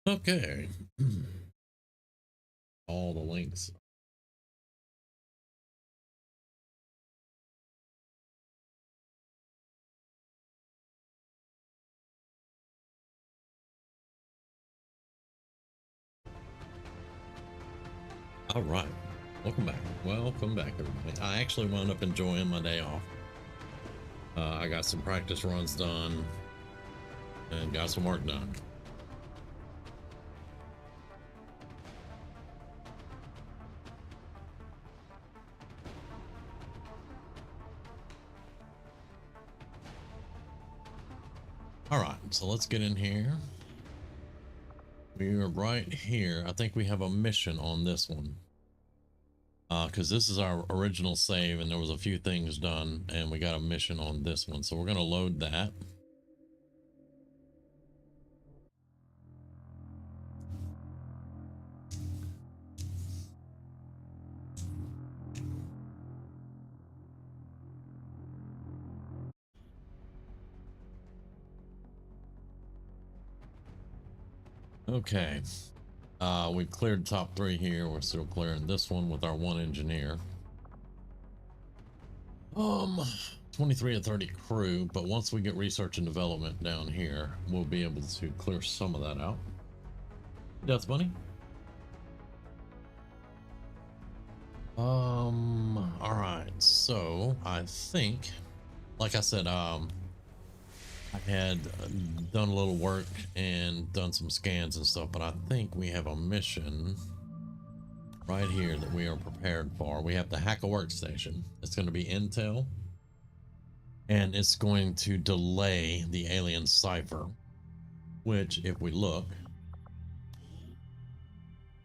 Okay. All the links. All right. Welcome back. Welcome back, everybody. I actually wound up enjoying my day off. I got some practice runs done and got some work done. All right, so let's get in here. We are right here. I think we have a mission on this one. Because this is our original save and there was a few things done and we got a mission on this one. So we're going to load that. Okay. We've cleared top 3 here. We're still clearing this one with our 1 engineer. 23 or 30 crew, but once we get research and development down here, we'll be able to clear some of that out. Death Bunny. All right. So I think, like I said, I had done a little work and done some scans and stuff, but I think we have a mission right here that we are prepared for. We have to hack a workstation. It's going to be intel, and it's going to delay the alien cipher, which, if we look,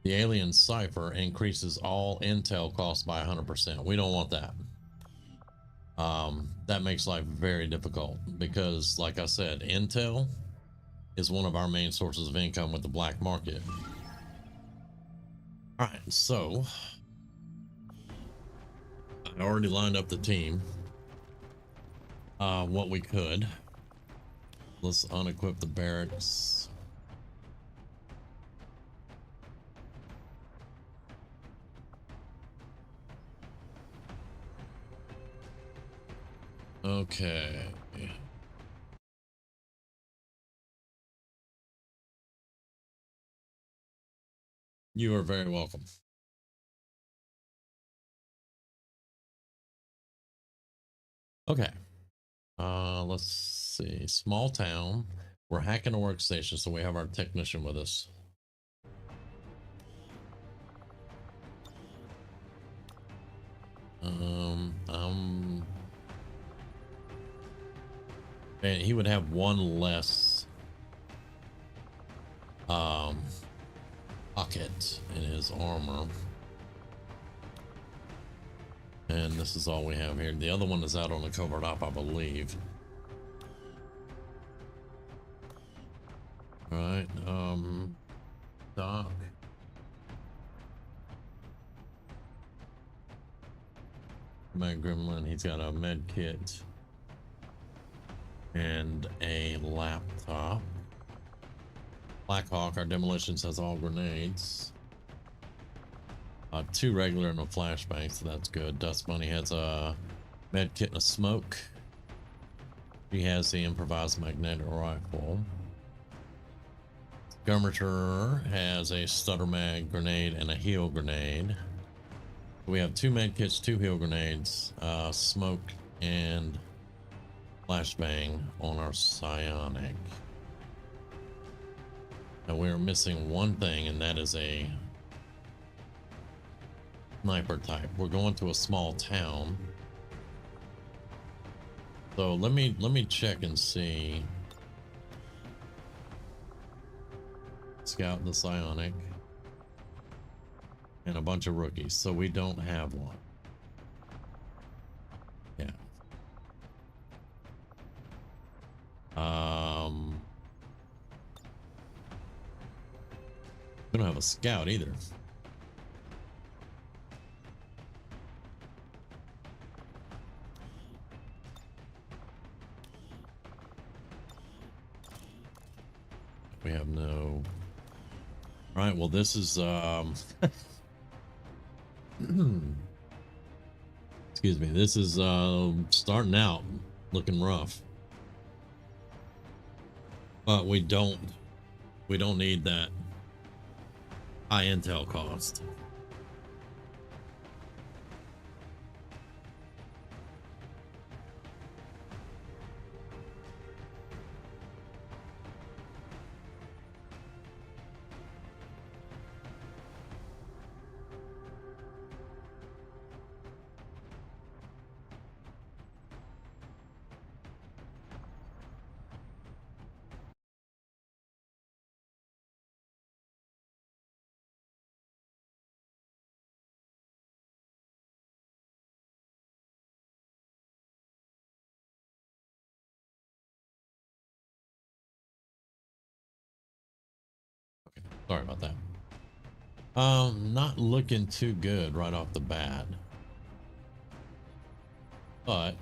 the alien cipher increases all intel costs by 100%. We don't want that. That makes life very difficult because, like I said, intel is one of our main sources of income with the black market. All right, so I already lined up the team. What we could. Let's unequip the barracks. Okay. You are very welcome. Okay. Let's see. Small town. We're hacking a workstation, so we have our technician with us. And he would have 1 less pocket in his armor. And this is all we have here. The other one is out on the covert op, I believe. All right, Doc. Matt Gremlin, he's got a med kit and a laptop. Blackhawk, our demolitions has all grenades. 2 regular and a flashbang, so that's good. Dust Bunny has a med kit and a smoke. He has the improvised magnetic rifle. Gummerter has a stutter mag grenade and a heal grenade. We have 2 med kits, 2 heal grenades, smoke and flashbang on our psionic. And we're missing 1 thing, and that is a sniper type. We're going to a small town. So let me check and see. Scout the psionic. And a bunch of rookies, so we don't have one. Yeah. We don't have a scout either. We have no All right, well, this is excuse me, this is starting out looking rough. But we don't need that high intel cost. Sorry about that. Not looking too good right off the bat. But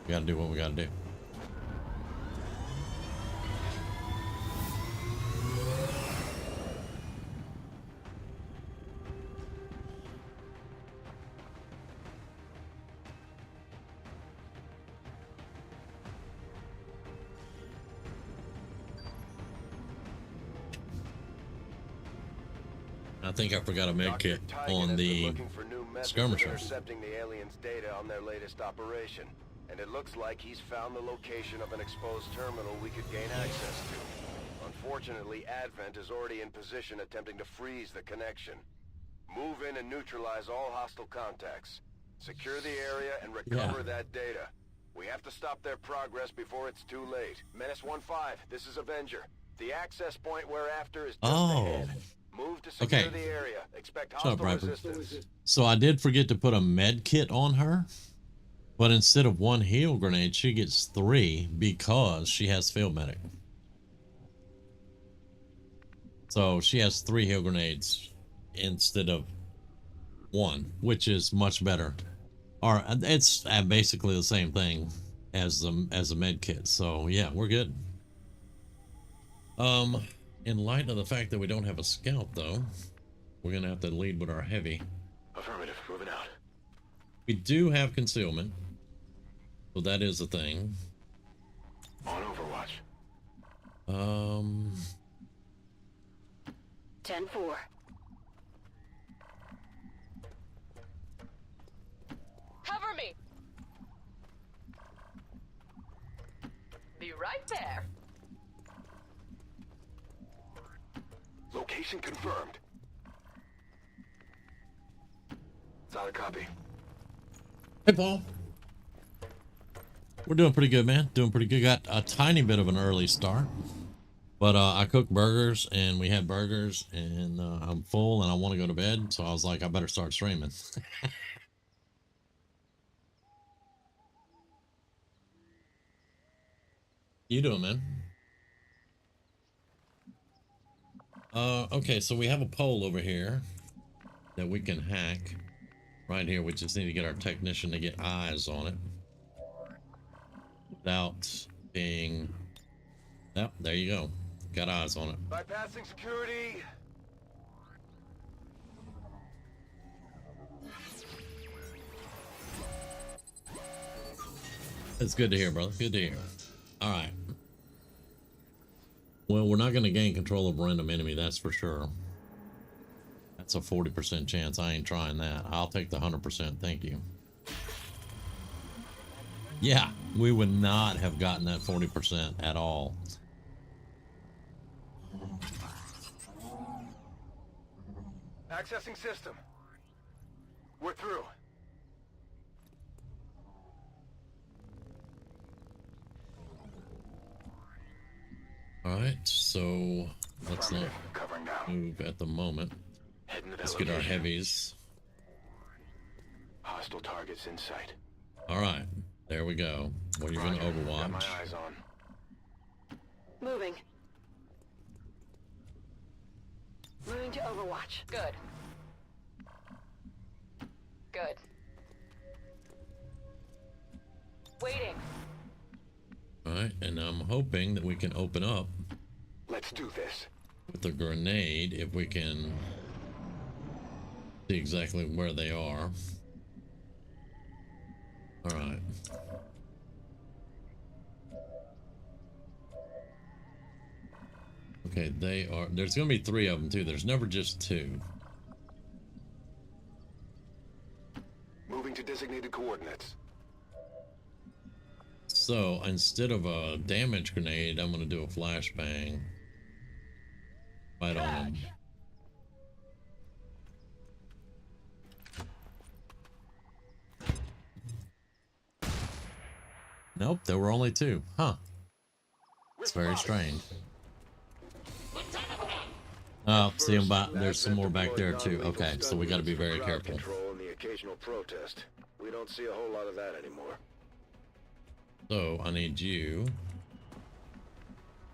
we gotta do what we gotta do. I think I forgot a med kit on the skirmisher. Intercepting the aliens' data on their latest operation, and it looks like he's found the location of an exposed terminal we could gain access to. Unfortunately, Advent is already in position attempting to freeze the connection. Move in and neutralize all hostile contacts. Secure the area and recover that data. We have to stop their progress before it's too late. Menace 1-5, this is Avenger. The access point we're after is just ahead. Move to secure the area. Expect hostile resistance. So I did forget to put a med kit on her, but instead of 1 heal grenade, she gets 3 because she has field medic. So she has 3 heal grenades instead of 1, which is much better. Or it's basically the same thing as a med kit. So yeah, we're good. In light of the fact that we don't have a scout, though, we're gonna have to lead with our heavy. Affirmative, moving out. We do have concealment, so that is a thing. On Overwatch. 10-4. Cover me. Be right there. Location confirmed. Solid copy. Hey, Paul. We're doing pretty good, man. Doing pretty good. Got a tiny bit of an early start. But I cooked burgers, and we had burgers, and I'm full, and I want to go to bed. So I was like, I better start streaming. You doing, man? Okay, so we have a pole over here that we can hack. Right here, we just need to get our technician to get eyes on it without being... Yep, there you go. Got eyes on it. Bypassing security. It's good to hear, brother. Good to hear. All right. Well, we're not going to gain control of a random enemy, that's for sure. That's a 40% chance. I ain't trying that. I'll take the 100%. Thank you. Yeah, we would not have gotten that 40% at all. Accessing system. We're through. All right, so let's not Covering now. move at the moment. Let's get our heavies. Hostile targets in sight. All right, there we go. What are you going to Got overwatch? my eyes on. Moving. Moving to Overwatch. Good. Good. Waiting. All right. right, and I'm hoping that we can open up Let's do this. with the grenade if we can see exactly where they are. All right. Okay, they are. There's gonna be 3 of them too. There's never just 2. Moving to designated coordinates. So instead of a damage grenade, I'm gonna do a flashbang. Right on them. Nope, there were only 2. Huh. It's very strange. Oh, see them back. There's some more back there too. Okay, so we got to be very careful. Control and the occasional protest. We don't see a whole lot of that anymore. So I need you.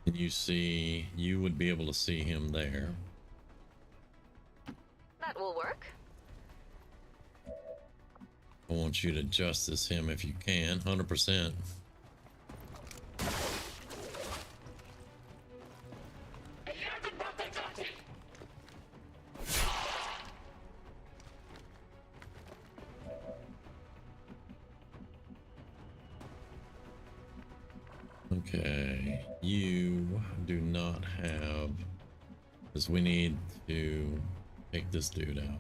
Can you see? You would be able to see him there. That will work. I want you to justice him if you can, 100%. Okay, you do not have, because we need to take this dude out.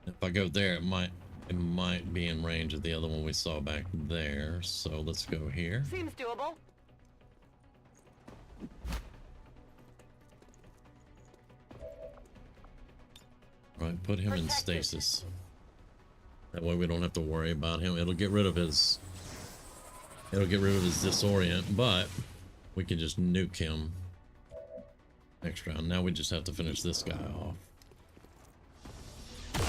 If I go there, it might be in range of the other one we saw back there. So let's go here. Seems doable. Right, put him in stasis. That way we don't have to worry about him. It'll get rid of his disorient, but we can just nuke him next round. Now we just have to finish this guy off. Got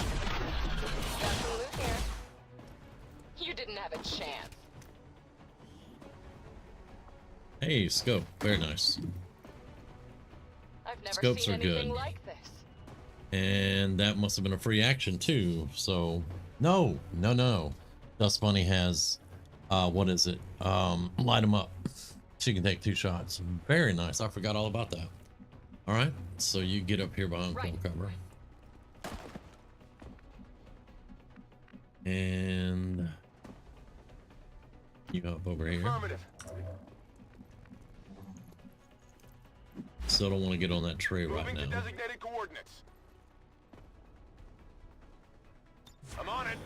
some loot here. You didn't have a chance. Hey, scope, very nice. I've never Scopes seen are anything good. like this. And that must have been a free action too. So no. Dust Bunny has what is it? Light him up. She can take 2 shots. Very nice. I forgot all about that. All right, so you get up here behind full cover. And you hop over here. Affirmative. Still don't want to get on that tree right Moving to now. designated coordinates. I'm on it.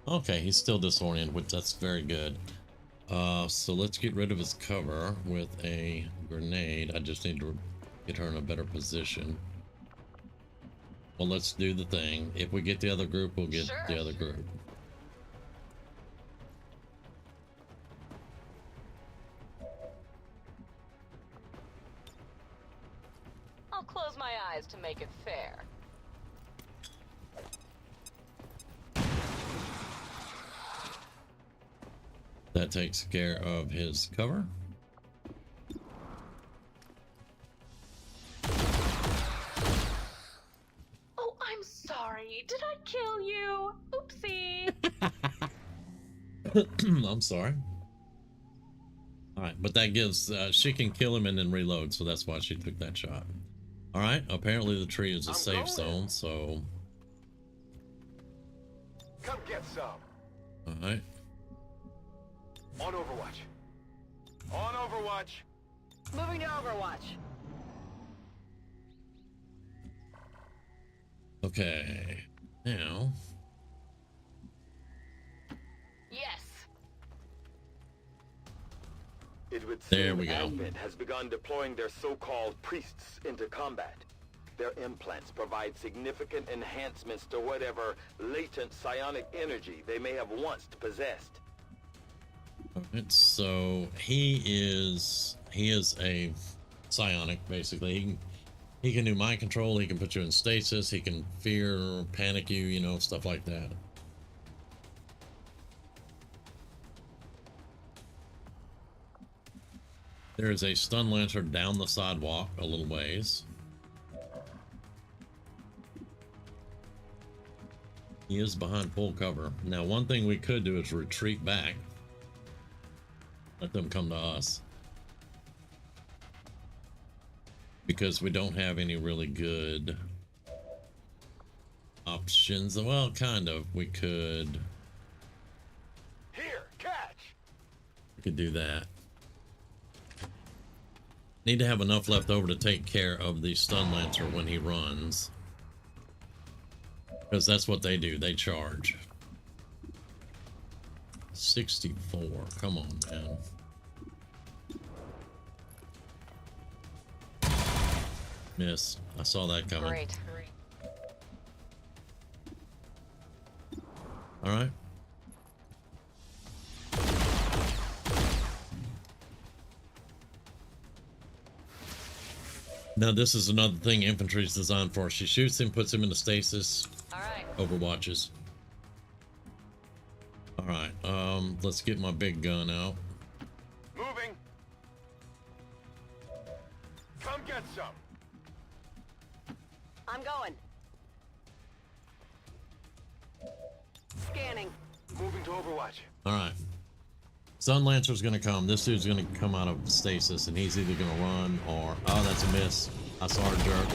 Okay, he's still disoriented, which that's very good. So let's get rid of his cover with a grenade. I just need to get her in a better position. Well, let's do the thing. If we get the other group, we'll get Sure. the other group. I'll close my eyes to make it fair. That takes care of his cover. Oh, I'm sorry. Did I kill you? Oopsie. I'm sorry. All right, but that gives she can kill him and then reload, so that's why she took that shot. All right, apparently the tree is a safe zone, so Come get some. all right. On Overwatch. On Overwatch. Moving to Overwatch. Okay, now Yes. It would There seem we go. Advent has begun deploying their so-called priests into combat. Their implants provide significant enhancements to whatever latent psionic energy they may have once possessed. alright, so he is a psionic basically. He can do mind control, he can put you in stasis, he can fear, panic you, you know, stuff like that. There is a stun lancer down the sidewalk a little ways. He is behind full cover. Now, one thing we could do is retreat back. Let them come to us. Because we don't have any really good options. Well, kind of. We could do that. Need to have enough left over to take care of the stun lancer when he runs. Because that's what they do. They charge. 64. Come on, man. Miss. I saw that coming. Great. All right. Now this is another thing infantry is designed for. She shoots him, puts him into stasis. All right. Overwatches. All right. Let's get my big gun out. Moving. Come get some. I'm going. Scanning. Moving to Overwatch. All right. Sun Lancer's gonna come. This dude's gonna come out of stasis, and he's either gonna run or that's a miss. I saw her jerk.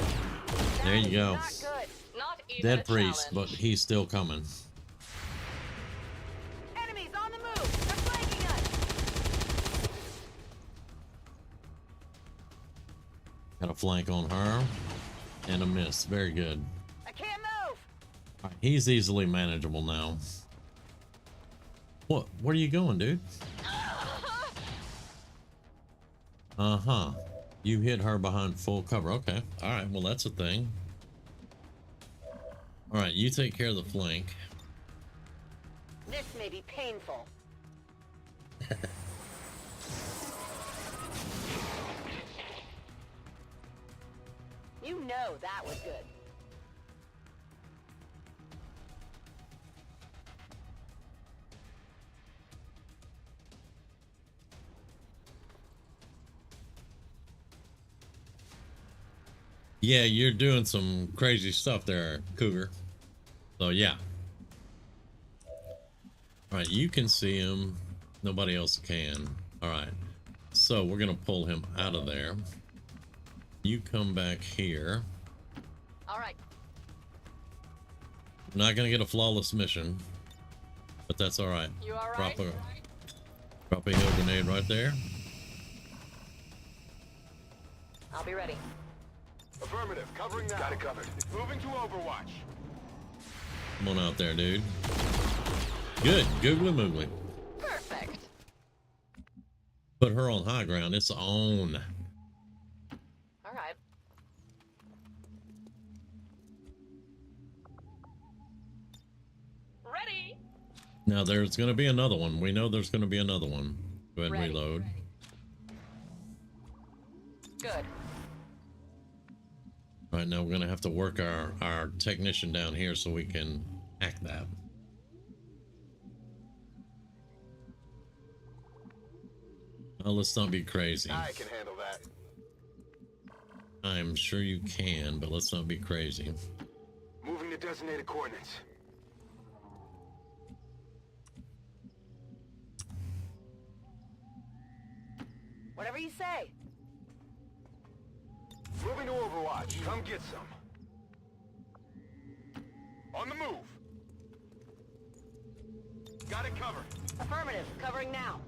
There you go. Not good. Not even Dead a priest, but challenge. he's still coming. Enemies on the move. They're flanking us. Got a flank on her, and a miss. Very good. I can't move. All right, he's easily manageable now. What? Where are you going, dude? Uh-huh. You hit her behind full cover. Okay. All right. Well, that's a thing. All right. You take care of the flank. This may be painful. You know that was good. Yeah, you're doing some crazy stuff there, Cougar. So, yeah. All right. You can see him. Nobody else can. All right. So, we're going to pull him out of there. You come back here. All right. Not gonna get a flawless mission, but that's all right. You all right? Drop a heal grenade right there. I'll be ready. Affirmative. Covering now. Got it covered. Moving to Overwatch. Come on out there, dude. Good. Googly moogly. Perfect. Put her on high ground. It's on. All right. Ready. Now there's gonna be another one. We know there's gonna be another one. Go ahead and Ready. reload. Good. All right, now we're gonna have to work our technician down here so we can hack that. Oh, let's not be crazy. I can handle that. I'm sure you can, but let's not be crazy. Moving to designated coordinates. Whatever you say. Moving to Overwatch. Come get some. On the move. Got it covered. Affirmative. Covering now.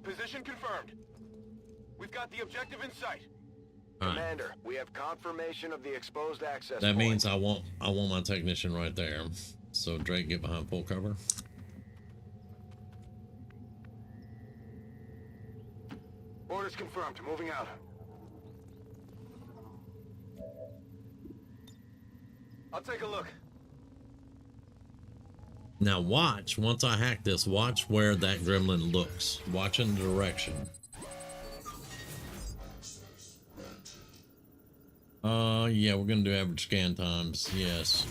Position confirmed. We've got the objective in sight. All right. Commander, we have confirmation of the exposed access That point. means I want my technician right there. So Drake, get behind full cover. Orders confirmed. Moving out. I'll take a look. Now watch, once I hack this, watch where that gremlin looks. Watch in the direction. Yeah, we're gonna do average scan times, yes.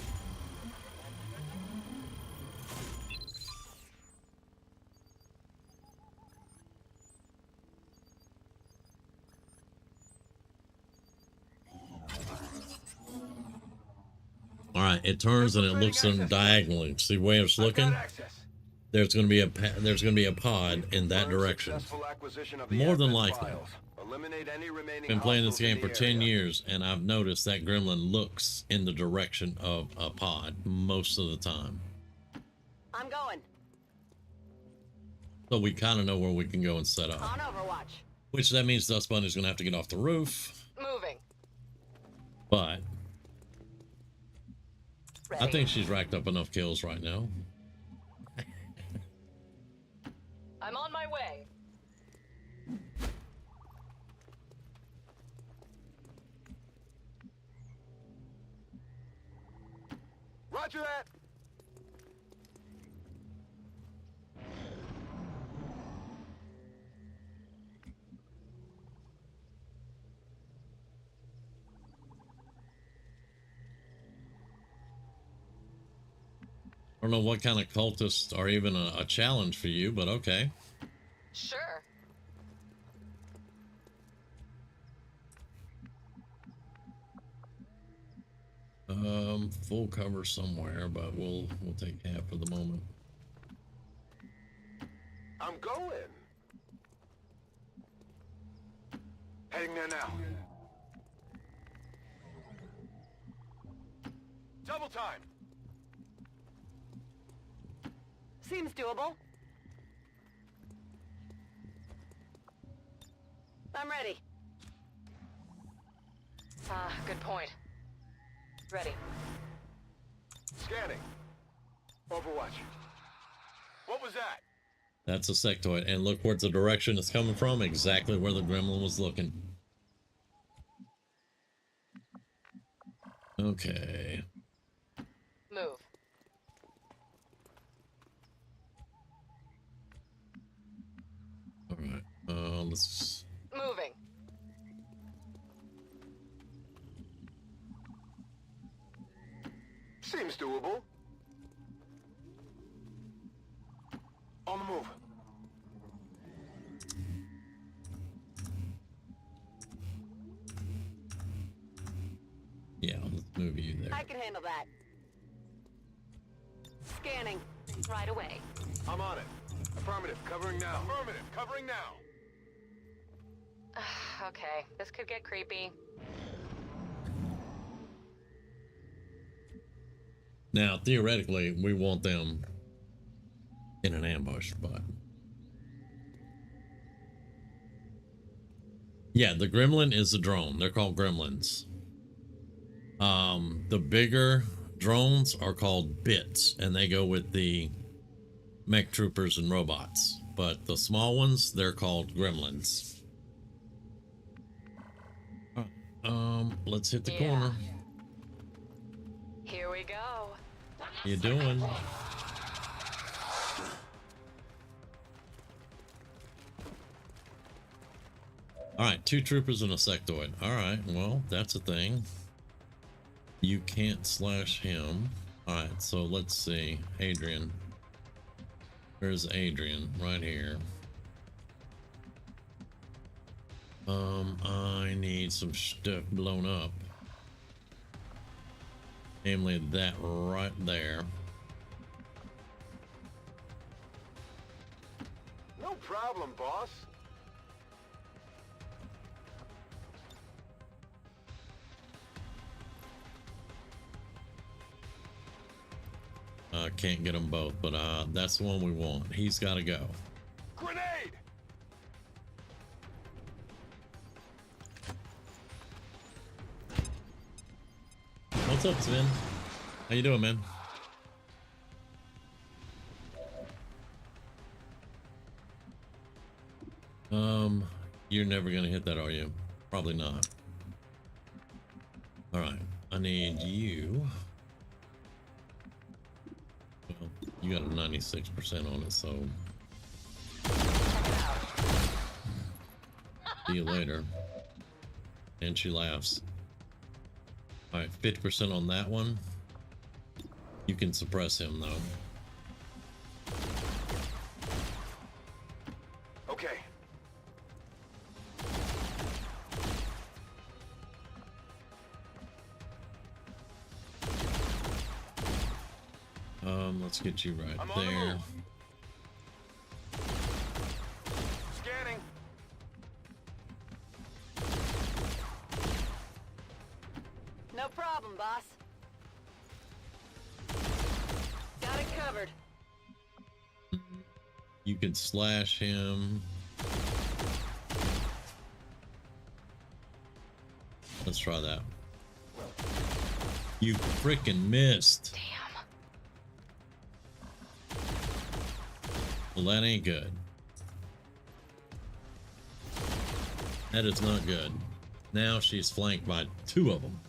it turns and it looks them diagonally. See where it's looking? There's going to be a pod in that direction. More than likely. Been playing this game for 10 years, and I've noticed that gremlin looks in the direction of a pod most of the time. I'm going. So we kind of know where we can go and set up. On Overwatch. Which that means Dust Bunny's going to have to get off the roof. Moving. But Ready. I think she's racked up enough kills right now. I'm on my way. Roger that. I don't know what kind of cultists are even a challenge for you, but okay. Sure. Full cover somewhere, but we'll take half for the moment. I'm going. Heading there now. Double time. Seems doable. I'm ready. Good point. Ready. Scanning. Overwatch. What was that? That's a sectoid, and look where the direction it's coming from, exactly where the gremlin was looking. Okay. Move. All right. Let's. Moving. Seems doable. On the move. Yeah, let's move you there. I can handle that. Scanning. Right away. I'm on it. Affirmative. Covering now. Affirmative. Covering now. Okay, this could get creepy. Now, theoretically, we want them in an ambush, but yeah, the gremlin is a drone. They're called gremlins. The bigger drones are called bits, and they go with the mech troopers and robots. But the small ones, they're called gremlins. Let's hit the corner. Here we go. How you doing? All right, 2 troopers and a sectoid. All right, well, that's a thing. You can't slash him. All right, so let's see. Adrian. There's Adrian right here. I need some stuff blown up. Namely that right there. No problem, boss. Can't get them both, but that's the one we want. He's got to go. Grenade! What's up, Sven? How you doing, man? You're never gonna hit that, are you? Probably not. All right, I need you. Well, you got a 96% on it, so see you later. And she laughs. All right, 50% on that one. You can suppress him though. Okay. Let's get you right I'm on the there. move. Scanning. No problem, boss. Got it covered. You can slash him. Let's try that. You freaking missed. Damn. Well, that ain't good. That is not good. Now she's flanked by 2 of them.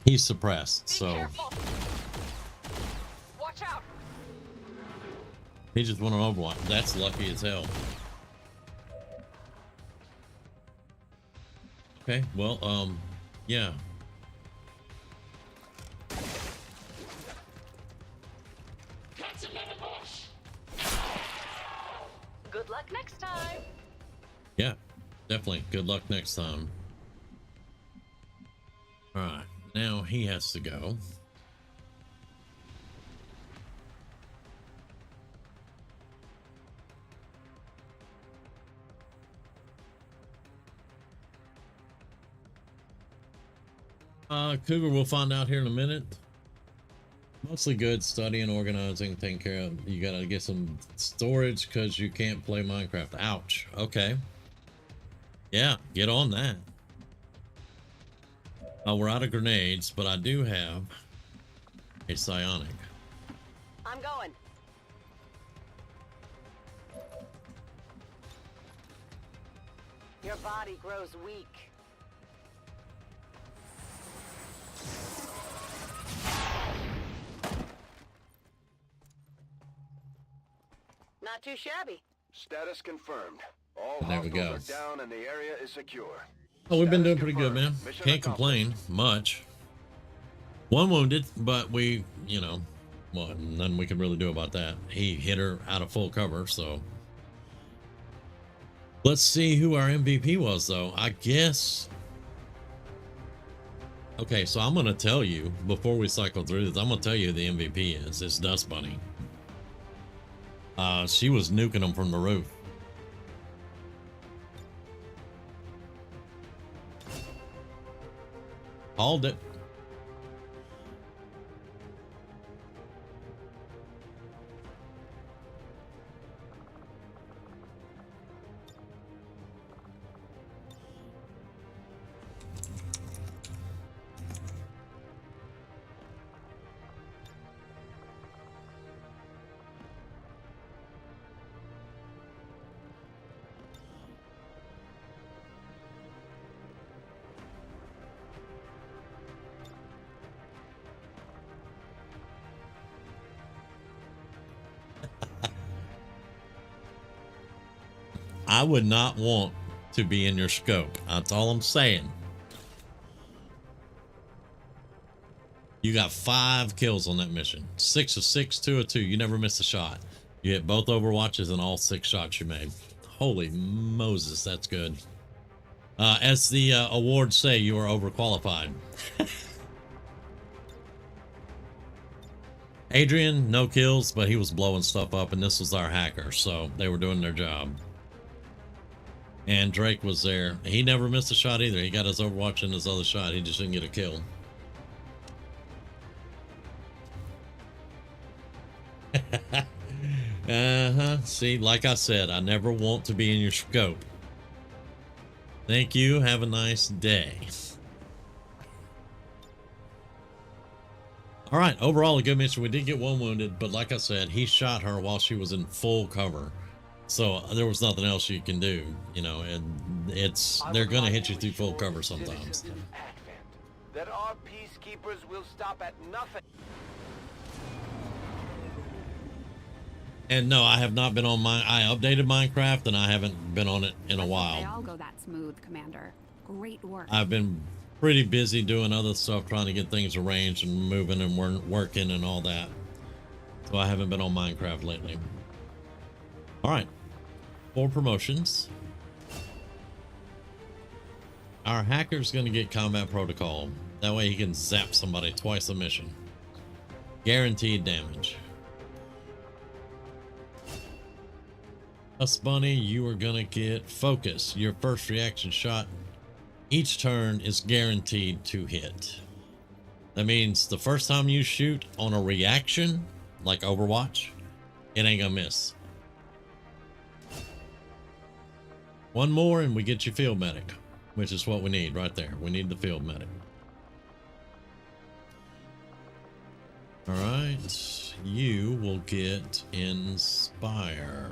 He's suppressed, Be so careful. Watch out. he just went on Overwatch. That's lucky as hell. Okay, well, yeah. Good luck next time. Yeah, definitely. Good luck next time. All right, now he has to go. Cougar, we'll find out here in a minute. Mostly good, studying, organizing, taking care of. You gotta get some storage because you can't play Minecraft. Ouch. Okay. Yeah, get on that. We're out of grenades, but I do have a psionic. I'm going. Your body grows weak. Not too shabby. Status confirmed. All There we go. hostiles are down and the area is secure. Oh, we've been Status doing pretty good, man. confirmed. Mission Can't accomplished. complain much. 1 wounded, but we, you know, well, nothing we can really do about that. He hit her out of full cover, so. Let's see who our MVP was, though. I guess. Okay, so I'm going to tell you, before we cycle through this, I'm going to tell you who the MVP is. It's Dust Bunny. She was nuking them from the roof. Called it. I would not want to be in your scope. That's all I'm saying. You got 5 kills on that mission. 6 of 6, 2 of 2. You never missed a shot. You hit both overwatches and all 6 shots you made. Holy Moses, that's good. As the awards say, you are overqualified. Adrian, no kills, but he was blowing stuff up, and this was our hacker, so they were doing their job. And Drake was there. He never missed a shot either. He got his Overwatch and his other shot. He just didn't get a kill. See, like I said, I never want to be in your scope. Thank you. Have a nice day. All right. Overall, a good mission. We did get 1 wounded, but like I said, he shot her while she was in full cover. So there was nothing else you can do, you know, and they're going to hit you through full cover sometimes. That our peacekeepers will stop at nothing. And no, I have not been on I updated Minecraft and I haven't been on it in a They while. all go that smooth, Commander. Great work. I've been pretty busy doing other stuff, trying to get things arranged and moving and working and all that. So I haven't been on Minecraft lately. All right. 4 promotions. Our hacker's going to get combat protocol. That way he can zap somebody twice a mission. Guaranteed damage. Us Bunny, you are going to get focus. Your first reaction shot each turn is guaranteed to hit. That means the first time you shoot on a reaction, like Overwatch, it ain't gonna miss. One more and we get you field medic, which is what we need right there. We need the field medic. All right, you will get Inspire.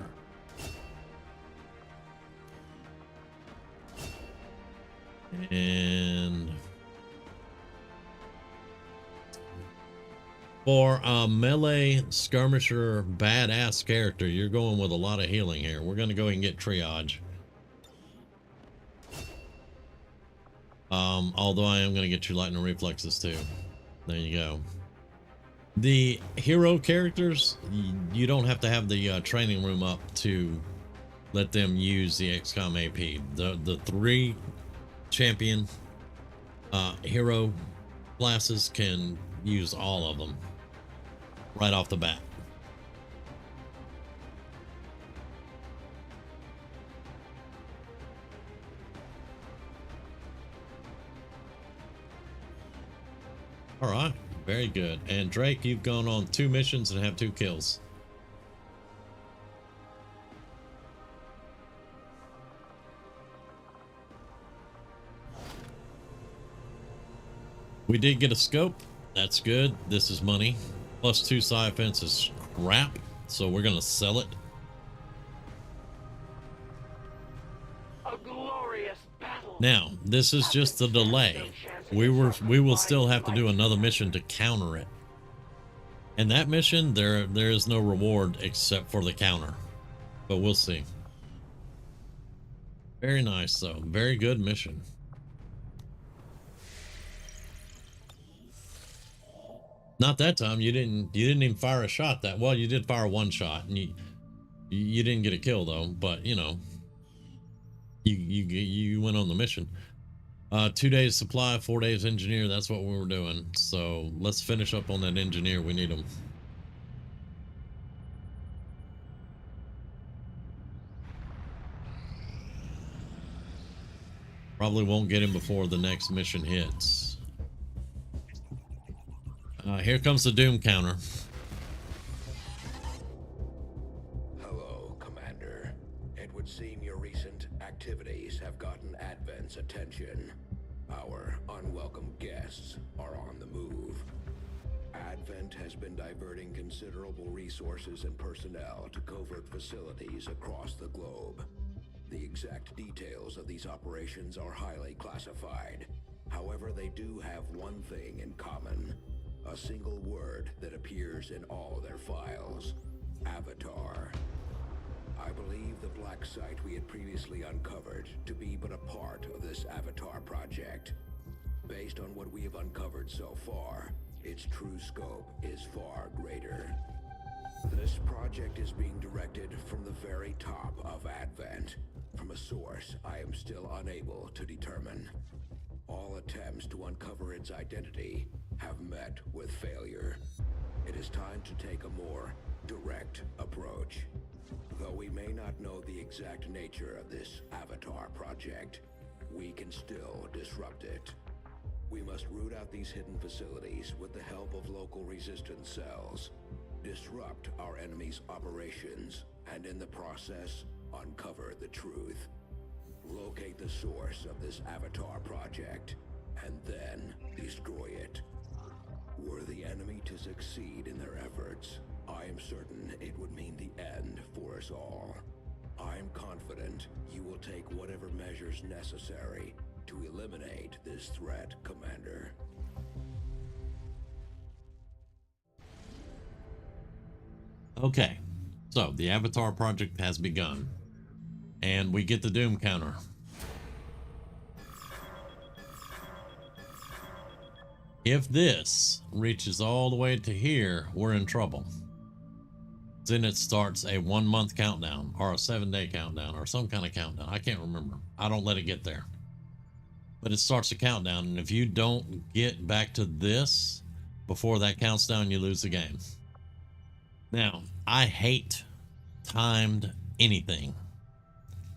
And for a melee skirmisher badass character, you're going with a lot of healing here. We're going to go ahead and get triage. Although I am going to get you lightning reflexes too. There you go. The hero characters, you don't have to have the training room up to let them use the XCOM AP. The 3 champion hero classes can use all of them right off the bat. All right, very good. And Drake, you've gone on 2 missions and have 2 kills. We did get a scope. That's good. This is money. Plus 2 psi offense is crap. So we're going to sell it. A glorious battle. Now, this is just a delay. We will still have to do another mission to counter it. And that mission, there is no reward except for the counter. But we'll see. Very nice though. Very good mission. Not that time. You didn't even fire a shot that well. You did fire 1 shot, and you didn't get a kill though. But you know, you went on the mission. 2 days supply, 4 days engineer. That's what we were doing. So let's finish up on that engineer. We need him. Probably won't get him before the next mission hits. Here comes the doom counter. Hello, Commander. It would seem your recent activities have gotten Advent's attention. Our unwelcome guests are on the move. Advent has been diverting considerable resources and personnel to covert facilities across the globe. The exact details of these operations are highly classified. However, they do have one thing in common. A single word that appears in all their files. Avatar. I believe the black site we had previously uncovered to be but a part of this Avatar project. Based on what we have uncovered so far, its true scope is far greater. This project is being directed from the very top of Advent, from a source I am still unable to determine. All attempts to uncover its identity have met with failure. It is time to take a more direct approach. Though we may not know the exact nature of this Avatar project, we can still disrupt it. We must root out these hidden facilities with the help of local resistance cells, disrupt our enemy's operations, and in the process, uncover the truth. Locate the source of this Avatar project, and then destroy it. Were the enemy to succeed in their efforts, I am certain it would mean the end for us all. I am confident you will take whatever measures necessary to eliminate this threat, Commander. Okay, so the Avatar project has begun, and we get the doom counter. If this reaches all the way to here, we're in trouble. Then it starts a 1 month countdown or a 7-day countdown or some kind of countdown. I can't remember. I don't let it get there. But it starts a countdown, and if you don't get back to this before that counts down, you lose the game. Now, I hate timed anything.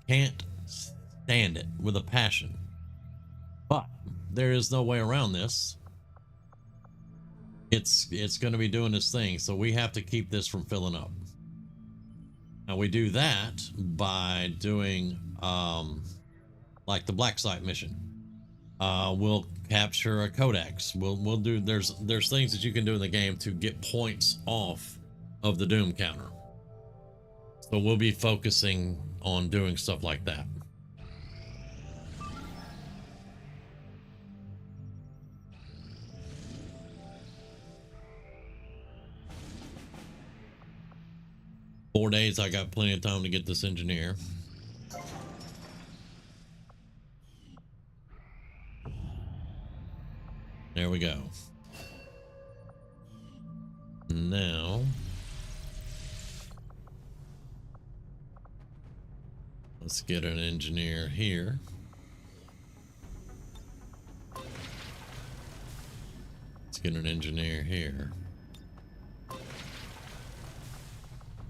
Can't stand it with a passion. But there is no way around this. It's going to be doing this thing, so we have to keep this from filling up. Now we do that by doing like the black site mission. We'll capture a codex. We'll do there's things that you can do in the game to get points off of the doom counter. So we'll be focusing on doing stuff like that. Four days, I got plenty of time to get this engineer. There we go. Now, let's get an engineer here. Let's get an engineer here.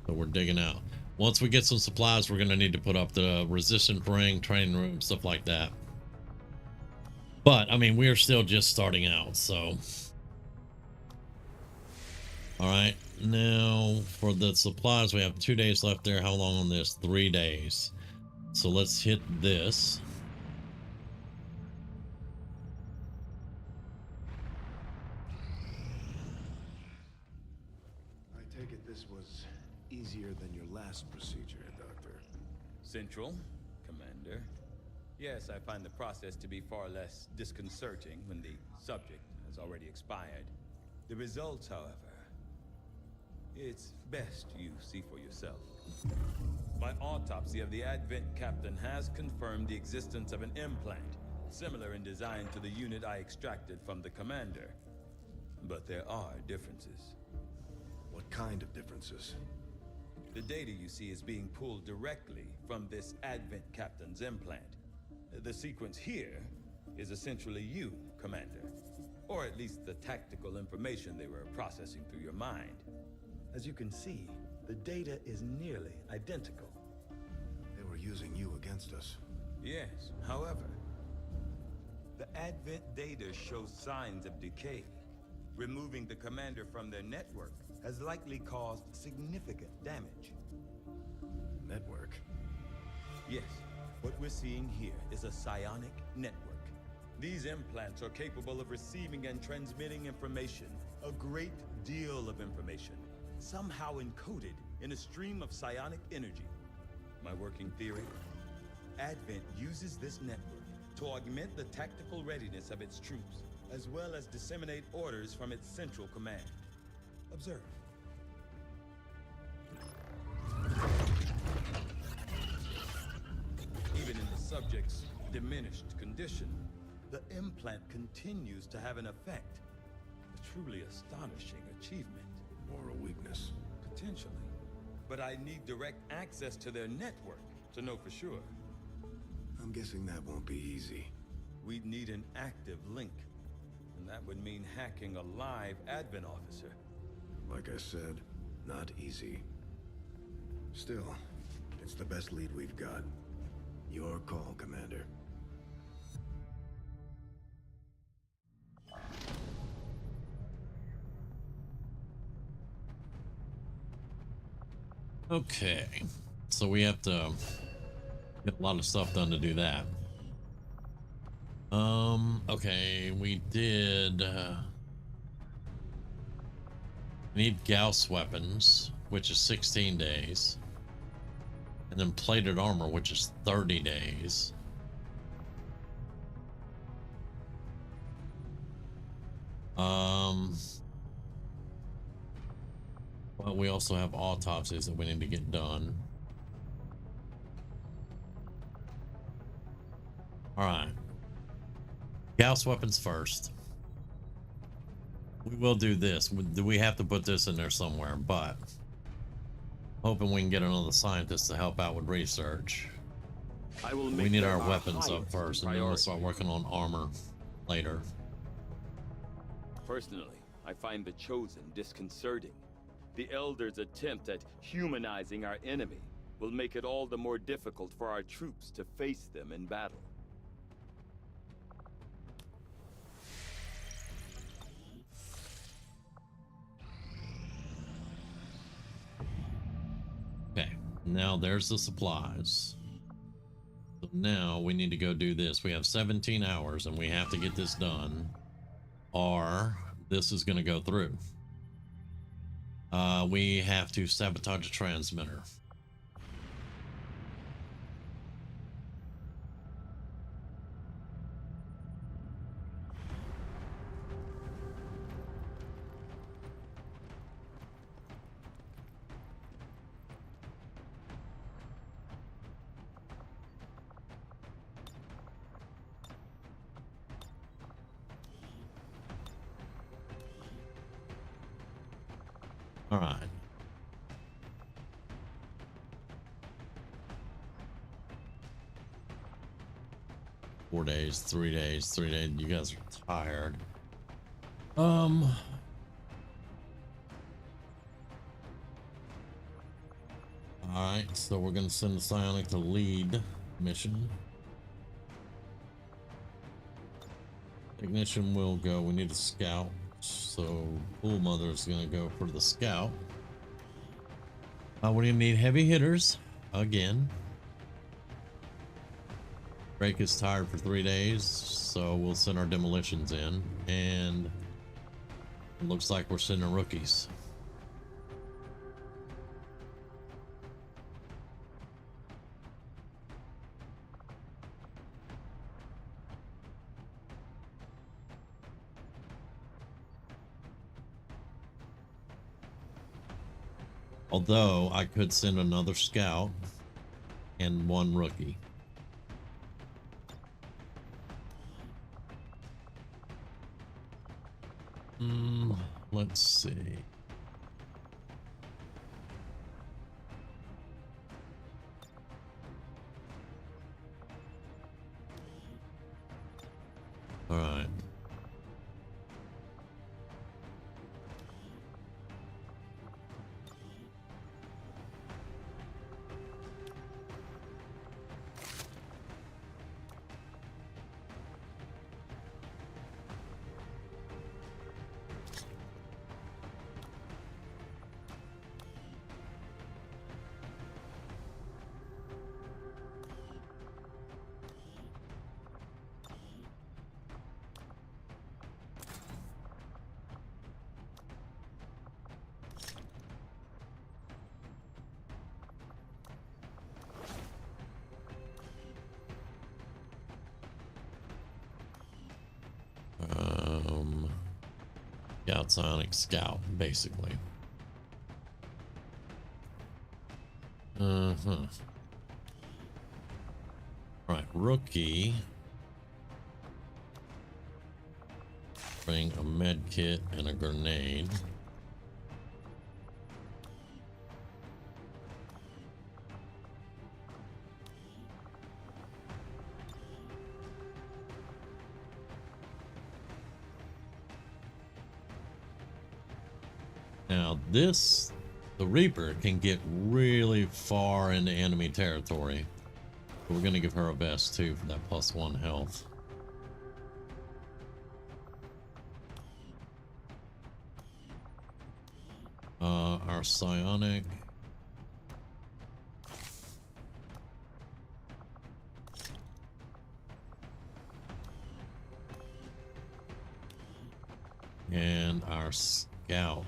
So we're digging out. Once we get some supplies, we're going to need to put up the resistance ring, training room, stuff like that. But, I mean, we're still just starting out, so. Alright, now for the supplies, we have 2 days left there. How long on this? 3 days. So let's hit this. I take it this was easier than your last procedure, Doctor. Central, Commander. Yes, I find the process to be far less disconcerting when the subject has already expired. The results, however, it's best you see for yourself. My autopsy of the Advent captain has confirmed the existence of an implant, similar in design to the unit I extracted from the commander. But there are differences. What kind of differences? The data you see is being pulled directly from this Advent captain's implant. The sequence here is essentially you, Commander. Or at least the tactical information they were processing through your mind. As you can see, the data is nearly identical. They were using you against us. Yes, however, the Advent data shows signs of decay. Removing the commander from their network has likely caused significant damage. Network? Yes, what we're seeing here is a psionic network. These implants are capable of receiving and transmitting information, a great deal of information, somehow encoded in a stream of psionic energy. My working theory? Advent uses this network to augment the tactical readiness of its troops, as well as disseminate orders from its central command. Observe. Even in the subject's diminished condition, the implant continues to have an effect. A truly astonishing achievement. Or a weakness? Potentially. But I need direct access to their network to know for sure. I'm guessing that won't be easy. We'd need an active link. And that would mean hacking a live Advent officer. Like I said, not easy. Still, it's the best lead we've got. Your call, Commander. Okay, so we have to get a lot of stuff done to do that. Okay, we did need Gauss weapons, which is 16 days, and then plated armor, which is 30 days. But we also have autopsies that we need to get done. All right. Gauss weapons first. We will do this. We have to put this in there somewhere, but Hoping we can get another scientist to help out with research. I will We make need them our weapons up highest first, and then we'll priority. start working on armor later. Personally, I find the Chosen disconcerting. The Elders' attempt at humanizing our enemy will make it all the more difficult for our troops to face them in battle. Okay, now there's the supplies. So now we need to go do this. We have 17 hours and we have to get this done, or this is going to go through. We have to sabotage a transmitter. All right. Four days, 3 days, 3 days. You guys are tired. All right, so we're gonna send the Psionic to lead mission. Technician will go. We need a scout, so Pool Mother is gonna go for the scout. We're gonna need heavy hitters again. Drake is tired for 3 days, so we'll send our demolitions in, and it looks like we're sending rookies. Although I could send another scout and one rookie. Let's see. All right. Scout, Sonic, Scout, basically. Right, rookie. Bring a med kit and a grenade. Now this, the Reaper, can get really far into enemy territory. We're going to give her a vest too for that +1 health. Our psionic. And our scout.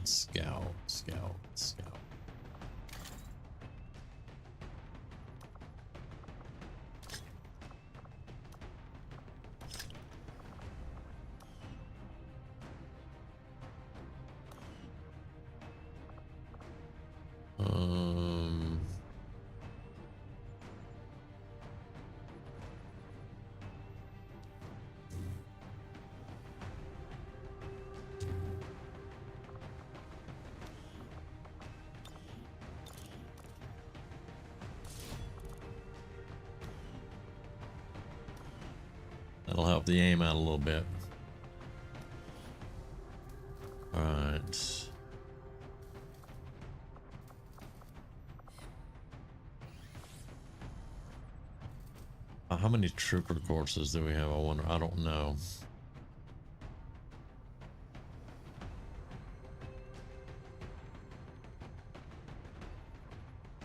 That'll help the aim out a little bit. All right. How many trooper courses do we have? I wonder. I don't know.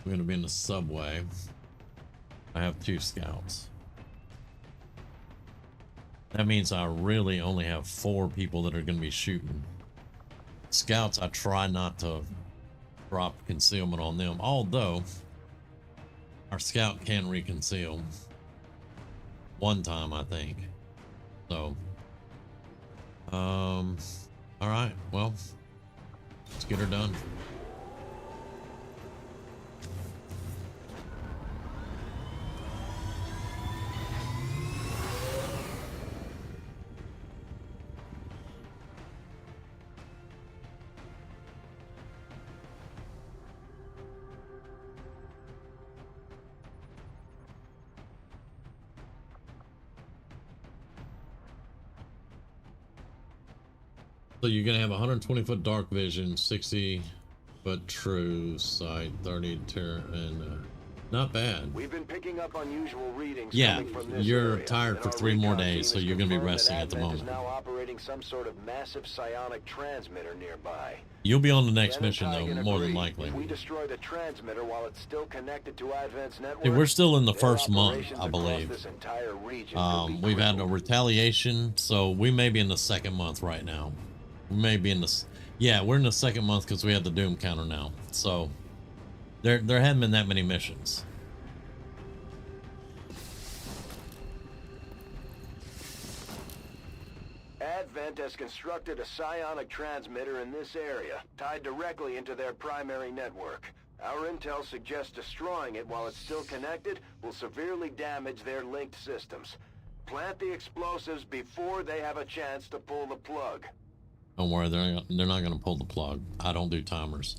We're gonna be in the subway. I have 2 scouts. That means I really only have 4 people that are gonna be shooting. Scouts, I try not to drop concealment on them, although our scout can reconceal. One time, I think. So, all right, well, let's get her done. So you're gonna have 120-foot dark vision, 60-foot true sight, 30 terror, and not bad. We've been picking up unusual readings. Yeah, coming from this you're area, tired and for our 3 more recon days, team so has you're gonna be confirmed resting that at the Advent moment. is now operating some sort of massive psionic transmitter nearby. You'll be on the next Ben and mission though, Tygan more than agree. likely. If we destroy the transmitter while it's still connected to Advent's network, Hey, we're still in the their first month, operations I across believe. this entire region could be We've had a crippled. retaliation, so we may be in the 2nd month right now. We may be in the, yeah, we're in the 2nd month because we have the doom counter now. So there haven't been that many missions. Advent has constructed a psionic transmitter in this area, tied directly into their primary network. Our intel suggests destroying it while it's still connected will severely damage their linked systems. Plant the explosives before they have a chance to pull the plug. Don't worry, they're not going to pull the plug. I don't do timers.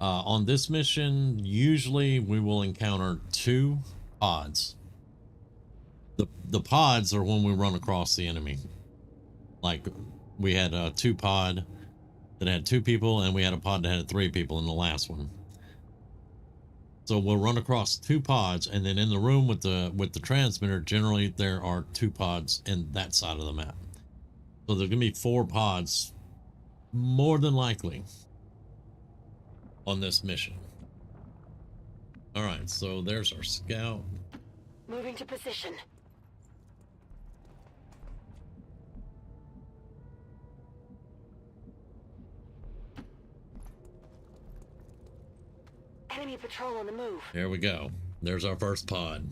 On this mission, usually we will encounter 2 pods. The pods are when we run across the enemy. Like we had a 2 pod that had 2 people, and we had a pod that had 3 people in the last one. So we'll run across 2 pods, and then in the room with the transmitter, generally there are 2 pods in that side of the map. So there's gonna be 4 pods, more than likely, on this mission. All right, so there's our scout. Moving to position. Enemy patrol on the move. There we go. There's our first pod.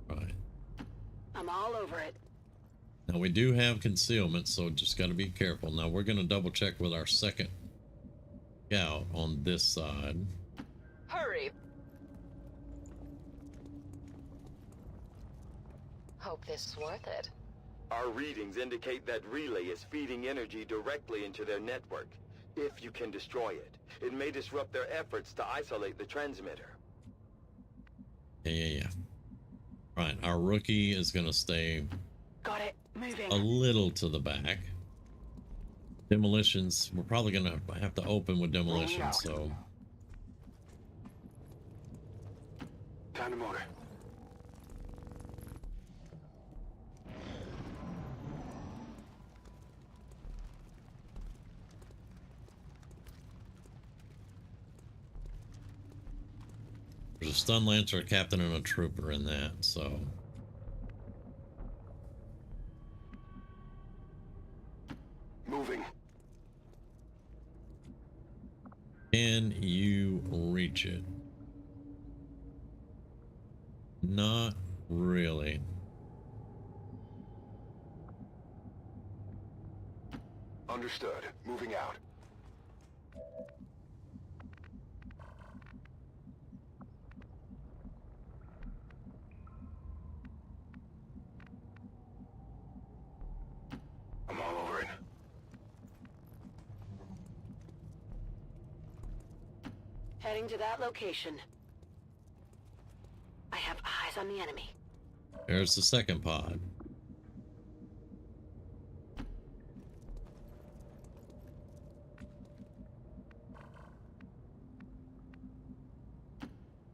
Right. I'm all over it. Now we do have concealment, so just got to be careful. Now we're going to double check with our second scout on this side. Hurry. Hope this is worth it. Our readings indicate that relay is feeding energy directly into their network. If you can destroy it, it may disrupt their efforts to isolate the transmitter. Yeah. Right, our rookie is going to stay Got it. Moving. a little to the back. Demolitions, we're probably going to have to open with demolitions, so... Time to motor. There's a stun lancer, a captain, and a trooper in that, so... Moving. Can you reach it? Not really. Understood. Moving out. I'm all over it. Heading to that location. I Eyes on the enemy. There's the second pod.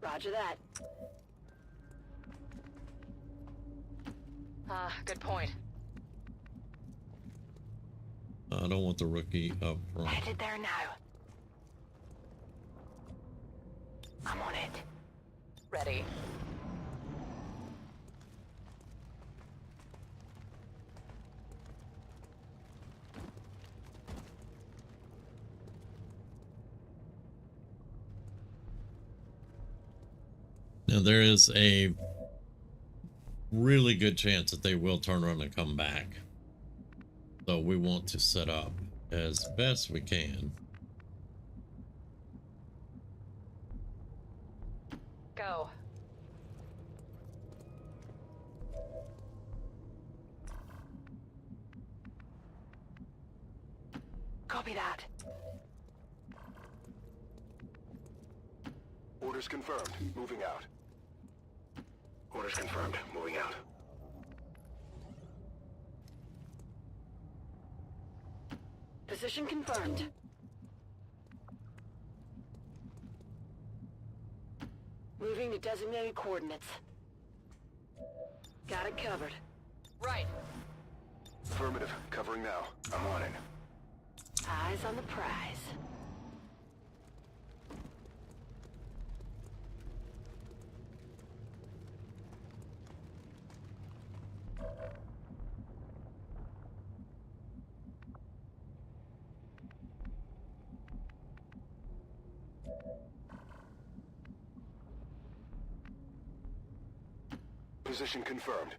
Roger that. Good point. I don't want the rookie up front. Headed there now. I'm on it. Ready. Now there is a really good chance that they will turn around and come back. So we want to set up as best we can. Go. Copy that. Orders confirmed. Moving out. Orders confirmed. Moving out. Position confirmed. Moving to designated coordinates. Got it covered. Right. Affirmative. Covering now. I'm on it. Eyes on the prize. Position confirmed.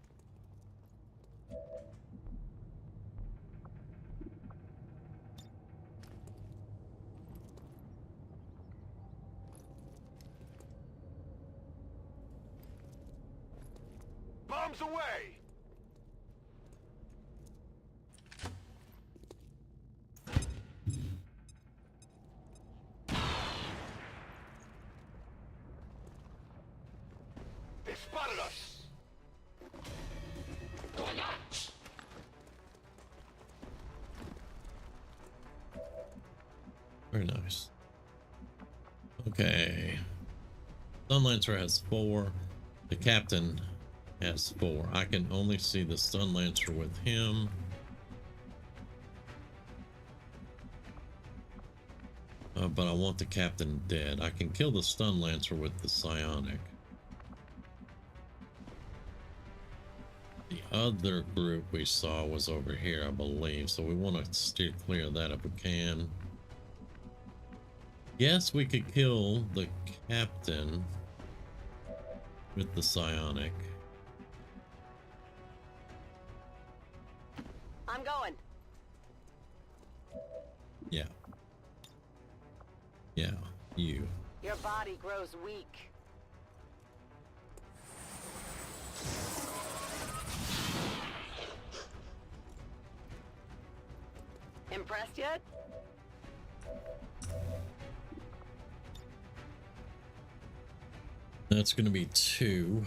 Bombs away! They spotted us! Very nice. Okay. Stun Lancer has 4. The captain has 4. I can only see the Stun Lancer with him. But I want the captain dead. I can kill the Stun Lancer with the psionic. The other group we saw was over here, I believe. So we want to steer clear of that if we can. Yes, we could kill the captain with the psionic. I'm going. Yeah. Yeah, you. Your body grows weak. Impressed yet? That's going to be 2.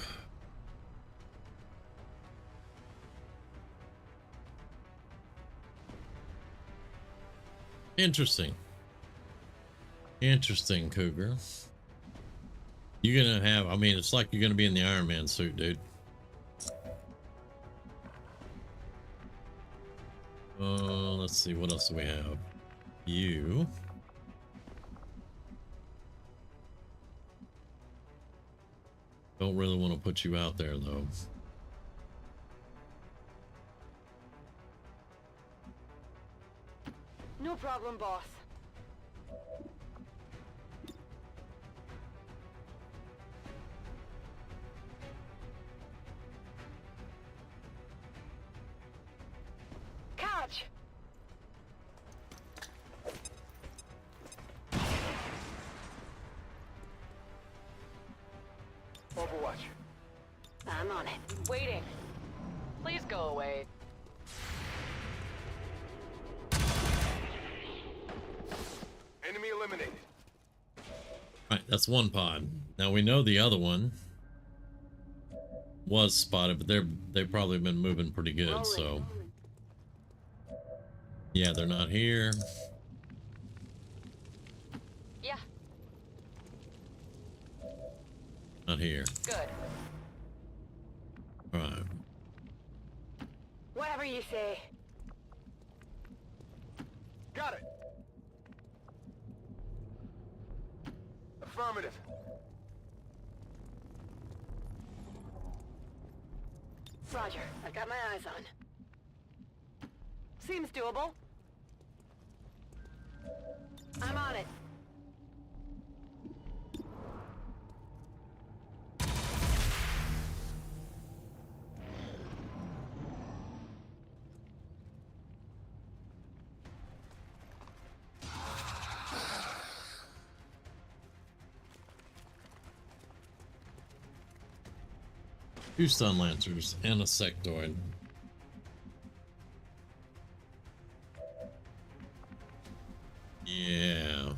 Interesting. Interesting, Cougar. You're going to have, I mean, it's like you're going to be in the Iron Man suit, dude. Let's see, what else do we have? You. Don't really want to put you out there, though. No problem, boss. Catch! Overwatch. I'm on it. Waiting. Please go away. Enemy eliminated. Right, that's one pod. Now we know the other one. was spotted, but they've probably been moving pretty good, so yeah, they're not here. Yeah, Not here. good. All right. Whatever you say. Got it. Affirmative. Roger, I've got my eyes on. Seems doable. I'm on it. Two stun lancers and a sectoid. Yeah.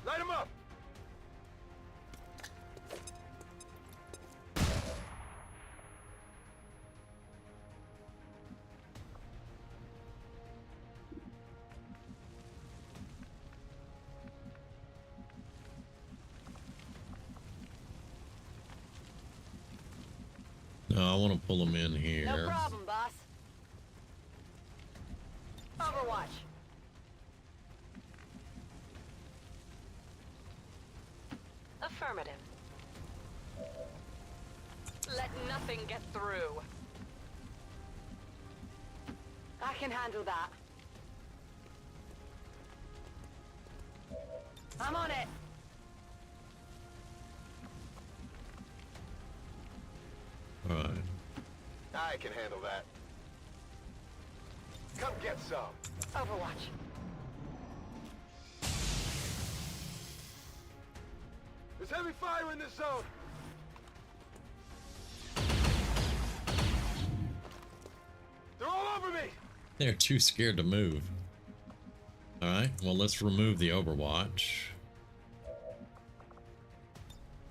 Light him up. No, I want to pull them in here. No problem, boss. Overwatch. Affirmative. Let nothing get through. I can handle that. I'm on it. All right. I can handle that. Come get some. Overwatch. There's heavy fire in this zone. They're all over me. They're too scared to move. All right. Well, let's remove the Overwatch,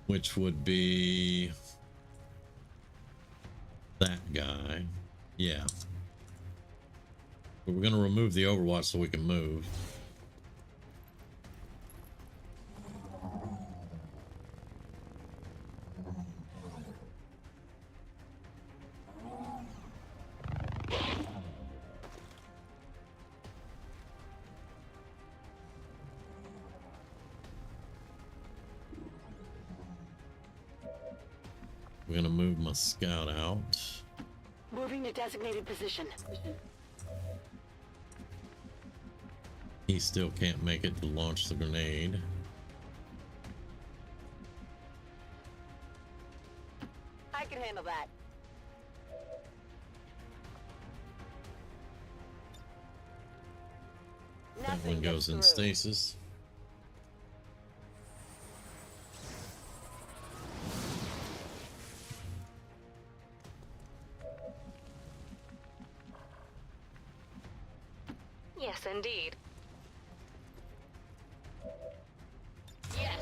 which would be that guy. Yeah. But we're going to remove the Overwatch so we can move. We're going to move my scout out. Moving to designated position. He still can't make it to launch the grenade. I can handle that. That Nothing one goes gets in through. stasis. Yes, indeed. Yes.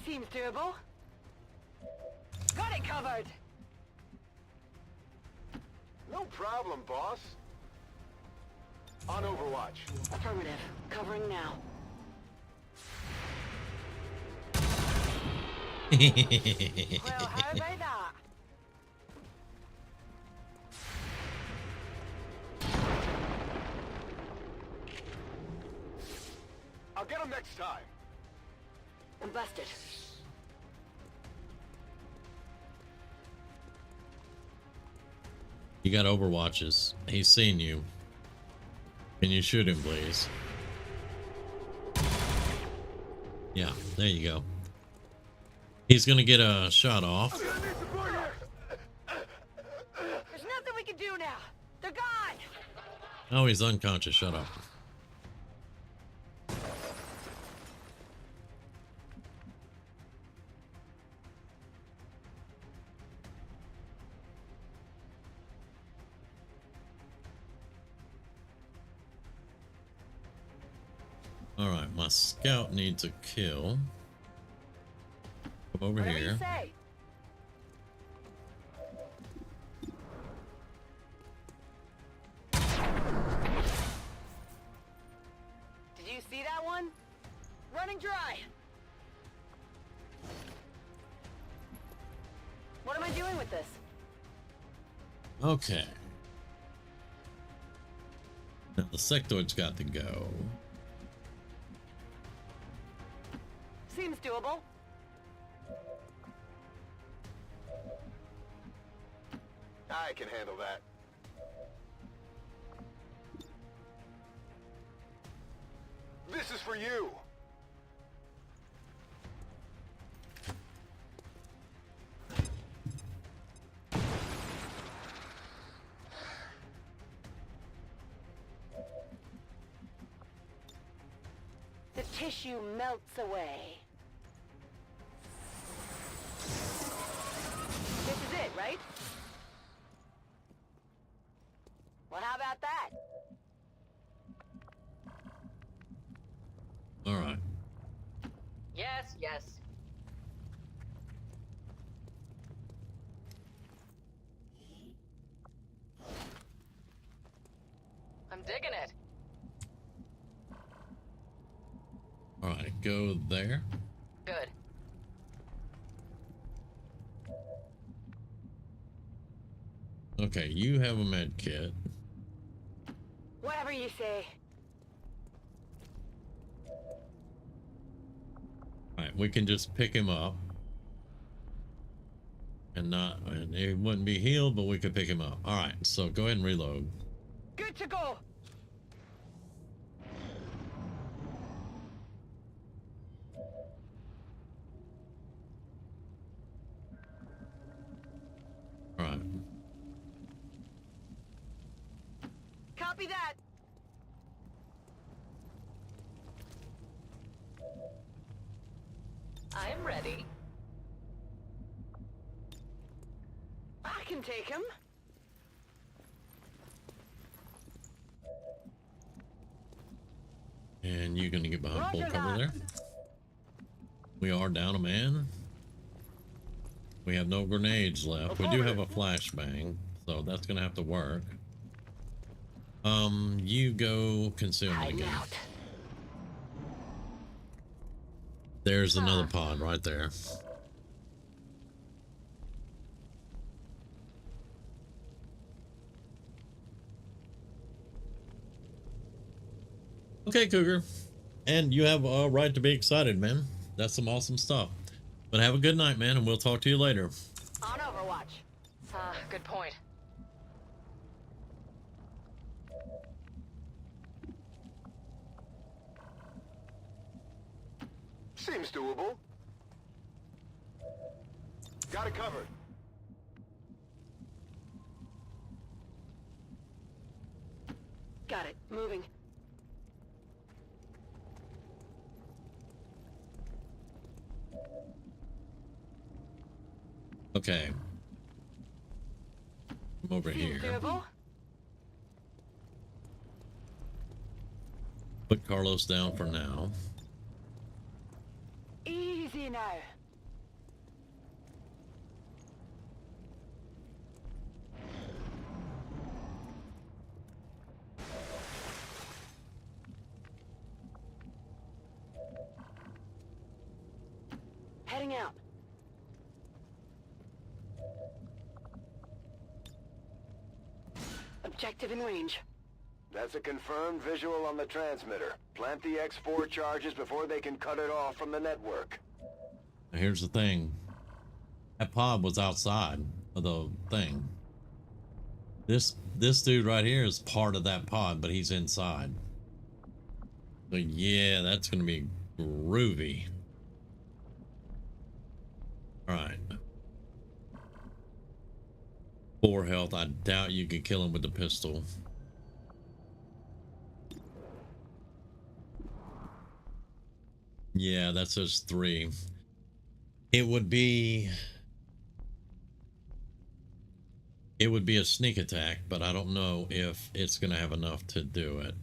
Seems doable. Got it covered. No problem, boss. On Overwatch. Affirmative. Covering now. Well, how about that? I'll get him next time. I'm busted. You got Overwatches. He's seen you. Can you shoot him, please? Yeah, there you go. He's gonna get a shot off. I'm gonna need support here. Oh, he's unconscious. Shut up. All right, my scout needs a kill. Come over Whatever here. you say. Did you see that one? Running dry. What am I doing with this? Okay. Now the sectoid's got to go. Seems doable. I can handle that. This is for you. The tissue melts away. This is it, right? Well, how about that? All right. Yes, yes. I'm digging it. All right, go there. Good. Okay, you have a med kit. Whatever you say. All right, we can just pick him up. And he wouldn't be healed, but we could pick him up. All right, so go ahead and reload. Good to go. All right. Copy that. I'm ready. I can take him. And you're gonna get behind full Roger cover that. there. We are down a man. We have no grenades left. We do have a flashbang, so that's gonna have to work. You go concealment Hiding again. out. There's another pod right there. Okay, Cougar. And you have a right to be excited, man. That's some awesome stuff. But have a good night, man, and we'll talk to you later. On Overwatch. Good point. Seems doable. Got it covered. Got it. Moving. Okay. Come over Seems here. doable. Put Carlos down for now. Easy now. Heading out. Objective in range. That's a confirmed visual on the transmitter. Plant the X4 charges before they can cut it off from the network. Now here's the thing. That pod was outside of the thing. This dude right here is part of that pod, but he's inside. So yeah, that's gonna be groovy. Alright. 4 health. I doubt you could kill him with the pistol. Yeah, that's just 3. It would be a sneak attack, but I don't know if it's gonna have enough to do it.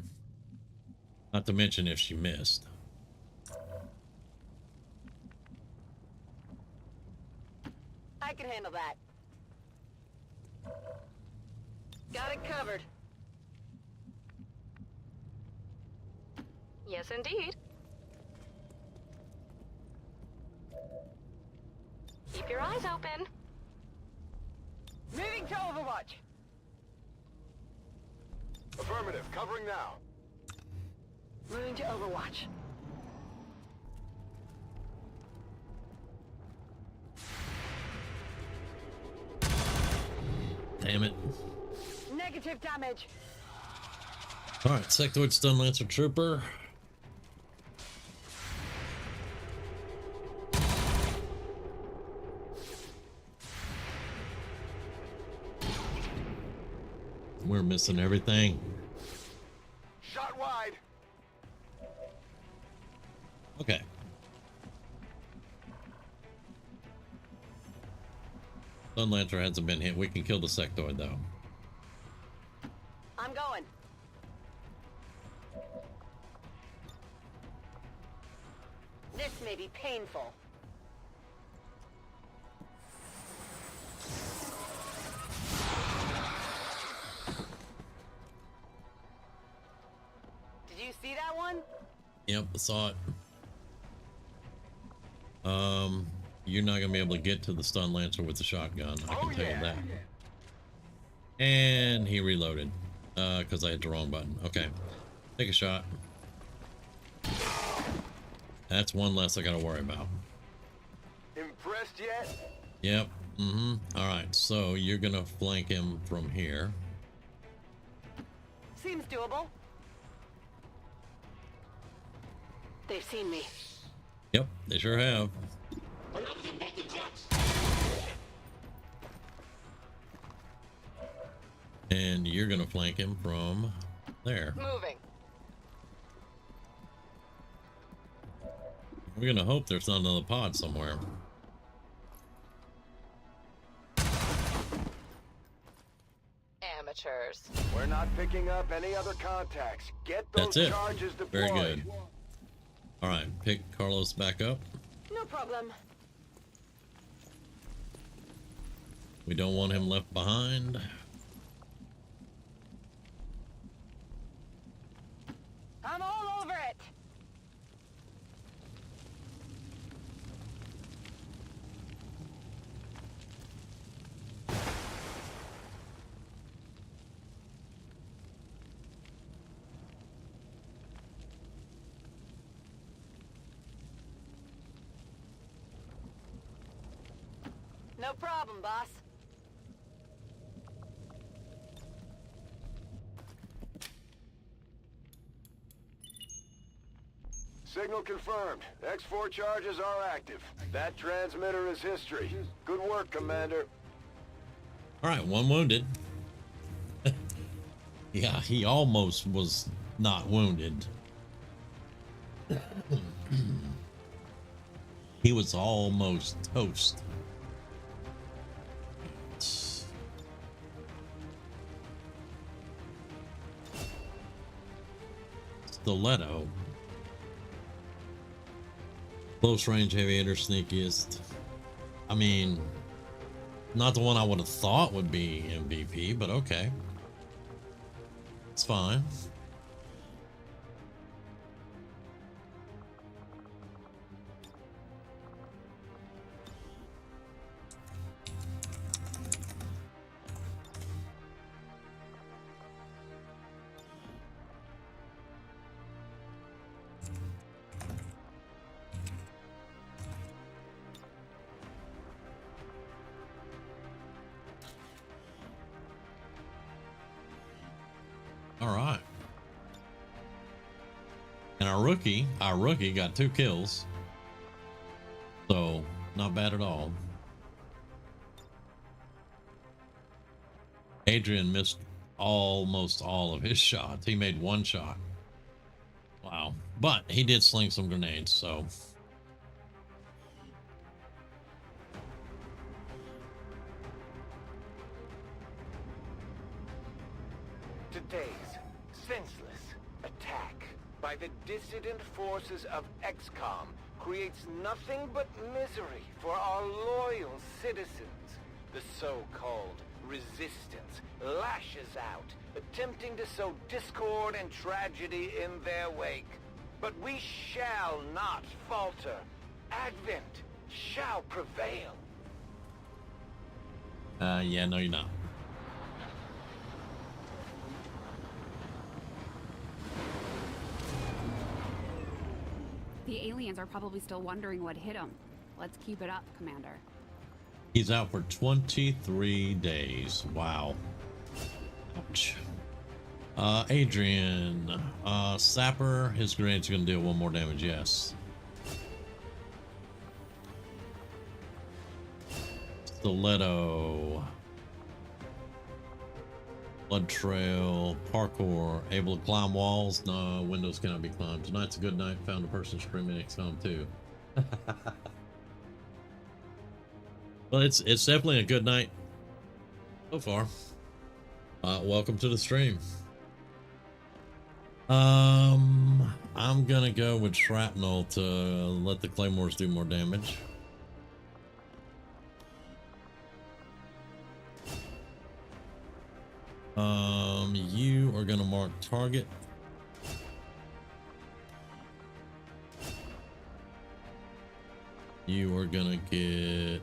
Not to mention if she missed. I can handle that. Got it covered. Yes, indeed. Keep your eyes open. Moving to Overwatch. Affirmative. Covering now. Moving to Overwatch. Damn it. Negative damage. Alright, Sectoid Stun Lancer Trooper. We're missing everything. Shot wide. Okay. Stun Lancer hasn't been hit. We can kill the Sectoid though. I'm going. This may be painful. Did you see that one? Yep, I saw it. You're not gonna be able to get to the Stun Lancer with the shotgun. I can tell you that. And he reloaded, because I hit the wrong button. Okay, take a shot. That's one less I gotta worry about. Impressed yet? Yep. All right, so you're gonna flank him from here. Seems doable. They've seen me. Yep, they sure have. And you're gonna flank him from there. Moving. We're gonna hope there's not another pod somewhere. Amateurs. We're not picking up any other contacts. Get those That's it. charges deployed. Very good. All right, pick Carlos back up. No problem. We don't want him left behind. I'm all over it. No problem, boss. Signal confirmed. X4 charges are active. That transmitter is history. Good work, Commander. All right, one wounded. Yeah, he almost was not wounded. He was almost toast. Stiletto. Close range aviator sneakiest. I mean, not the one I would have thought would be MVP, but okay. It's fine. All right. And our rookie got 2 kills. So, not bad at all. Adrian missed almost all of his shots. He made 1 shot. Wow. But he did sling some grenades, so. Today's senseless attack by the dissident forces of XCOM creates nothing but misery for our loyal citizens. The so-called resistance lashes out, attempting to sow discord and tragedy in their wake. But we shall not falter. Advent shall prevail. Yeah, no, you're not. The aliens are probably still wondering what hit them. Let's keep it up, Commander. He's out for 23 days. Wow. Ouch. Adrian. Sapper. His grenade's gonna deal 1 more damage, yes. Stiletto. Blood trail. Parkour. Able to climb walls. No, windows cannot be climbed. Tonight's a good night. Found a person screaming XCOM 2. Well, it's definitely a good night so far. Welcome to the stream. I'm gonna go with shrapnel to let the claymores do more damage. You are gonna mark target. You are gonna get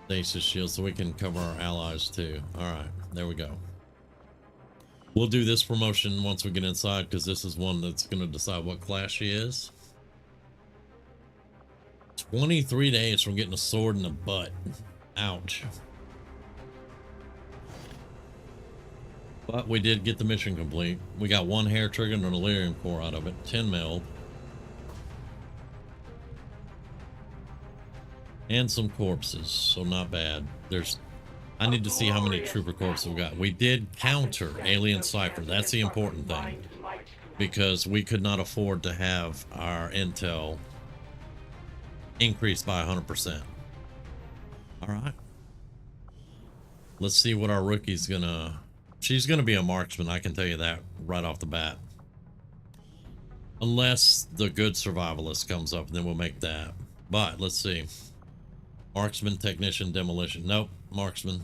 stasis shield so we can cover our allies too. All right, there we go. We'll do this promotion once we get inside because this is one that's gonna decide what class she is. 23 days from getting a sword in the butt. Ouch. But we did get the mission complete. We got 1 hair trigger and a delirium core out of it. 10 mil. And some corpses, so not bad. I need to see how many trooper corpses we got. We did counter Alien Cypher. That's the important thing. Because we could not afford to have our intel increased by 100%. Alright. Let's see what our rookie's gonna... She's gonna be a marksman, I can tell you that right off the bat. Unless the good survivalist comes up, then we'll make that. But, let's see. Marksman, technician, demolition. Nope, marksman.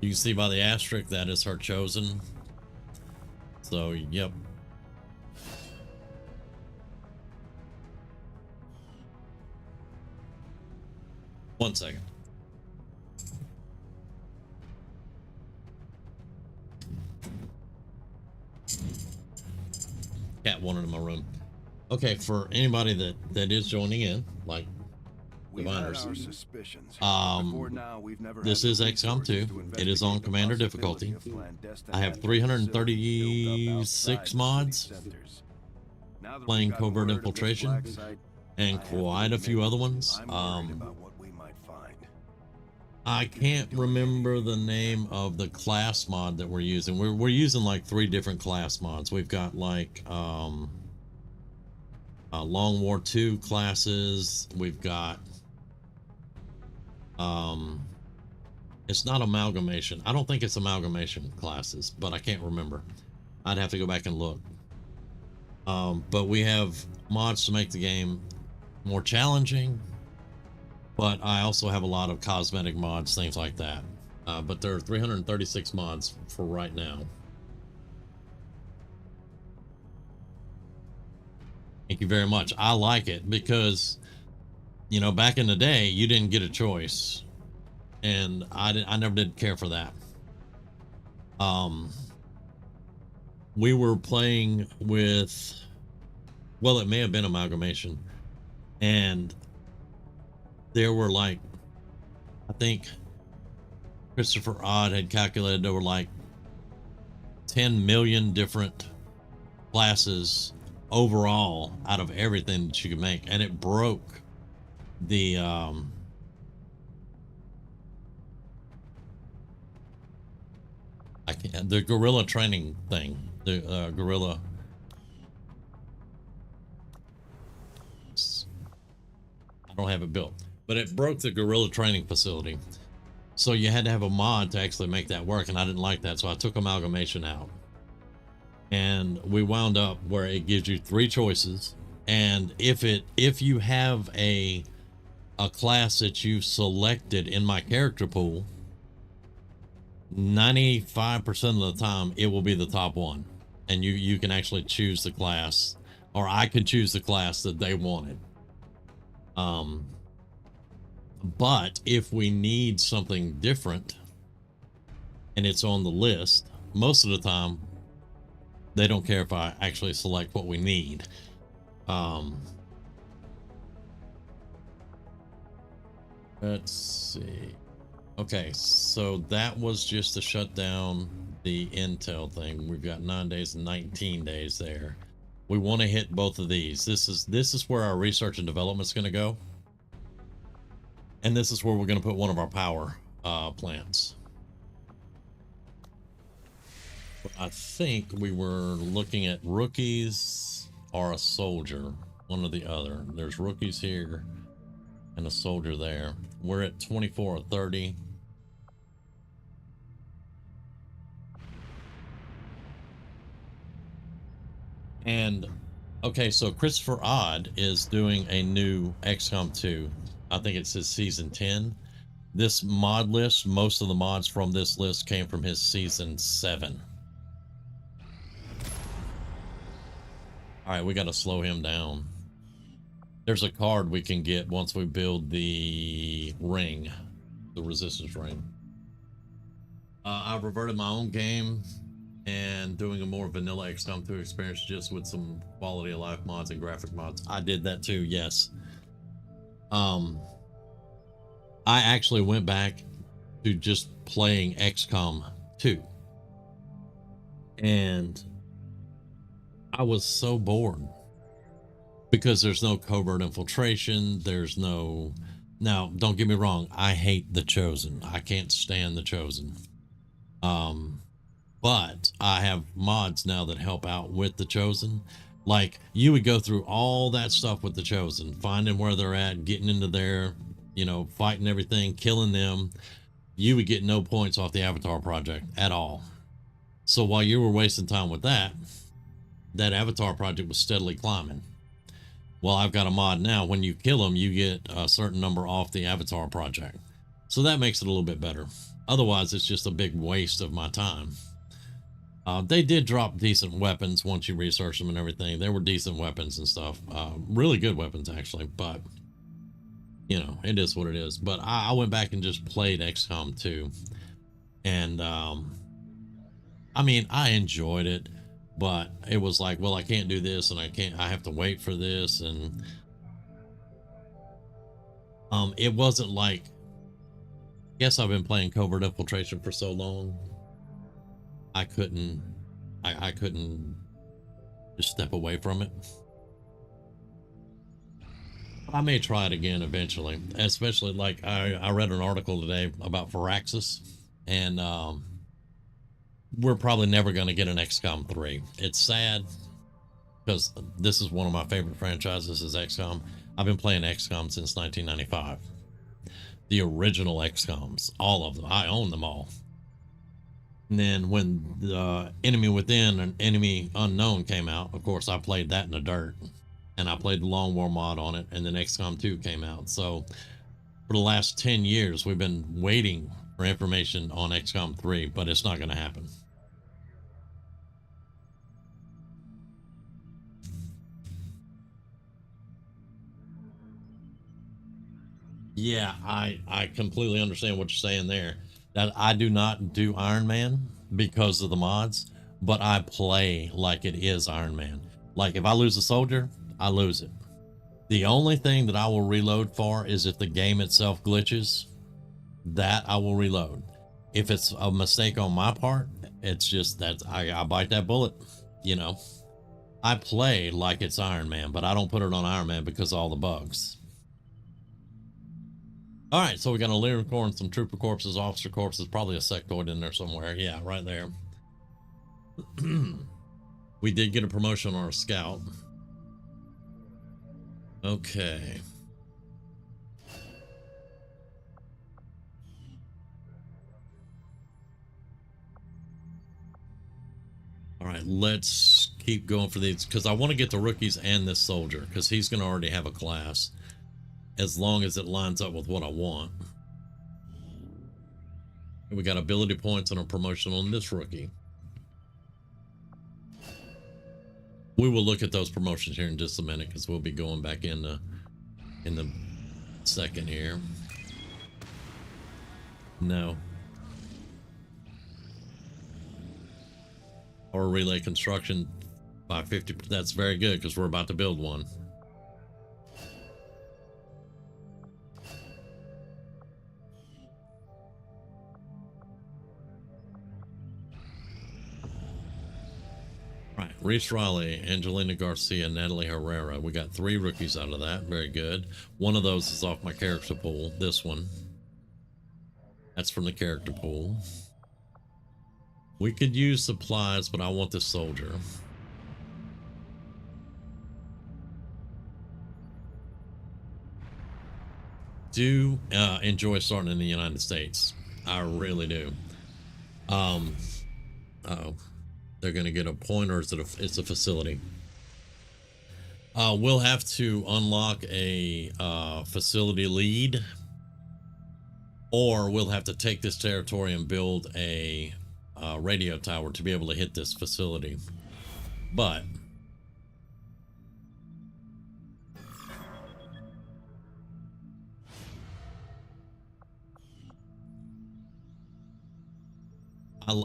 You can see by the asterisk that is her chosen. So, yep. One second. Cat wanted in my room. Okay, for anybody that is joining in, like diviners, this is XCOM 2. It is on commander difficulty. I have 336 mods playing covert infiltration and quite a few other ones. I can't remember the name of the class mod that we're using. We're using like 3 different class mods. We've got like Long War 2 classes. We've got it's not amalgamation. I don't think it's amalgamation classes, but I can't remember. I'd have to go back and look. But we have mods to make the game more challenging, but I also have a lot of cosmetic mods, things like that. But there are 336 mods for right now. Thank you very much. I like it because, you know, back in the day, you didn't get a choice, and I never did care for that. We were playing with, well, it may have been amalgamation, and there were like, I think Christopher Odd had calculated there were like 10 million different classes overall out of everything that you could make, and it broke the I can't. The gorilla training thing. The gorilla. I don't have it built, but it broke the gorilla training facility. So you had to have a mod to actually make that work, and I didn't like that, so I took amalgamation out. And we wound up where it gives you 3 choices, and if you have a class that you selected in my character pool, 95% of the time it will be the top one, and you can actually choose the class, or I could choose the class that they wanted. But if we need something different and it's on the list, most of the time they don't care if I actually select what we need. Let's see. Okay, so that was just to shut down the intel thing. We've got 9 days and 19 days there. We want to hit both of these. This is where our research and development is going to go. And this is where we're going to put one of our power plants. But I think we were looking at rookies or a soldier, one or the other. There's rookies here and a soldier there. We're at 24 or 30. And okay, so Christopher Odd is doing a new XCOM 2. I think it says season 10. This mod list, most of the mods from this list came from his season 7. All right, we got to slow him down. There's a card we can get once we build the ring, the resistance ring. I've reverted my own game and doing a more vanilla XCOM 2 experience just with some quality of life mods and graphic mods. I did that too, yes. I actually went back to just playing XCOM 2. And I was so bored because there's no covert infiltration. There's no, now don't get me wrong, I hate the Chosen. I can't stand the Chosen. But I have mods now that help out with the Chosen. Like, you would go through all that stuff with the Chosen, finding where they're at, getting into their, you know, fighting everything, killing them. You would get no points off the Avatar project at all. So while you were wasting time with that, that Avatar project was steadily climbing. Well, I've got a mod now. When you kill them, you get a certain number off the Avatar project. So that makes it a little bit better. Otherwise, it's just a big waste of my time. They did drop decent weapons once you research them and everything. They were decent weapons and stuff. Really good weapons, actually. But, you know, it is what it is. But I went back and just played XCOM 2. And, I mean, I enjoyed it. But it was like, well, I can't do this, and I have to wait for this. And it wasn't like, I guess I've been playing covert infiltration for so long. I couldn't just step away from it. I may try it again eventually, especially like I read an article today about Firaxis, and we're probably never going to get an XCOM 3. It's sad because this is one of my favorite franchises is XCOM. I've been playing XCOM since 1995. The original XCOMs, all of them. I own them all. And then when the Enemy Within and Enemy Unknown came out, of course, I played that in the dirt. And I played the Long War mod on it, and then XCOM 2 came out. So for the last 10 years, we've been waiting for information on XCOM 3, but it's not going to happen. Yeah, I completely understand what you're saying there. That I do not do Iron Man because of the mods, but I play like it is Iron Man. Like if I lose a soldier, I lose it. The only thing that I will reload for is if the game itself glitches, that I will reload. If it's a mistake on my part, it's just that I bite that bullet, you know. I play like it's Iron Man, but I don't put it on Iron Man because of all the bugs. All right, so we got a Lyricorn, some trooper corpses, officer corpses, probably a sectoid in there somewhere. Yeah, right there. We did get a promotion on our scout. Okay. All right, let's keep going for these because I want to get the rookies and this soldier because he's going to already have a class as long as it lines up with what I want. And we got ability points and a promotion on this rookie. We will look at those promotions here in just a minute because we'll be going back in the second here. No. Or relay construction by 50. That's very good because we're about to build one. Right, Reese Riley, Angelina Garcia, Natalie Herrera. We got 3 rookies out of that. Very good. One of those is off my character pool. This one. That's from the character pool. We could use supplies, but I want this soldier. Do enjoy starting in the United States. I really do. Uh-oh. They're going to get a point, or is it it's a facility? We'll have to unlock a facility lead, or we'll have to take this territory and build a radio tower to be able to hit this facility. But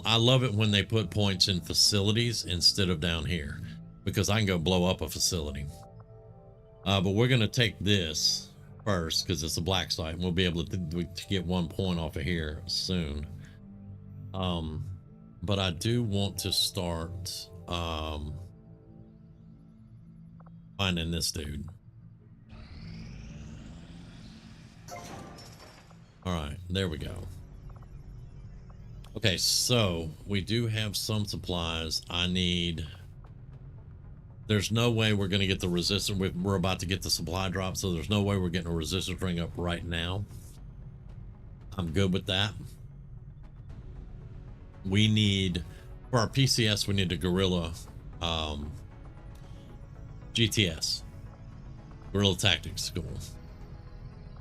I love it when they put points in facilities instead of down here, because I can go blow up a facility. But we're going to take this first because it's a black site, and we'll be able to get 1 point off of here soon. But I do want to start finding this dude. All right, there we go. Okay, so we do have some supplies. There's no way we're going to get the resistance. We're about to get the supply drop, so there's no way we're getting a resistance ring up right now. I'm good with that. We need, for our PCS, we need a Guerrilla GTS, Guerrilla Tactics School.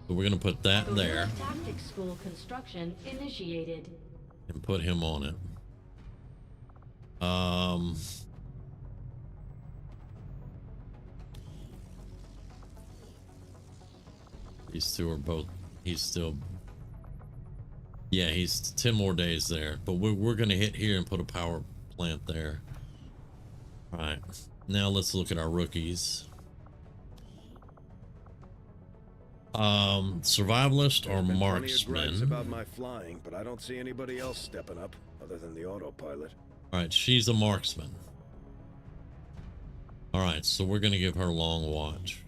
So we're going to put that there. Tactics School construction initiated. And put him on it. These two are both, he's still, yeah, he's 10 more days there, but we're going to hit here and put a power plant there. All right, now let's look at our rookies. Survivalist or marksman? About my flying, but I don't see anybody else stepping up other than the autopilot. All right, she's a marksman. All right, so we're going to give her long watch.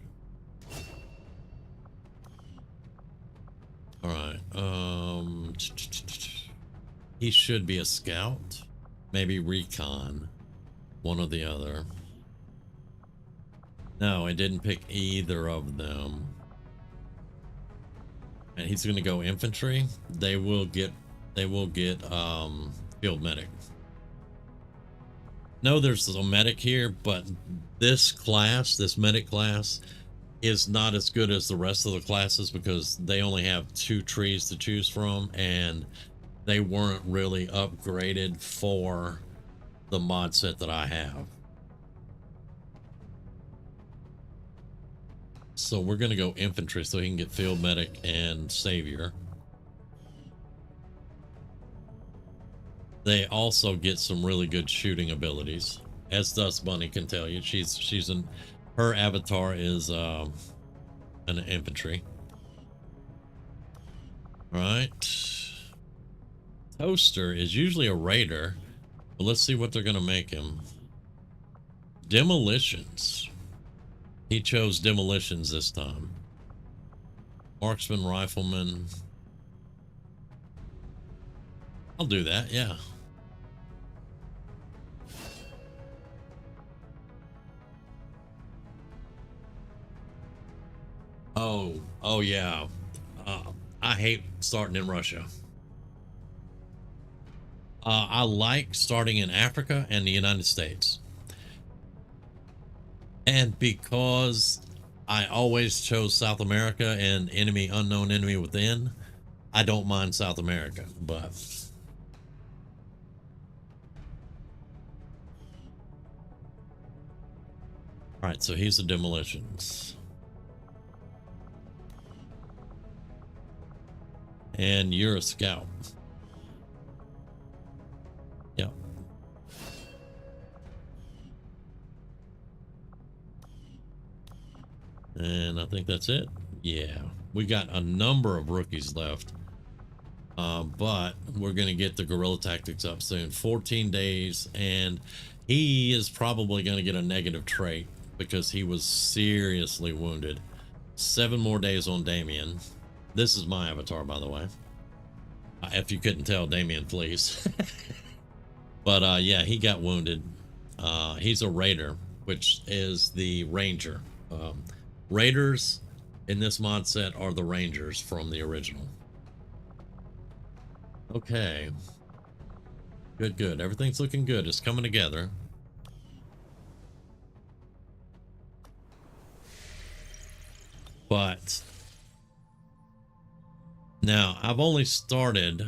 All right, he should be a scout, maybe recon, one or the other. No, I didn't pick either of them. And he's going to go infantry. They will get field medic. No, there's a medic here, but this class, this medic class, is not as good as the rest of the classes because they only have 2 trees to choose from, and they weren't really upgraded for the mod set that I have. So we're going to go infantry so he can get field medic and savior. They also get some really good shooting abilities, as Dust Bunny can tell you. Her avatar is an infantry. All right. Toaster is usually a raider, but let's see what they're going to make him. Demolitions. He chose demolitions this time. Marksman, rifleman. I'll do that, yeah. Oh yeah. I hate starting in Russia. I like starting in Africa and the United States. And because I always chose South America and unknown enemy within, I don't mind South America, but all right, so here's the demolitions. And you're a scout. Yep. And I think that's it. Yeah, we got a number of rookies left. But we're going to get the guerrilla tactics up soon. 14 days, and he is probably going to get a negative trait because he was seriously wounded. 7 more days on Damien. This is my avatar, by the way. If you couldn't tell, Damien flees. But yeah, he got wounded. He's a raider, which is the ranger. Raiders in this mod set are the rangers from the original. Okay. Good. Everything's looking good. It's coming together. But now I've only started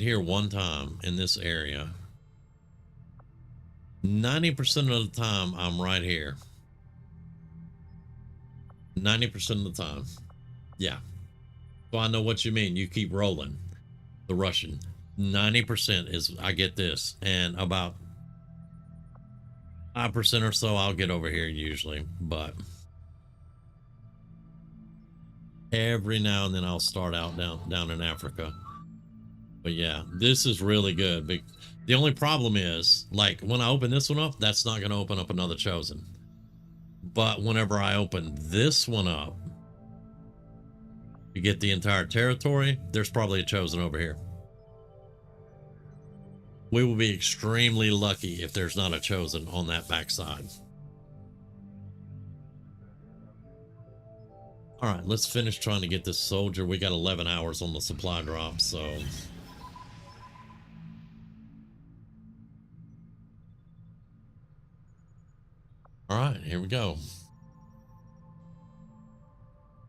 here one time in this area. 90% of the time I'm right here. 90% of the time. Yeah. So I know what you mean. You keep rolling. The Russian. 90% is I get this. And about 5% or so I'll get over here usually. But every now and then I'll start out down in Africa. But yeah, this is really good. But the only problem is, like, when I open this one up, that's not going to open up another chosen. But whenever I open this one up, you get the entire territory, there's probably a chosen over here. We will be extremely lucky if there's not a chosen on that backside. All right, let's finish trying to get this soldier. We got 11 hours on the supply drop, so... All right, here we go.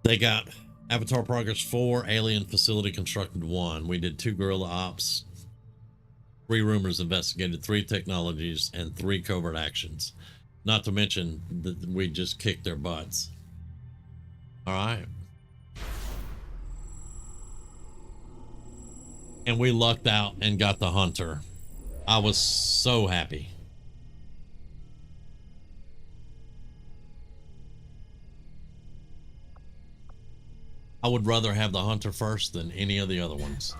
They got Avatar Progress 4, Alien Facility Constructed 1. We did 2 guerrilla ops, 3 rumors investigated, 3 technologies, and 3 covert actions. Not to mention that we just kicked their butts. All right. And we lucked out and got the hunter. I was so happy. I would rather have the hunter first than any of the other ones.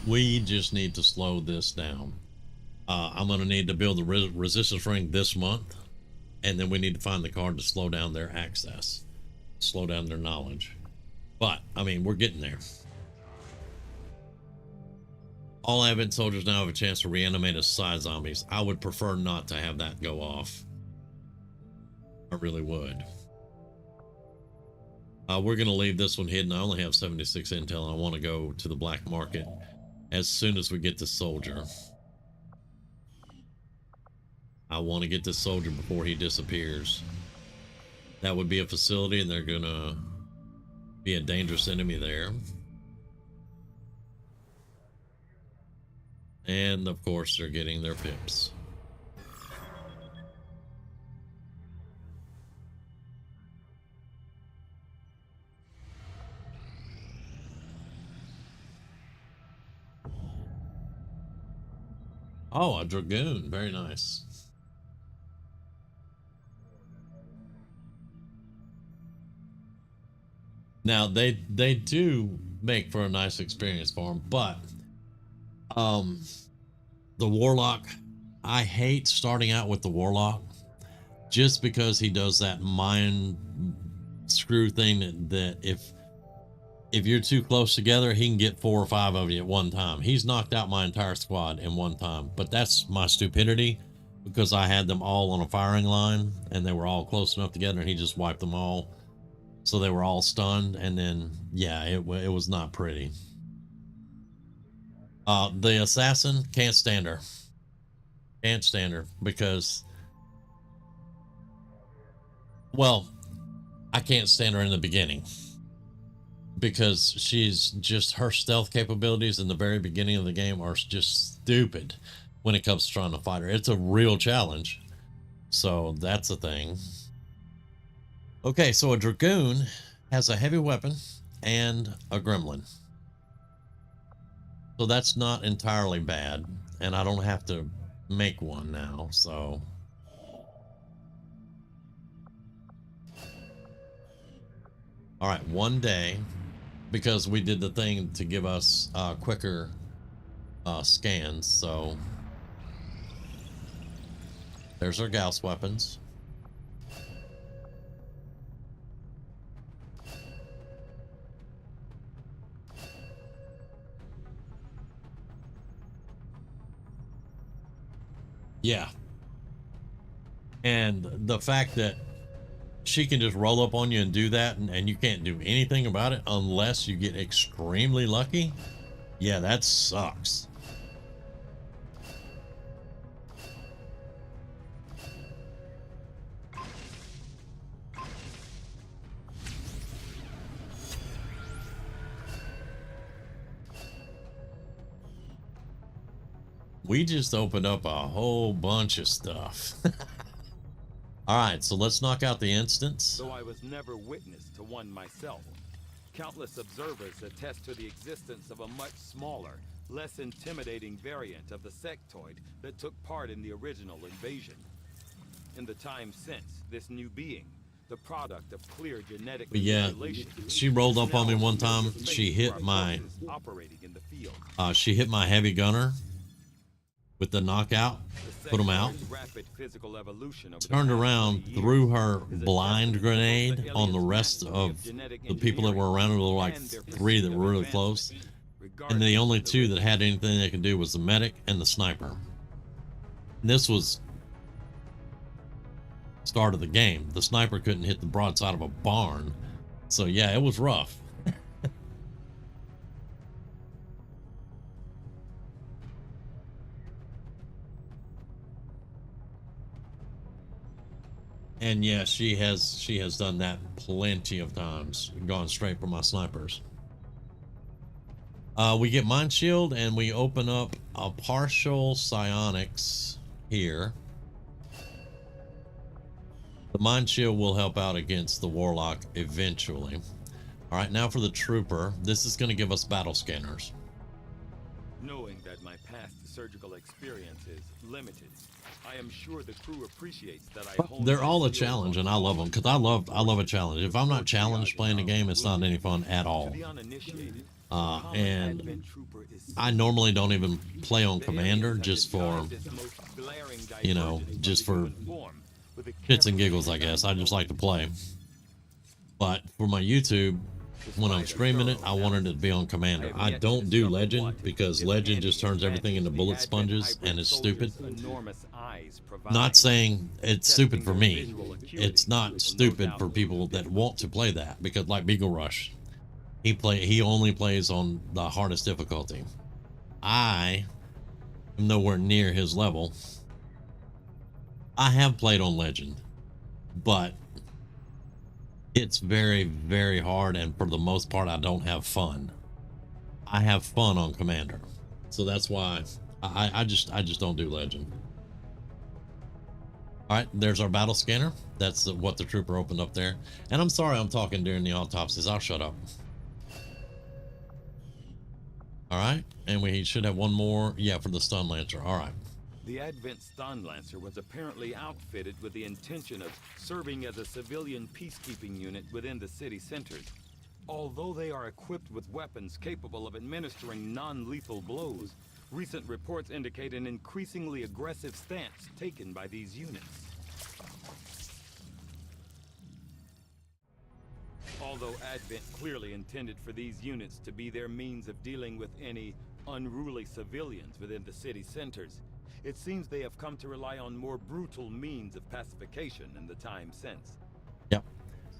We just need to slow this down. I'm going to need to build the resistance ring this month, and then we need to find the card to slow down their access, slow down their knowledge. But I mean, we're getting there. All Advent soldiers now have a chance to reanimate as side zombies. I would prefer not to have that go off. I really would. We're going to leave this one hidden. I only have 76 intel, and I want to go to the black market as soon as we get the soldier. I want to get this soldier before he disappears. That would be a facility, and they're going to be a dangerous enemy there. And, of course, they're getting their pips. Oh, a dragoon. Very nice. Now, they do make for a nice experience for them, but the warlock, I hate starting out with the warlock just because he does that mind screw thing that if you're too close together, he can get 4 or 5 of you at one time. He's knocked out my entire squad in one time, but that's my stupidity because I had them all on a firing line and they were all close enough together and he just wiped them all. So they were all stunned. And then, yeah, it was not pretty. The assassin, can't stand her. Can't stand her because, well, I can't stand her in the beginning. Because she's just, her stealth capabilities in the very beginning of the game are just stupid when it comes to trying to fight her. It's a real challenge. So that's a thing. Okay, so a Dragoon has a heavy weapon and a gremlin. So that's not entirely bad. And I don't have to make one now, so. All right, one day. Because we did the thing to give us quicker scans, so there's our Gauss weapons. Yeah. And the fact that she can just roll up on you and do that, and you can't do anything about it unless you get extremely lucky. Yeah, that sucks. We just opened up a whole bunch of stuff. All right, so let's knock out the instance. Though I was never witness to one myself, countless observers attest to the existence of a much smaller, less intimidating variant of the sectoid that took part in the original invasion. In the time since, this new being, the product of clear genetic manipulation, she rolled up on me one time. She hit my heavy gunner with the knockout, put him out, turned around, threw her blind grenade on the rest of the people that were around her. There were like 3 that were really close, and the only 2 that had anything they could do was the medic and the sniper. And this was start of the game. The sniper couldn't hit the broadside of a barn, so yeah, it was rough. And yeah, she has done that plenty of times, gone straight for my snipers. We get Mind Shield and we open up a partial psionics here. The Mind Shield will help out against the Warlock eventually. All right, now for the Trooper. This is going to give us battle scanners. Knowing that my past surgical experience is limited, I am sure the crew appreciates that They're all a challenge, and I love them because I love a challenge. If I'm not challenged playing the game, it's not any fun at all. And I normally don't even play on Commander just for, you know, just for shits and giggles, I guess. I just like to play. But for my YouTube, when I'm streaming it, I wanted it to be on Commander. I don't do Legend because Legend just turns everything into bullet sponges and it's stupid. Not saying it's stupid for me. It's not stupid for people that want to play that, because like Beagle Rush, he only plays on the hardest difficulty. I am nowhere near his level. I have played on Legend, but it's very, very hard, and for the most part, I don't have fun. I have fun on Commander, so that's why I just don't do Legend. All right, there's our battle scanner. That's what the Trooper opened up there. And I'm sorry I'm talking during the autopsies. I'll shut up. All right, and we should have one more, yeah, for the Stun Lancer. All right. The Advent Stun Lancer was apparently outfitted with the intention of serving as a civilian peacekeeping unit within the city centers. Although they are equipped with weapons capable of administering non-lethal blows, recent reports indicate an increasingly aggressive stance taken by these units. Although Advent clearly intended for these units to be their means of dealing with any unruly civilians within the city centers, it seems they have come to rely on more brutal means of pacification in the time since. Yep.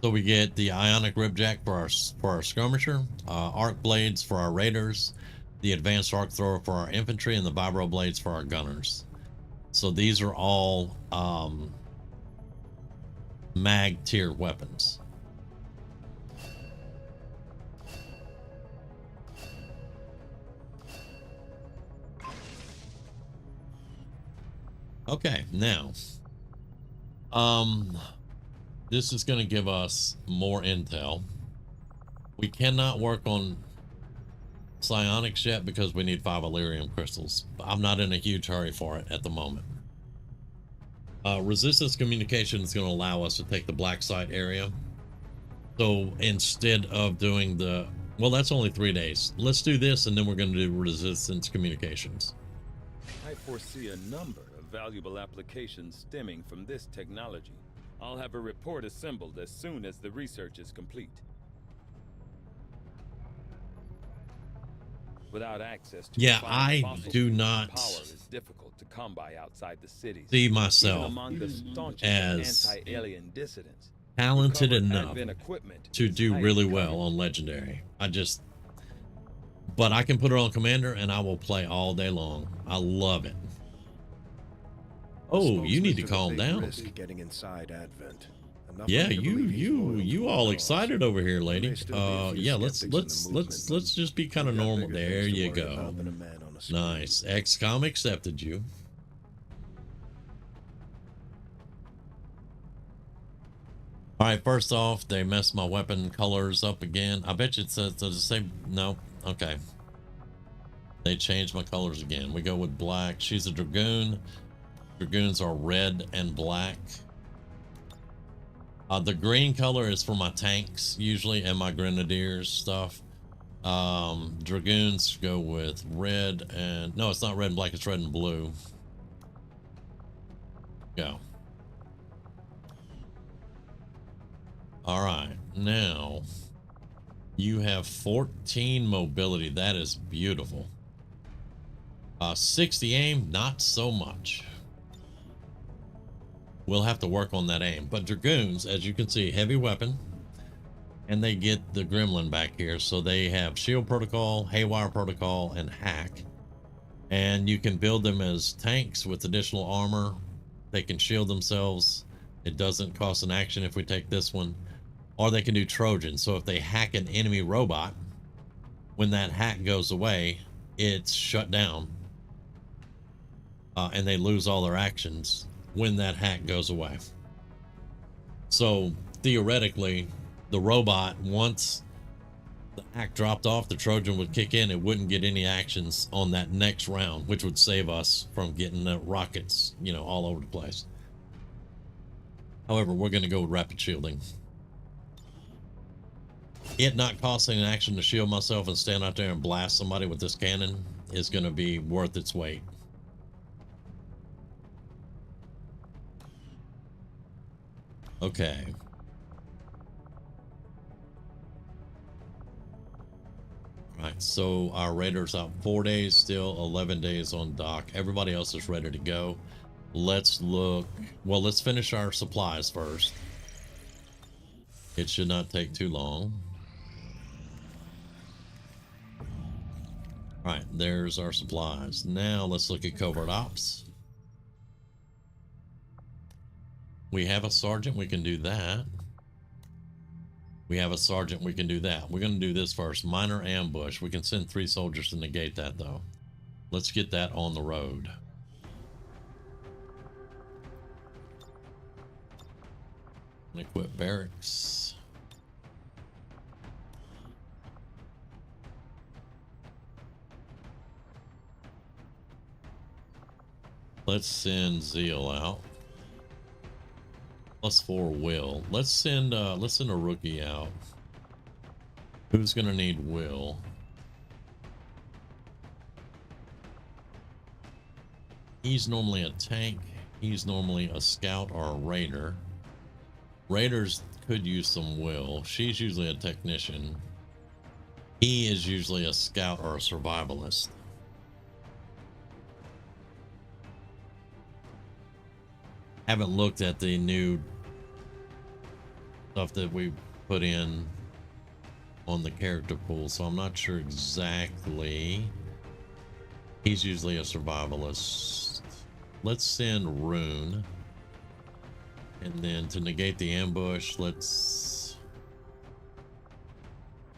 So we get the ionic ripjack for our skirmisher, arc blades for our raiders, the advanced arc thrower for our infantry, and the vibro blades for our gunners. So these are all mag tier weapons. Okay, now this is going to give us more intel. We cannot work on psionics yet because we need 5 Illyrium crystals. I'm not in a huge hurry for it at the moment. Resistance communication is going to allow us to take the black site area. So instead of doing the, well, that's only 3 days. Let's do this, and then we're going to do resistance communications. I foresee a number of valuable applications stemming from this technology. I'll have a report assembled as soon as the research is complete. Without access to I do not power is difficult to come by outside the cities. see myself Even among the staunchest as anti-alien dissidents, talented recovered enough Advent equipment to is do highly really coveted. well on legendary. But I can put it on commander and I will play all day long. I love it. Oh, you need to calm down. Getting inside Advent. Yeah, you all excited over here, lady. Yeah, let's just be kind of normal. There you go. Nice. XCOM accepted you. All right, first off, they messed my weapon colors up again. I bet you it says, does it say no? Okay. They changed my colors again. We go with black. She's a dragoon. Dragoons are red and black. The green color is for my tanks usually and my grenadiers stuff. Dragoons go with red and no, it's not red and black, it's red and blue. Go. All right, now you have 14 mobility. That is beautiful. 60 aim, not so much. We'll have to work on that aim. But dragoons, as you can see, heavy weapon, and they get the gremlin back here. So they have shield protocol, haywire protocol, and hack. And you can build them as tanks with additional armor. They can shield themselves. It doesn't cost an action if we take this one. Or they can do Trojan. So if they hack an enemy robot, when that hack goes away, it's shut down. And they lose all their actions when that hack goes away. So theoretically, the robot, once the hack dropped off, the Trojan would kick in. It wouldn't get any actions on that next round, which would save us from getting the rockets, you know, all over the place. However, we're going to go with rapid shielding. It not costing an action to shield myself and stand out there and blast somebody with this cannon is going to be worth its weight. Okay. Right, so our raiders out 4 days, still 11 days on dock. Everybody else is ready to go. Let's look. Well, let's finish our supplies first. It should not take too long. All right, there's our supplies. Now let's look at covert ops. We have a sergeant, we can do that. We have a sergeant, we can do that. We're going to do this first. Minor ambush. We can send 3 soldiers to negate that, though. Let's get that on the road. Equip barracks. Let's send Zeal out. +4 will. Let's send a rookie out. Who's gonna need will? He's normally a tank. He's normally a scout or a raider. Raiders could use some will. She's usually a technician. He is usually a scout or a survivalist. Haven't looked at the new stuff that we put in on the character pool, so I'm not sure exactly. He's usually a survivalist. Let's send Rune. And then to negate the ambush, let's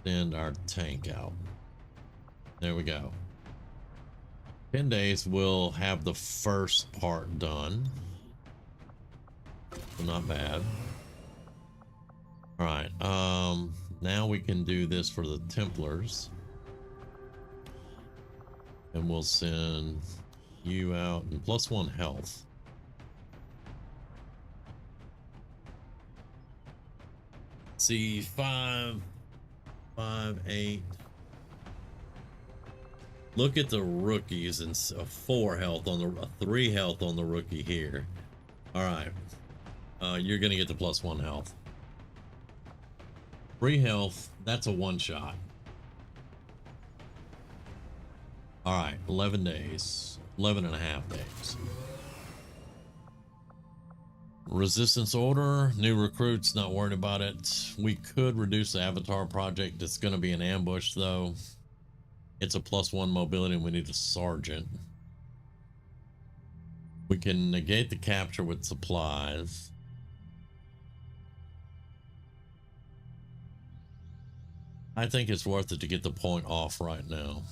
send our tank out. There we go. 10 days, we'll have the first part done. So not bad. All right. Now we can do this for the Templars. And we'll send you out and +1 health. See, 5, 5, 8. Look at the rookies and 4 health on the 3 health on the rookie here. All right, you're gonna get the +1 health. 3 health. That's a 1-shot. All right, 11 days, 11 and a half days. Resistance order, new recruits, not worried about it. We could reduce the avatar project. It's going to be an ambush though. It's a +1 mobility and we need a sergeant. We can negate the capture with supplies. I think it's worth it to get the point off right now.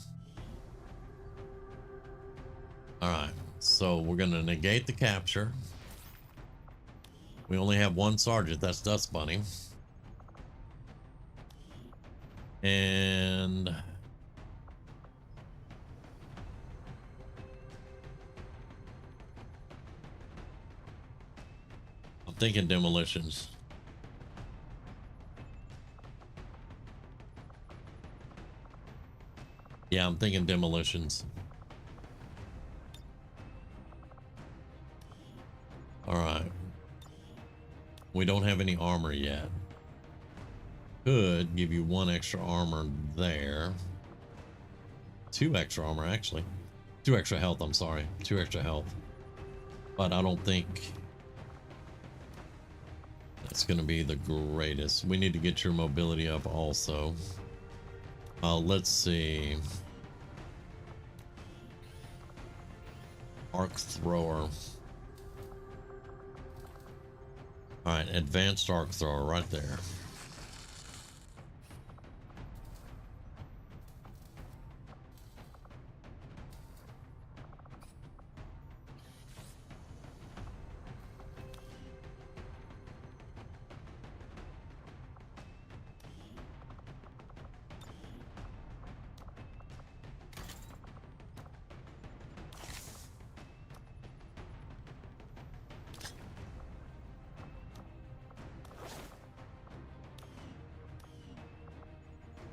All right, so we're going to negate the capture. We only have 1 sergeant, that's Dust Bunny. And I'm thinking demolitions. Yeah, I'm thinking demolitions. All right. We don't have any armor yet. Could give you 1 extra armor there. 2 extra armor, actually. 2 extra health, I'm sorry. 2 extra health. But I don't think that's going to be the greatest. We need to get your mobility up also. Let's see. Arc thrower. All right, advanced arc thrower right there.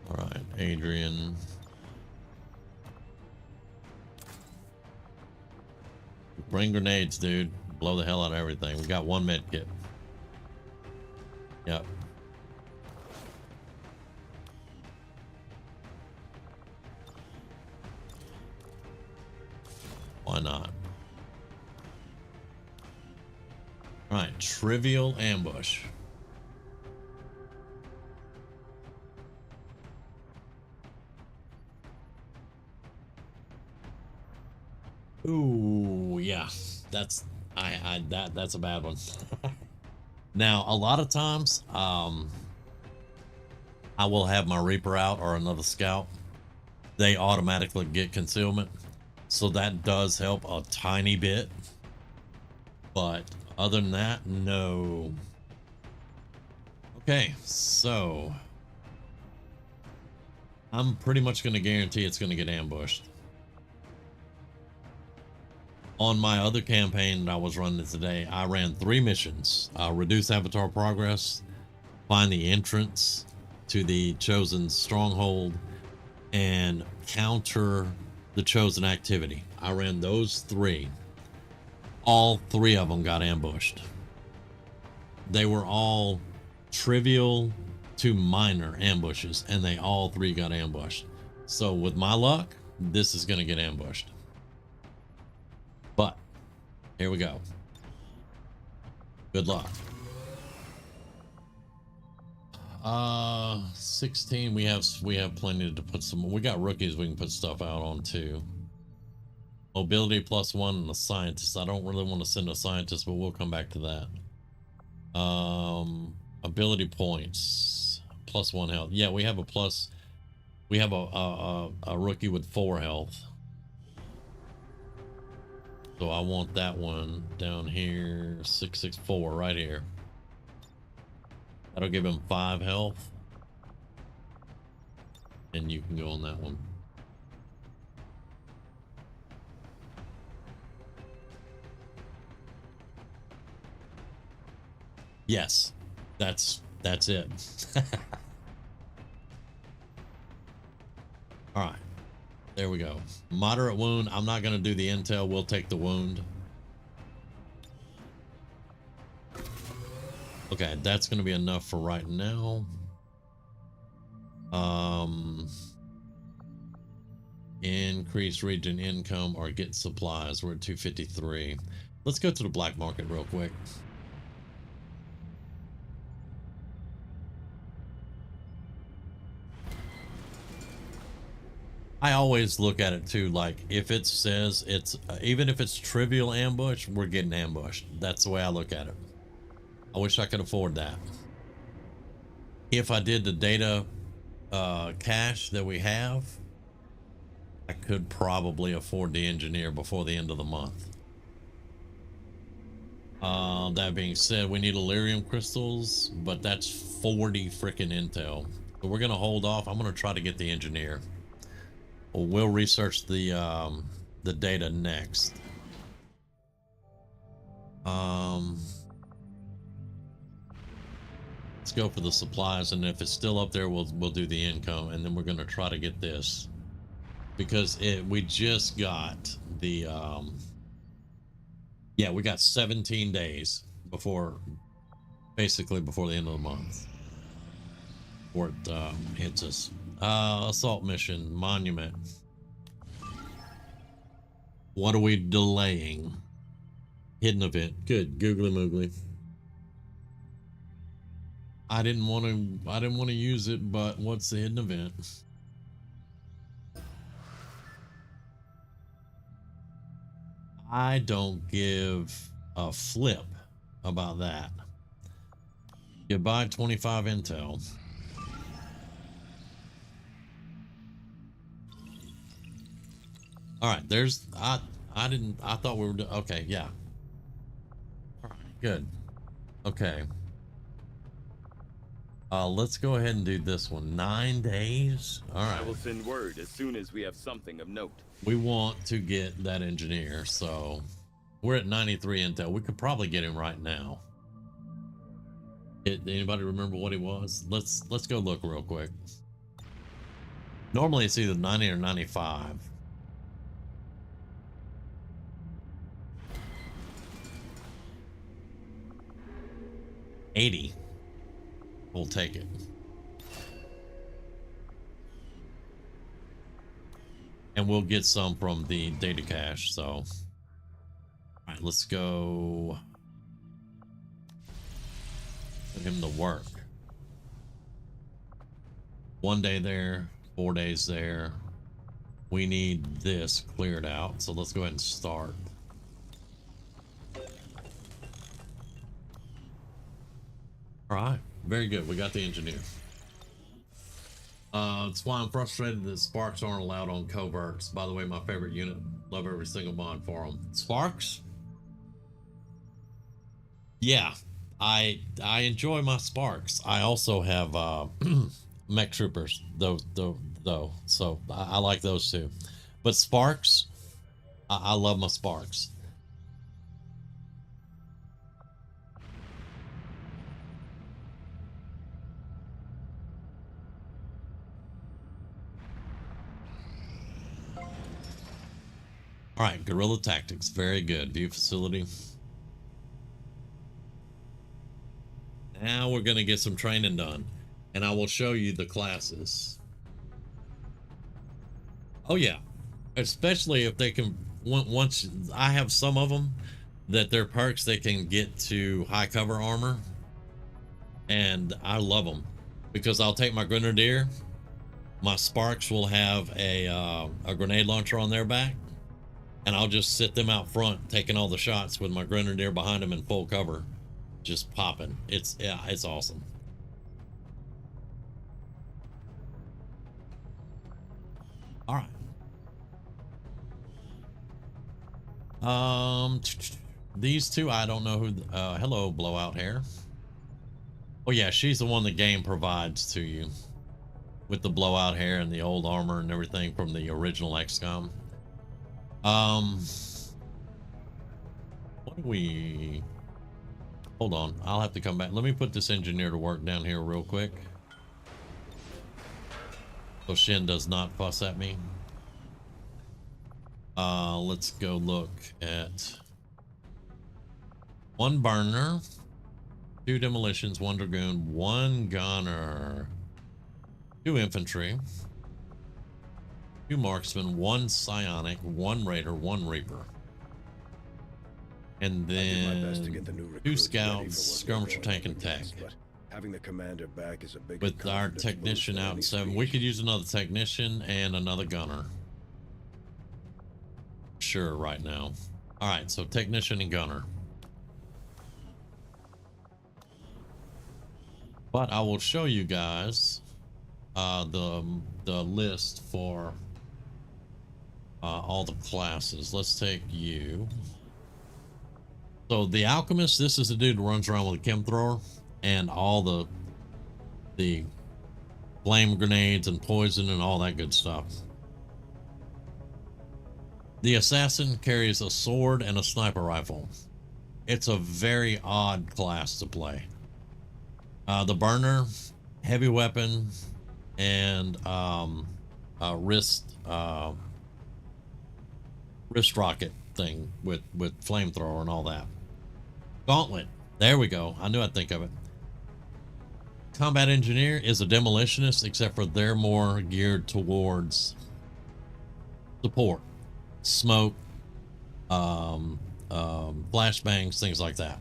All right, Adrian. Bring grenades, dude. Blow the hell out of everything. We got 1 med kit. Yep. Why not? All right, trivial ambush. Ooh, yeah, that's that's a bad one. Now, a lot of times, I will have my Reaper out or another scout. They automatically get concealment, so that does help a tiny bit. But other than that, no. Okay, so I'm pretty much going to guarantee it's going to get ambushed. On my other campaign that I was running today, I ran 3 missions. Reduce avatar progress, find the entrance to the chosen stronghold, and counter the chosen activity. I ran those 3. all three of them got ambushed. They were all trivial to minor ambushes, and they all three got ambushed. So with my luck, this is going to get ambushed. But here we go. Good luck. 16. We have plenty to put some. We got rookies we can put stuff out on too. Mobility +1 and a scientist. I don't really want to send a scientist, but we'll come back to that. Ability points +1 health. Yeah, we have a plus. We have a rookie with 4 health. So I want that one down here, 664 right here. That'll give him 5 health. And you can go on that one. Yes, that's it. All right, there we go. Moderate wound. I'm not going to do the intel. We'll take the wound. Okay, that's going to be enough for right now. Increase region income or get supplies. We're at 253. Let's go to the black market real quick. I always look at it too, like if it says it's even if it's trivial ambush, we're getting ambushed. That's the way I look at it. I wish I could afford that. If I did the data cache that we have, I could probably afford the engineer before the end of the month. That being said, we need Elerium crystals, but that's 40 freaking intel. So we're gonna hold off. I'm gonna try to get the engineer. We'll research the data next. Let's go for the supplies, and if it's still up there, we'll do the income, and then we're gonna try to get this because we just got the yeah, we got 17 days basically before the end of the month, before it hits us. Assault mission, monument. What are we delaying? Hidden event. Good. Googly moogly. I didn't want to use it, but what's the hidden event? I don't give a flip about that. Goodbye 25 intel. All right, there's I thought we were okay, yeah. All right, good. Okay. Let's go ahead and do this one. 9 days. All right. I will send word as soon as we have something of note. We want to get that engineer, so we're at 93 intel. We could probably get him right now. Anybody remember what he was? Let's go look real quick. Normally it's either 90 or 95. 80. We'll take it. And we'll get some from the data cache, so. All right, let's go. Put him to work. 1 day there, 4 days there. We need this cleared out, so let's go ahead and start. All right, very good. We got the engineer. That's why I'm frustrated that sparks aren't allowed on coverts. By the way, my favorite unit. Love every single mod for them. Sparks? Yeah, I enjoy my sparks. I also have mech troopers, though. So I like those too. But sparks, I love my sparks. All right, guerrilla tactics, very good. View facility. Now we're gonna get some training done, and I will show you the classes. Oh yeah, especially if they can. Once I have some of them that their perks, they can get to high cover armor, and I love them because I'll take my grenadier. My sparks will have a grenade launcher on their back, and I'll just sit them out front taking all the shots with my grenadier behind them in full cover, just popping. It's awesome. All right. These two, I don't know who. Hello, blowout hair. Oh yeah, she's the one the game provides to you with the blowout hair and the old armor and everything from the original XCOM. What do we? Hold on, I'll have to come back. Let me put this engineer to work down here real quick, so Shin does not fuss at me. Let's go look at one burner, 2 demolitions, 1 dragoon, 1 gunner, 2 infantry, 2 marksmen, 1 psionic, 1 raider, 1 reaper, and then 2 scouts, skirmisher, tank, and tech. Having the commander back is a big. With our technician out in 7, we could use another technician and another gunner. Sure, right now. All right, so technician and gunner. But I will show you guys the list for all the classes. Let's take you. So the alchemist, this is the dude who runs around with a chem thrower and all the flame grenades and poison and all that good stuff. The assassin carries a sword and a sniper rifle. It's a very odd class to play. The burner, heavy weapon, and wrist rocket thing with flamethrower and all that. Gauntlet, there we go. I knew I'd think of it. Combat engineer is a demolitionist, except for they're more geared towards support, smoke, flashbangs, things like that.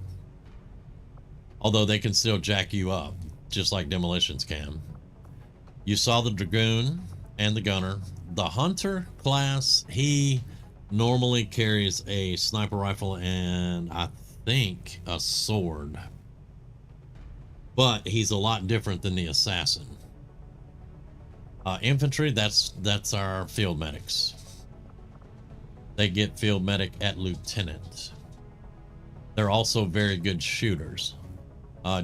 Although they can still jack you up, just like demolitions can. You saw the dragoon and the gunner. The hunter class, he normally carries a sniper rifle and I think a sword. But he's a lot different than the assassin. Infantry, that's our field medics. They get field medic at lieutenant. They're also very good shooters.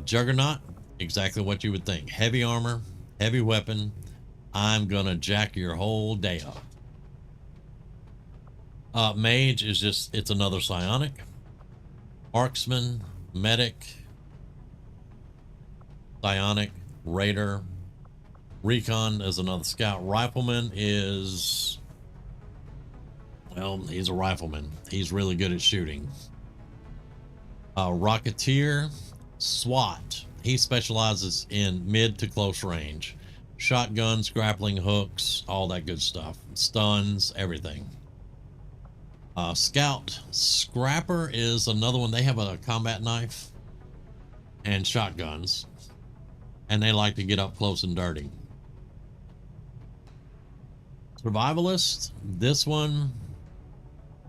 Juggernaut, exactly what you would think. Heavy armor, heavy weapon. I'm gonna jack your whole day up. Mage is just, it's another psionic. Marksman, medic, psionic, raider. Recon is another scout. Rifleman is, well, he's a rifleman. He's really good at shooting. Rocketeer, SWAT. He specializes in mid to close range. Shotguns, grappling hooks, all that good stuff. Stuns, everything. Scout. Scrapper is another one. They have a combat knife and shotguns. And they like to get up close and dirty. Survivalist. This one,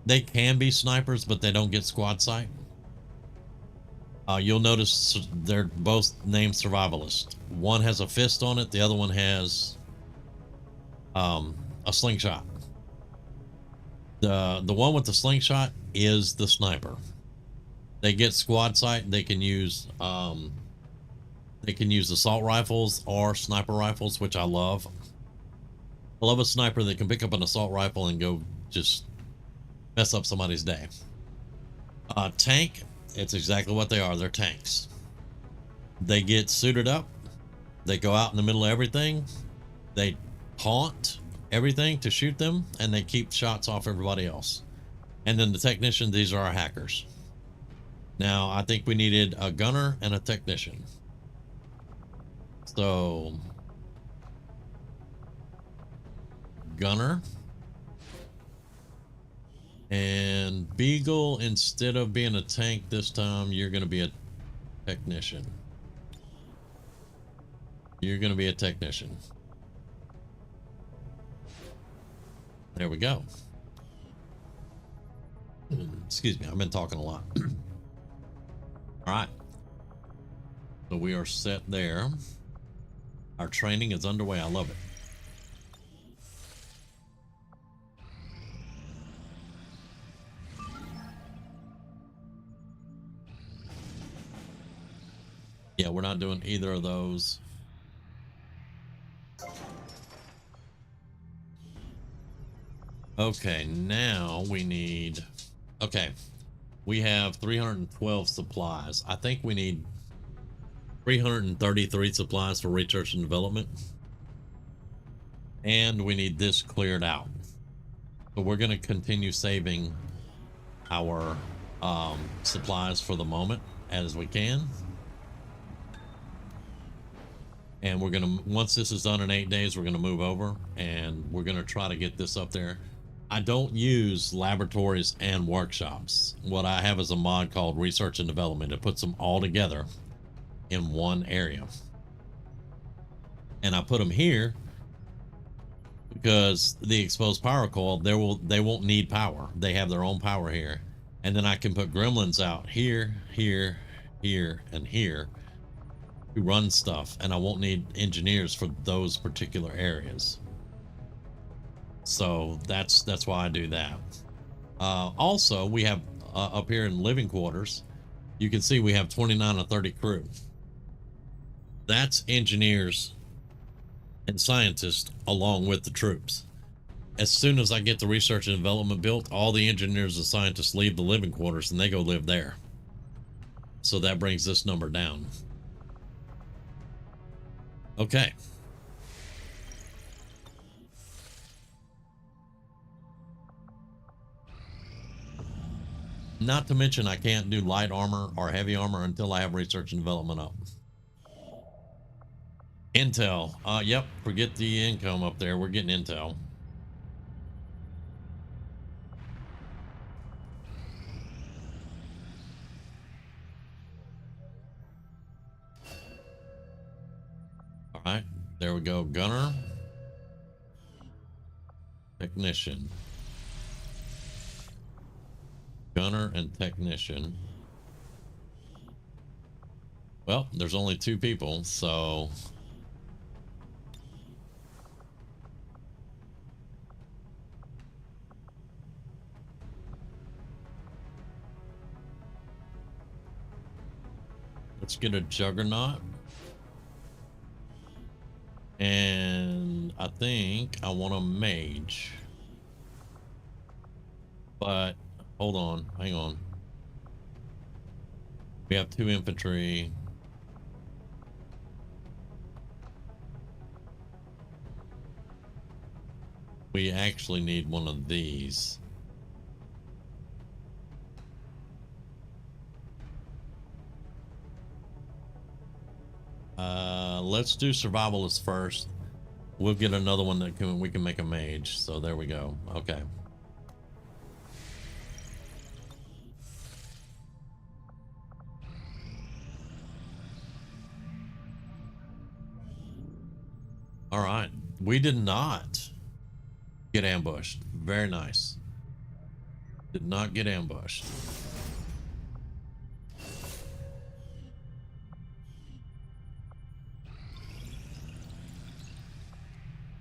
they can be snipers, but they don't get squad sight. You'll notice they're both named survivalist. One has a fist on it. The other one has a slingshot. The one with the slingshot is the sniper. They get squad sight. They can use assault rifles or sniper rifles, which I love. I love a sniper that can pick up an assault rifle and go just mess up somebody's day. Tank. It's exactly what they are. They're tanks. They get suited up. They go out in the middle of everything. They haunt everything to shoot them, and they keep shots off everybody else. And then the technician, these are our hackers. Now, I think we needed a gunner and a technician. So, gunner. And Beagle, instead of being a tank this time, you're going to be a technician. You're going to be a technician. There we go. Excuse me, I've been talking a lot. All right. So we are set there. Our training is underway. I love it. Yeah, we're not doing either of those. Okay, now we need... Okay, we have 312 supplies. I think we need 333 supplies for research and development. And we need this cleared out. So we're going to continue saving our supplies for the moment as we can. And we're going to, once this is done in 8 days, we're going to move over and we're going to try to get this up there. I don't use laboratories and workshops. What I have is a mod called research and development. It puts them all together in one area. And I put them here because the exposed power coil, they won't need power. They have their own power here. And then I can put gremlins out here, here, here, and here to run stuff, and I won't need engineers for those particular areas. So that's why I do that. Also, we have up here in living quarters, you can see we have 29 or 30 crew. That's engineers and scientists along with the troops. As soon as I get the research and development built, all the engineers and scientists leave the living quarters and they go live there. So that brings this number down. Okay. Not to mention I can't do light armor or heavy armor until I have research and development up. Intel. Yep, forget the income up there. We're getting intel. All right, there we go. Gunner. Technician. Gunner and technician. Well, there's only 2 people, so let's get a juggernaut. And I think I want a mage. But hold on, hang on. We have 2 infantry. We actually need one of these. Let's do survivalist first. We'll get another one that we can make a mage. So there we go. Okay. All right. We did not get ambushed. Very nice. Did not get ambushed.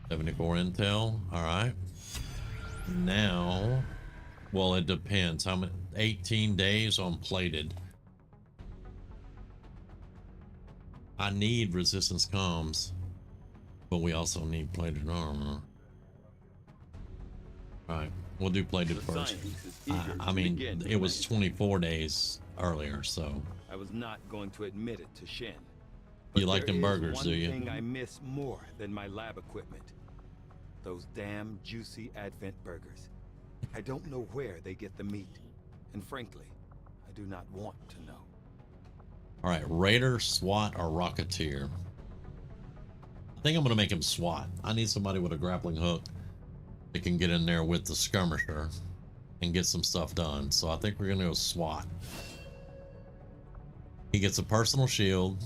$74 intel. All right. Now, well, it depends. How many? 18 days on plated. I need resistance comms, but we also need plated armor. All right, we'll do plated first. I mean, it was 24 days earlier, so. I was not going to admit it to Shen. You like them burgers, do you? One thing I miss more than my lab equipment. Those damn juicy Advent burgers. I don't know where they get the meat. And frankly, I do not want to know. All right, Raider, SWAT, or Rocketeer. I think I'm gonna make him SWAT. I need somebody with a grappling hook that can get in there with the skirmisher and get some stuff done. So I think we're gonna go SWAT. He gets a personal shield,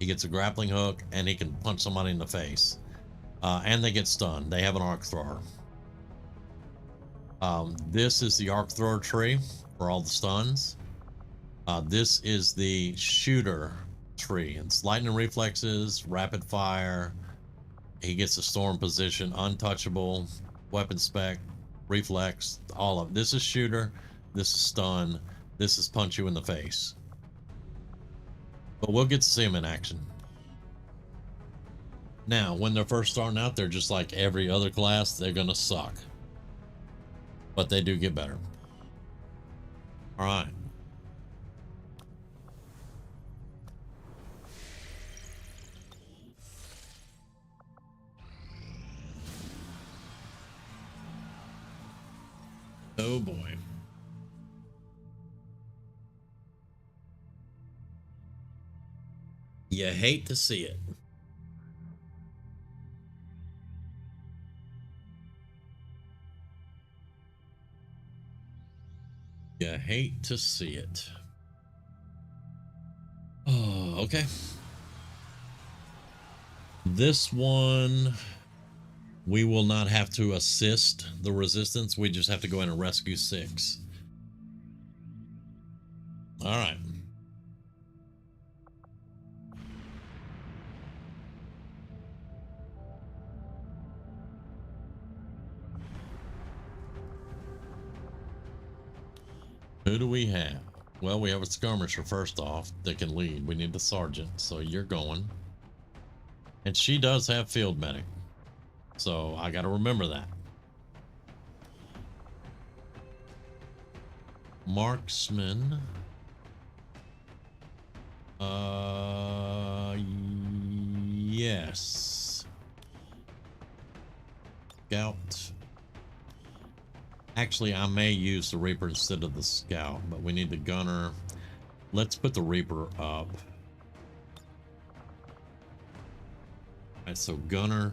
he gets a grappling hook, and he can punch somebody in the face. And they get stunned. They have an arc thrower. This is the arc thrower tree for all the stuns. This is the shooter tree. It's lightning reflexes, rapid fire. He gets a storm position, untouchable, weapon spec, reflex, all of it. This is shooter, this is stun, this is punch you in the face. But we'll get to see him in action. Now, when they're first starting out, they're just like every other class. They're gonna suck, but they do get better. All right. Oh boy. You hate to see it. You hate to see it. Oh, okay. This one, we will not have to assist the resistance. We just have to go in and rescue 6. All right. Who do we have? Well, we have a skirmisher first off that can lead. We need the sergeant, so you're going. And she does have field medic, so I got to remember that. Marksman. Yes. Scout. Actually, I may use the Reaper instead of the Scout, but we need the Gunner. Let's put the Reaper up. All right, so Gunner,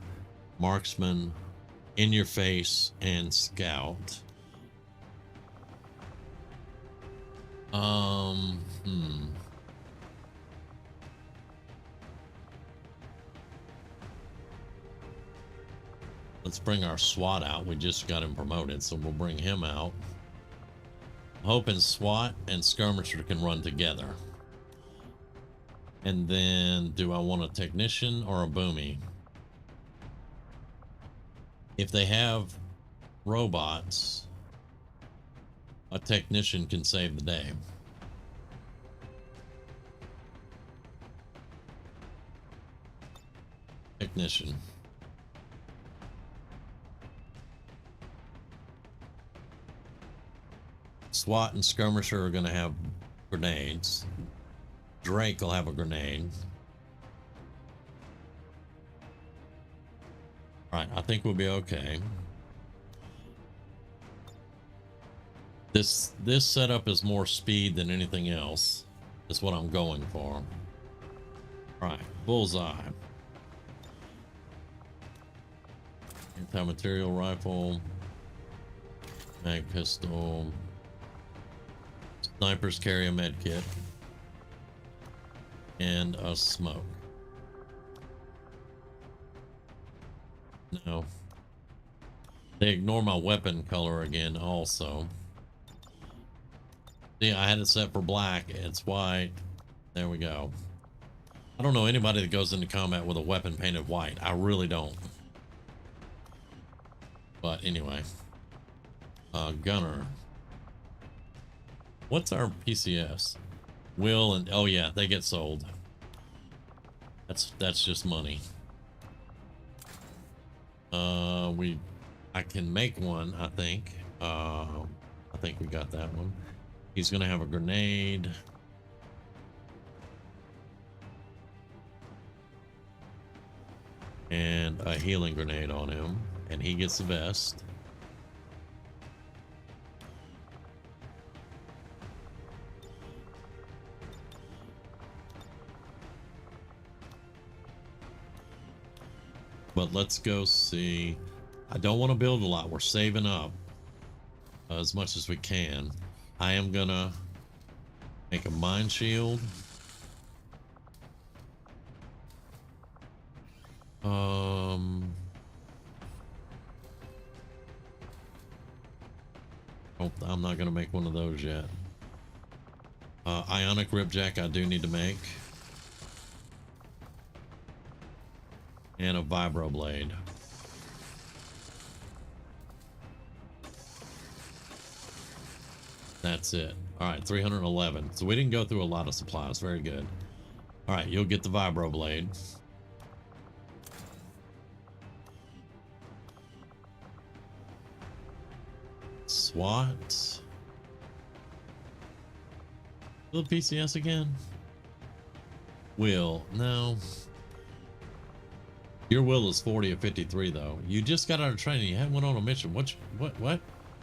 Marksman, In Your Face, and Scout. Let's bring our SWAT out. We just got him promoted, so we'll bring him out. Hoping SWAT and skirmisher can run together. And then, do I want a technician or a boomy? If they have robots, a technician can save the day. Technician. SWAT and skirmisher are going to have grenades. Drake will have a grenade. All right, I think we'll be okay. This setup is more speed than anything else. Is what I'm going for. All right, bullseye. Anti-material rifle. Mag pistol. Snipers carry a med kit. And a smoke. No. They ignore my weapon color again also. See, I had it set for black. It's white. There we go. I don't know anybody that goes into combat with a weapon painted white. I really don't. But anyway. Gunner. What's our PCS? Will and oh yeah, they get sold. That's just money. I can make one, I think. I think we got that one. He's gonna have a grenade. And a healing grenade on him. And he gets the vest. But let's go see. I don't want to build a lot. We're saving up as much as we can. I am gonna make a mine shield. Oh, I'm not gonna make one of those yet. Ionic ripjack I do need to make. And a vibro blade. That's it. All right, 311. So we didn't go through a lot of supplies. Very good. All right, you'll get the vibro blade. SWAT. The PCS again. Will. No. Your will is 40 of 53 though. You just got out of training. You haven't went on a mission. What?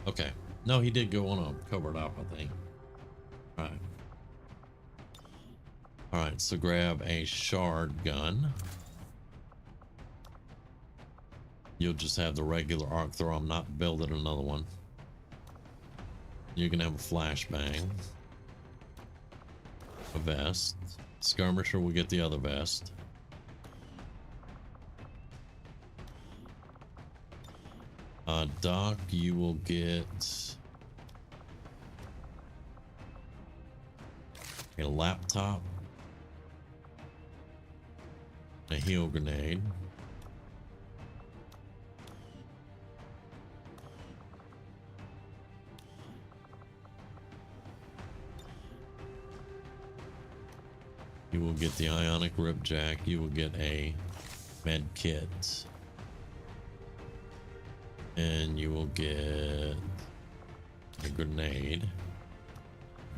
Okay. No, he did go on a covert op, I think. All right. All right, so grab a shard gun. You'll just have the regular arc throw. I'm not building another one. You can have a flashbang. A vest. Skirmisher will get the other vest. Doc, you will get a laptop, a heal grenade, you will get the ionic ripjack, you will get a med kit. And you will get a grenade.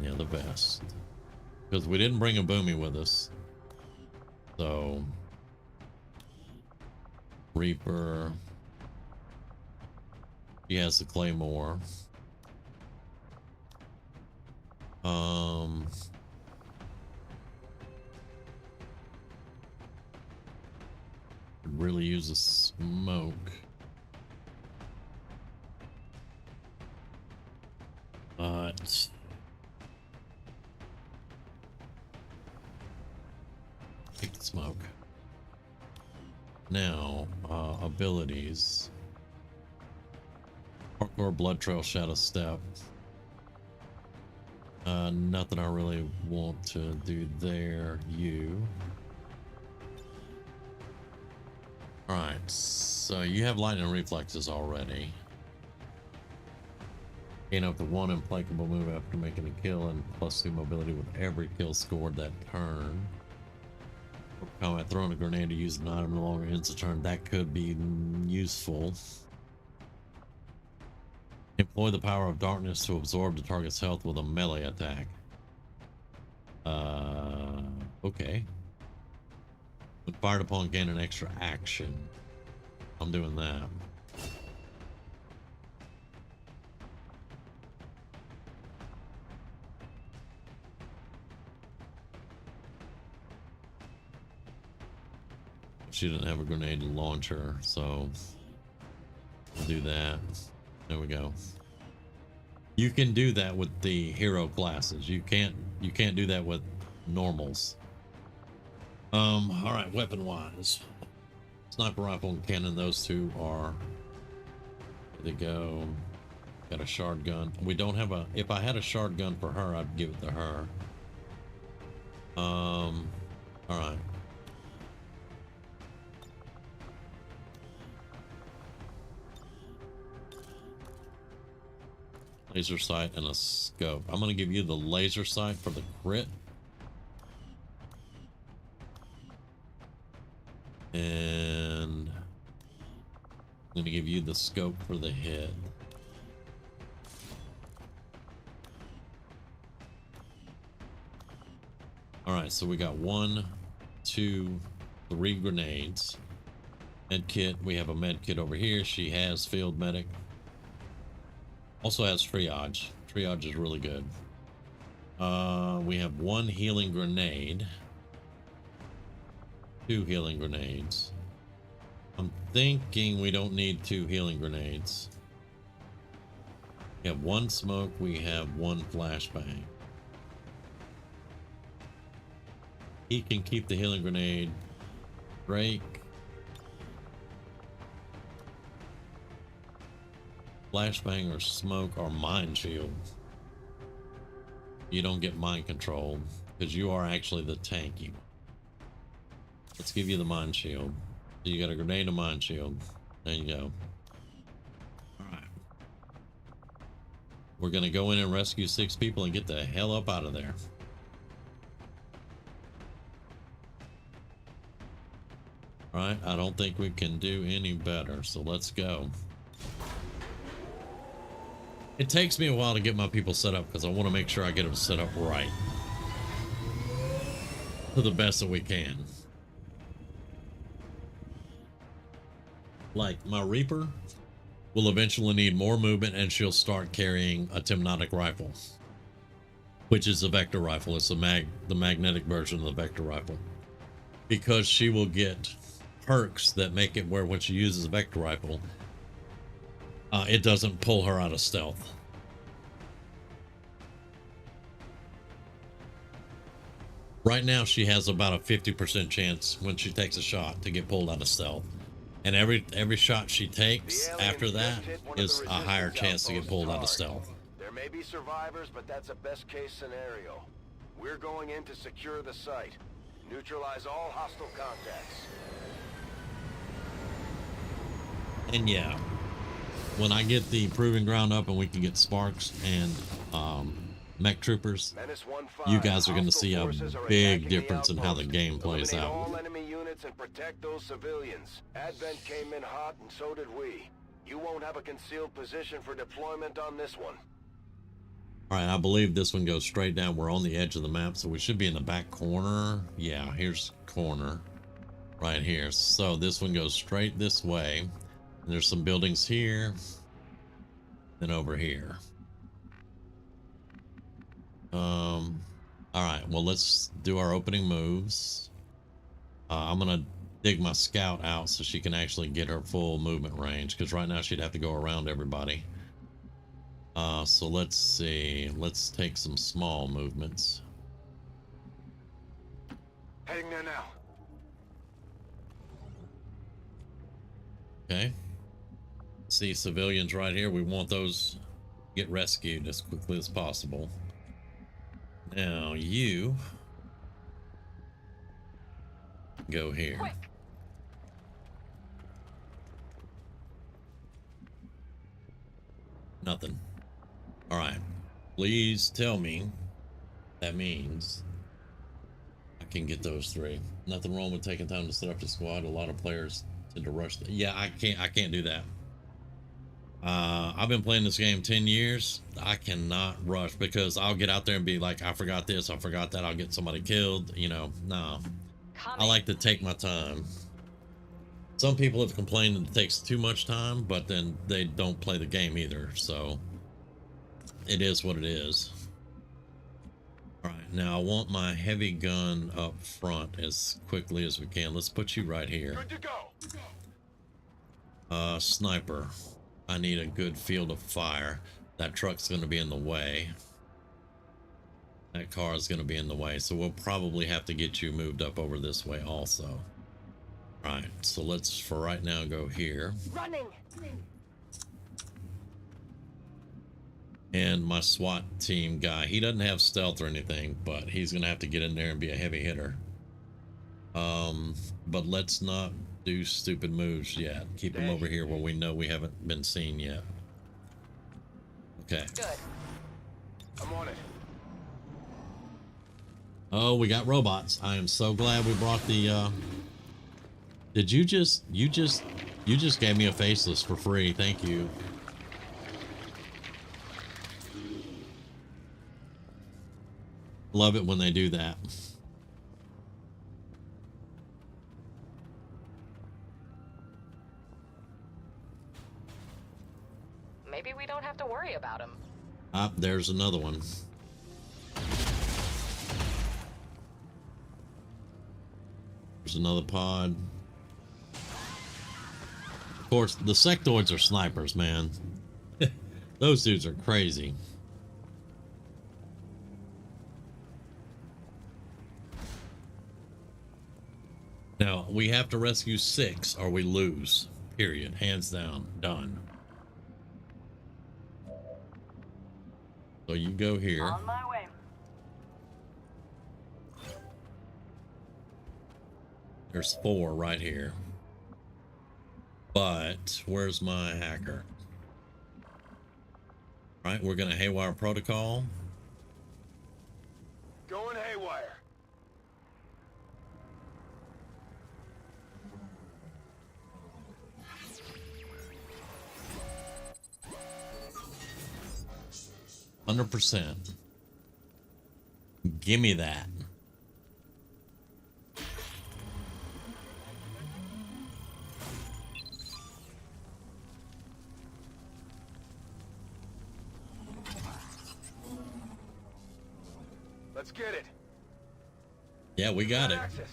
Yeah, the vest. Because we didn't bring a boomy with us. So Reaper. He has the claymore. Could really use a smoke. Take the smoke. Now, abilities. Parkour, blood trail, shadow step. Nothing I really want to do there. You. Alright, so you have lightning reflexes already. Gain up to 1 implacable move after making a kill and +2 mobility with every kill scored that turn. For combat, throwing a grenade to use an item no longer ends a turn. That could be useful. Employ the power of darkness to absorb the target's health with a melee attack. Okay. When fired upon, gain an extra action. I'm doing that. She didn't have a grenade launcher, so we'll do that. There we go. You can do that with the hero classes. You can't do that with normals. All right, weapon wise, sniper rifle and cannon, those two are there. They go. Got a shard gun. We don't have a, if I had a shard gun for her, I'd give it to her. All right. Laser sight and a scope. I'm going to give you the laser sight for the crit. And I'm going to give you the scope for the hit. All right, so we got 1, 2, 3 grenades. Med kit. We have a med kit over here. She has field medic. Also has triage. Triage is really good. We have 1 healing grenade. 2 healing grenades. I'm thinking we don't need 2 healing grenades. We have 1 smoke, we have 1 flashbang. He can keep the healing grenade. Drake. Flashbang or smoke or mind shield. You don't get mind control because you are actually the tanky. Let's give you the mind shield. So you got a grenade and a mind shield. There you go. Alright. We're gonna go in and rescue 6 people and get the hell up out of there. Alright, I don't think we can do any better, so let's go. It takes me a while to get my people set up because I want to make sure I get them set up right. To the best that we can. Like my Reaper will eventually need more movement and she'll start carrying a Timnotic rifle. Which is a vector rifle. It's the magnetic version of the vector rifle. Because she will get perks that make it where when she uses a vector rifle, it doesn't pull her out of stealth. Right now, she has about a 50% chance when she takes a shot to get pulled out of stealth. And every shot she takes after that is a higher chance to get pulled out of stealth. There may be survivors, but that's a best case scenario. We're going in to secure the site. Neutralize all hostile contacts. And yeah, when I get the proving ground up and we can get Sparks and mech troopers, you guys are going to see a big difference in how the game plays out. All enemy units and protect those civilians. Advent came in hot and so did we. You won't have a concealed position for deployment on this one. All right, I believe this one goes straight down. We're on the edge of the map, so we should be in the back corner. Yeah, here's corner right here. So this one goes straight this way. And there's some buildings here, then over here. All right, well, let's do our opening moves. I'm gonna dig my scout out so she can actually get her full movement range, because right now she'd have to go around everybody. So let's see. Let's take some small movements. Heading there now. Okay. See civilians right here. We want those get rescued as quickly as possible. Now you go here. Quick. Nothing. All right. Please tell me that means I can get those 3. Nothing wrong with taking time to set up the squad. A lot of players tend to rush. Yeah, I can't do that. I've been playing this game 10 years. I cannot rush because I'll get out there and be like, I forgot this, I forgot that, I'll get somebody killed, you know. No, I like to take my time. Some people have complained that it takes too much time, but then they don't play the game either, so it is what it is. All right, now I want my heavy gun up front as quickly as we can. Let's put you right here. Good to go. Sniper. I need a good field of fire. That truck's going to be in the way. That car is going to be in the way, so we'll probably have to get you moved up over this way also. All right, so let's for right now go here. Running. And my SWAT team guy, he doesn't have stealth or anything, but he's going to have to get in there and be a heavy hitter. But let's not do stupid moves yet. Keep him over here where we know we haven't been seen yet. Okay. Good. I'm on it. Oh, we got robots. I am so glad we brought the did you just gave me a faceless for free. Thank you. Love it when they do that. Maybe we don't have to worry about him. Ah, there's another one. There's another pod. Of course, the sectoids are snipers, man. Those dudes are crazy. Now, we have to rescue 6 or we lose. Period. Hands down. Done. So you go here. On my way. There's 4 right here. But where's my hacker? Right, we're gonna haywire protocol. Going haywire. %. Give me that. Let's get it. Yeah, we got it. Access.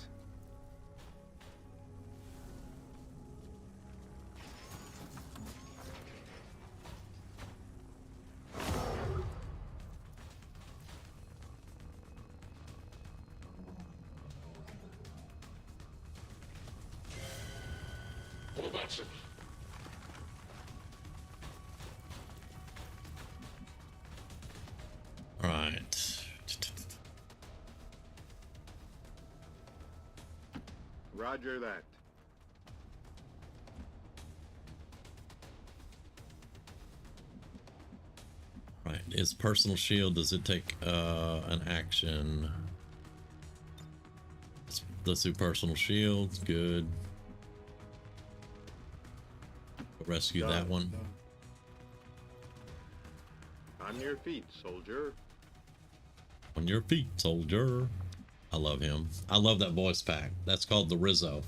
All right. Roger that. Right. Is personal shield, does it take an action? Let's do personal shields. Good. Rescue that one. On your feet, soldier. On your feet, soldier. I love him. I love that voice pack. That's called the Rizzo.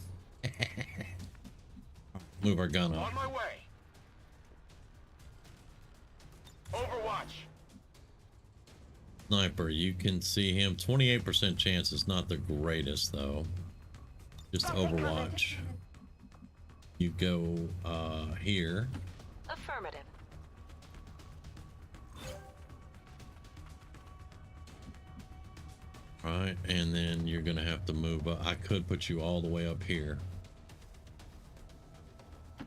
Move our gun up. On my way. Overwatch. Sniper, you can see him. 28% chance is not the greatest though. Just Overwatch. You go here. Affirmative. Right, and then you're gonna have to move up. I could put you all the way up here.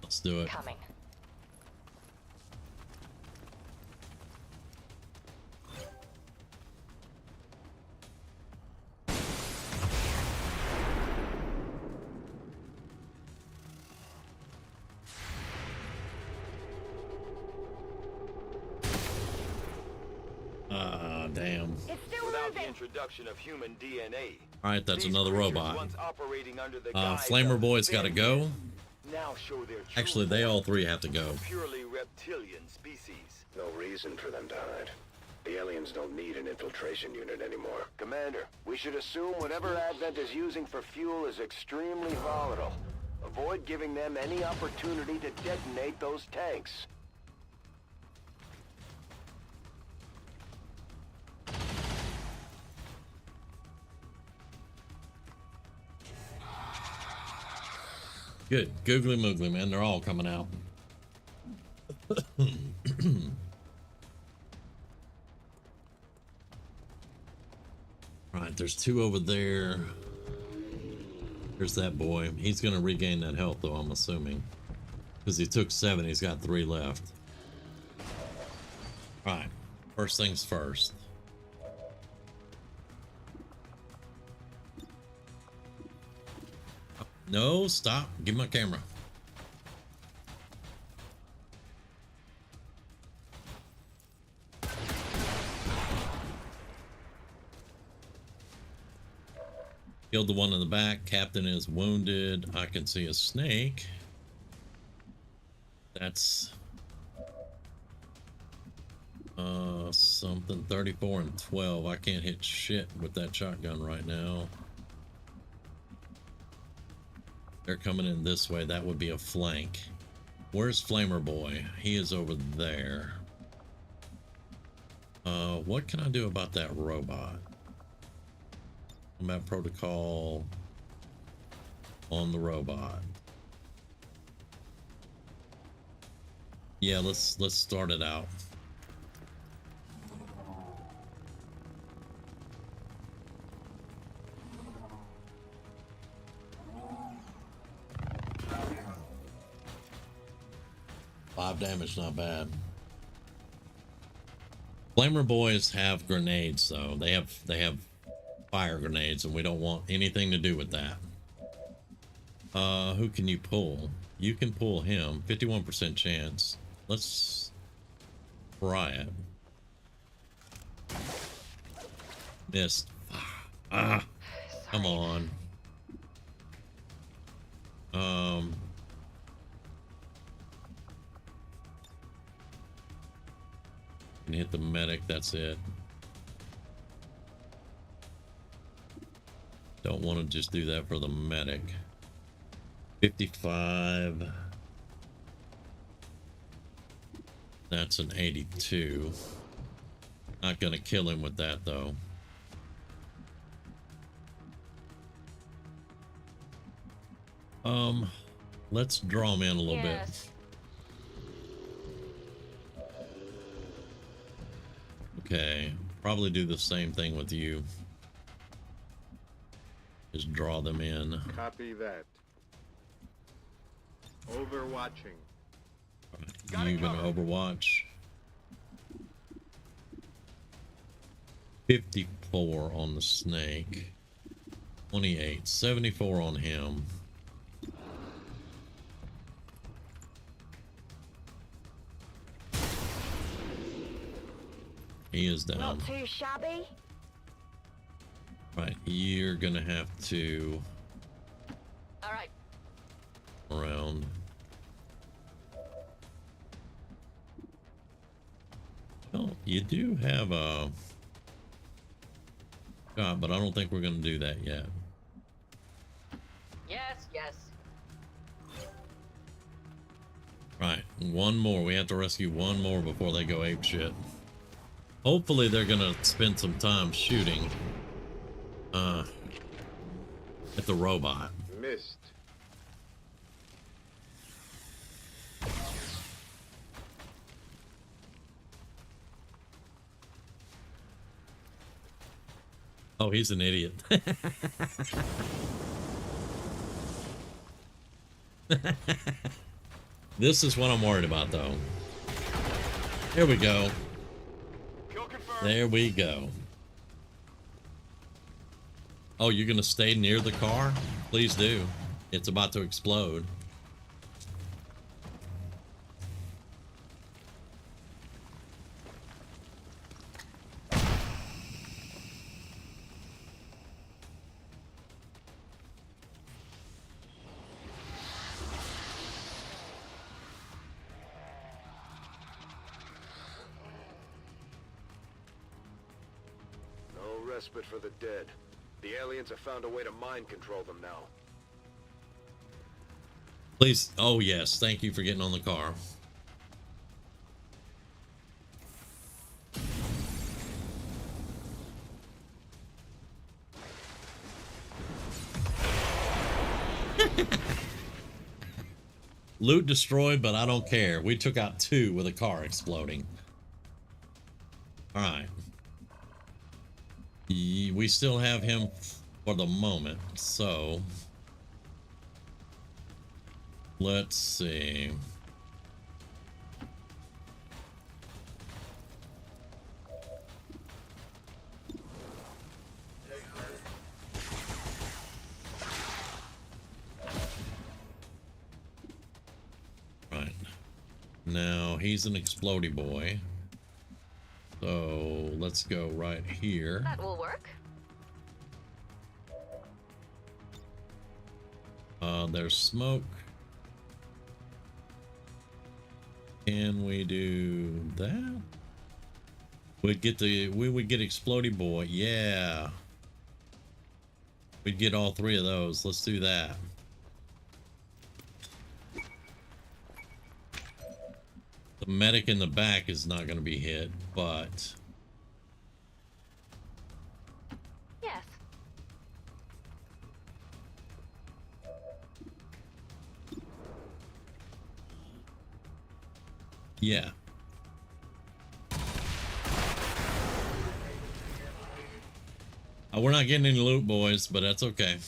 Let's do it. Coming. Damn. It's still Without the moving. introduction of human DNA. Alright, that's these another creatures robot. once operating under the guise Flamer of Boy's gotta go. now show their true Actually, they all 3 have to go. form, purely reptilian species. No reason for them to hide. The aliens don't need an infiltration unit anymore. Commander, we should assume whatever Advent is using for fuel is extremely volatile. Avoid giving them any opportunity to detonate those tanks. Good. Googly moogly, man. They're all coming out. Alright, there's 2 over there. There's that boy. He's gonna regain that health though, I'm assuming. Because he took 7, he's got 3 left. Alright. First things first. No, stop. Give me my camera. Killed the one in the back. Captain is wounded. I can see a snake. That's something 34 and 12. I can't hit shit with that shotgun right now. They're coming in this way. That would be a flank. Where's Flamer Boy? He is over there. What can I do about that robot? Combat protocol on the robot. Yeah, let's start it out. Five damage, not bad. Flamer boys have grenades, though. They have fire grenades, and we don't want anything to do with that. Who can you pull? You can pull him. 51% chance. Let's try it. Missed. Ah, come on. Can hit the medic, that's it. Don't want to just do that for the medic. 55. That's an 82. Not gonna kill him with that though. Let's draw him in a little bit. Okay, probably do the same thing with you. Just draw them in. Copy that. Overwatching. You gonna overwatch? 54 on the snake. 28. 74 on him. He is down. Not too shabby. Right, you're gonna have to. All right. Around. Well, you do have a. God, but I don't think we're gonna do that yet. Yes, yes. Right, one more. We have to rescue one more before they go ape shit. Hopefully they're gonna spend some time shooting at the robot. Missed. Oh, he's an idiot. This is what I'm worried about, though. Here we go. There we go. Oh, you're gonna stay near the car? Please do. It's about to explode. Respite for the dead. The aliens have found a way to mind control them now. Please. Oh, yes. Thank you for getting on the car. Loot destroyed, but I don't care. We took out 2 with a car exploding. All right. We still have him for the moment, so let's see. Right. Now he's an explodey boy. So let's go right here. That will work. There's smoke. Can we do that? We would get explodey boy. Yeah. We'd get all 3 of those. Let's do that. The medic in the back is not going to be hit, but Yes. Yeah. We're not getting any loot, boys, but that's okay.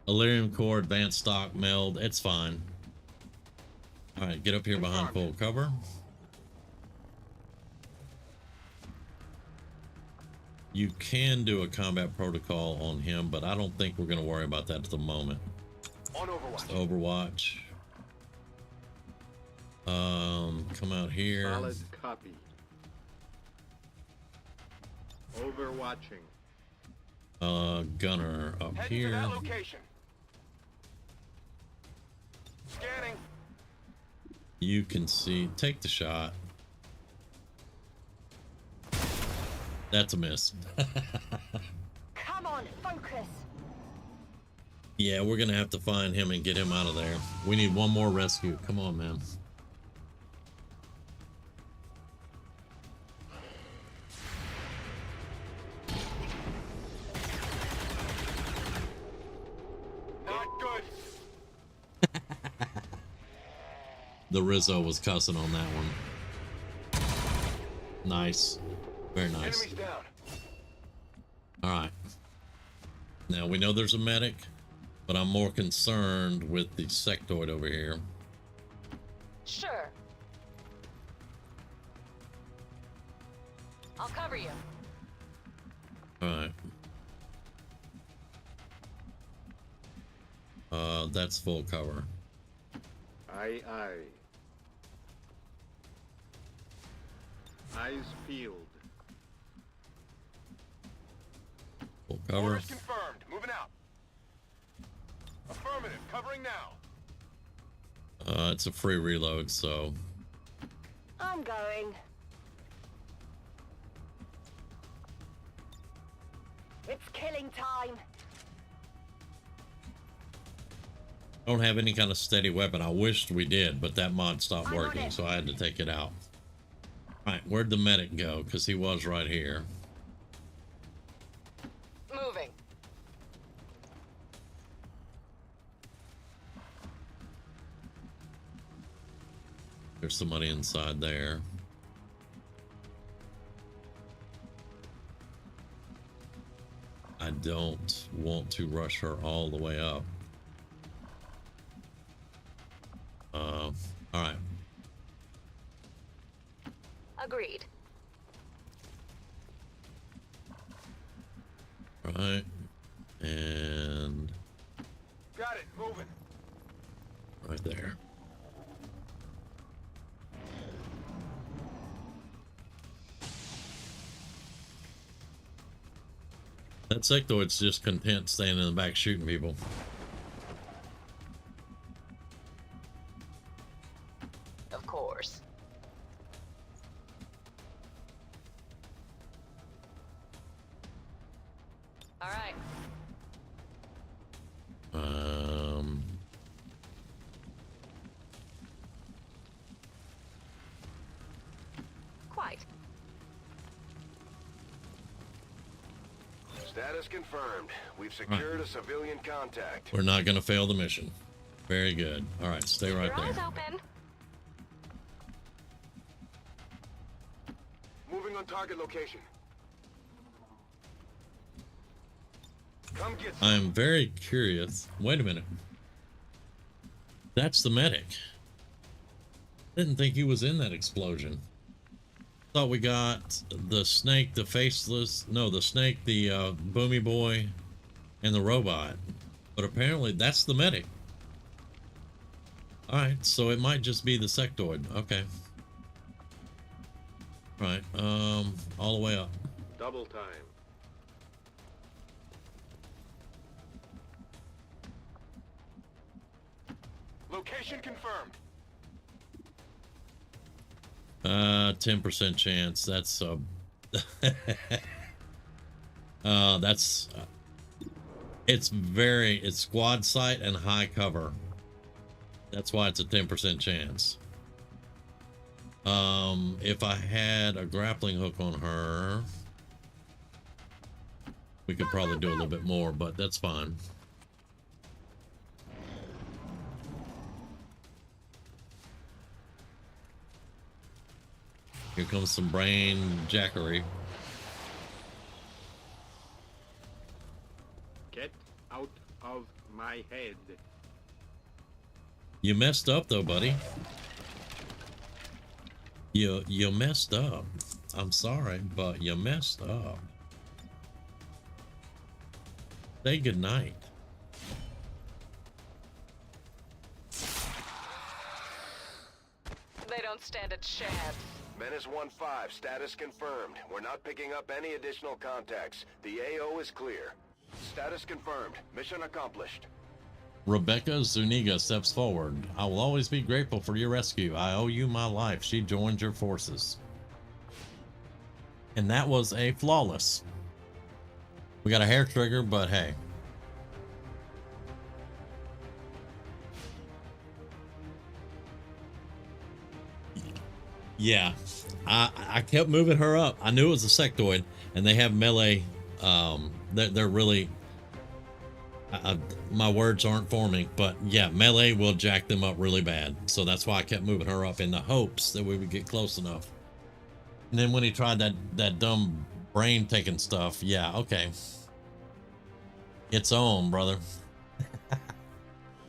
Illyrium core, advanced stock, meld. It's fine. All right, get up here behind full cover. You can do a combat protocol on him, but I don't think we're going to worry about that at the moment. On Overwatch. Overwatch. Come out here. Solid copy. Overwatching. Gunner up Heading here. to that location. Scanning. You can see. Take the shot. That's a miss. Come on, focus. Yeah, we're gonna have to find him and get him out of there. We need one more rescue. Come on, man. Not good. The Rizzo was cussing on that one. Nice. Very nice. Enemies down. All right. Now we know there's a medic, but I'm more concerned with the sectoid over here. Sure. I'll cover you. All right. That's full cover. Aye, aye. Eyes peeled. Full cover. Orders confirmed. Moving out. Affirmative. Covering now. It's a free reload, so I'm going. It's killing time. I don't have any kind of steady weapon. I wished we did, but that mod stopped I'm on working, it. so I had to take it out. All right, where'd the medic go? Because he was right here. Moving. There's somebody inside there. I don't want to rush her all the way up. All right. Agreed. All right. And Got it. Moving. right there. That sectoid's just content staying in the back shooting people. Of course. All right. Quite. Status confirmed. We've secured a civilian contact. We're not going to fail the mission. Very good. All right, stay right Your eyes there. open. Moving on target location. Come get some. I'm very curious. Wait a minute. That's the medic. Didn't think he was in that explosion. Thought we got the snake, the faceless, no, the snake, the boomy boy, and the robot. But apparently that's the medic. All right, so it might just be the sectoid. Okay. All right, all the way up. Double time. Location confirmed. 10% chance. That's that's it's squad sight and high cover. That's why it's a 10% chance. If I had a grappling hook on her, we could probably do a little bit more, but that's fine. Here comes some brain jackery. Get out of my head. You messed up though, buddy. You messed up. I'm sorry, but you messed up. Say goodnight. They don't stand a chance. Menace 1-5, status confirmed. We're not picking up any additional contacts. The AO is clear. Status confirmed. Mission accomplished. Rebecca Zuniga steps forward. I will always be grateful for your rescue. I owe you my life. She joined your forces. And that was a flawless. We got a hair trigger, but hey. Yeah, I kept moving her up. I knew it was a sectoid, and they have melee. They're really. My words aren't forming, but yeah, melee will jack them up really bad. So that's why I kept moving her up in the hopes that we would get close enough. And then when he tried that dumb brain taking stuff, yeah, okay, it's on, brother.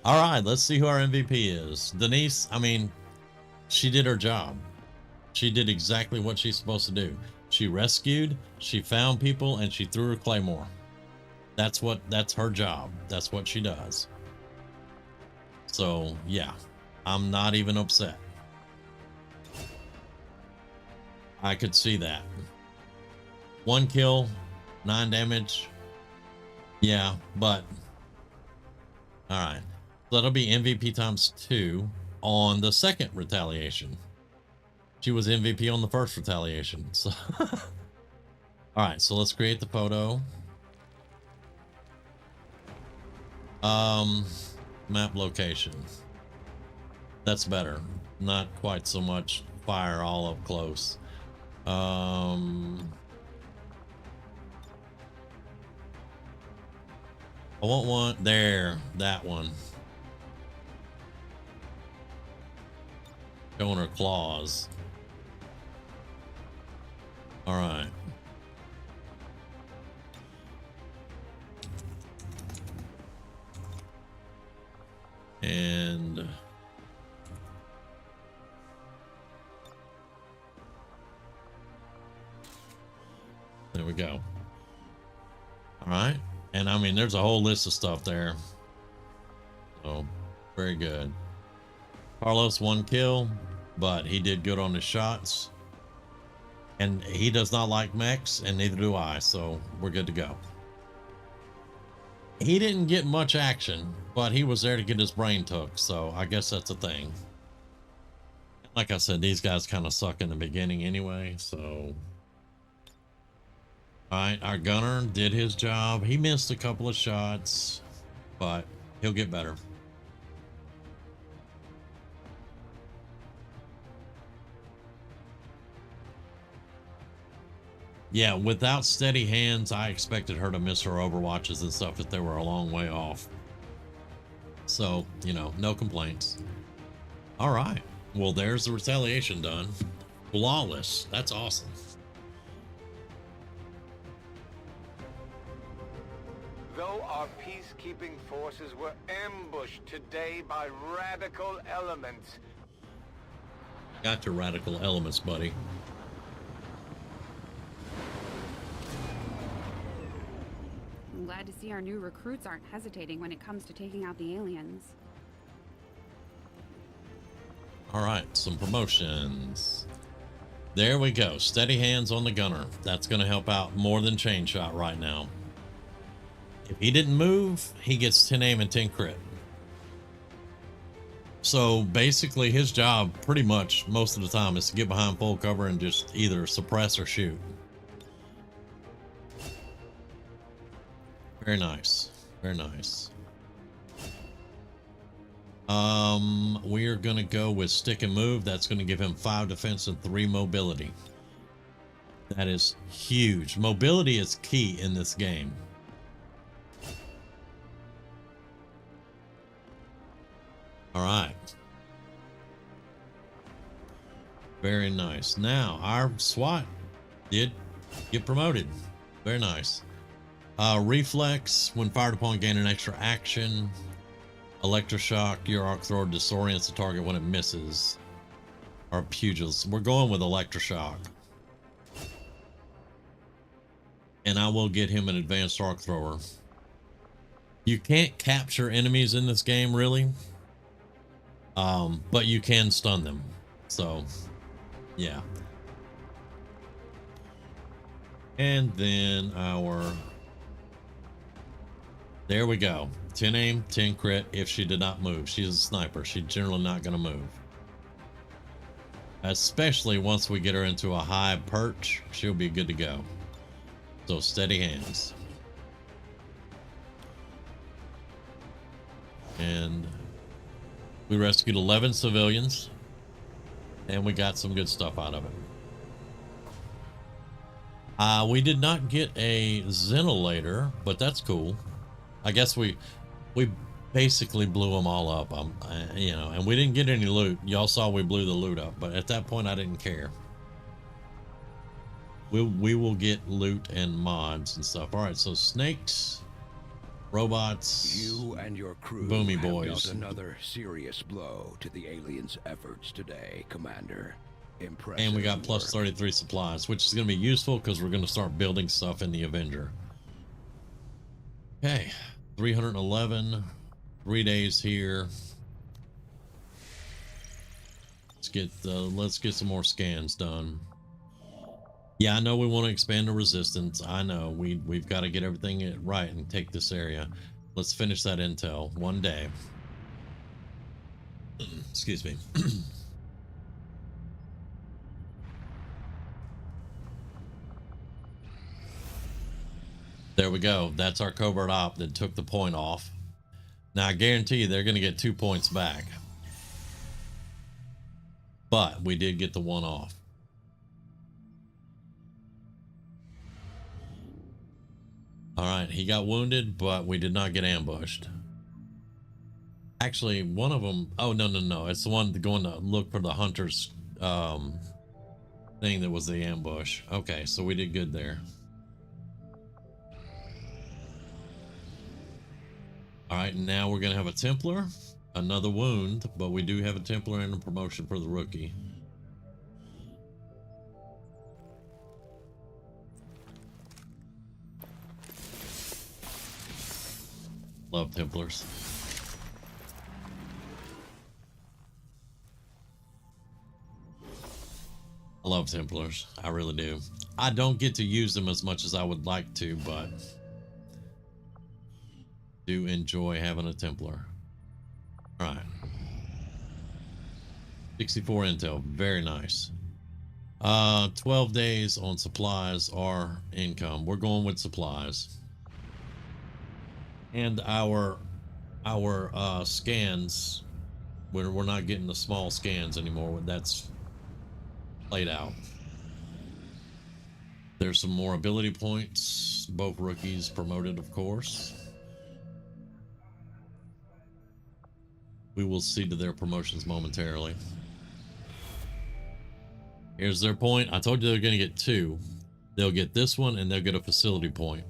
All right, let's see who our MVP is. Denise, I mean, she did her job. She did exactly what she's supposed to do. She rescued, she found people, and she threw her claymore. That's her job. That's what she does. So yeah, I'm not even upset. I could see that. 1 kill, 9 damage. Yeah, but all right. So that'll be MVP times 2 on the second retaliation. She was MVP on the first retaliation. So all right, so let's create the photo. Map location. That's better. Not quite so much fire all up close. I want one there, that one. Showing her claws. All right. And there we go. All right. And I mean, there's a whole list of stuff there. So very good. Carlos 1 kill, but he did good on his shots. And he does not like mechs, and neither do I. So we're good to go. He didn't get much action, but he was there to get his brain took, so I guess that's a thing. Like I said, these guys kind of suck in the beginning anyway, so. Alright, our gunner did his job. He missed a couple of shots, but he'll get better. Yeah, without steady hands, I expected her to miss her overwatches and stuff if they were a long way off. So, you know, no complaints. All right. Well, there's the retaliation done. Flawless. That's awesome. Though our peacekeeping forces were ambushed today by radical elements. Got your radical elements, buddy. I'm glad to see our new recruits aren't hesitating when it comes to taking out the aliens. All right, some promotions. There we go. Steady hands on the gunner. That's going to help out more than chain shot right now. If he didn't move, he gets 10 aim and 10 crit. So basically his job pretty much most of the time is to get behind full cover and just either suppress or shoot. Very nice. Very nice. We are going to go with stick and move. That's going to give him 5 defense and 3 mobility. That is huge. Mobility is key in this game. All right. Very nice. Now, our SWAT did get promoted. Very nice. Reflex, when fired upon, gain an extra action. Electroshock, your arc thrower disorients the target when it misses. Our pugils. We're going with electroshock. And I will get him an advanced arc thrower. You can't capture enemies in this game, really. But you can stun them. So, yeah. And then there we go. 10 aim, 10 crit if she did not move. She's a sniper. She's generally not going to move. Especially once we get her into a high perch, she'll be good to go. So steady hands. And we rescued 11 civilians. And we got some good stuff out of it. We did not get a Xenolator, but that's cool. I guess we basically blew them all up, you know, and we didn't get any loot. Y'all saw we blew the loot up, but at that point I didn't care. We will get loot and mods and stuff. All right, so snakes, robots, you and your crew boomy have boys. dealt another serious blow to the aliens' efforts today, Commander. Impressive. And we got plus 33 supplies, which is going to be useful because we're going to start building stuff in the Avenger. Okay, 311, 3 days here. Let's get some more scans done. Yeah, I know we want to expand the resistance. I know we've got to get everything right and take this area. Let's finish that intel one day. Excuse me. There we go. That's our covert op that took the point off. Now I guarantee you they're going to get 2 points back. But we did get the one off. All right, he got wounded, but we did not get ambushed. Actually, one of them, oh, no. It's the one going to look for the hunter's thing that was the ambush. Okay, so we did good there. All right, now we're going to have a Templar, another wound, but we do have a Templar and a promotion for the rookie. Love Templars. I love Templars. I really do. I don't get to use them as much as I would like to, but do enjoy having a Templar. All right. 64 intel. Very nice. 12 days on supplies or income. We're going with supplies. And our scans, we're not getting the small scans anymore. That's played out. There's some more ability points. Both rookies promoted, of course. We will see to their promotions momentarily. Here's their point. I told you they're going to get 2. They'll get this one and they'll get a facility point.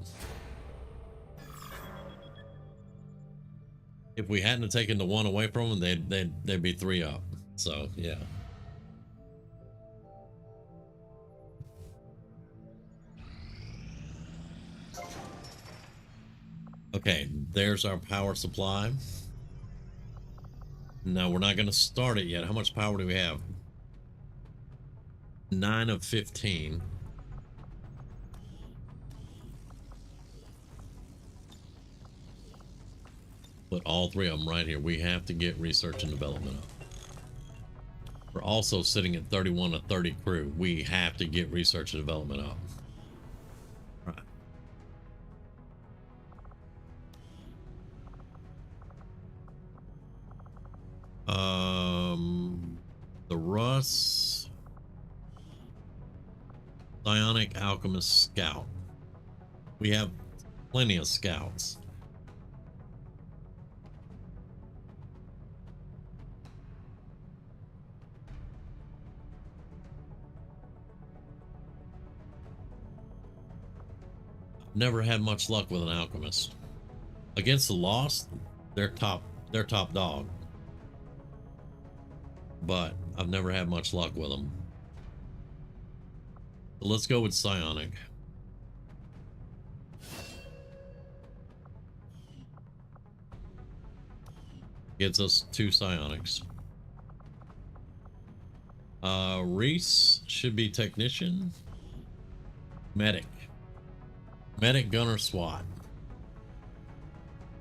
If we hadn't taken the 1 away from them, they'd be 3 up. So, yeah. Okay, there's our power supply. No, we're not going to start it yet. How much power do we have? 9 of 15. Put all 3 of them right here. We have to get research and development up. We're also sitting at 31 of 30 crew. We have to get research and development up. Right. The Russ Psionic Alchemist Scout. We have plenty of scouts. Never had much luck with an alchemist. Against the Lost, they're top dog. But I've never had much luck with them. So let's go with psionic. Gives us 2 psionics. Reese should be technician. Medic. Medic, gunner, SWAT.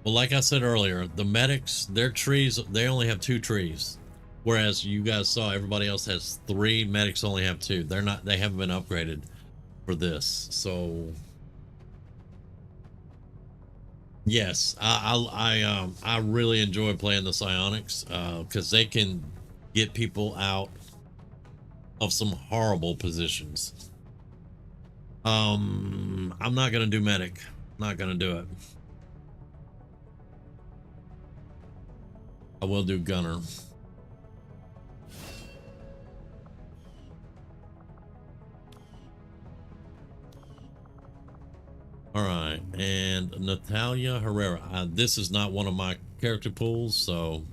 Well, like I said earlier, the medics, their trees, they only have 2 trees. Whereas you guys saw everybody else has 3, medics only have 2. They haven't been upgraded for this. So yes, I really enjoy playing the psionics because they can get people out of some horrible positions. I'm not gonna do medic. Not gonna do it. I will do gunner. All right, and Natalia Herrera. This is not one of my character pools, so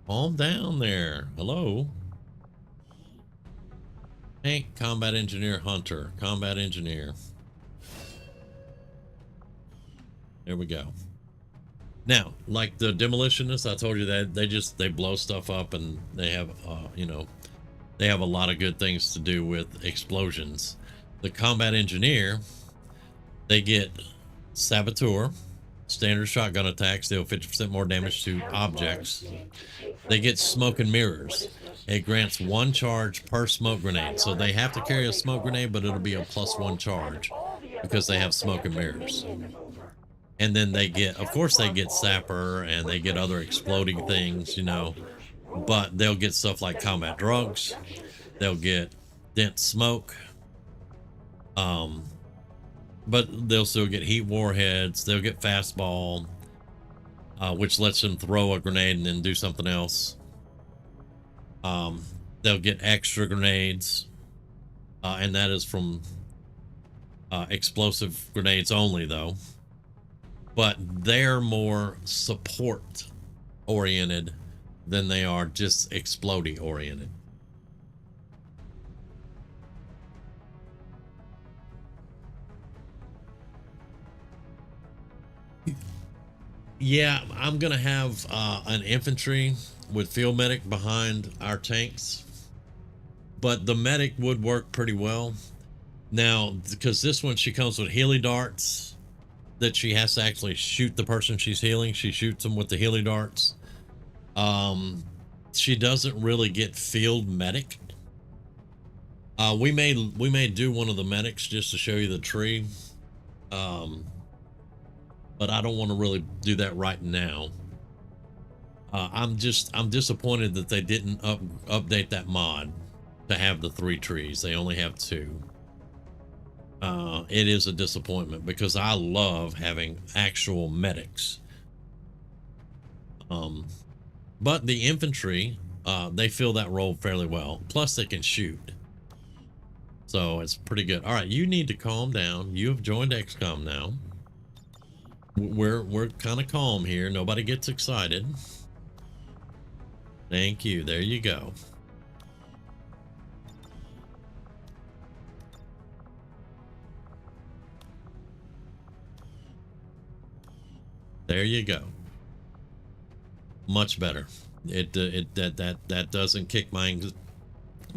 calm down there. Hello. Tank, combat engineer, hunter, combat engineer. There we go. Now, like the demolitionists, I told you that they blow stuff up, and they have you know, they have a lot of good things to do with explosions. The combat engineer, they get saboteur, standard shotgun attacks, deal 50% more damage to objects. They get smoke and mirrors. It grants 1 charge per smoke grenade, so they have to carry a smoke grenade, but it'll be a +1 charge because they have smoke and mirrors. And then they get, of course, they get sapper and they get other exploding things, you know, but they'll get stuff like combat drugs. They'll get dense smoke. But they'll still get heat warheads. They'll get fastball, which lets them throw a grenade and then do something else. They'll get extra grenades, and that is from explosive grenades only, though. But they're more support oriented than they are just exploding oriented. Yeah, I'm gonna have an infantry with field medic behind our tanks, but the medic would work pretty well. Now, because this one, she comes with Healy darts that she has to actually shoot the person she's healing. She shoots them with the Healy darts. She doesn't really get field medic. We may do one of the medics just to show you the tree. But I don't want to really do that right now. I'm disappointed that they didn't update that mod to have the 3 trees. They only have 2. It is a disappointment because I love having actual medics. But the infantry, they fill that role fairly well. Plus they can shoot. So it's pretty good. All right, you need to calm down. You have joined XCOM now. We're kind of calm here. Nobody gets excited. Thank you. There you go. There you go. Much better. That doesn't kick my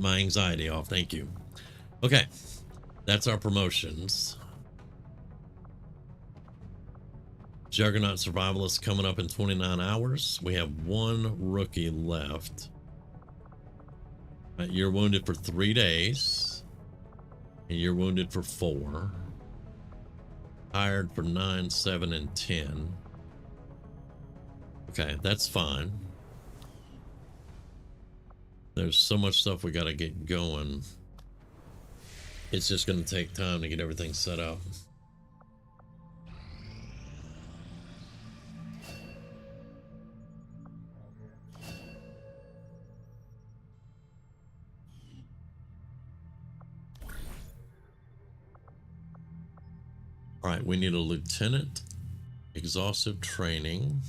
anxiety off. Thank you. Okay, that's our promotions. Juggernaut Survivalist coming up in 29 hours. We have 1 rookie left. You're wounded for 3 days. And you're wounded for 4. Tired for 9, 7, and 10. Okay, that's fine. There's so much stuff we got to get going. It's just going to take time to get everything set up. All right, we need a lieutenant. Exhaustive training.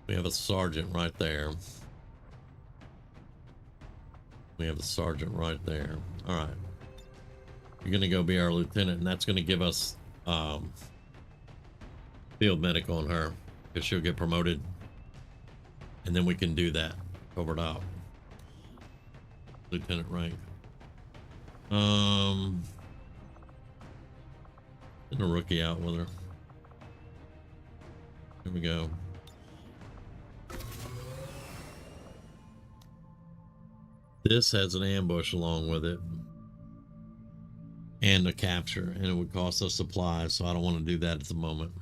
We have a sergeant right there. We have a sergeant right there. All right. You're going to go be our lieutenant, and that's going to give us field medic on her because she'll get promoted. And then we can do that over top. Lieutenant rank. Send a rookie out with her. Here we go. This has an ambush along with it. And a capture. And it would cost us supplies, so I don't want to do that at the moment.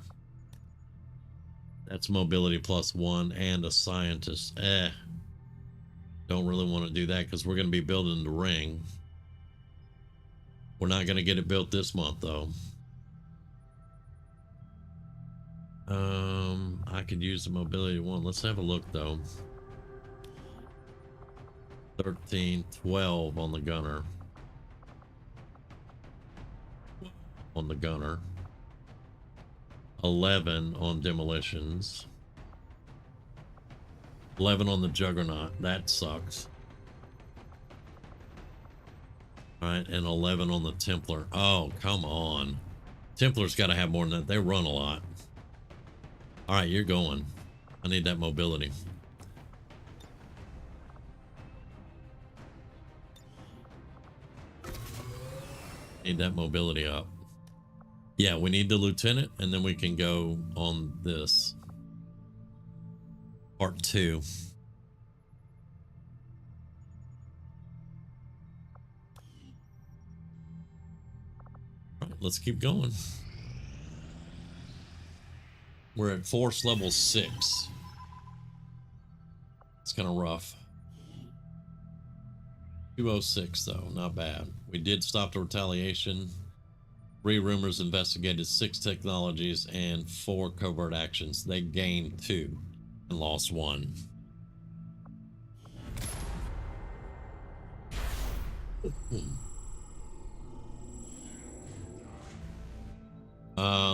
That's mobility +1 and a scientist. Don't really want to do that because we're going to be building the ring. We're not going to get it built this month, though. I could use the mobility 1. Let's have a look, though. 13, 12 on the gunner. On the gunner. 11 on demolitions. 11 on the juggernaut. That sucks. All right, and 11 on the Templar. Oh, come on. Templar's got to have more than that. They run a lot. All right, you're going. I need that mobility. Need that mobility up. Yeah, we need the lieutenant, and then we can go on this. Part 2. All right, let's keep going. We're at force level 6. It's kind of rough. 206 though, not bad. We did stop the retaliation. 3 rumors investigated, 6 technologies, and 4 covert actions. They gained 2 and lost 1.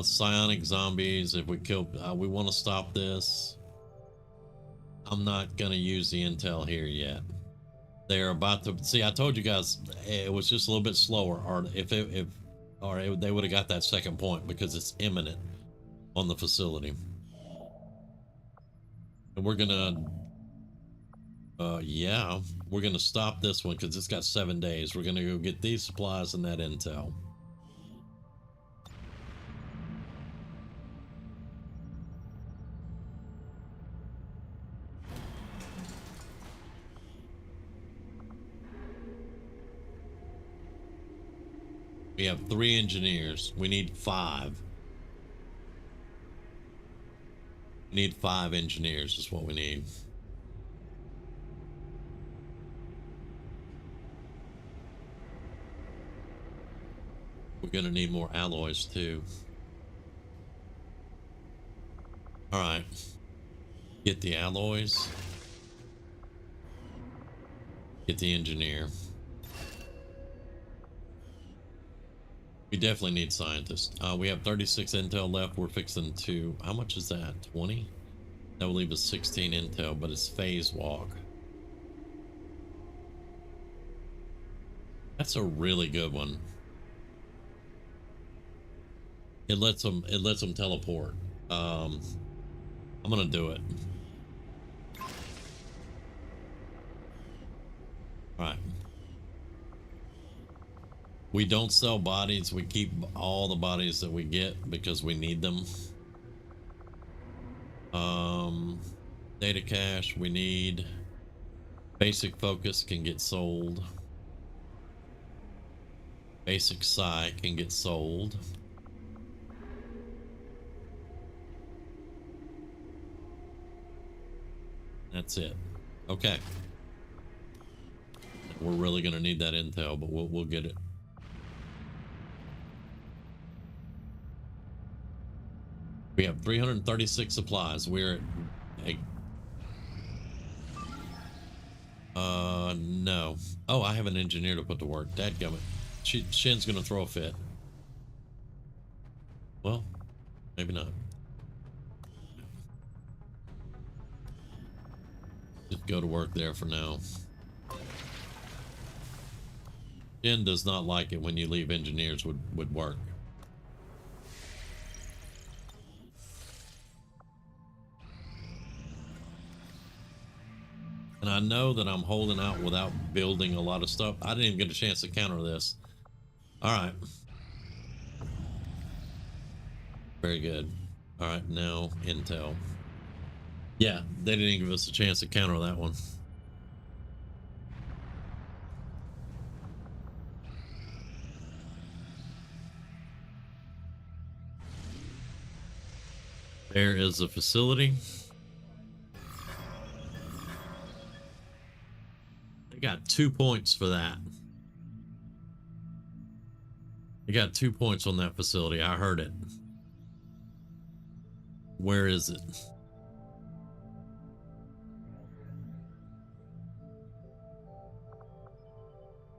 Psionic zombies. If we kill, we want to stop this. I'm not gonna use the intel here yet. They're about to see. I told you guys it was just a little bit slower, or they would have got that second point because it's imminent on the facility. And we're gonna, yeah, we're gonna stop this one because it's got 7 days. We're gonna go get these supplies and that intel. We have 3 engineers. We need 5. We need 5 engineers is what we need. We're gonna need more alloys too. All right. Get the alloys. Get the engineer. We definitely need scientists. We have 36 intel left. We're fixing to, how much is that? 20? That will leave us 16 intel, but it's phase walk. That's a really good one. It lets them teleport. I'm gonna do it. All right. We don't sell bodies. We keep all the bodies that we get because we need them. Data cache, we need. Basic focus can get sold. Basic psi can get sold. That's it. Okay. We're really gonna need that intel, but we'll get it. We have 336 supplies. We're at No. Oh, I have an engineer to put to work. Dadgummit. Shin's gonna throw a fit. Well, maybe not. Just go to work there for now. Shin does not like it when you leave engineers would work. And I know that I'm holding out without building a lot of stuff. I didn't even get a chance to counter this. All right. Very good. All right, now intel. Yeah, they didn't give us a chance to counter that one. There is a facility. I got 2 points for that. I got 2 points on that facility. I heard it. Where is it?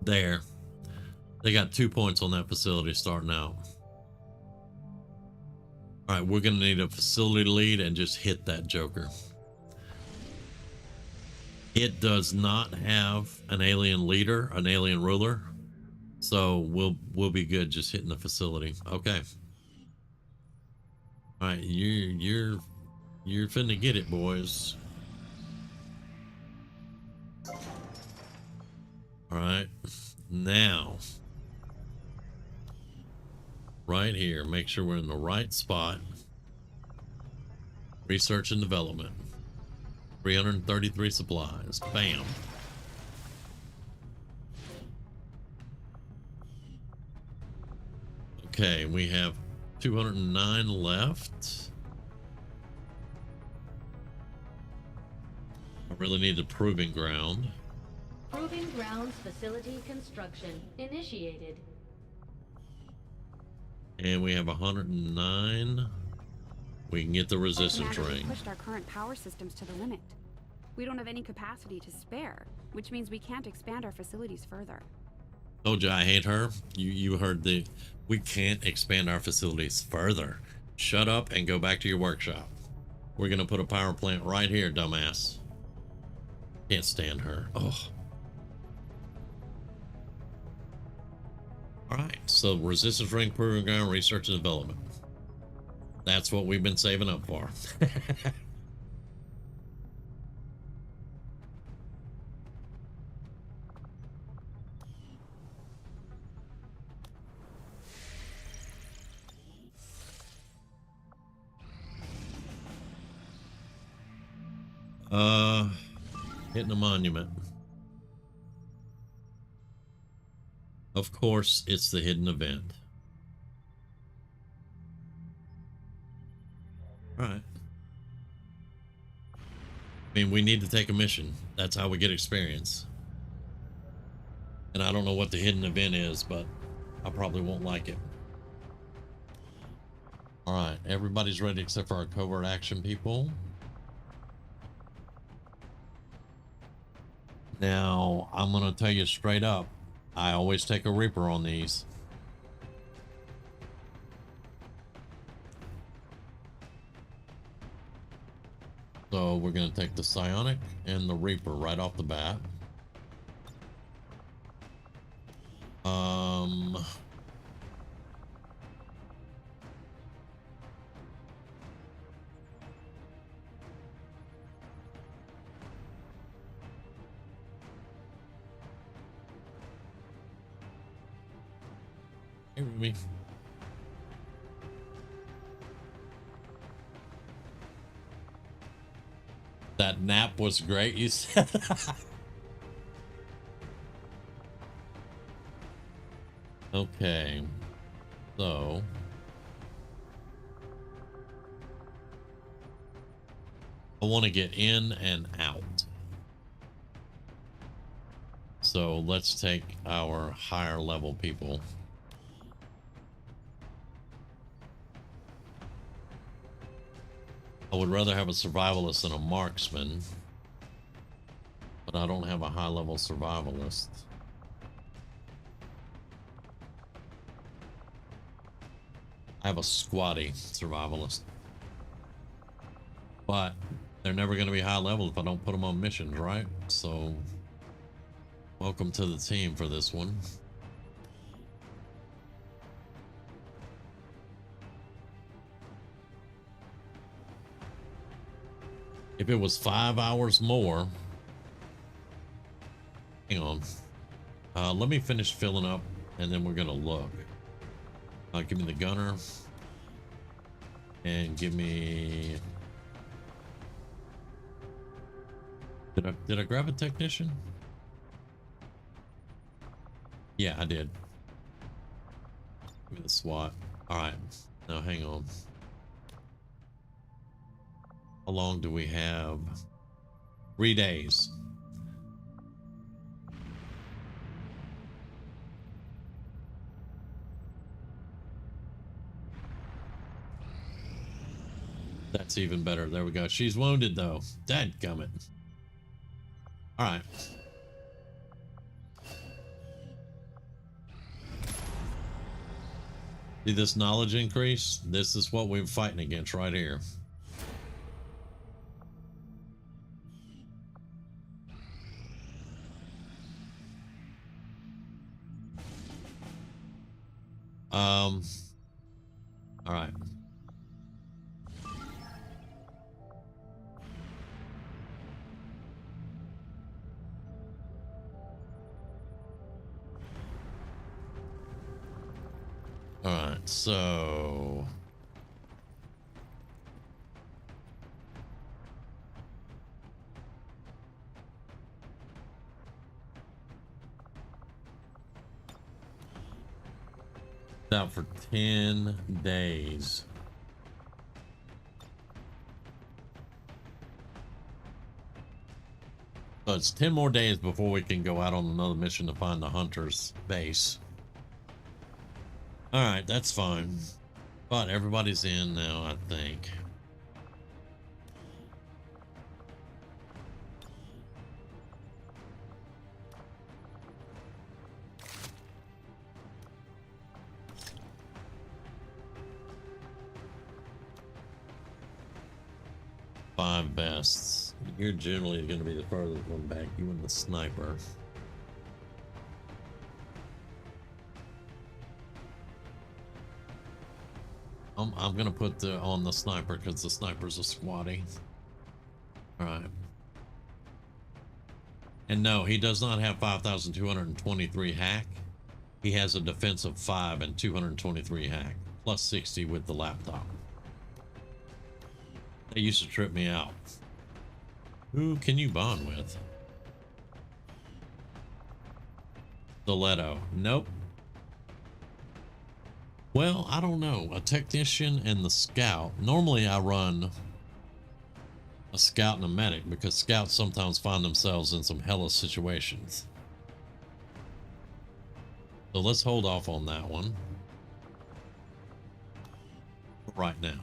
There. They got 2 points on that facility starting out. All right, we're going to need a facility lead and just hit that joker. It does not have an alien leader, an alien ruler. So we'll be good just hitting the facility. Okay. All right, you're finna get it, boys. All right. Now, right here, make sure we're in the right spot. Research and development. 333 supplies. Bam. Okay, we have 209 left. I really need the proving ground. Proving grounds facility construction initiated. And we have 109. We can get the resistance Commander, ring. we pushed our current power systems to the limit. We don't have any capacity to spare, which means we can't expand our facilities further. Told you I hate her. You heard the... We can't expand our facilities further. Shut up and go back to your workshop. We're going to put a power plant right here, dumbass. Can't stand her. Oh. Alright, so resistance ring, proving ground, research and development. That's what we've been saving up for. Hitting a monument. Of course, it's the hidden event. All right. I mean, we need to take a mission. That's how we get experience. And I don't know what the hidden event is, but I probably won't like it. All right, everybody's ready except for our covert action people. Now, I'm going to tell you straight up, I always take a Reaper on these. So we're going to take the Psionic and the Reaper right off the bat. Hey, Ruby. That nap was great, you said. Okay, so I want to get in and out. So let's take our higher level people. I would rather have a survivalist than a marksman, but but I don't have a high level survivalist. I have a squatty survivalist, but they're never going to be high level if I don't put them on missions, right? So welcome to the team for this one. If it was 5 hours more, hang on. Let me finish filling up and then we're going to look. Give me the gunner and give me, did I grab a technician? Yeah, I did. Give me the SWAT. All right, now hang on. How long do we have? 3 days. That's even better. There we go. She's wounded though. Dadgummit. All right. See this knowledge increase? This is what we're fighting against right here. All right. All right, so out for 10 days. So it's 10 more days before we can go out on another mission to find the hunter's base. All right, that's fine. But everybody's in now, I think. Five bests. You're generally going to be the furthest one back. You and the sniper. I'm going to put on the sniper because the sniper's a squatty. All right. And no, he does not have 5,223 hack. He has a defense of 5 and 223 hack, plus 60 with the laptop. They used to trip me out. Who can you bond with? Stiletto. Nope. Well, I don't know. A technician and the scout. Normally I run a scout and a medic because scouts sometimes find themselves in some hellish situations. So let's hold off on that one right now.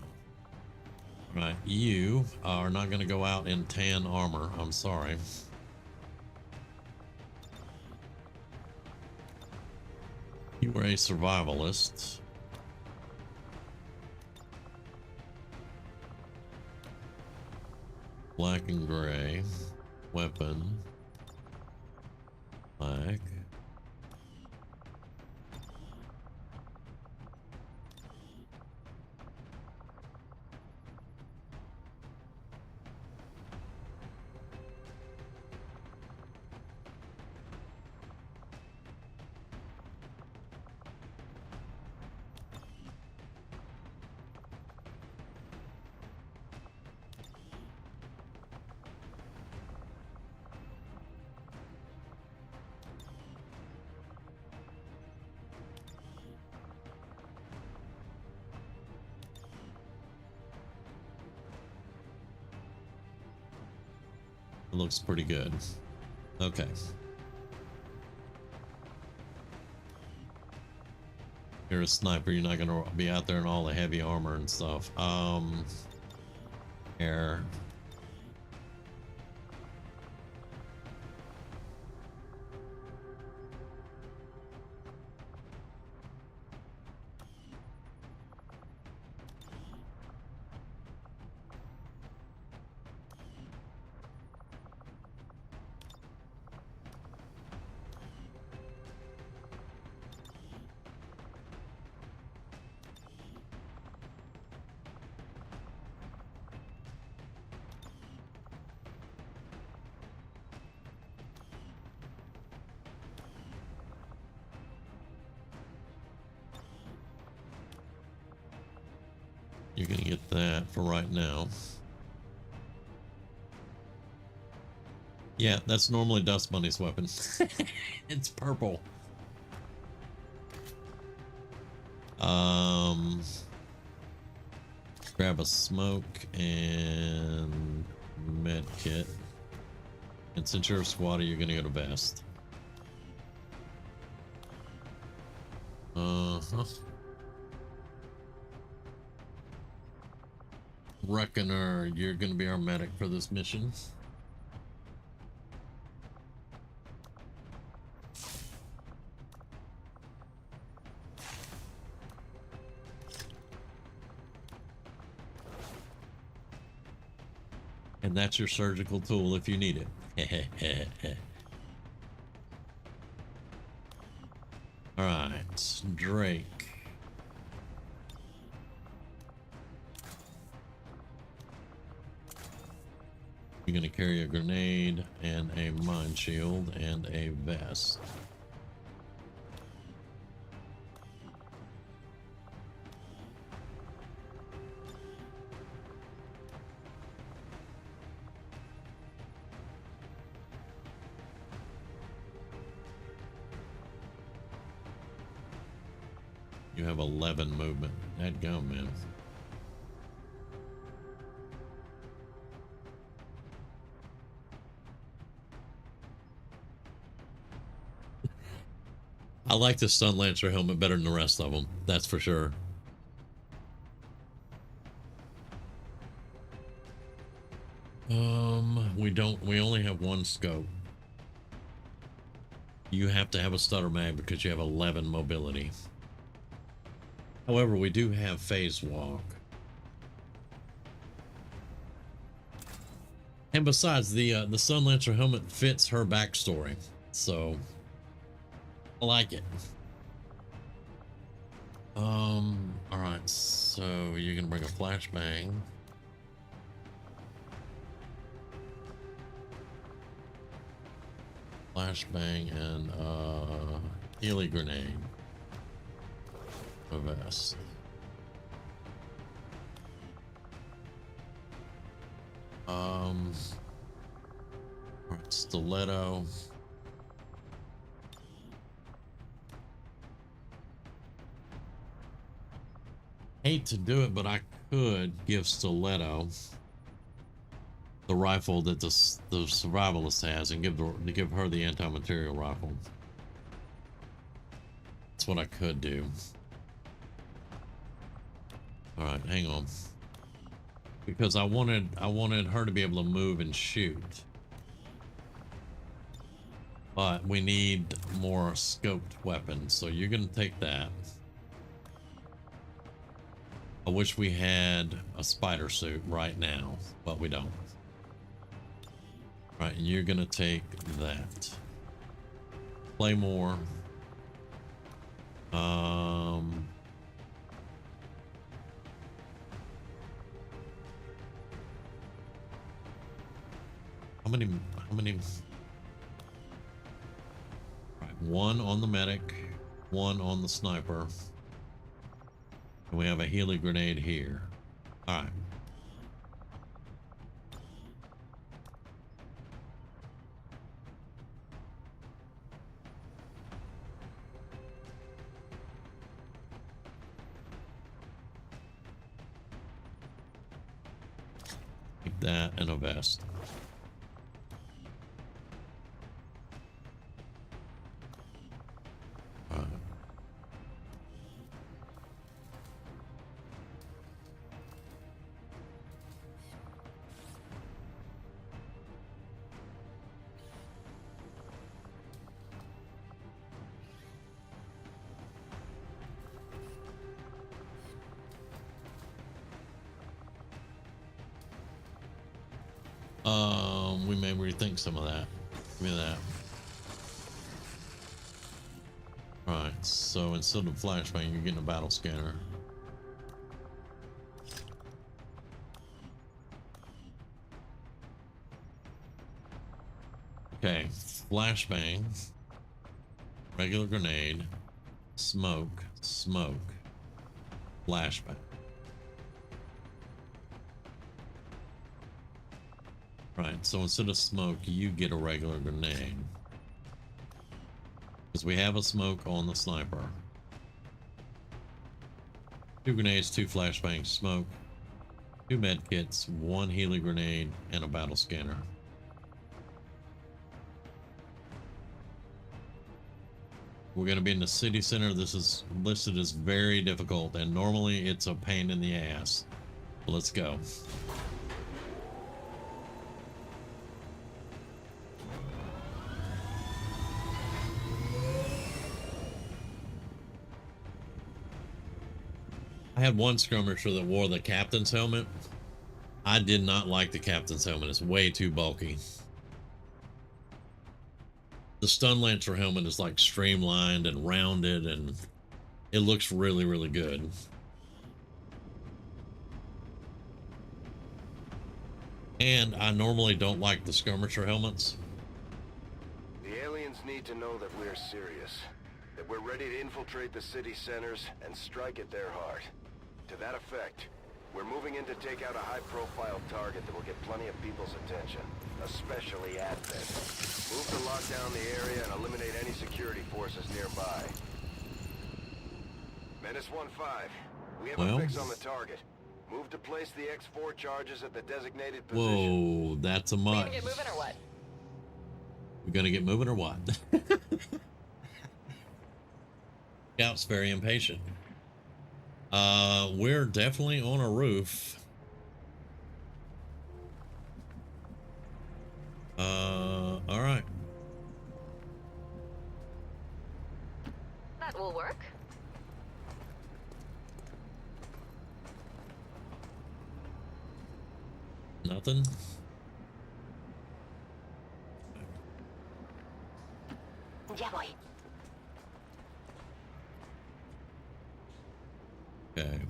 Right, you are not going to go out in tan armor. I'm sorry. You were a survivalist. Black and gray. Weapon. Black. It looks pretty good. Okay. You're a sniper. You're not gonna be out there in all the heavy armor and stuff. Air. You're gonna get that for right now. Yeah, that's normally Dust Bunny's weapon. It's purple. Grab a smoke and med kit. And since you're a squatter, you're gonna go to vest. Reckoner, you're gonna be our medic for this mission. And that's your surgical tool if you need it. All right, Drake. You're gonna carry a grenade and a mine shield and a vest. You have 11 movement. That go, man. I like the Stun Lancer helmet better than the rest of them. That's for sure. We only have one scope. You have to have a stutter mag because you have 11 mobility. However, we do have phase walk. And besides, the Stun Lancer helmet fits her backstory. So I like it. All right, so you're gonna bring a flashbang. Flashbang and Healy grenade. A vest. All right, stiletto. Hate to do it, but I could give Stiletto the rifle that the survivalist has and give her the anti-material rifle. That's what I could do. All right, hang on, because I wanted her to be able to move and shoot, but we need more scoped weapons, so you're gonna take that. I wish we had a spider suit right now, but we don't. Right, and you're gonna take that. Claymore. How many? Right, one on the medic, one on the sniper. And we have a Healy grenade here. All right. Take that and a vest. All right. We may rethink some of that. Give me that. Alright, so instead of flashbang, you're getting a battle scanner. Okay, flashbang, regular grenade, smoke, flashbang. Right, so instead of smoke, you get a regular grenade. Because we have a smoke on the sniper. 2 grenades, 2 flashbangs, smoke, 2 med kits, 1 Healy grenade, and a battle scanner. We're going to be in the city center. This is listed as very difficult, and normally it's a pain in the ass. Let's go. I had one skirmisher that wore the captain's helmet. I did not like the captain's helmet. It's way too bulky. The stun lancer helmet is like streamlined and rounded, and it looks really, really good. And I normally don't like the skirmisher helmets. The aliens need to know that we're serious, that we're ready to infiltrate the city centers and strike at their heart. To that effect, we're moving in to take out a high-profile target that will get plenty of people's attention, especially Advent. Move to lock down the area and eliminate any security forces nearby. Menace 1-5, we have a fix on the target. Move to place the X4 charges at the designated position. Whoa, that's a We much. gonna get moving or what? We're gonna get moving or what? Scout's very impatient. We're definitely on a roof. All right. That will work. Nothing. Ya voy. Okay.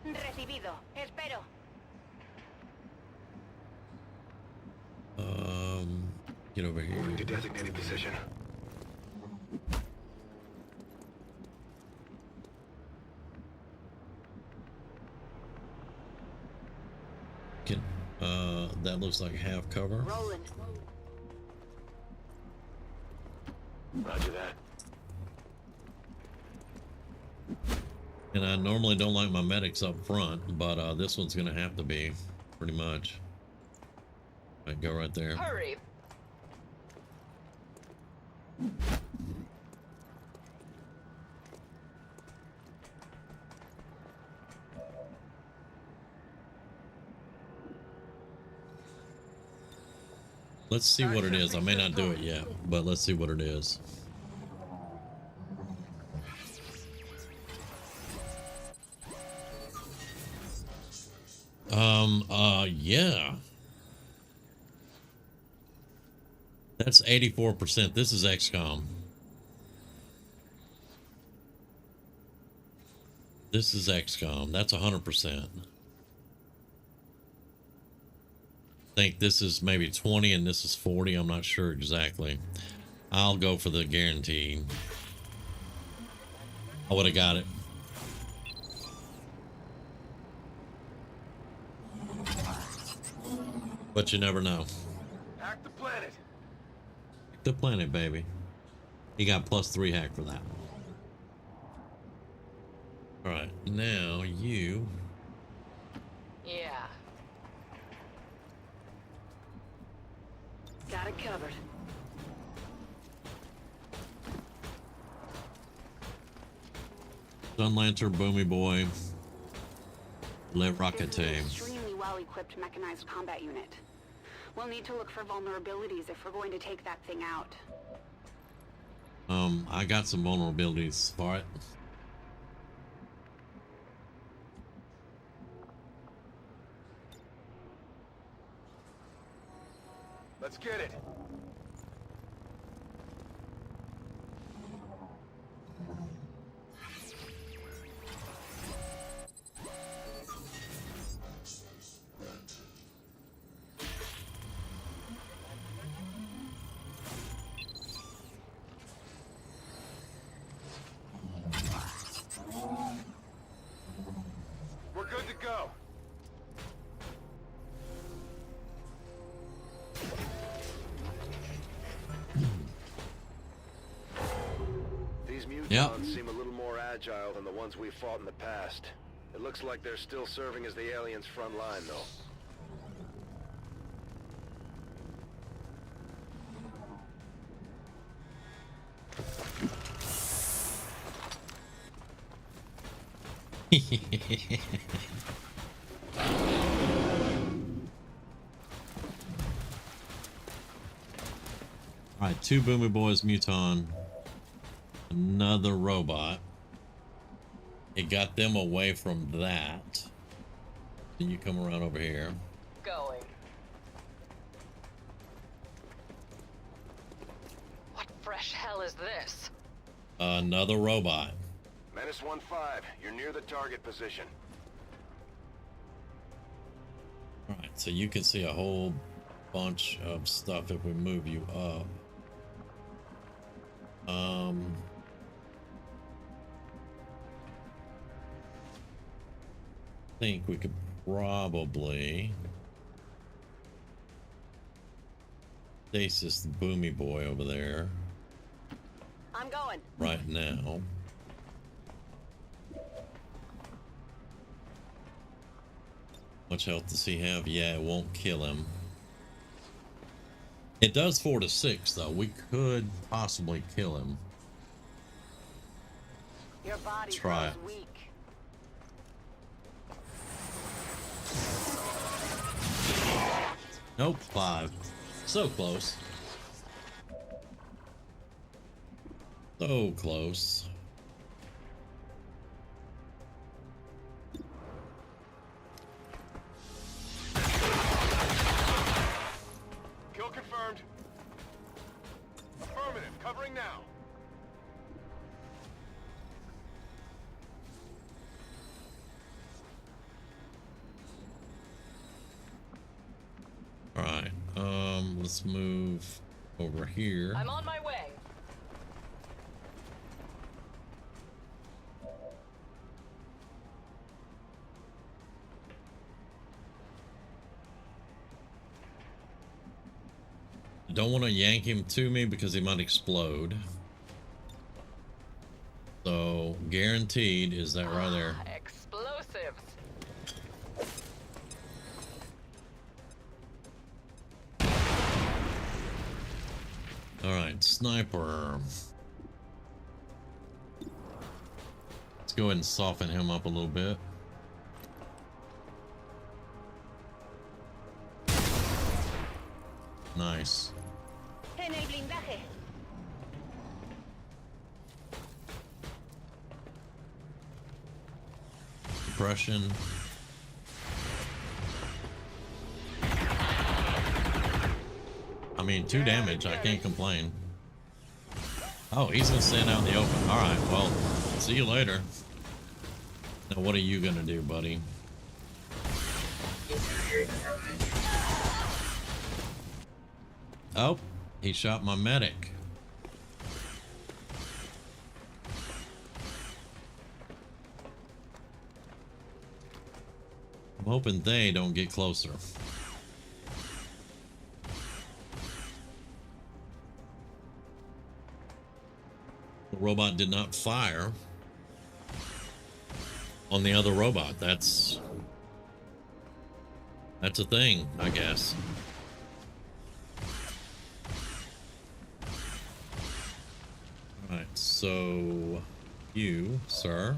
Recibido. Espero. Get over here. Moving to designated position. Can, that looks like half cover. Rolling. Roger that. And I normally don't like my medics up front, but this one's gonna have to be, pretty much. All right, go right there. Hurry. Let's see what it is. I may not do it yet, but let's see what it is. Yeah. That's 84%. This is XCOM. This is XCOM. That's 100%. I think this is maybe 20 and this is 40. I'm not sure exactly. I'll go for the guarantee. I would have got it. But you never know. Hack the planet. The planet, baby. He got +3 hack for that. All right, now you. Yeah. Got it covered. Sun Lancer, Boomy Boy, Le Rockete. This is an extremely well-equipped mechanized combat unit. We'll need to look for vulnerabilities if we're going to take that thing out. I got some vulnerabilities for it. Let's get it. We're good to go. Yep. mutons seem a little more agile than the ones we fought in the past. It looks like they're still serving as the aliens' front line, though. Alright, 2 Boomy Boys Muton. Another robot. It got them away from that. Then you come around over here. Going. What fresh hell is this? Another robot. Menace 1-5, you're near the target position. Alright, so you can see a whole bunch of stuff if we move you up. I think we could probably stasis the Boomy Boy over there I'm going. right now. Much health does he have? Yeah, it won't kill him. It does 4 to 6 though. We could possibly kill him. Your body Try grows it. weak. Nope, 5. So close. So close. Kill confirmed. Affirmative, covering now. Alright, let's move over here. I'm on my way. Don't want to yank him to me because he might explode. So, guaranteed is that right there. Explosives. Alright, sniper. Let's go ahead and soften him up a little bit. Nice. En el blindaje. Suppression. I mean, 2 damage. I can't complain. Oh, he's gonna stand out in the open. Alright, well, see you later. Now, what are you gonna do, buddy? Oh, he shot my medic. I'm hoping they don't get closer. The robot did not fire on the other robot. That's a thing, I guess. All right, so you, sir,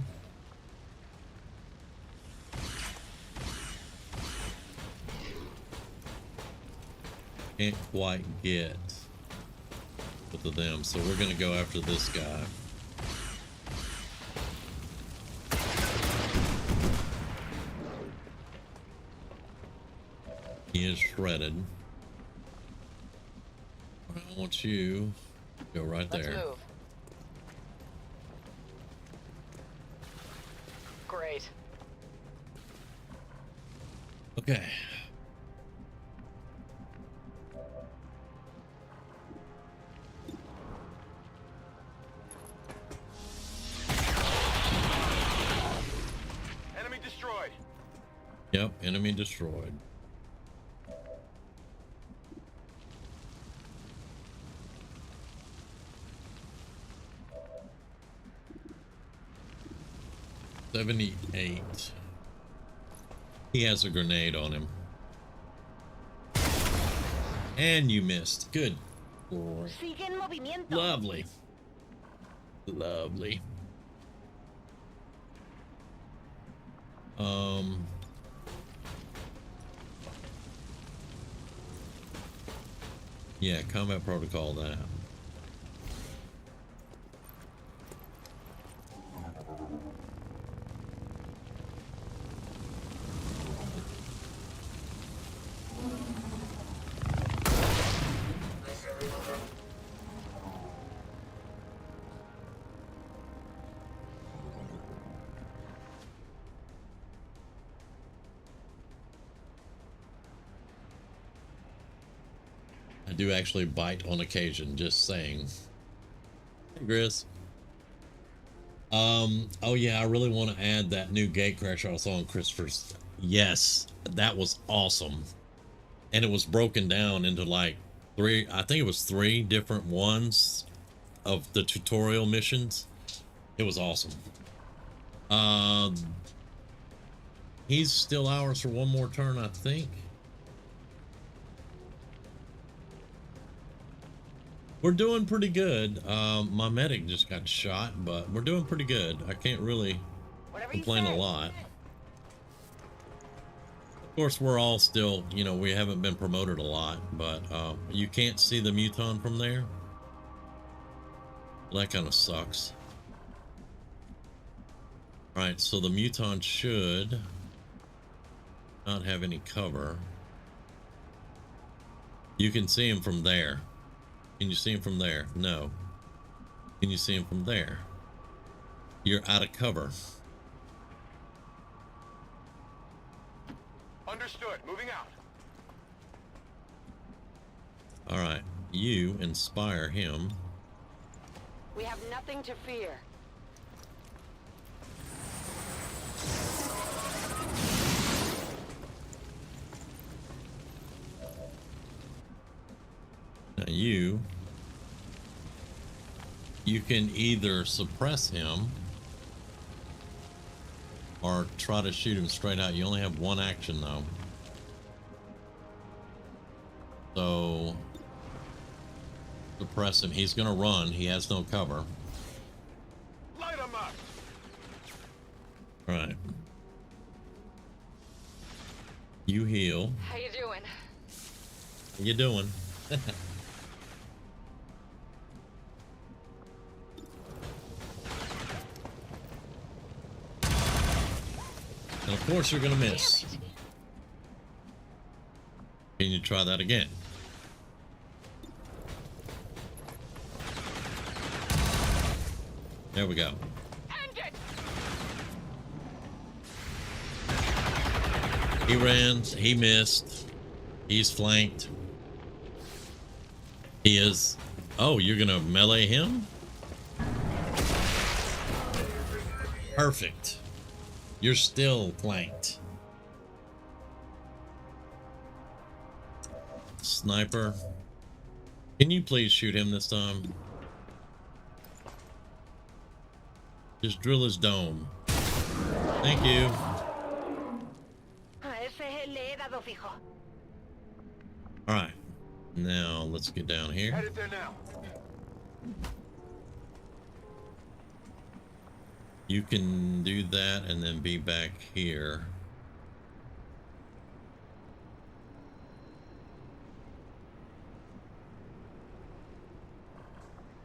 can't quite get both of them, so we're gonna go after this guy. He is shredded. I want you to go right Let's there. move. Great. Okay. Enemy destroyed. Yep, enemy destroyed. 78. He has a grenade on him. And you missed. Good. Sigue en movimiento. Lovely. Lovely. Yeah, combat protocol that. I do actually bite on occasion, just saying. Hey, Grizz. Oh yeah, I really want to add that new gate crasher I saw on Christopher's. Yes, that was awesome. And it was broken down into like I think it was 3 different ones of the tutorial missions. It was awesome. He's still ours for one more turn, I think. We're doing pretty good. My medic just got shot, but we're doing pretty good. I can't really complain a lot. Of course, we're all still, you know, we haven't been promoted a lot, but you can't see the Muton from there. Well, that kind of sucks. All right, so the Muton should not have any cover. You can see him from there. Can you see him from there? No. Can you see him from there? You're out of cover. Understood. Moving out. All right. You inspire him. We have nothing to fear. Now you can either suppress him or try to shoot him straight out. You only have one action though. So suppress him. He's gonna run. He has no cover. Light him up. All right. You heal. How you doing? How you doing? And of course you're gonna miss. Can you try that again? There we go. He ran, he missed, he's flanked. He is. Oh, you're gonna melee him? Perfect. You're still flanked. Sniper. Can you please shoot him this time? Just drill his dome. Thank you. Alright. Now let's get down here. Headed there now. You can do that and then be back here.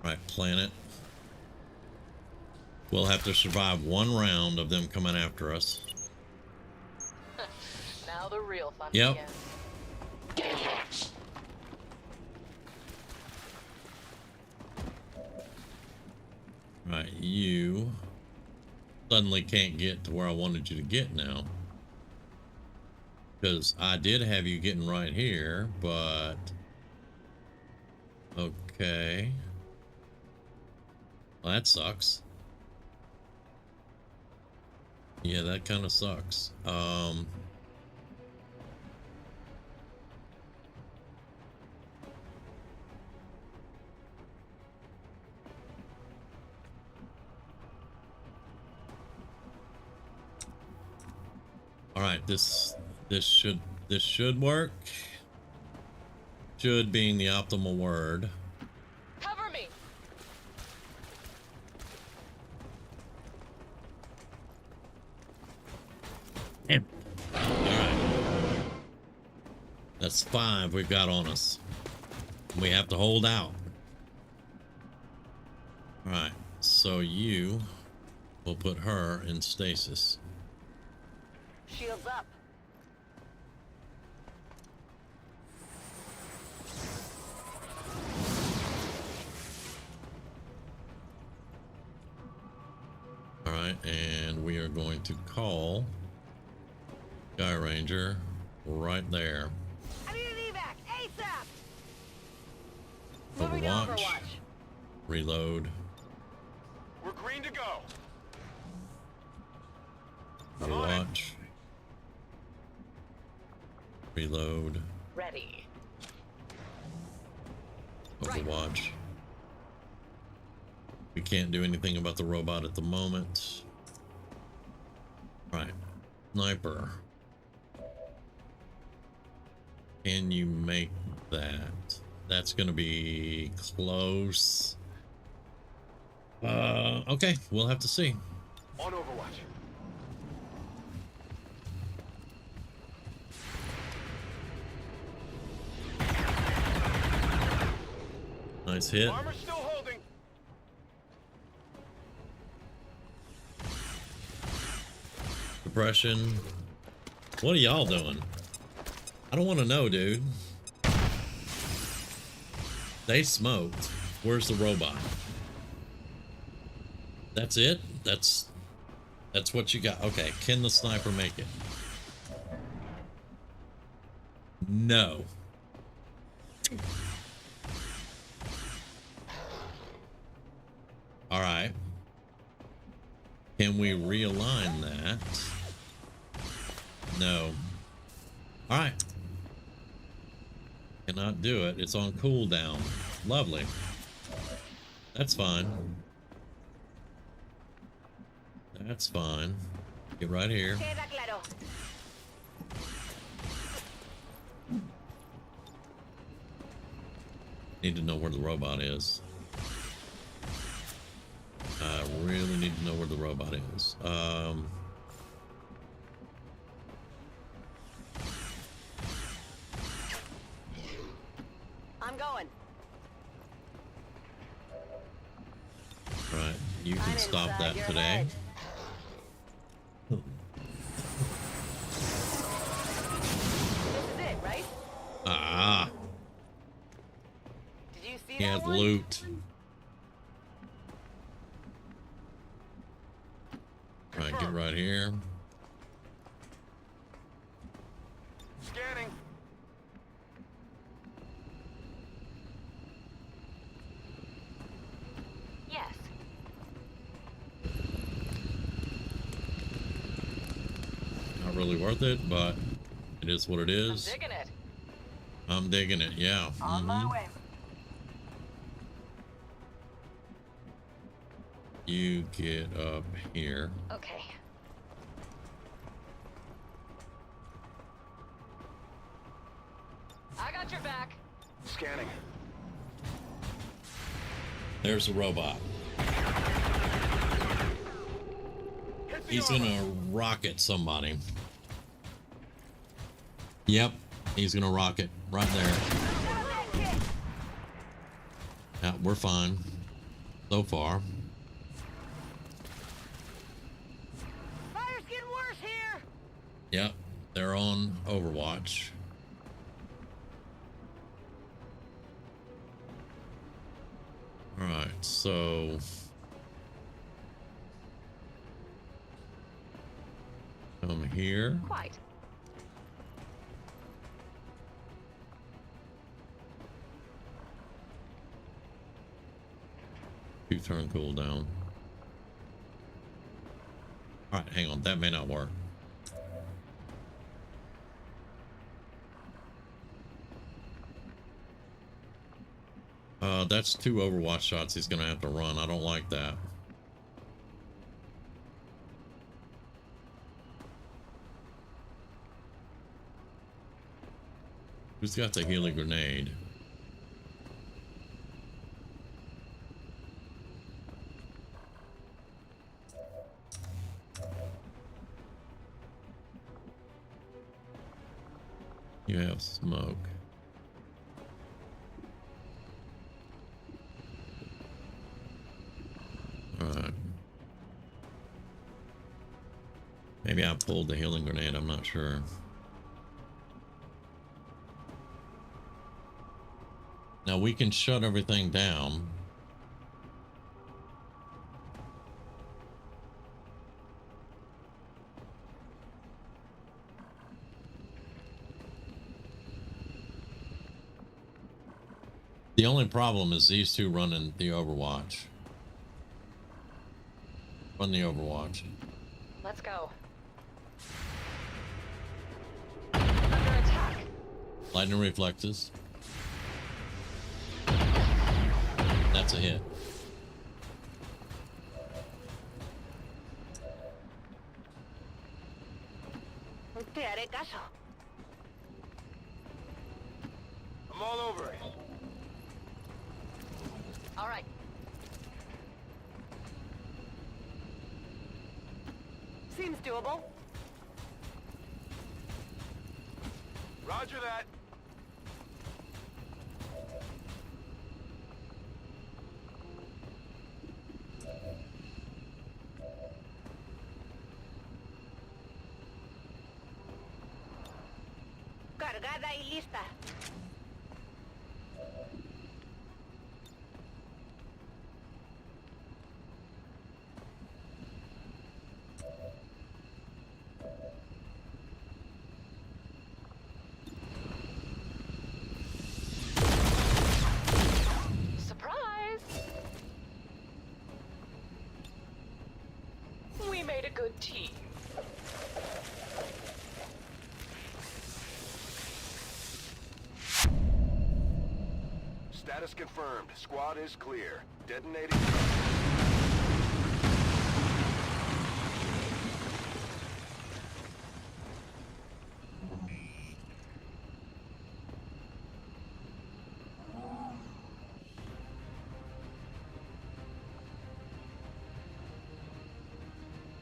Right, planet. We'll have to survive one round of them coming after us. Now the real fun Yep. begins. Right, you suddenly can't get to where I wanted you to get now. Because I did have you getting right here, but... Okay. Well, that sucks. Yeah, that kind of sucks. All right, this should work. Should being the optimal word. Cover me. All right. That's 5 we've got on us. We have to hold out. All right. So you will put her in stasis. Shields up. All right, and we are going to call Sky Ranger right there. I need an evac ASAP. Moving to Overwatch. Overwatch. Reload. We're green to go. Overwatch. Reload. Ready. Overwatch. We can't do anything about the robot at the moment. All right. Sniper. Can you make that? That's gonna be close. Okay, we'll have to see. On Overwatch. Nice hit. Armor's still holding. Depression. What are y'all doing? I don't want to know, dude. They smoked. Where's the robot? That's it? That's what you got. Okay, can the sniper make it? No. All right. Can we realign that? No. All right. Cannot do it. It's on cooldown. Lovely. That's fine. That's fine. Get right here. Queda claro. Need to know where the robot is. I really need to know where the robot is. I'm going. Right, you can I'm stop inside that your today. head. This is it, right? Ah, Did you see he that has one? loot. Right, get right here. Scanning. Yes. Not really worth it, but it is what it I'm is. digging it. I'm digging it, yeah. On my Mhm. way. You get up here. Okay. I got your back. Scanning. There's a robot. Hit the He's armor. gonna rocket somebody. Yep, he's gonna rocket right there. Yeah, we're fine so far. Fire's getting worse here. Yep, they're on Overwatch. All right, so come here. Quite. Two-turn cooldown. All right, hang on. That may not work. That's 2 Overwatch shots he's gonna have to run. I don't like that. Who's got the healing grenade? You have smoke. Alright. Maybe I pulled the healing grenade, I'm not sure. Now we can shut everything down. The only problem is these two running the Overwatch. Run the Overwatch. Let's go. Under attack. Lightning reflexes. That's a hit. Te haré caso. I'm all over it. All right. Seems doable. Roger that. Cargada y lista. Surprise! We made a good team. Status confirmed. Squad is clear. Detonating.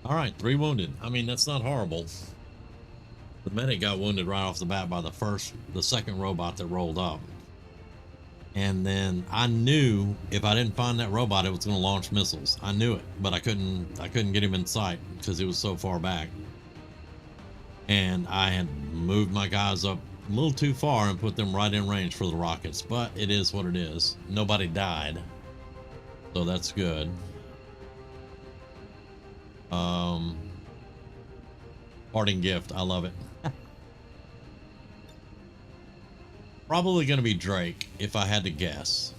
All right, 3 wounded. I mean, that's not horrible. The medic got wounded right off the bat by the second robot that rolled up. And then I knew if I didn't find that robot, it was going to launch missiles. I knew it, but I couldn't get him in sight because he was so far back. And I had moved my guys up a little too far and put them right in range for the rockets, but it is what it is. Nobody died, so that's good. Parting gift, I love it. Probably going to be Drake if I had to guess.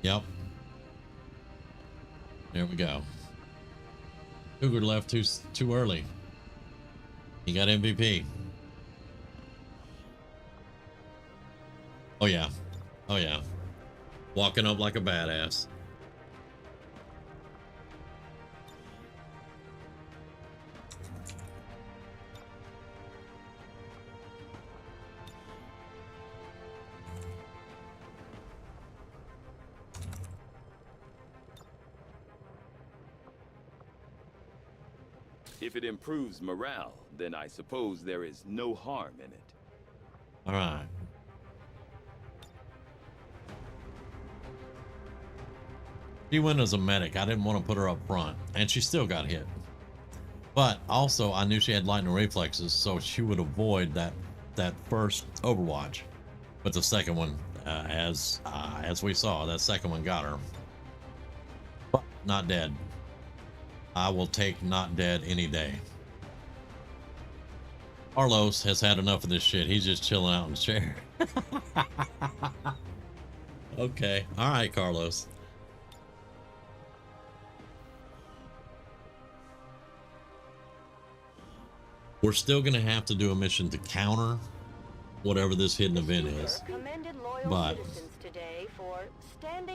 Yep. There we go. Cougar left too early. He got MVP. Oh yeah. Oh yeah. Walking up like a badass. If it improves morale, then I suppose there is no harm in it. All right. She went as a medic. I didn't want to put her up front, and she still got hit. But also, I knew she had lightning reflexes, so she would avoid that first Overwatch. But the second one, as we saw, that second one got her. But not dead. I will take not dead any day. Carlos has had enough of this shit. He's just chilling out in the chair. Okay. All right, Carlos. We're still going to have to do a mission to counter whatever this hidden event is. But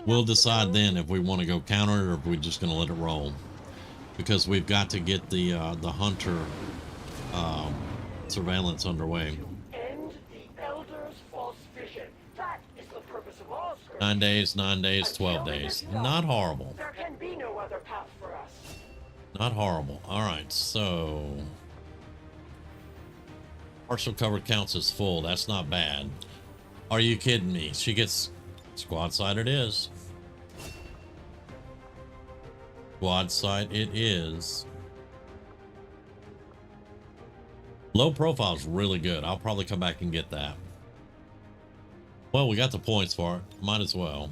we'll decide then if we want to go counter it or if we're just going to let it roll. Because we've got to get the hunter surveillance underway. End the Elder's false vision. That is the purpose of all scripture. 9 days, 9 days, 12 Until it days. is done, Not horrible. There can be no other path for us. Not horrible. All right, so partial cover counts as full. That's not bad. Are you kidding me? She gets squad side. It is squad side. It is. Low profile is really good. I'll probably come back and get that. Well, we got the points for it. Might as well.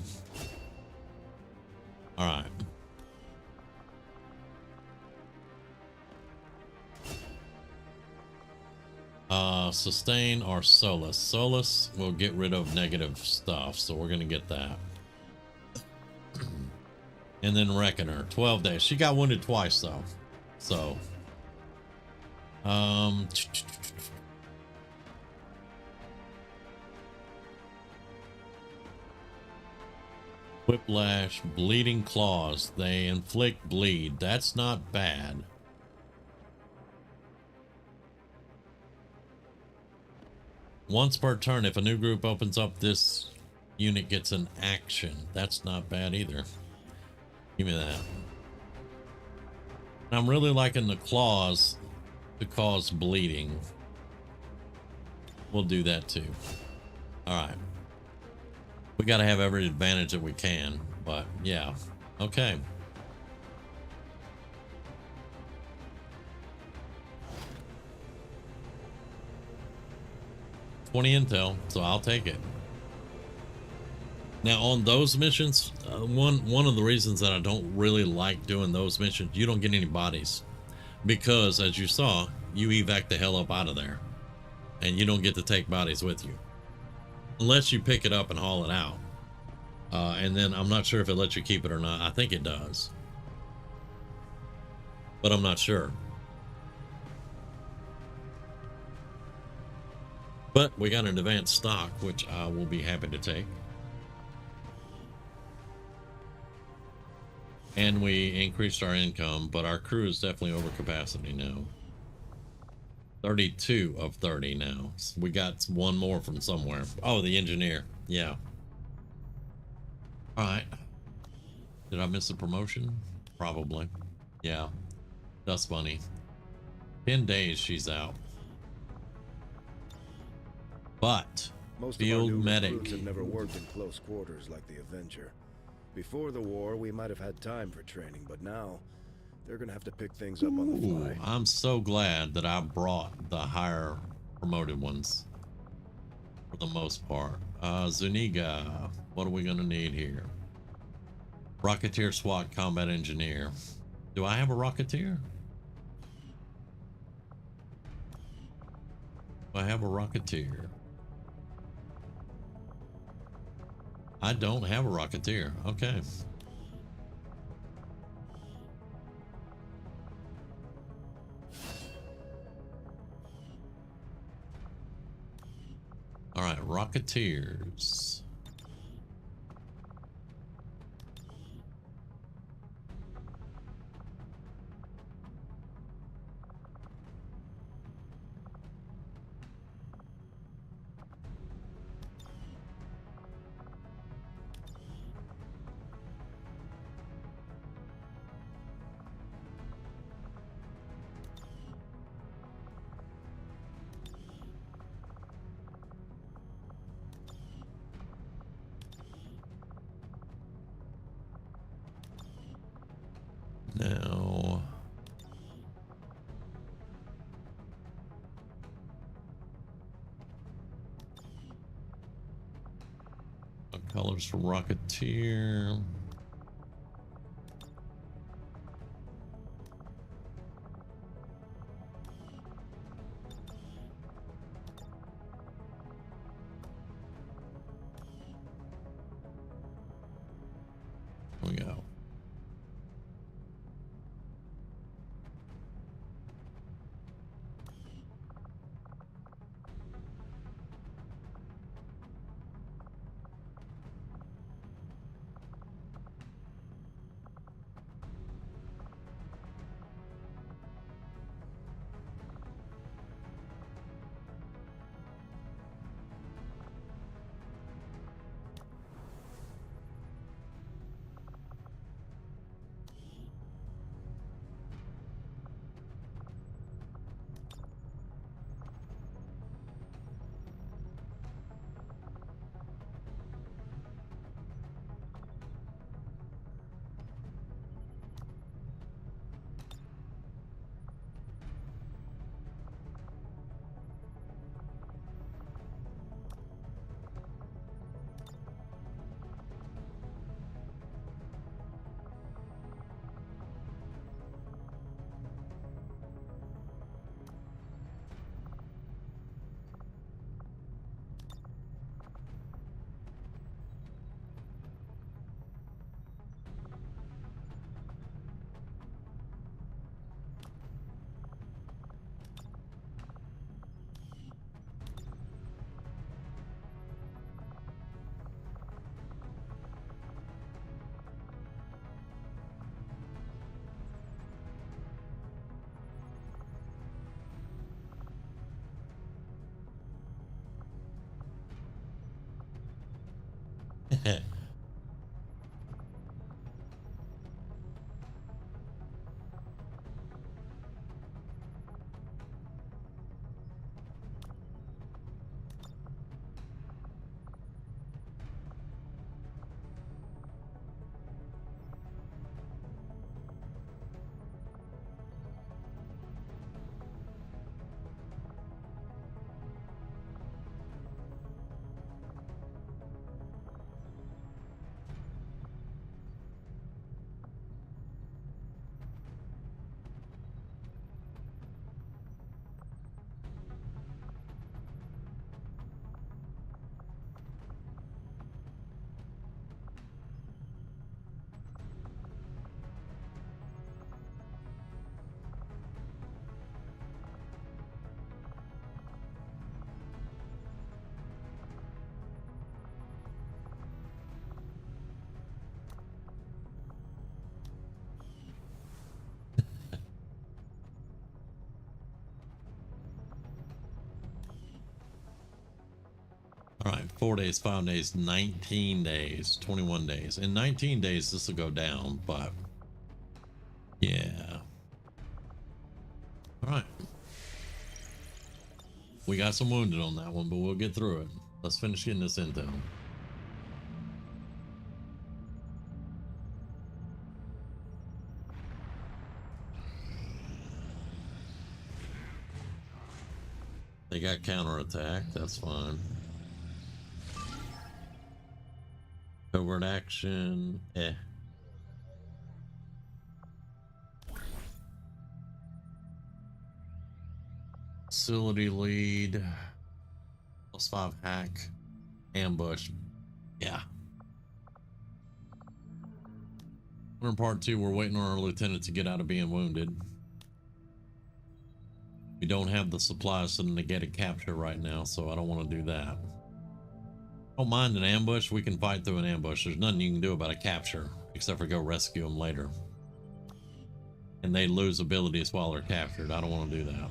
All right. Sustain or Solace. Solace will get rid of negative stuff, so we're gonna get that. And then Reckoner, 12 days. She got wounded twice though, so Whiplash, bleeding claws. They inflict bleed. That's not bad. Once per turn, if a new group opens up, this unit gets an action. That's not bad either. Give me that. I'm really liking the claws to cause bleeding. We'll do that too. All right. We got to have every advantage that we can, but yeah. Okay. Intel, so I'll take it. Now on those missions, one of the reasons that I don't really like doing those missions, you don't get any bodies, because as you saw, you evac the hell up out of there, and you don't get to take bodies with you unless you pick it up and haul it out. And then I'm not sure if it lets you keep it or not. I think it does, but I'm not sure. But we got an advanced stock, which I will be happy to take. And we increased our income, but our crew is definitely over capacity now. 32 of 30 now. So we got one more from somewhere. Oh, the engineer. Yeah. All right. Did I miss a promotion? Probably. Yeah. Dust Bunny. 10 days she's out. But most field of our new medic recruits have never worked in close quarters like the Avenger. Before the war, we might have had time for training, but now they're gonna have to pick things up on the fly. I'm so glad that I brought the higher promoted ones for the most part. Zuniga, what are we gonna need here? Rocketeer SWAT combat engineer. Do I have a Rocketeer? Do I have a Rocketeer? I don't have a Rocketeer. Okay. All right, Rocketeers. Now, colors for Rocketeer. Here we go. All right, 4 days, 5 days, 19 days, 21 days. In 19 days, this will go down, but yeah. All right. We got some wounded on that one, but we'll get through it. Let's finish getting this intel. They got counterattack, that's fine. Covert action, Facility lead, +5 hack, ambush, yeah. We're in part 2, we're waiting on our lieutenant to get out of being wounded. We don't have the supplies to get a capture right now, so I don't want to do that. Don't mind an ambush. We can fight through an ambush. There's nothing you can do about a capture except for go rescue them later. And they lose abilities while they're captured. I don't want to do that.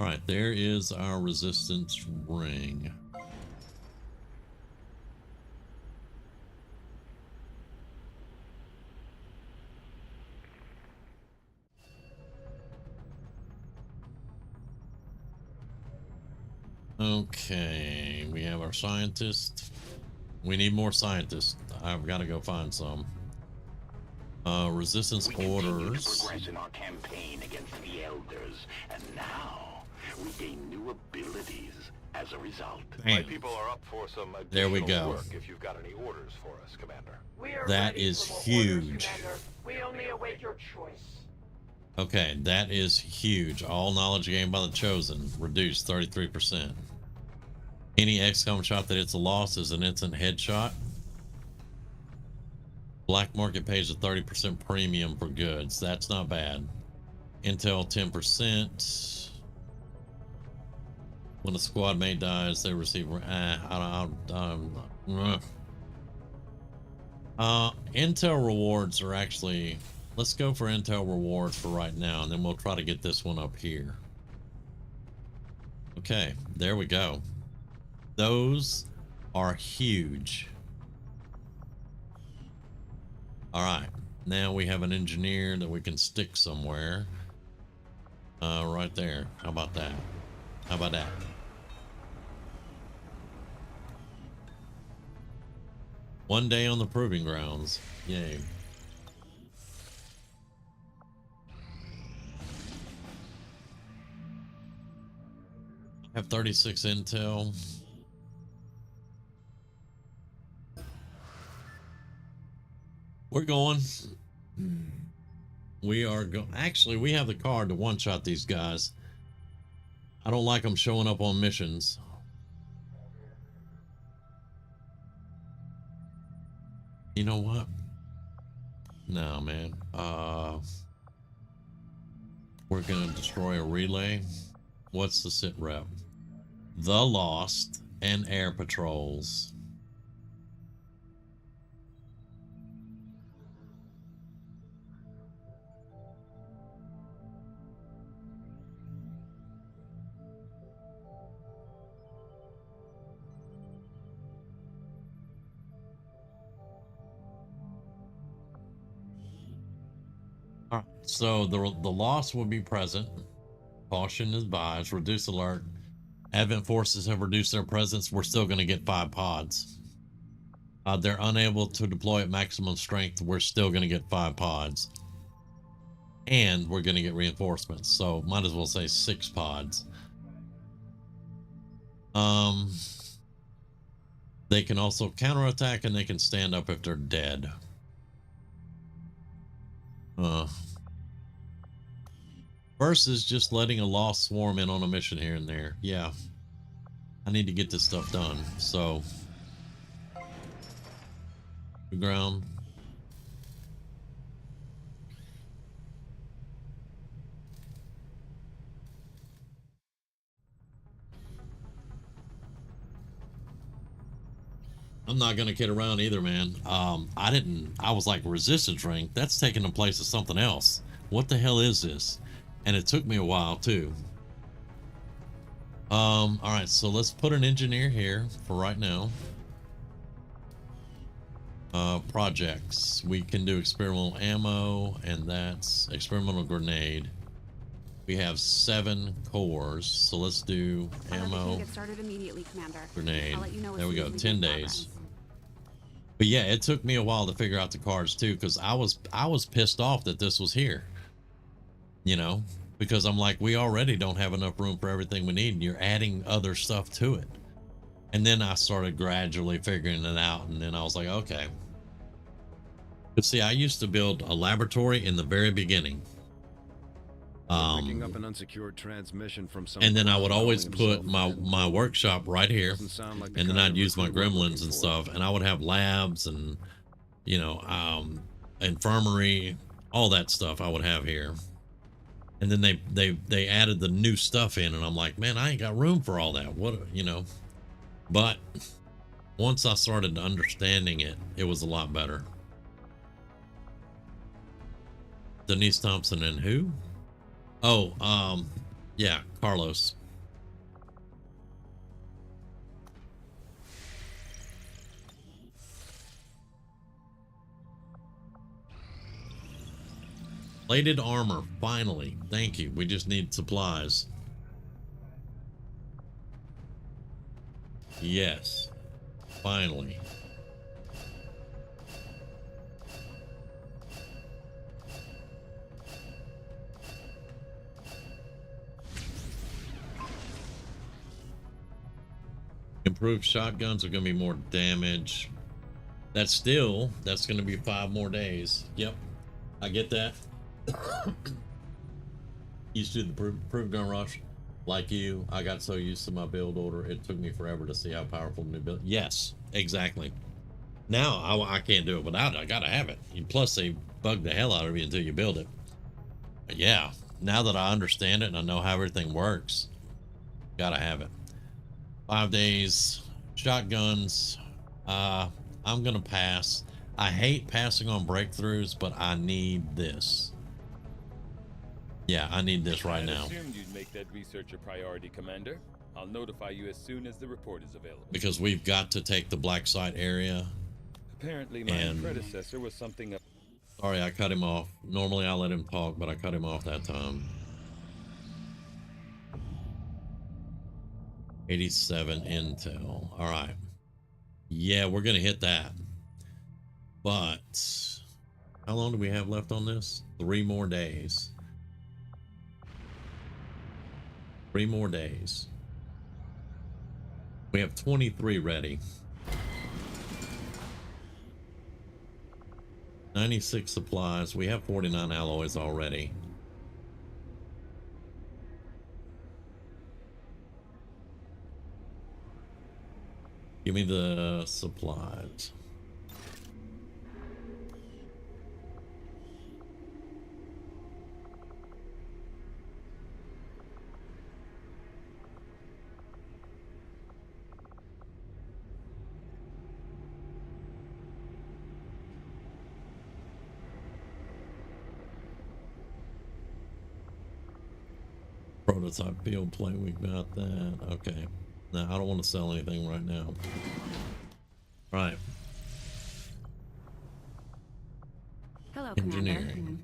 All right, there is our resistance ring. Okay, we have our scientist. We need more scientists. I've got to go find some. Resistance orders. Progress in our campaign against the Elders, and now we gain new abilities as a result. My people are up for some There we additional go. work if you've got any orders for us, Commander. We are That ready is for more huge. orders, Commander. We only await your choice. Okay, that is huge. All knowledge gained by the Chosen reduced 33%. Any XCOM shot that hits a loss is an instant headshot. Black market pays a 30% premium for goods. That's not bad. Intel 10%. When a squad mate dies, they receive. Intel rewards are actually. Let's go for Intel rewards for right now, and then we'll try to get this one up here. Okay, there we go. Those are huge. All right, now we have an engineer that we can stick somewhere. Right there. How about that? How about that? One day on the proving grounds. Yay. I have 36 intel. We're going. We are going. Actually, we have the card to one-shot these guys. I don't like them showing up on missions. You know what? No, man. We're gonna destroy a relay. What's the sit rep? The Lost, and air patrols. All right, so the loss will be present. Caution is advised. Reduce alert. Advent forces have reduced their presence. We're still going to get 5 pods. They're unable to deploy at maximum strength. We're still going to get 5 pods. And we're going to get reinforcements. So might as well say 6 pods. They can also counterattack and they can stand up if they're dead. Versus just letting a lost swarm in on a mission here and there. Yeah. I need to get this stuff done. So the ground. I'm not gonna kid around either, man. I was like, resistance ring, that's taking the place of something else. What the hell is this? And it took me a while too. All right, so let's put an engineer here for right now. Projects, we can do experimental ammo, and that's experimental grenade. We have 7 cores, so let's do ammo. Get started immediately, Commander. Grenade. I'll let you know There we go. 10 days. Progress. But yeah, it took me a while to figure out the cards too, because I was pissed off that this was here. You know, because I'm like, we already don't have enough room for everything we need, and you're adding other stuff to it. And then I started gradually figuring it out, and then I was like, okay. But see, I used to build a laboratory in the very beginning. Picking up an unsecured transmission from some, and then I would always put my workshop right here, like and then I'd use my gremlins and stuff, and I would have labs and, you know, infirmary, all that stuff I would have here. And then they added the new stuff in, and I'm like, man, I ain't got room for all that. What, you know? But once I started understanding it, it was a lot better. Denise Thompson and who? Oh, yeah, Carlos. Plated armor, finally. Thank you. We just need supplies. Yes, finally. Improved shotguns are going to be more damage. That's going to be 5 more days. Yep, I get that. Used to do the proof gun rush. Like you, I got so used to my build order, it took me forever to see how powerful the new build. Yes, exactly. Now I can't do it without it. I gotta have it. And plus, they bug the hell out of you until you build it. But yeah, now that I understand it and I know how everything works, gotta have it. 5 days, shotguns. I'm gonna pass. I hate passing on breakthroughs, but I need this. Yeah, I need this right now. I assumed you'd make that research a priority, Commander. I'll notify you as soon as the report is available. Because we've got to take the black site area. Apparently, my predecessor was something of... Sorry, I cut him off. Normally, I let him talk, but I cut him off that time. 87 intel. All right. Yeah, we're going to hit that. But how long do we have left on this? 3 more days. 3 more days. We have 23 ready. 96 supplies. We have 49 alloys already. Give me the supplies. Prototype field plate, we got that. Okay. Now I don't want to sell anything right now. Right. Hello, Engineering. Commander.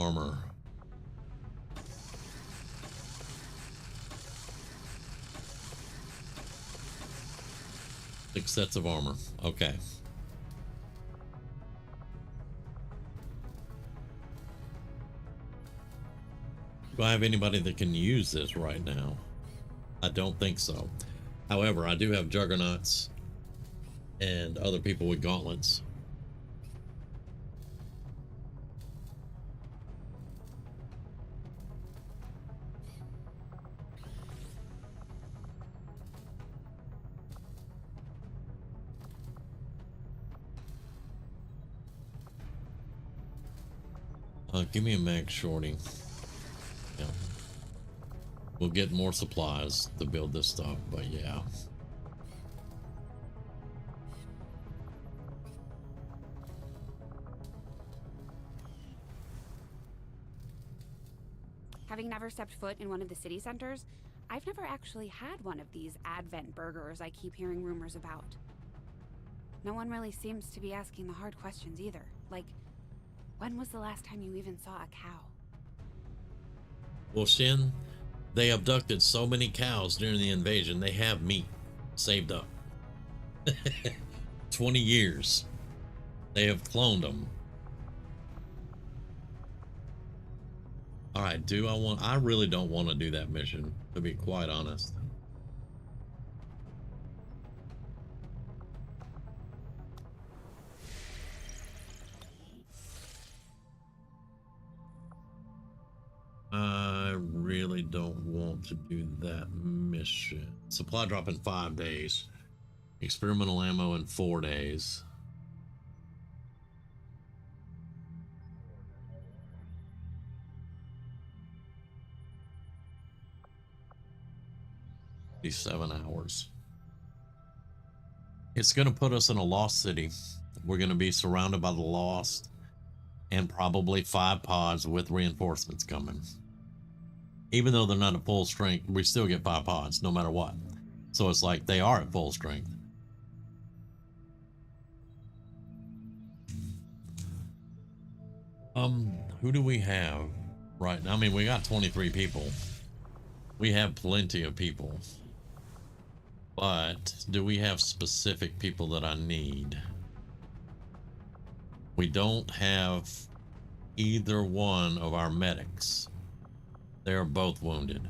Armor. Six sets of armor. Okay. Do I have anybody that can use this right now? I don't think so. However, I do have juggernauts and other people with gauntlets. Give me a mag shorty. Yeah. We'll get more supplies to build this stuff, but yeah. Having never stepped foot in one of the city centers, I've never actually had one of these Advent burgers I keep hearing rumors about. No one really seems to be asking the hard questions either. Like, when was the last time you even saw a cow? Well, Shin, they abducted so many cows during the invasion, they have meat saved up. 20 years. They have cloned them. All right, I really don't want to do that mission, to be quite honest. I really don't want to do that mission. Supply drop in 5 days. Experimental ammo in 4 days. Be 7 hours. It's going to put us in a lost city. We're going to be surrounded by the lost and probably 5 pods with reinforcements coming. Even though they're not at full strength, we still get 5 pods no matter what. So it's like they are at full strength. Who do we have right now? I mean, we got 23 people. We have plenty of people. But do we have specific people that I need? We don't have either one of our medics. They are both wounded.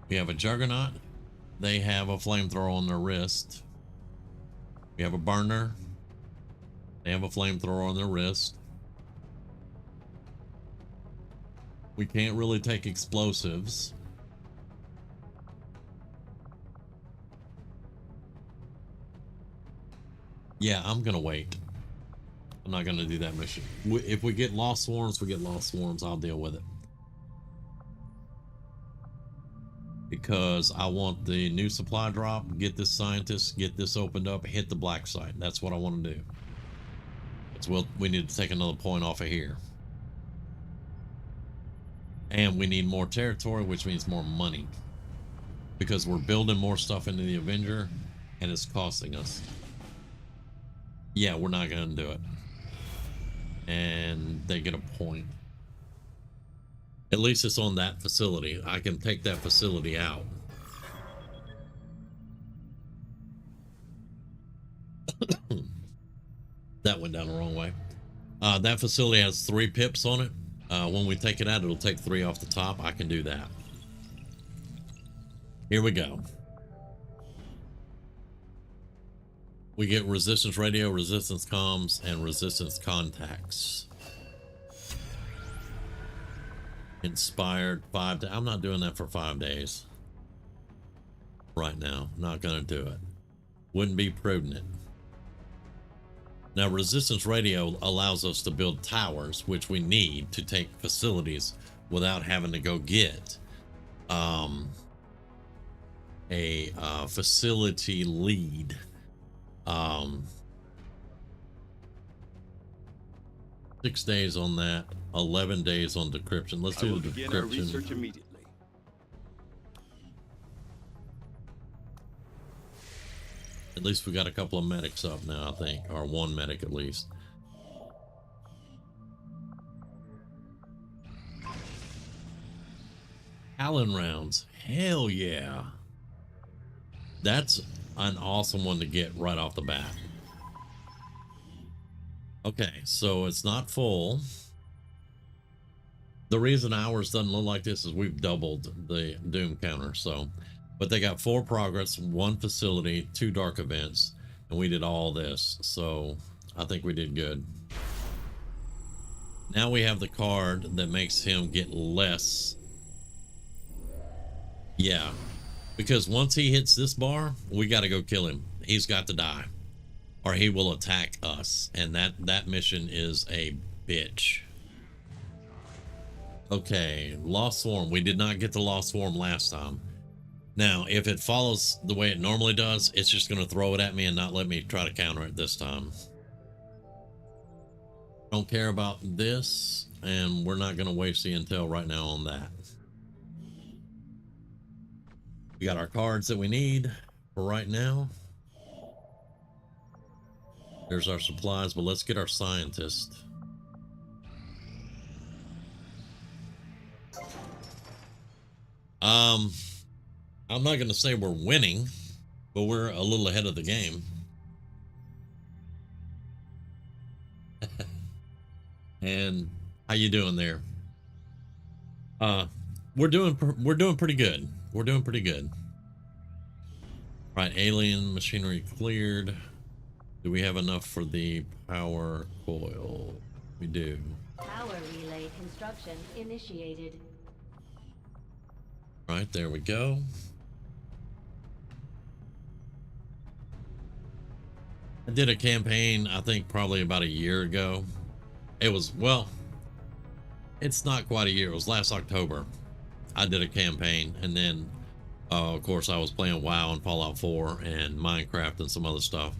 We have a juggernaut. They have a flamethrower on their wrist. We have a burner. They have a flamethrower on their wrist. We can't really take explosives. Yeah, I'm gonna wait. I'm not gonna do that mission. If we get lost swarms, we get lost swarms. I'll deal with it. Because I want the new supply drop, get this scientist, get this opened up, hit the black site. That's what I want to do. We need to take another point off of here. And we need more territory, which means more money. Because we're building more stuff into the Avenger, and it's costing us. Yeah, we're not going to do it. And they get a point. At least it's on that facility. I can take that facility out. That went down the wrong way. That facility has 3 pips on it. When we take it out, it'll take 3 off the top. I can do that. Here we go. We get resistance radio, resistance comms, and resistance contacts. Inspired 5 days. I'm not doing that for 5 days. Right now. Not going to do it. Wouldn't be prudent. Now, resistance radio allows us to build towers, which we need to take facilities without having to go get a facility lead. 6 days on that, 11 days on decryption. Let's I do will the begin our decryption. research immediately. At least we got a couple of medics up now, I think, or one medic at least. Allen rounds, hell yeah. That's an awesome one to get right off the bat. Okay, so it's not full. The reason ours doesn't look like this is we've doubled the Doom counter, so. But they got 4 progress, 1 facility, 2 dark events, and we did all this, so I think we did good. Now we have the card that makes him get less. Yeah, because once he hits this bar, we got to go kill him. He's got to die, or he will attack us, and that mission is a bitch. Okay, Lost Swarm. We did not get the Lost Swarm last time. Now, if it follows the way it normally does, it's just going to throw it at me and not let me try to counter it this time. Don't care about this, and we're not going to waste the intel right now on that. We got our cards that we need for right now. There's our supplies, but let's get our scientist. I'm not going to say we're winning, but we're a little ahead of the game. And how you doing there? We're doing pretty good. We're doing pretty good. Right, alien machinery cleared. Do we have enough for the power coil? We do. Power relay construction initiated. Right, there we go. I did a campaign, I think probably about a year ago. It was, well, it's not quite a year. It was last October. I did a campaign, and then, of course, I was playing WoW and Fallout 4 and Minecraft and some other stuff.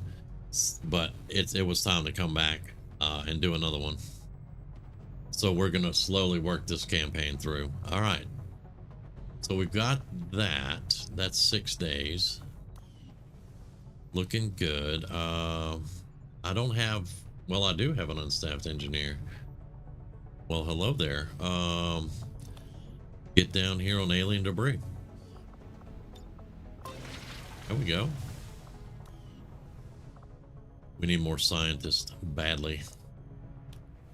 But it was time to come back and do another one. So we're going to slowly work this campaign through. All right. So we've got that. That's 6 days. Looking good. I don't have, well, I do have an unstaffed engineer. Well, hello there. Get down here on alien debris. There we go. We need more scientists badly.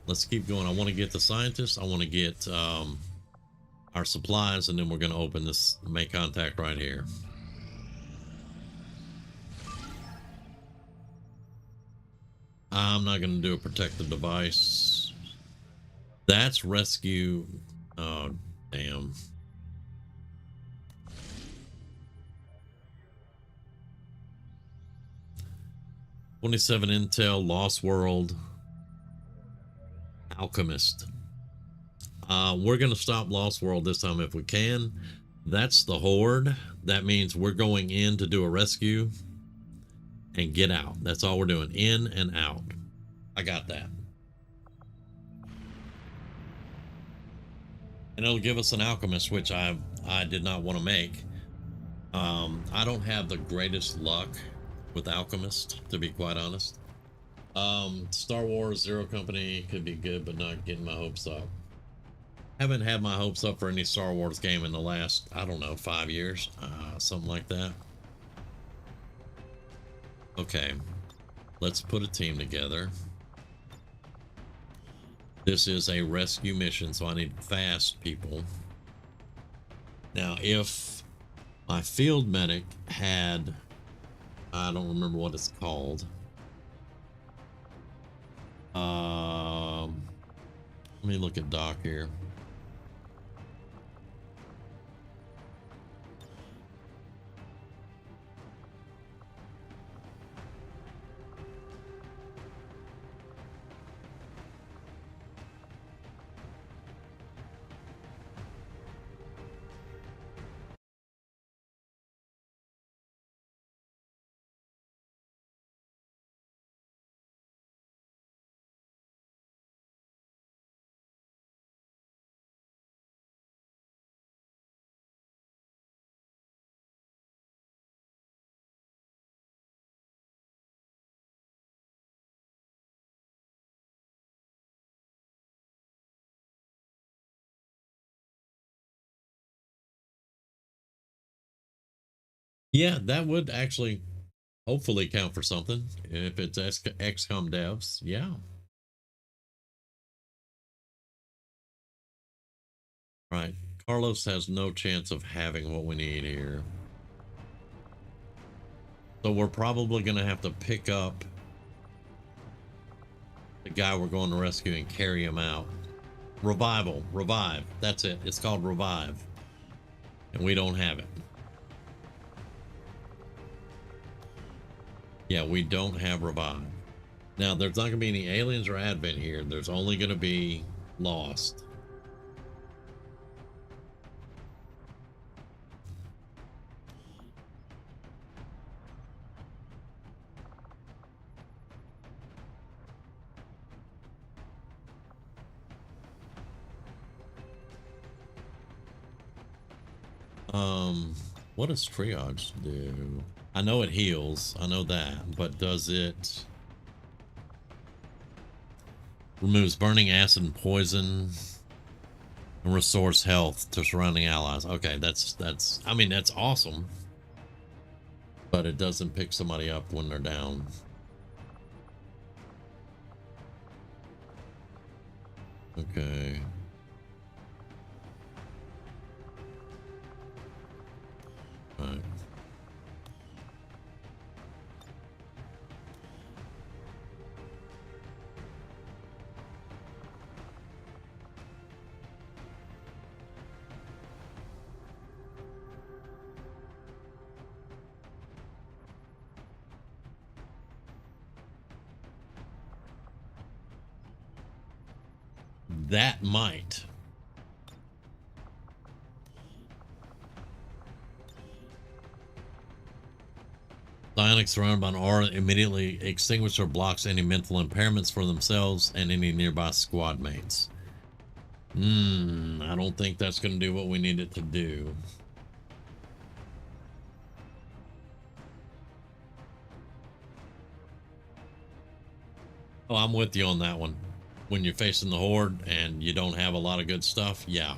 Let's keep going. I want to get the scientists. I want to get our supplies, and then we're going to open this, make contact right here. I'm not going to do a protective device. That's rescue. Oh, damn. $27 intel, Lost World, Alchemist. We're going to stop Lost World this time if we can. That's the Horde. That means we're going in to do a rescue and get out. That's all we're doing, in and out. I got that. And it'll give us an Alchemist, which I did not want to make. I don't have the greatest luck with Alchemist, to be quite honest. Star Wars Zero Company could be good, but not getting my hopes up. Haven't had my hopes up for any Star Wars game in the last, I don't know, 5 years, something like that. Okay, let's put a team together. This is a rescue mission, so I need fast people. Now, if my field medic had, I don't remember what it's called. Let me look at Doc here. Yeah, that would actually hopefully count for something if it's XCOM devs. Yeah. Right. Carlos has no chance of having what we need here. So we're probably going to have to pick up the guy we're going to rescue and carry him out. Revive. That's it. It's called Revive. And we don't have it. Yeah, we don't have Revive. Now, there's not going to be any aliens or Advent here. There's only going to be Lost. What does triage do? I know it heals. I know that, but does it removes burning acid and poison and restores health to surrounding allies? Okay, that's I mean, that's awesome, but it doesn't pick somebody up when they're down. Okay. Right. That might. Psionics surrounded by an aura immediately extinguish or blocks any mental impairments for themselves and any nearby squad mates. I don't think that's going to do what we need it to do. Oh, I'm with you on that one. When you're facing the Horde and you don't have a lot of good stuff, yeah.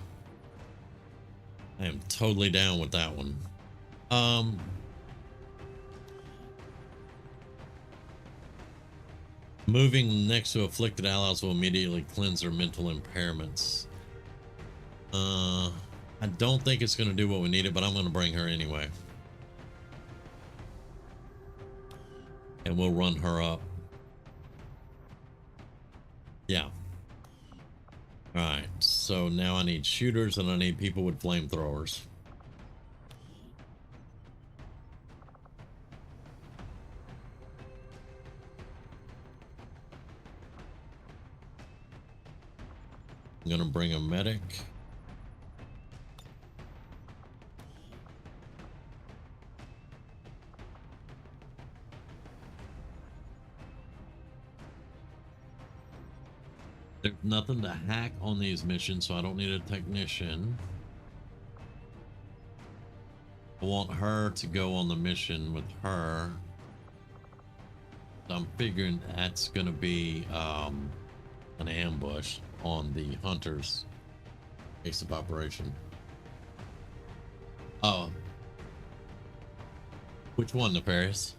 I am totally down with that one. Moving next to afflicted allies will immediately cleanse their mental impairments. I don't think it's going to do what we needed, but I'm going to bring her anyway. And we'll run her up. Yeah. Alright, so now I need shooters and I need people with flamethrowers. I'm gonna bring a medic. There's nothing to hack on these missions, so I don't need a technician. I want her to go on the mission with her. I'm figuring that's gonna be an ambush on the hunters base of operation. Oh, which one, Nefarious?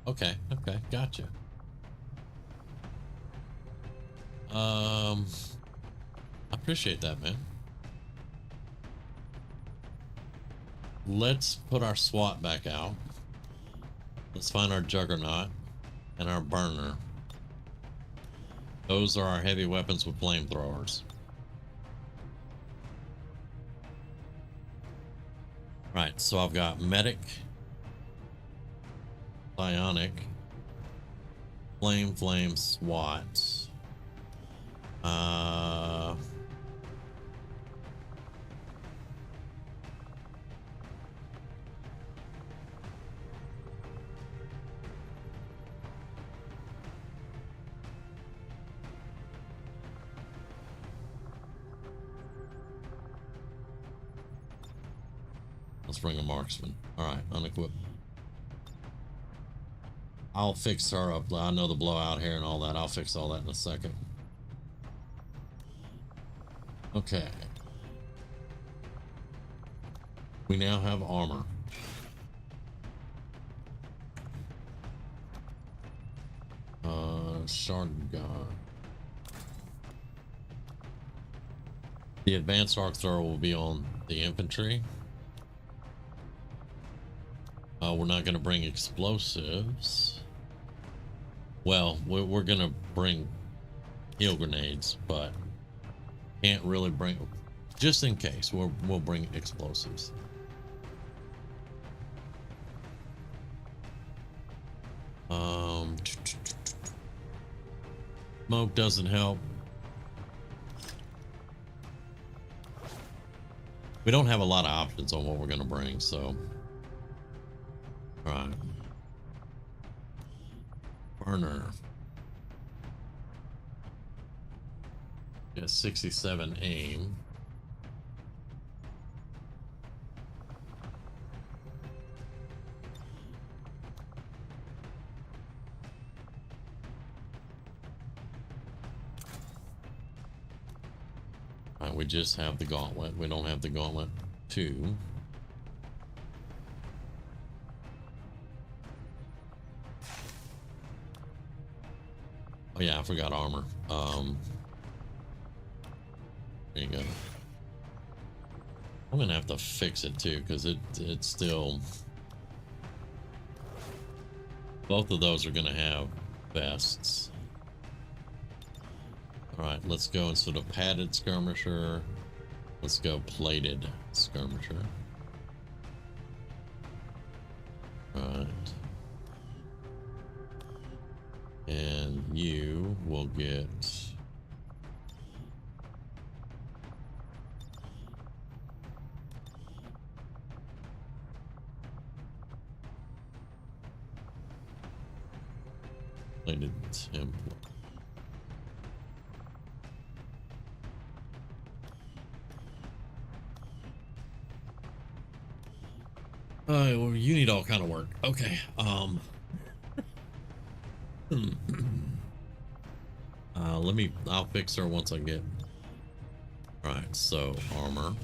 Okay, gotcha. I appreciate that, man. Let's put our SWAT back out. Let's find our Juggernaut and our Burner. Those are our heavy weapons with flamethrowers. Right, so I've got Medic, Psionic, Flame, SWAT. Let's bring a marksman. All right, unequip. I'll fix her up. I know the blowout here and all that. I'll fix all that in a second. Okay. We now have armor. Shard gun. The advanced arc thrower will be on the infantry. We're not going to bring explosives. Well, we're going to bring heal grenades, but can't really bring, just in case, we'll bring explosives. Smoke doesn't help. We don't have a lot of options on what we're going to bring, so. All right. Burner. Yeah, 67 aim. All right, we just have the gauntlet. We don't have the gauntlet 2. Oh yeah, I forgot armor. There you go. I'm gonna have to fix it too, because it's still, both of those are gonna have vests. All right, let's go instead of padded skirmisher, let's go plated skirmisher. All right. And you will get plated template. Well, you need all kind of work. Okay. I'll fix her once I get. All right, so armor.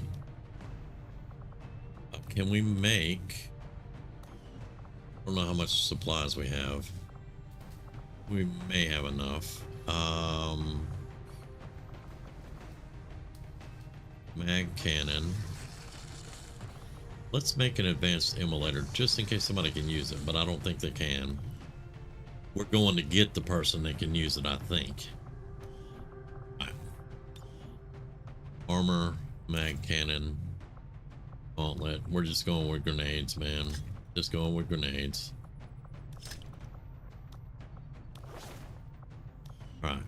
Can we make, I don't know how much supplies we have. We may have enough. Mag cannon. Let's make an advanced immolator just in case somebody can use it, but I don't think they can. We're going to get the person that can use it, I think. Right. Armor, mag cannon, gauntlet. We're just going with grenades, man. Just going with grenades. All right.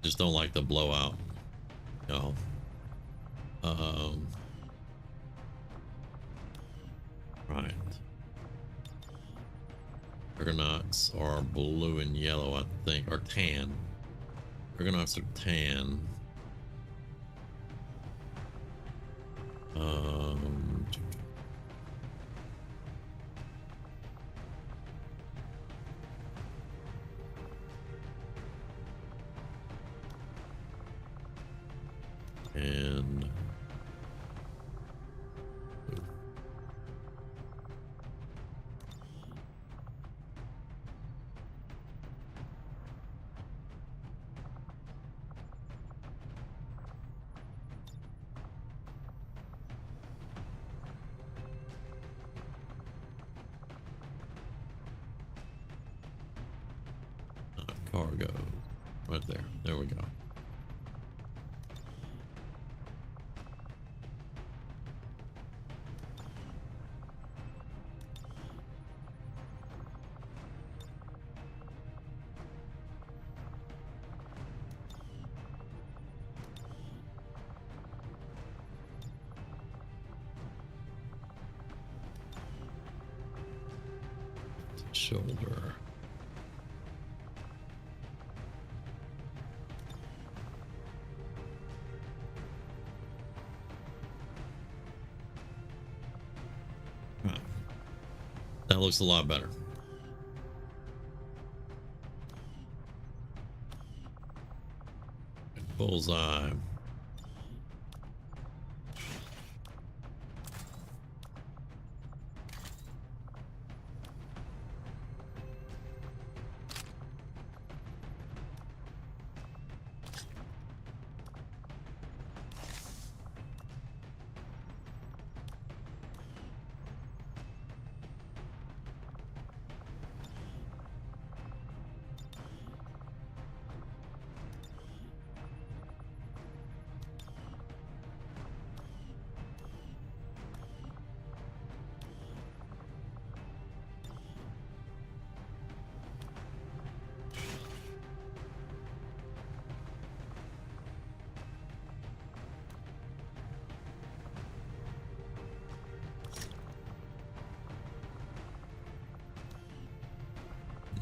Just don't like the blowout. No. Right. Argonauts are blue and yellow, I think, or tan. Argonauts are tan. And cargo right there. There we go. shoulder. That looks a lot better. Bullseye.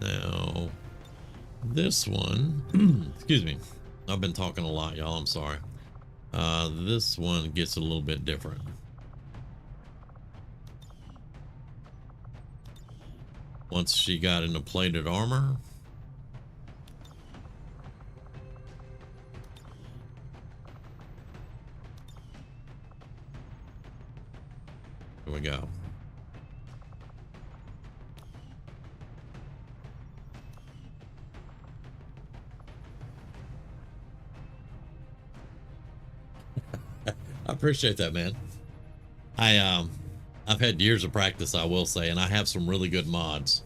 Now, this one, excuse me, I've been talking a lot, y'all. I'm sorry. This one gets a little bit different. Once she got into plated armor, here we go. I appreciate that, man. I've had years of practice, I will say, and I have some really good mods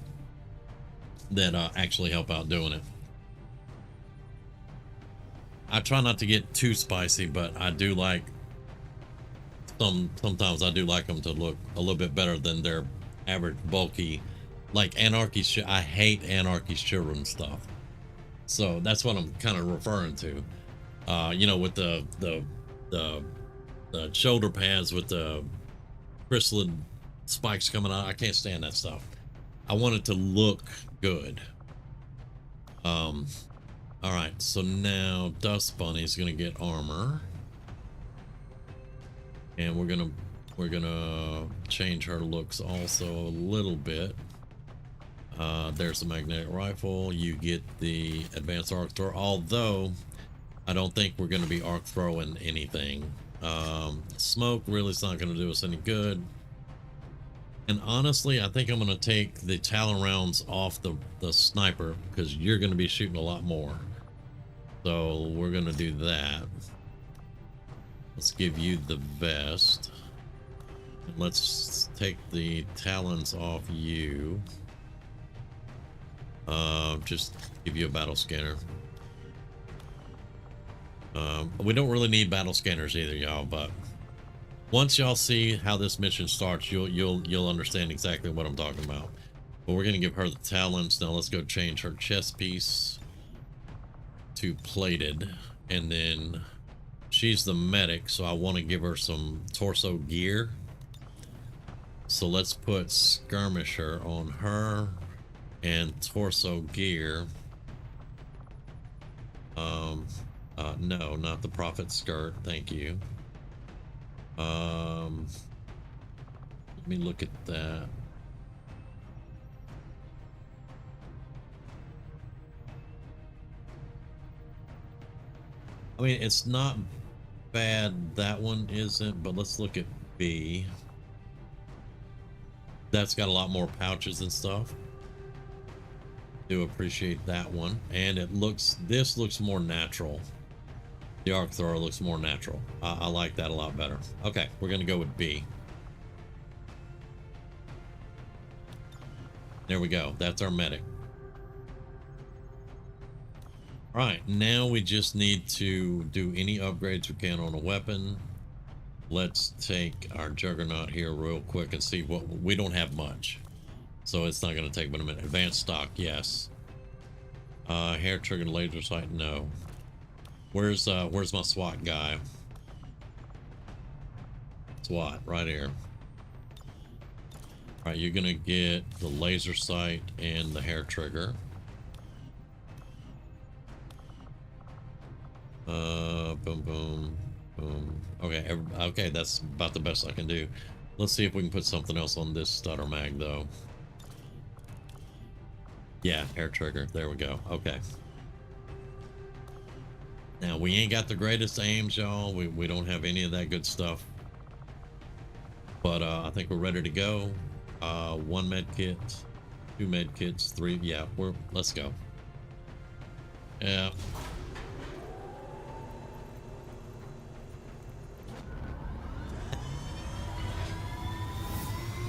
that actually help out doing it. I try not to get too spicy, but I do like sometimes I do like them to look a little bit better than their average bulky, like Anarchy's. I hate Anarchy's children stuff, so that's what I'm kind of referring to. You know, with the shoulder pads with the crystalline spikes coming out. I can't stand that stuff. I want it to look good. All right, so now Dust Bunny's gonna get armor, and we're gonna change her looks also a little bit. There's the magnetic rifle. You get the advanced arc thrower, although I don't think we're gonna be arc throwing anything. Smoke really is not going to do us any good, and honestly I think I'm going to take the Talon rounds off the sniper because you're going to be shooting a lot more, so we're going to do that. Let's give you the vest, and let's take the Talons off you. Just give you a battle scanner. We don't really need battle scanners either, y'all, but once y'all see how this mission starts, you'll understand exactly what I'm talking about. But we're gonna give her the Talons. Now let's go change her chest piece to plated, and then she's the medic, so I want to give her some torso gear. So let's put skirmisher on her and torso gear. No, not the prophet skirt, thank you. Let me look at that. I mean, it's not bad, that one isn't, but let's look at B. That's got a lot more pouches and stuff. Do appreciate that one, and this looks more natural. The arc thrower looks more natural. I like that a lot better. Okay, we're gonna go with B. There we go. That's our medic. All right, now we just need to do any upgrades we can on a weapon. Let's take our Juggernaut here real quick and see what we don't have much, so it's not going to take but a minute. Advanced stock, yes. Hair triggered laser sight, no. Where's my SWAT guy? SWAT right here. All All right, you're gonna get the laser sight and the hair trigger. Boom, boom, boom. Okay, okay, that's about the best I can do. Let's see if we can put something else on this stutter mag, though. Yeah, hair trigger. There we go. Okay. Now, we ain't got the greatest aims, y'all. We don't have any of that good stuff. But I think we're ready to go. 1 med kit, 2 med kits, 3. Yeah, let's go. Yeah.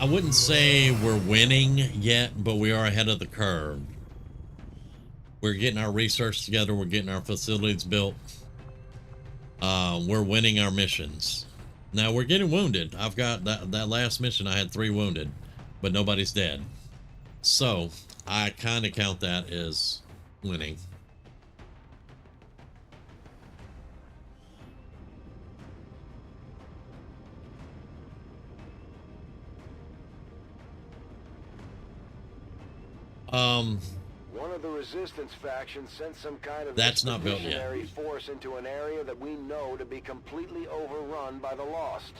I wouldn't say we're winning yet, but we are ahead of the curve. We're getting our research together. We're getting our facilities built. We're winning our missions. Now we're getting wounded. I've got that last mission. I had 3 wounded, but nobody's dead. So I kind of count that as winning. One of the resistance factions sent some kind of that's not built yet. expeditionary force into an area that we know to be completely overrun by the Lost.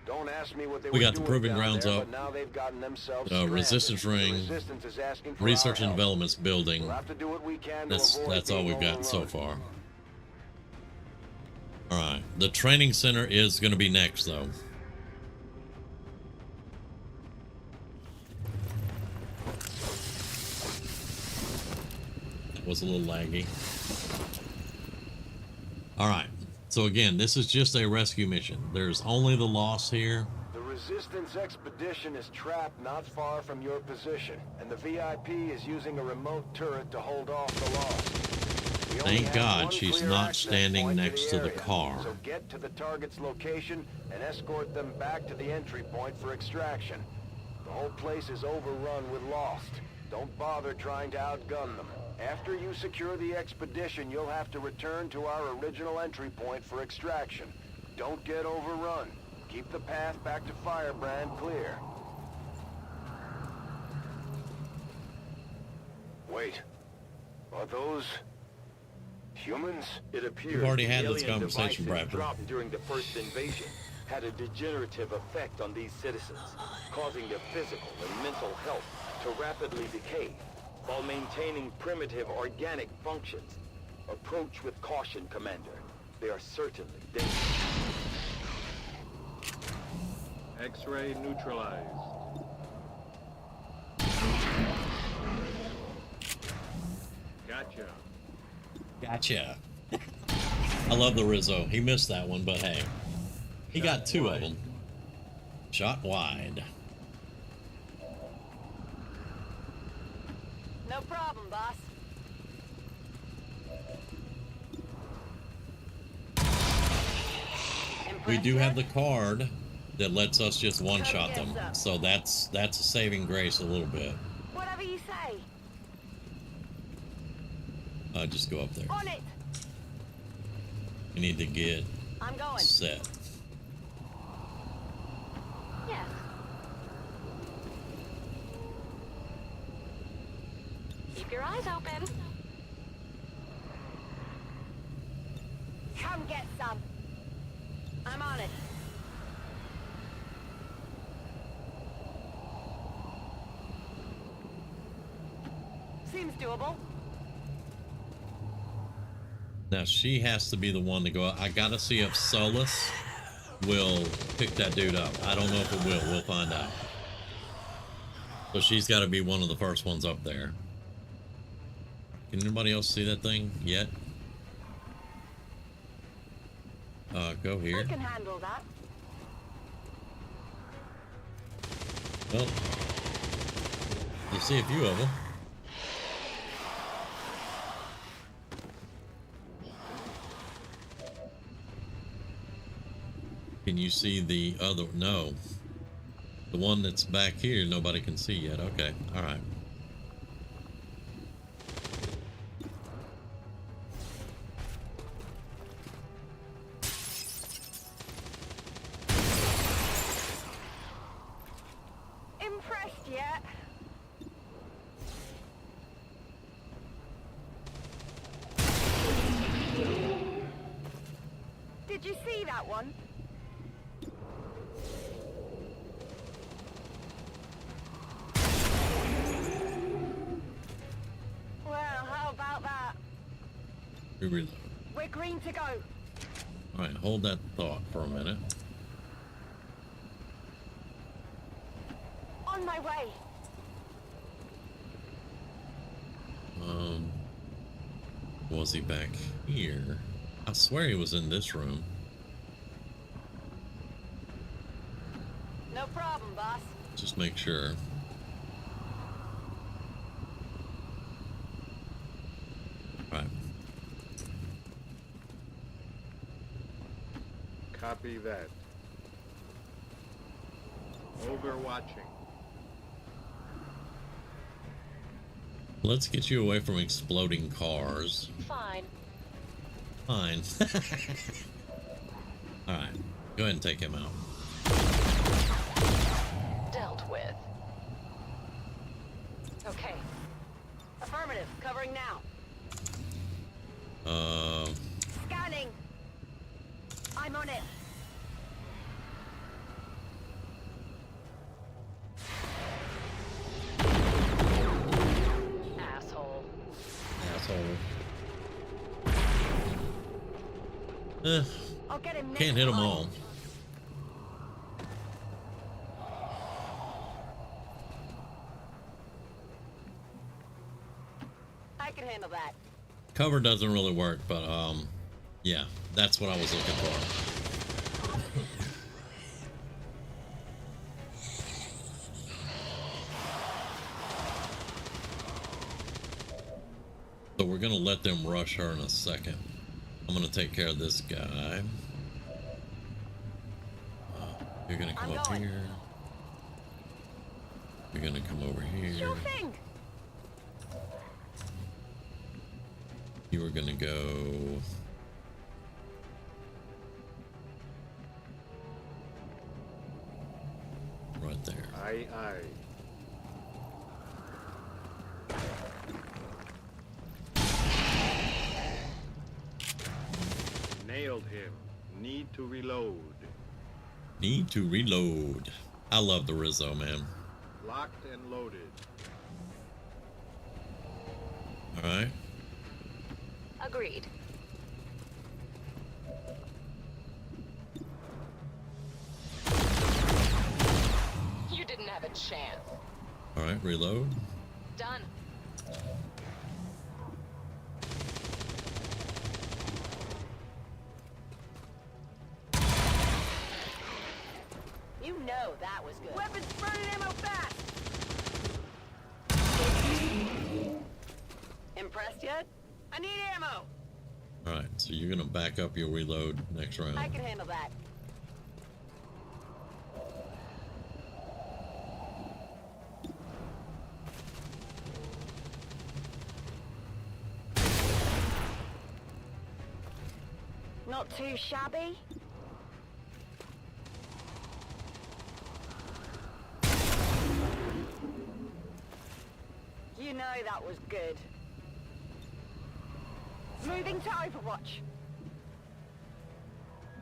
Don't ask me what they We were got the doing proving down grounds there, up. but now they've gotten themselves stranded. Resistance ring, The resistance is asking for research our and help. development's building. We'll have to do what we can to avoid That's all being we've gotten so overrun. far. All right, the training center is going to be next, though. That was a little laggy. All right, so again, this is just a rescue mission. There's only the Lost here. The resistance expedition is trapped not far from your position, and the VIP is using a remote turret to hold off the Lost. We only Thank have God one she's clear not access standing point next to the area, car. So get to the target's location and escort them back to the entry point for extraction. The whole place is overrun with Lost. Don't bother trying to outgun them. After you secure the expedition, you'll have to return to our original entry point for extraction. Don't get overrun. Keep the path back to Firebrand clear. Wait. Are those humans? It appears We've already the had this alien conversation, devices Bradford. dropped during the first invasion had a degenerative effect on these citizens, causing their physical and mental health to rapidly decay while maintaining primitive organic functions. Approach with caution, Commander. They are certainly dangerous. X-ray neutralized. Gotcha. Gotcha. I love the Rizzo. He missed that one, but hey, he got 2 of them. Shot wide. No problem, boss. We do have the card that lets us just one-shot them, so that's a saving grace a little bit. Whatever you say. Just go up there. On it. We need to get I'm going. set. Yes. Keep your eyes open. Come get some. I'm on it. Seems doable. Now she has to be the one to go out. I gotta see if Solus will pick that dude up. I don't know if it will. We'll find out. So she's got to be one of the first ones up there. Can anybody else see that thing yet? Go here. I can handle that. Well, you see a few of them. Can you see the other? No. The one that's back here, nobody can see yet. Okay. All right. Impressive. Did you see that one? Well, how about that? Reload. We're green to go. All right, hold that thought for a minute. On my way. Was he back here? I swear he was in this room. No problem, boss. Just make sure. Right. Copy that. Overwatching. Let's get you away from exploding cars. Fine. Fine. Alright, go ahead and take him out. Dealt with. Okay. Affirmative. Covering now. Scanning. I'm on it. Asshole. I'll get him next Can't hit them time. all. I can handle that. Cover doesn't really work, but yeah, that's what I was looking for. So we're gonna let them rush her in a second. I'm gonna take care of this guy. You're gonna come up here. You're gonna come over here. Sure thing. You were gonna go right there. Aye, aye. Nailed him. Need to reload. Need to reload. I love the Rizzo, man. Locked and loaded. All right. Agreed. You didn't have a chance. All right, reload. Done. You know that was good. Weapons burning ammo fast. Impressed yet? I need ammo. All right, so you're gonna back up your reload next round. I can handle that. Not too shabby. You know that was good. Moving to Overwatch.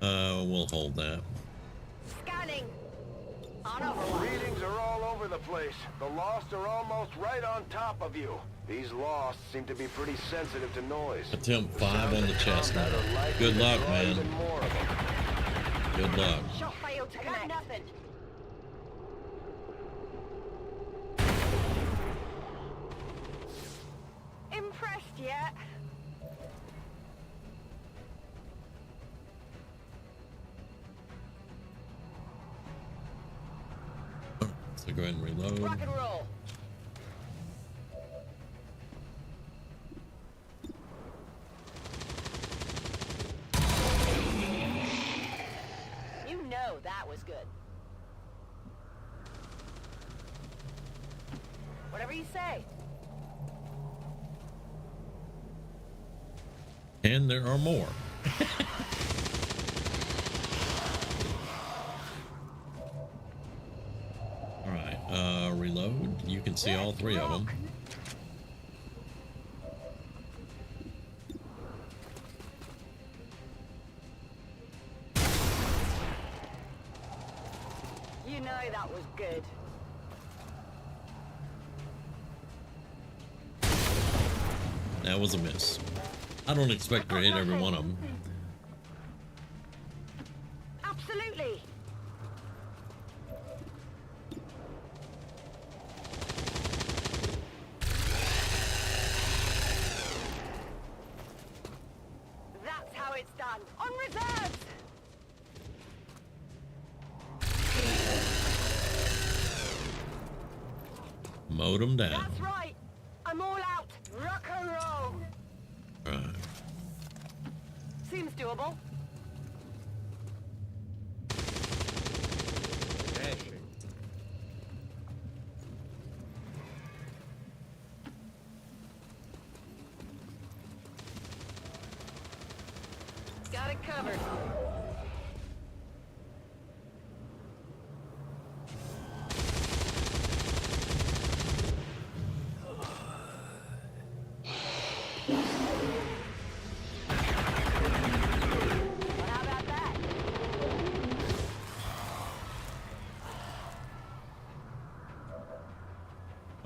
We'll hold that. Scanning. On Overwatch. Readings are all over the place. The Lost are almost right on top of you. These Lost seem to be pretty sensitive to noise. Attempt 5 on the chest. Good luck, man. Good luck. Shot failed to connect. Nothing. Impressed yet? So go ahead and reload. Rock and roll. You know that was good. Whatever you say. And there are more. All right, reload. You can see all 3 of them. know that was good. That was a miss. I don't expect her to hit every one of them. Absolutely. That's how it's done. On reserves. Mowed them down. That's right. I'm all out. Rock and roll. Right. Seems doable. Dashing. Got it covered. How about that?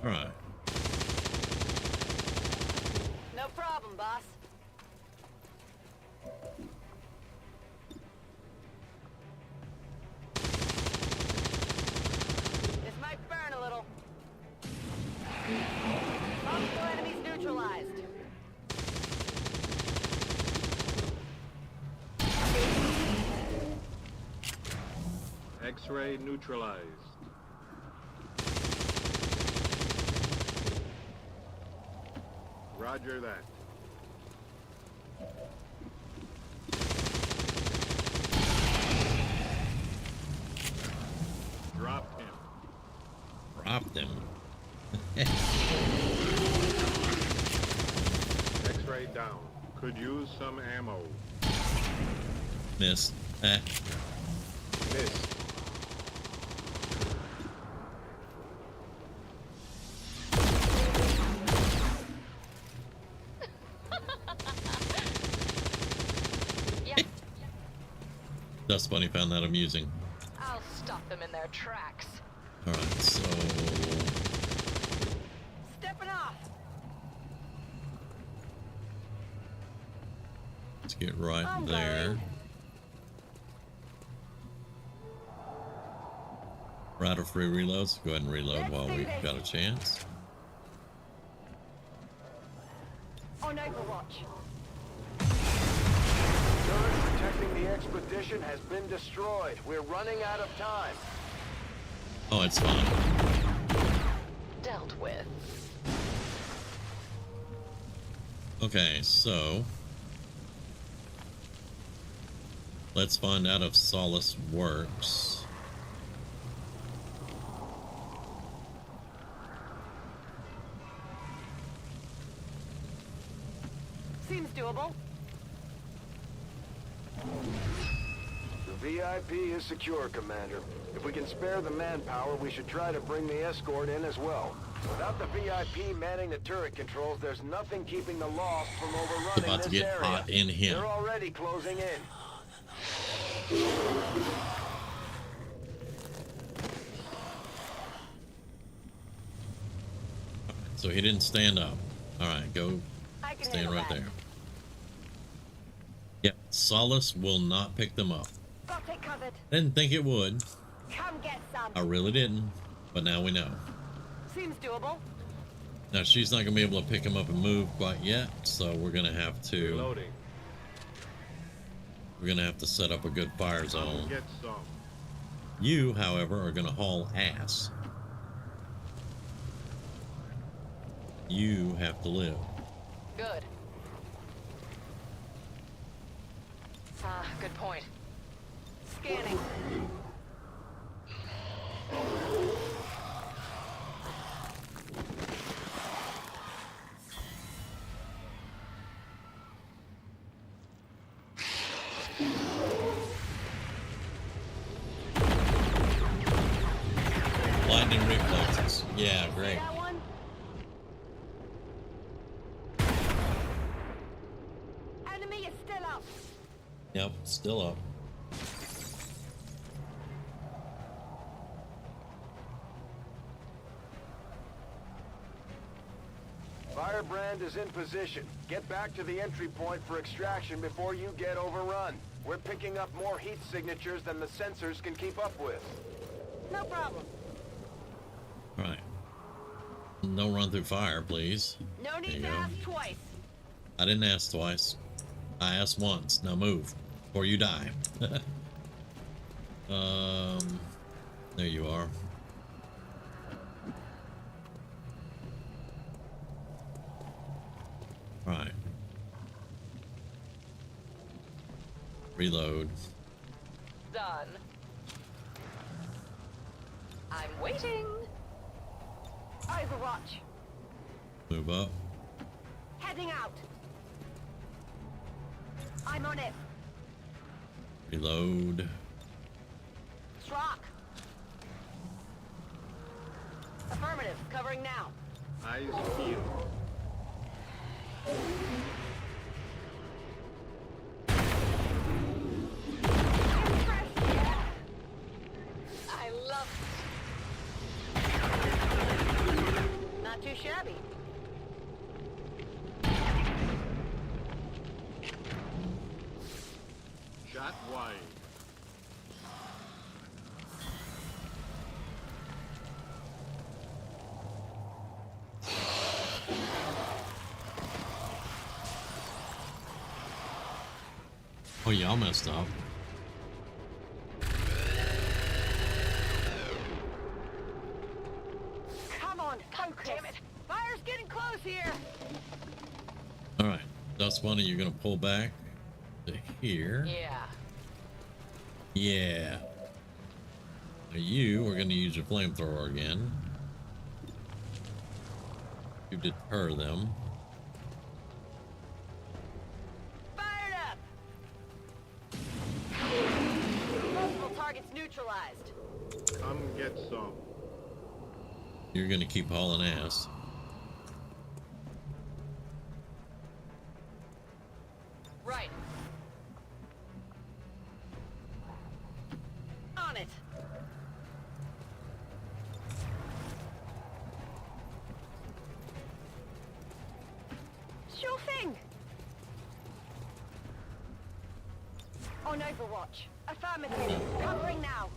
All right. No problem, boss. This might burn a little. Multiple enemies neutralized. X-ray neutralized. Roger that. Dropped him. Dropped him. X-ray down. Could use some ammo. Missed. Missed. That's funny. Found that amusing. I'll stop them in their tracks. All right. So Stepping off. let's get right I'm there. going. We're out of free reloads. Go ahead and reload Let's while do we've this. got a chance. On Overwatch. Turret protecting the expedition has been destroyed. We're running out of time. Oh, it's fine. Dealt with. Okay, so let's find out if Solace works. Seems doable. The VIP is secure, Commander. If we can spare the manpower, we should try to bring the escort in as well. Without the VIP manning the turret controls, there's nothing keeping the Lost from overrunning About to this get area. hot in him. They're already closing in. So he didn't stand up. All right, go I can stand handle right that. there. Yep, Solace will not pick them up. Got it covered. Didn't think it would. Come get some. I really didn't, but now we know. Seems doable. Now she's not gonna be able to pick him up and move quite yet, so we're gonna have to Reloading. set up a good fire Come zone. get some. You, however, are gonna haul ass. You have to live. Good. Good point. Scanning. Lightning reflexes. Yeah, great. That one? Enemy is still up. Yep, still up. Firebrand is in position. Get back to the entry point for extraction before you get overrun. We're picking up more heat signatures than the sensors can keep up with. No problem. Right. Don't run through fire, please. No need to ask twice. I didn't ask twice. I asked once. Now move, or you die. There you are. Right. Reload. Done. I'm waiting. Overwatch. Move up. Heading out. I'm on it. Reload. Struck. Affirmative. Covering now. Eyes peeled. I love it. Not too shabby. Shot wide. Oh, y'all messed up. Come on, focus. Damn it. Fire's getting close here. All right. That's funny. You're going to pull back to here. Yeah. Yeah. Now you are going to use your flamethrower again to deter them. Fired up. Multiple targets neutralized. Come get some. You're going to keep hauling ass. Right. On it. Sure thing. On Overwatch. Affirmative. Covering now.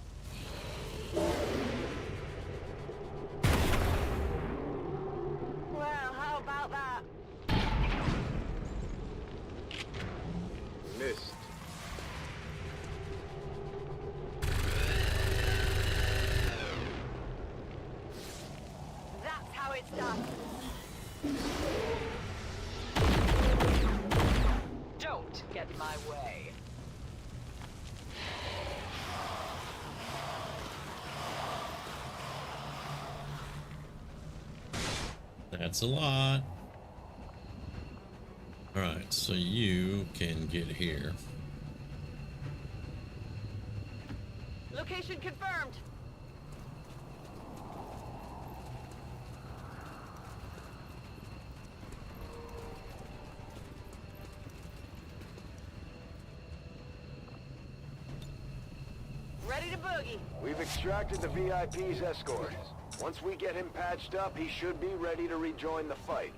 Well, how about that? Missed. That's how it's done. Don't get in my way. That's a lot. All right, so you can get here. Location confirmed. Ready to boogie. We've extracted the VIP's escort. Once we get him patched up, he should be ready to rejoin the fight.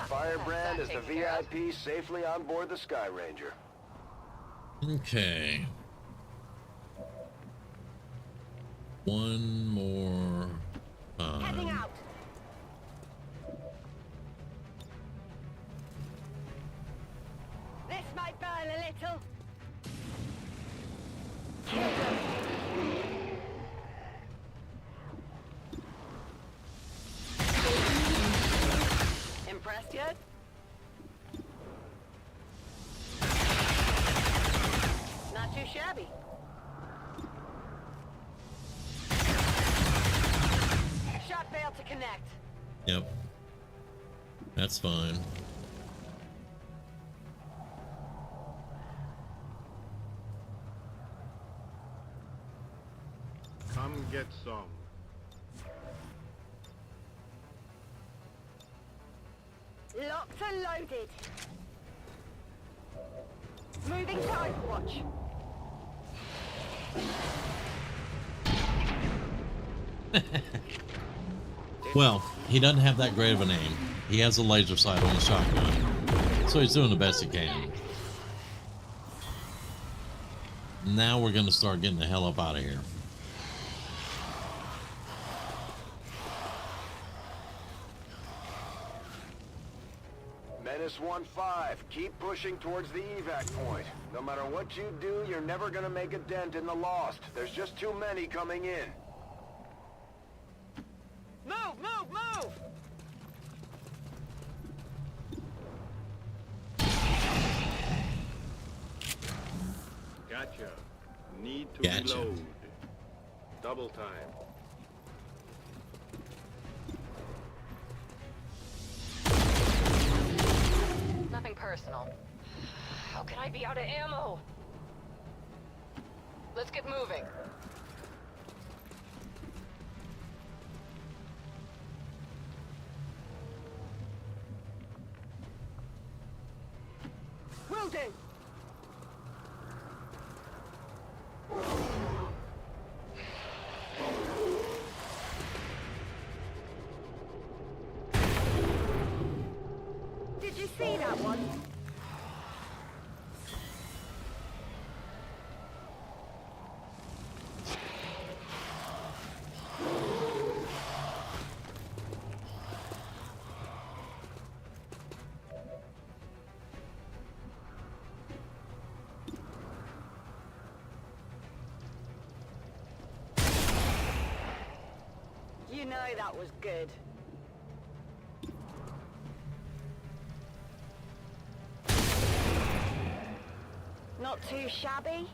Firebrand is the VIP safely on board the Sky Ranger. Okay. One more Heading time. out. This might burn a little. Impressed yet? Not too shabby. Shot failed to connect. Yep. That's fine. Come get some. Locked and loaded. Moving to Overwatch. Well, he doesn't have that great of an aim. He has a laser sight on the shotgun, so he's doing the best he can. Now we're gonna start getting the hell up out of here. Menace 1-5, keep pushing towards the evac point. No matter what you do, you're never gonna make a dent in the Lost. There's just too many coming in. Move, move, move! Gotcha. Need to Gotcha. reload. Double time. Nothing personal. How can I be out of ammo? Let's get moving. Will do! Did you see that one? You know that was good. Not too shabby.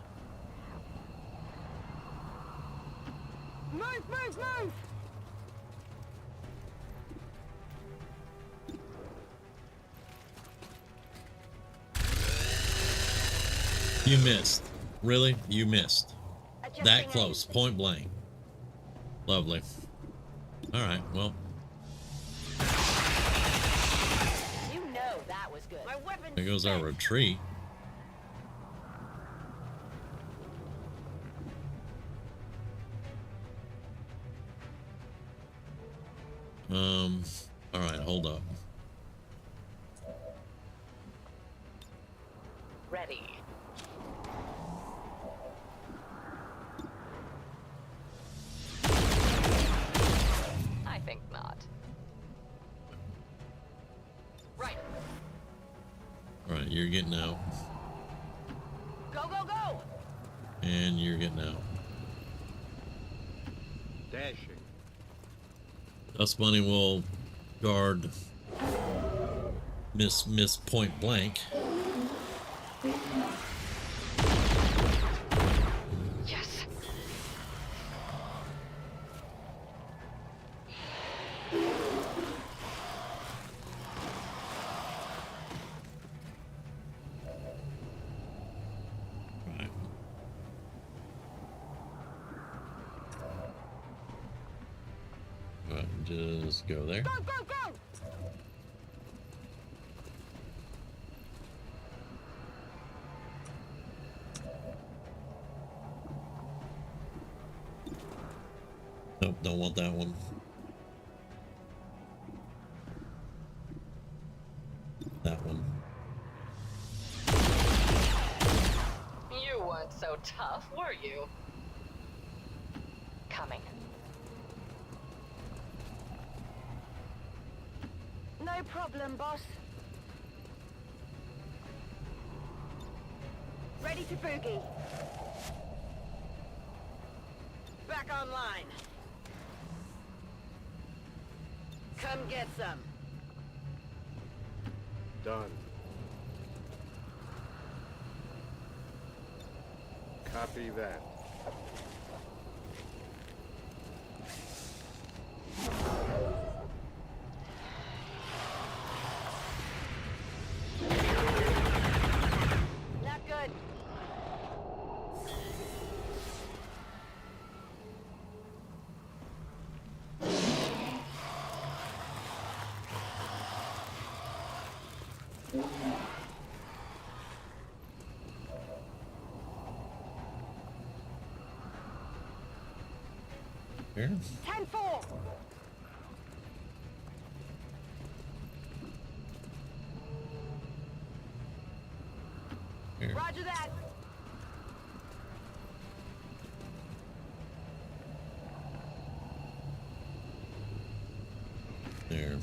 Move, move, move! You missed. Really? You missed. Adjusting That close. Point blank. Lovely. Alright, well. You know that was good. My weapon. There goes our retreat. All right, hold up. Ready. I think not. Right. All right, you're getting out. Go, go, go! And you're getting out. Dashing. Dust Bunny will guard Miss Point Blank. Yes. Right. All right, just go there. Go, go, go! Nope, don't want that one. That one. You weren't so tough, were you? Coming. No problem, boss. Ready to boogie. Back online. Come get some. Done. Copy that. Not good. Here. 10-4. Here. Roger that. There.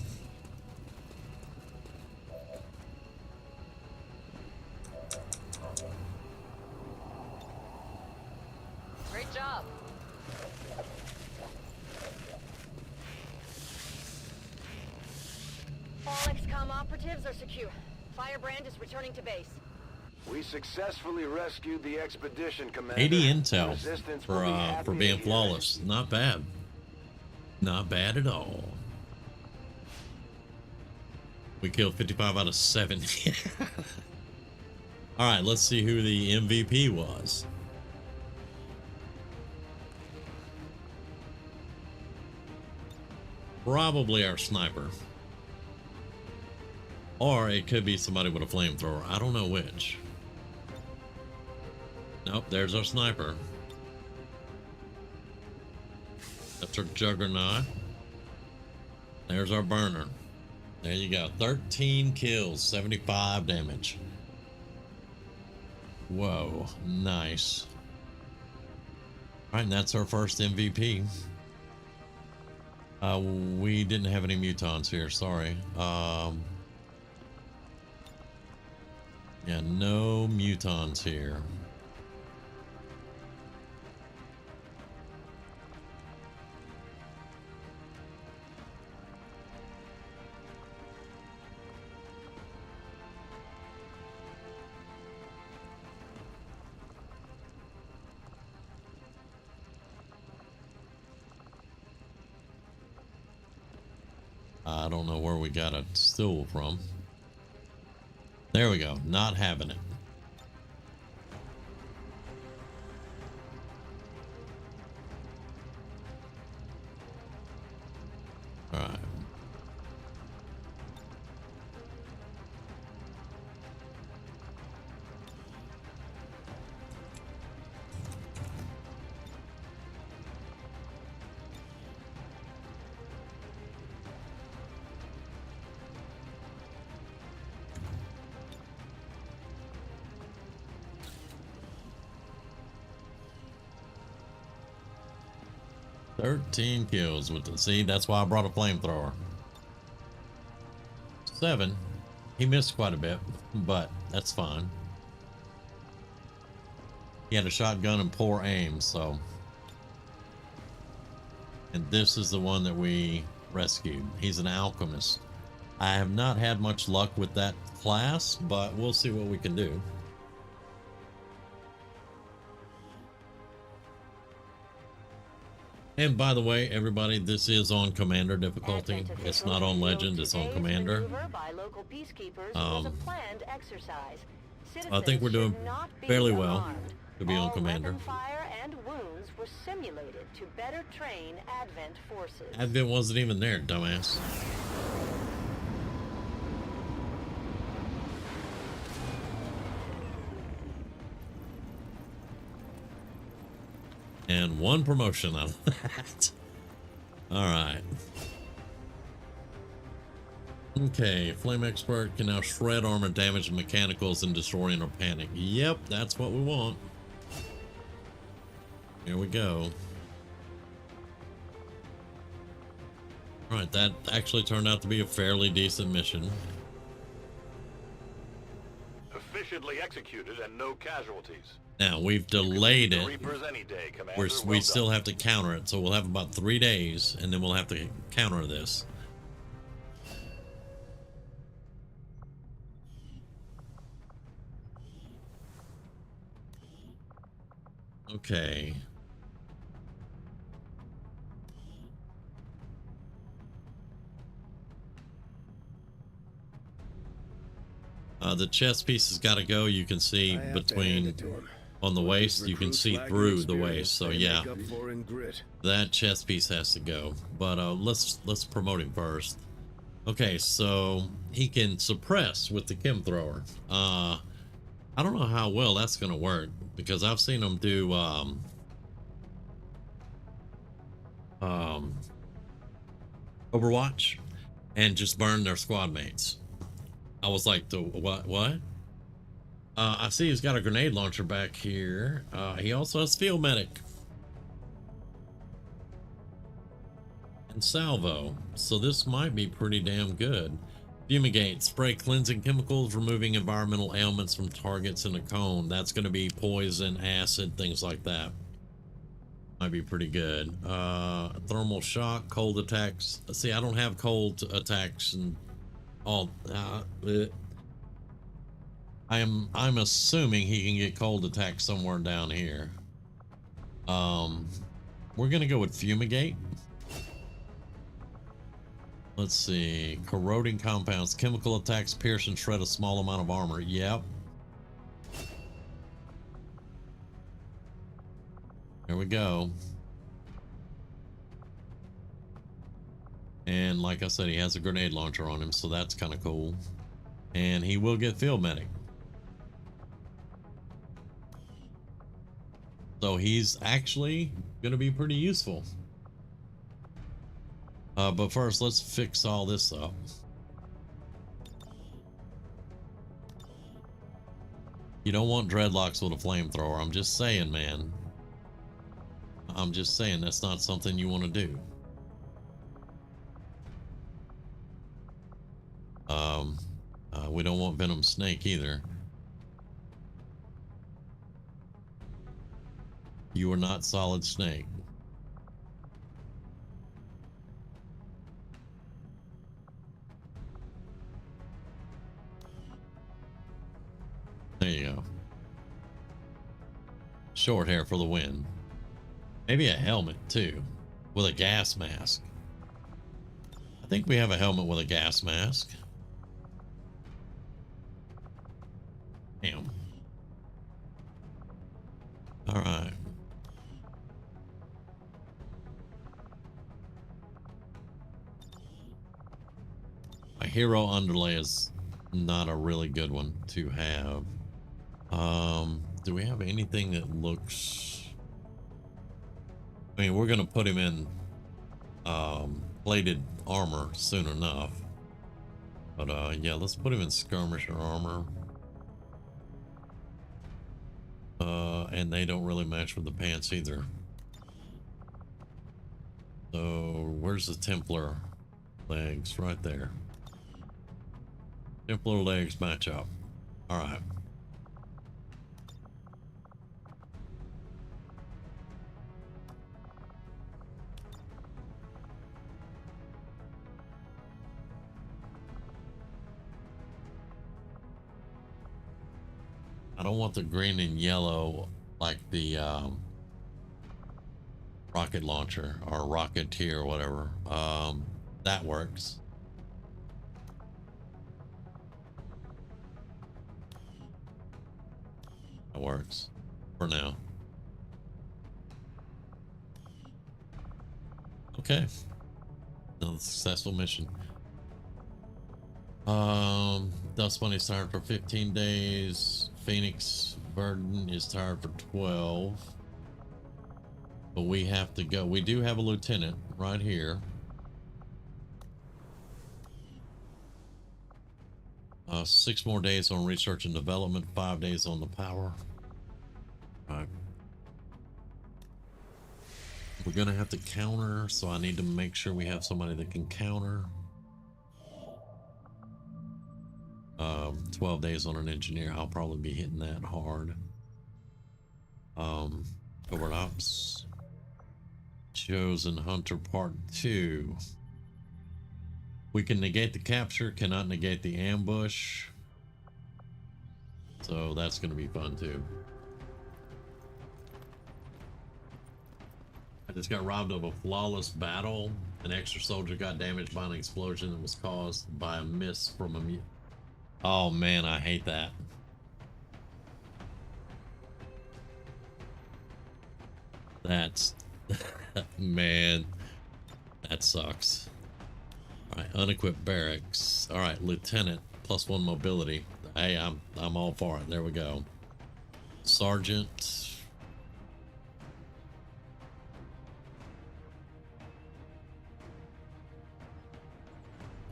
Great job. All XCOM operatives are secure. Firebrand is returning to base. We successfully rescued the expedition, Commander. 80 intel Resistance will be happy for to being hear flawless. Not bad. Not bad at all. We killed 55 out of 70. All right, let's see who the MVP was. Probably our sniper. Or it could be somebody with a flamethrower. I don't know which. Nope, there's our sniper. That's our juggernaut. There's our burner. There you go. 13 kills, 75 damage. Whoa, nice. All right, and that's our first MVP. We didn't have any mutons here, sorry. Yeah, no mutons here. I don't know where we got a stool from. There we go. Not having it. All right. Thirteen kills with the see. That's why I brought a flamethrower. 7. He missed quite a bit, but that's fine. He had a shotgun and poor aim, so. And this is the one that we rescued. He's an alchemist. I have not had much luck with that class, but we'll see what we can do. And by the way, everybody, this is on Commander difficulty. It's not on Legend, it's on Commander. I think we're doing fairly well to be on Commander. Fire and wounds were simulated to better train Advent forces. Advent wasn't even there, dumbass. And 1 promotion out of that. All right. Okay, Flame Expert can now shred armor, damage mechanicals, and destroy inner panic. Yep, that's what we want. Here we go. All right, that actually turned out to be a fairly decent mission. Efficiently executed and no casualties. Now, we've delayed it. Reapers any day, Commander. We still have to counter it, so we'll have about 3 days, and then we'll have to counter this. Okay. The chest piece has got to go. You can see between on the waist, you can see through the waist. So yeah, that chest piece has to go. But let's promote him first. Okay, so he can suppress with the chem thrower. I don't know how well that's gonna work because I've seen him do Overwatch and just burn their squad mates. I was like, the what? I see he's got a grenade launcher back here. He also has field medic and salvo, so this might be pretty damn good. Fumigate, spray cleansing chemicals, removing environmental ailments from targets in a cone. That's going to be poison, acid, things like that. Might be pretty good. Thermal shock, cold attacks. See, I don't have cold attacks and all. I'm assuming he can get cold attacks somewhere down here. We're gonna go with fumigate. Let's see. Corroding compounds, chemical attacks, pierce and shred a small amount of armor. Yep. There we go. And like I said, he has a grenade launcher on him, so that's kind of cool. And he will get field medic. So he's actually going to be pretty useful. But first, let's fix all this up. You don't want dreadlocks with a flamethrower. I'm just saying, man. I'm just saying that's not something you want to do. We don't want Venom Snake either. You are not Solid Snake. There you go. Short hair for the win. Maybe a helmet too, with a gas mask. I think we have a helmet with a gas mask. Damn. All right. My hero underlay is not a really good one to have. Do we have anything that looks... I mean, we're gonna put him in plated armor soon enough. But yeah, let's put him in skirmisher armor. And they don't really match with the pants either. So where's the Templar legs? Right there. Templar legs match up. All right. I don't want the green and yellow like the rocket launcher or rocketeer or whatever. That works. That works for now. Okay. Another successful mission. Dust Bunny's tired for 15 days. Phoenix Burden is tired for 12. But we have to go. We do have a lieutenant right here. 6 more days on research and development, 5 days on the power. All right. We're gonna have to counter, so I need to make sure we have somebody that can counter. 12 days on an engineer. I'll probably be hitting that hard. Covert Ops. Chosen Hunter Part 2. We can negate the capture, cannot negate the ambush. So that's going to be fun too. I just got robbed of a flawless battle. An extra soldier got damaged by an explosion that was caused by a miss from a... Oh man, I hate that. That's... man, that sucks. Alright, unequipped barracks. Alright, lieutenant, +1 mobility. Hey, I'm all for it. There we go. Sergeant.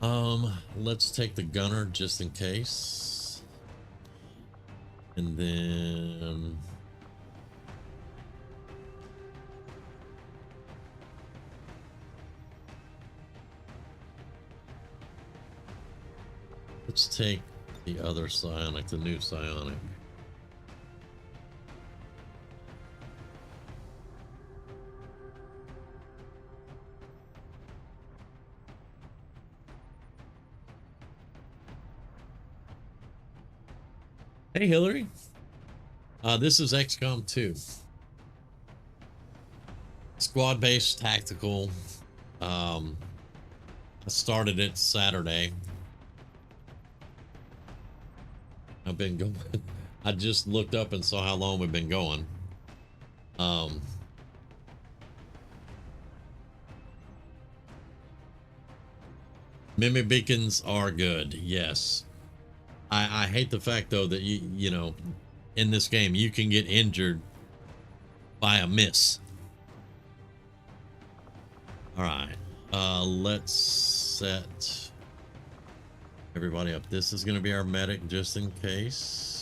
Let's take the gunner just in case. And then let's take the other psionic, the new psionic. Hey, Hillary. This is XCOM 2. Squad-based tactical. I started it Saturday. I've been going. I just looked up and saw how long we've been going. Mimic beacons are good, yes. I hate the fact though that you know, in this game you can get injured by a miss. All right, let's set everybody up. This is going to be our medic just in case.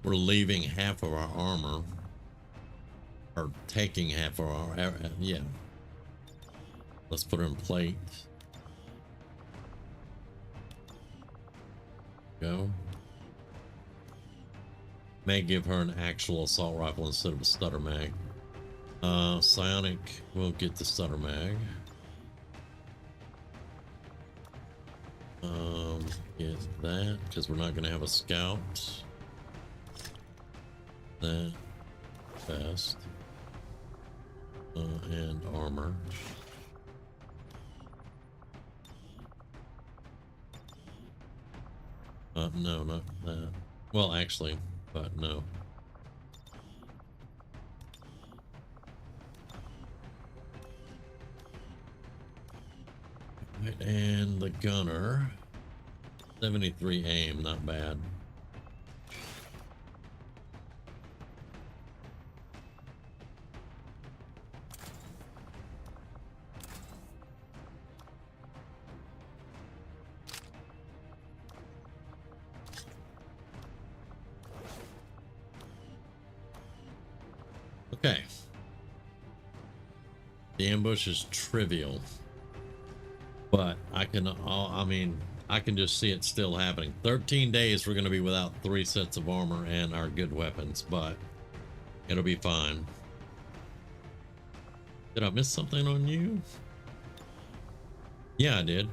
We're leaving half of our armor, or taking half of our, yeah. Let's put her in plate. Go. May give her an actual assault rifle instead of a stutter mag. Psionic will get the stutter mag. Get that, because we're not going to have a scout. That vest and armor. No, not that. Well, actually, but no. Right, and the gunner. 73 aim, not bad. Okay. The ambush is trivial, but I mean, I can just see it still happening. 13 days we're going to be without 3 sets of armor and our good weapons, but it'll be fine. Did I miss something on you? Yeah, I did.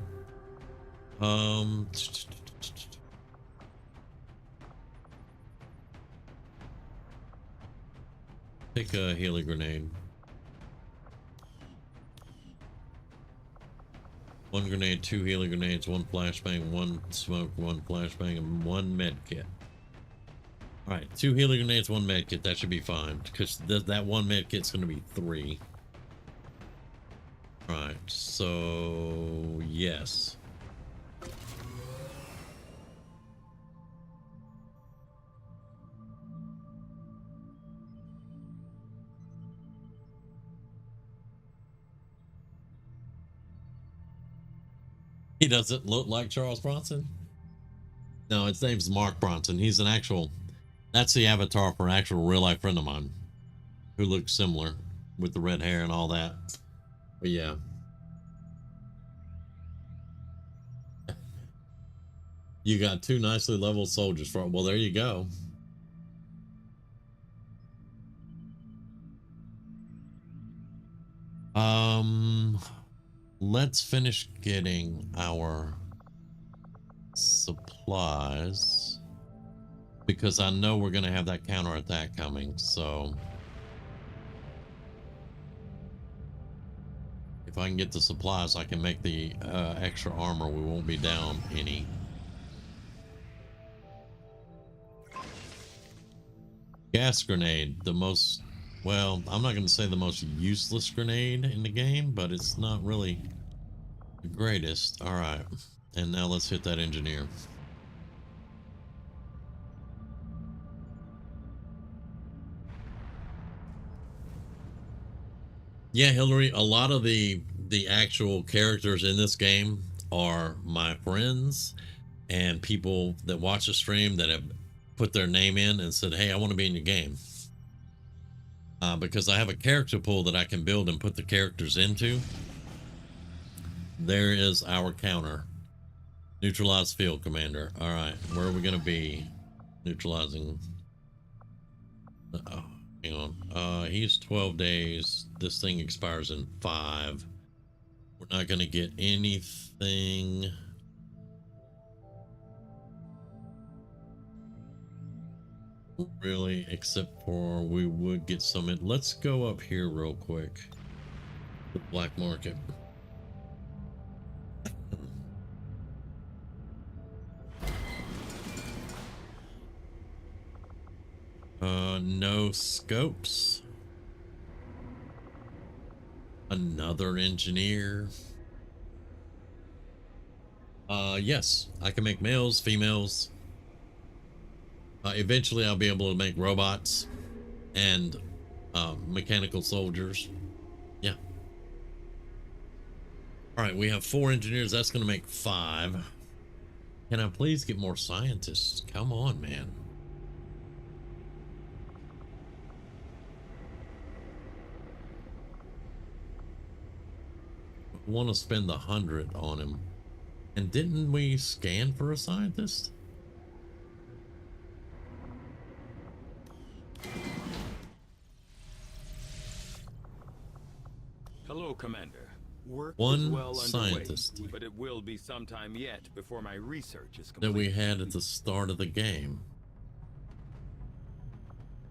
Take a Healy grenade. 1 grenade, 2 Healy grenades, 1 flashbang, 1 smoke, 1 flashbang, and 1 med kit. Alright, 2 Healy grenades, 1 med kit. That should be fine, because that 1 med kit's going to be 3. Alright, so yes. He doesn't look like Charles Bronson. No, his name's Mark Bronson. He's an actual, that's the avatar for an actual real life friend of mine who looks similar with the red hair and all that. But yeah. You got 2 nicely leveled soldiers for, well, there you go. Let's finish getting our supplies because I know we're going to have that counterattack coming. So if I can get the supplies, I can make the extra armor. We won't be down any. Gas grenade, the most, well, I'm not going to say the most useless grenade in the game, but it's not really the greatest. All right. And now let's hit that engineer. Yeah, Hillary, a lot of the actual characters in this game are my friends and people that watch the stream that have put their name in and said, hey, I want to be in your game. Because I have a character pool that I can build and put the characters into. There is our counter. Neutralize field commander. All right, where are we going to be? Neutralizing. Uh-oh, hang on. He's 12 days. This thing expires in 5. We're not going to get anything. Really, except for we would get some. Let's go up here real quick. The black market. No scopes. Another engineer. Yes, I can make males, females. Eventually I'll be able to make robots and mechanical soldiers. Yeah. All right, we have 4 engineers. That's going to make 5. Can I please get more scientists? Come on, man. I want to spend the 100 on him. And didn't we scan for a scientist? Hello, Commander. Work One is well scientist underway, but it will be some time yet before my research is complete. that we had at the start of the game.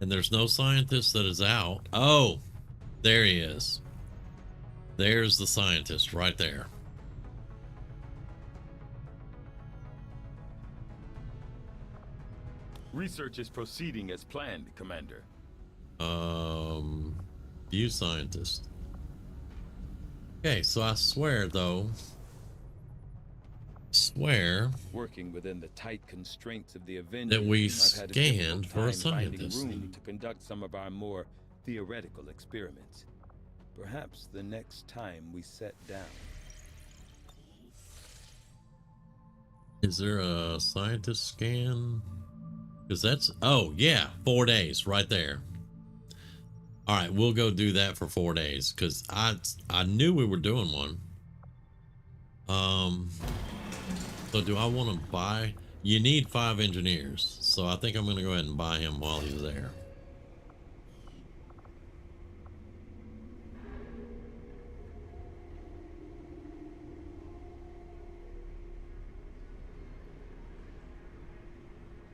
And there's no scientist that is out. Oh, there he is. There's the scientist right there. Research is proceeding as planned, Commander. View scientist. Okay, so I swear though, working within the tight constraints of the Avengers, that we I've had scanned for a difficult time finding scientist. room to conduct some of our more theoretical experiments. Perhaps the next time we set down. Is there a scientist scan? Because that's, oh yeah, 4 days right there. All right, we'll go do that for 4 days because I knew we were doing one. So do I want to buy? You need 5 engineers, so I think I'm going to go ahead and buy him while he's there.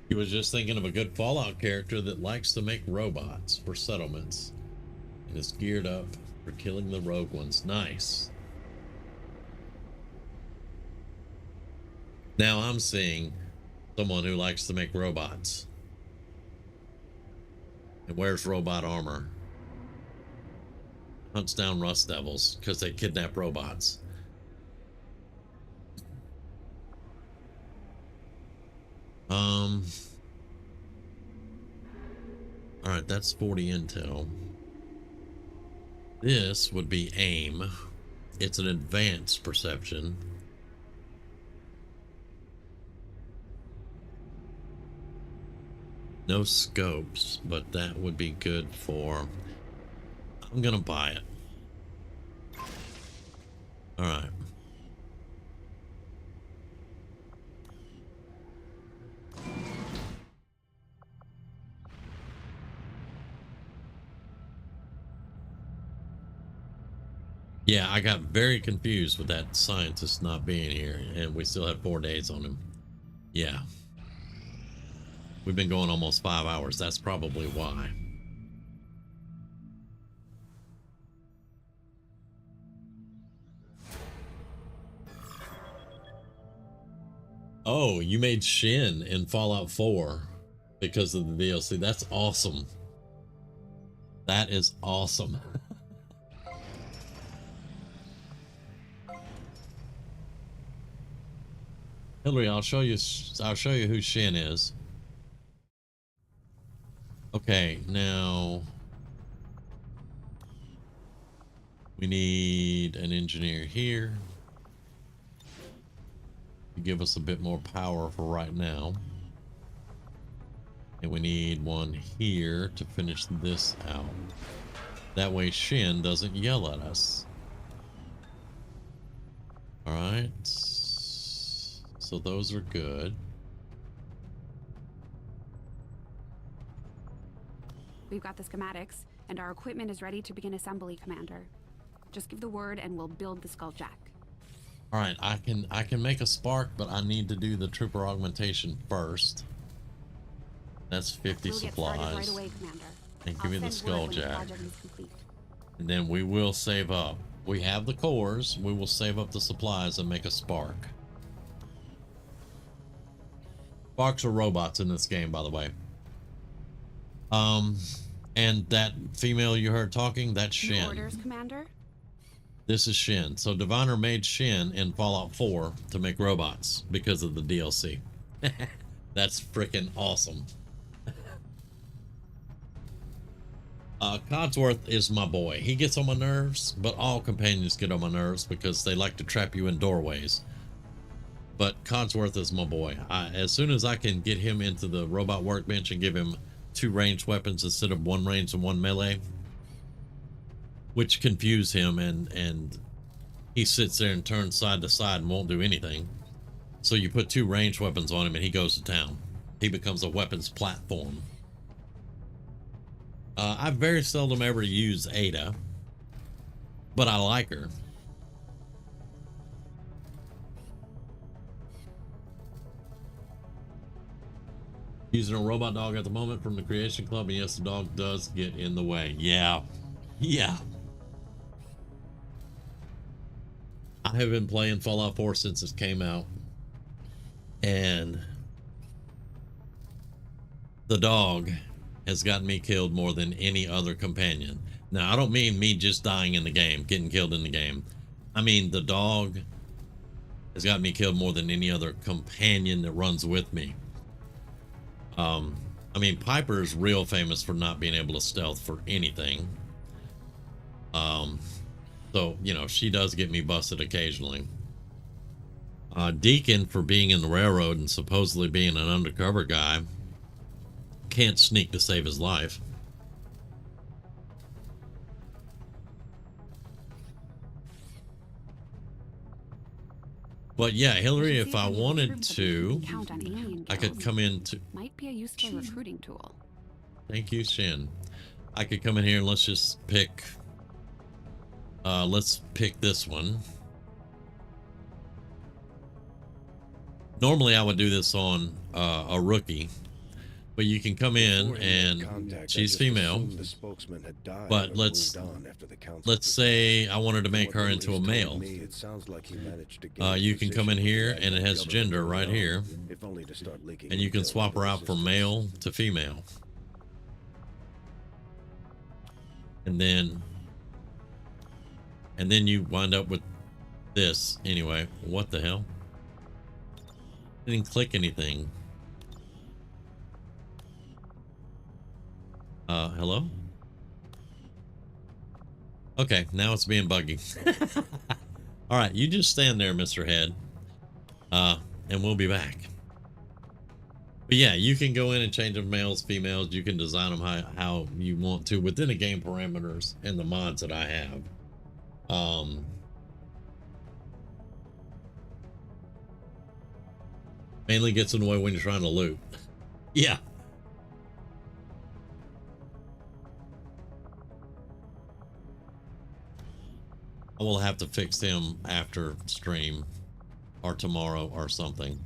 He was just thinking of a good Fallout character that likes to make robots for settlements and is geared up for killing the rogue ones. Nice. Now I'm seeing someone who likes to make robots and wears robot armor. Hunts down Rust Devils because they kidnap robots. All right, that's 40 intel. This would be AIM. It's an advanced perception. No scopes, but that would be good for... I'm gonna buy it. All right. Yeah, I got very confused with that scientist not being here, and we still have 4 days on him. Yeah. We've been going almost 5 hours. That's probably why. Oh, you made Shin in Fallout 4 because of the DLC. That's awesome. That is awesome. Hillary, I'll show you who Shin is. Okay, now we need an engineer here to give us a bit more power for right now. And we need one here to finish this out. That way Shin doesn't yell at us. All right. So those are good. We've got the schematics, and our equipment is ready to begin assembly, Commander. Just give the word and we'll build the Skulljack. All right, I can make a spark, but I need to do the trooper augmentation first. That's 50 we'll supplies. Get started right away, Commander. And give me the Skulljack. The and then we will save up. We have the cores. We will save up the supplies and make a spark. Sparks are robots in this game, by the way. And that female you heard talking, that's Shin. New orders, Commander? This is Shin. So Diviner made Shin in Fallout 4 to make robots because of the DLC. That's freaking awesome. Codsworth is my boy. He gets on my nerves, but all companions get on my nerves because they like to trap you in doorways. But Codsworth is my boy. As soon as I can get him into the robot workbench and give him 2 ranged weapons instead of 1 ranged and 1 melee, which confuse him, and he sits there and turns side to side and won't do anything. So you put 2 ranged weapons on him and he goes to town. He becomes a weapons platform. I very seldom ever use Ada, but I like her. Using a robot dog at the moment from the Creation Club, and yes, the dog does get in the way. Yeah. I have been playing Fallout 4 since it came out, and the dog has gotten me killed more than any other companion. Now, I don't mean me just dying in the game, getting killed in the game. I mean, the dog has gotten me killed more than any other companion that runs with me. I mean, Piper is real famous for not being able to stealth for anything. So, you know, she does get me busted occasionally. Deacon, for being in the railroad and supposedly being an undercover guy, can't sneak to save his life. But yeah, Hillary, if I wanted to, I could come in to... Might be a useful recruiting tool. Thank you, Shin. I could come in here and let's just pick... let's pick this one. Normally I would do this on a rookie, but you can come in and she's female, but let's say I wanted to make her into a male. You can come in here and it has gender right here, and you can swap her out from male to female. And then you wind up with this. Anyway, what the hell? Didn't click anything. Hello? Okay, now it's being buggy. All right, you just stand there, Mr. Head. And we'll be back. But yeah, you can go in and change them males, females. You can design them how you want to within the game parameters and the mods that I have. Mainly gets in the way when you're trying to loot. Yeah. I will have to fix him after stream or tomorrow or something.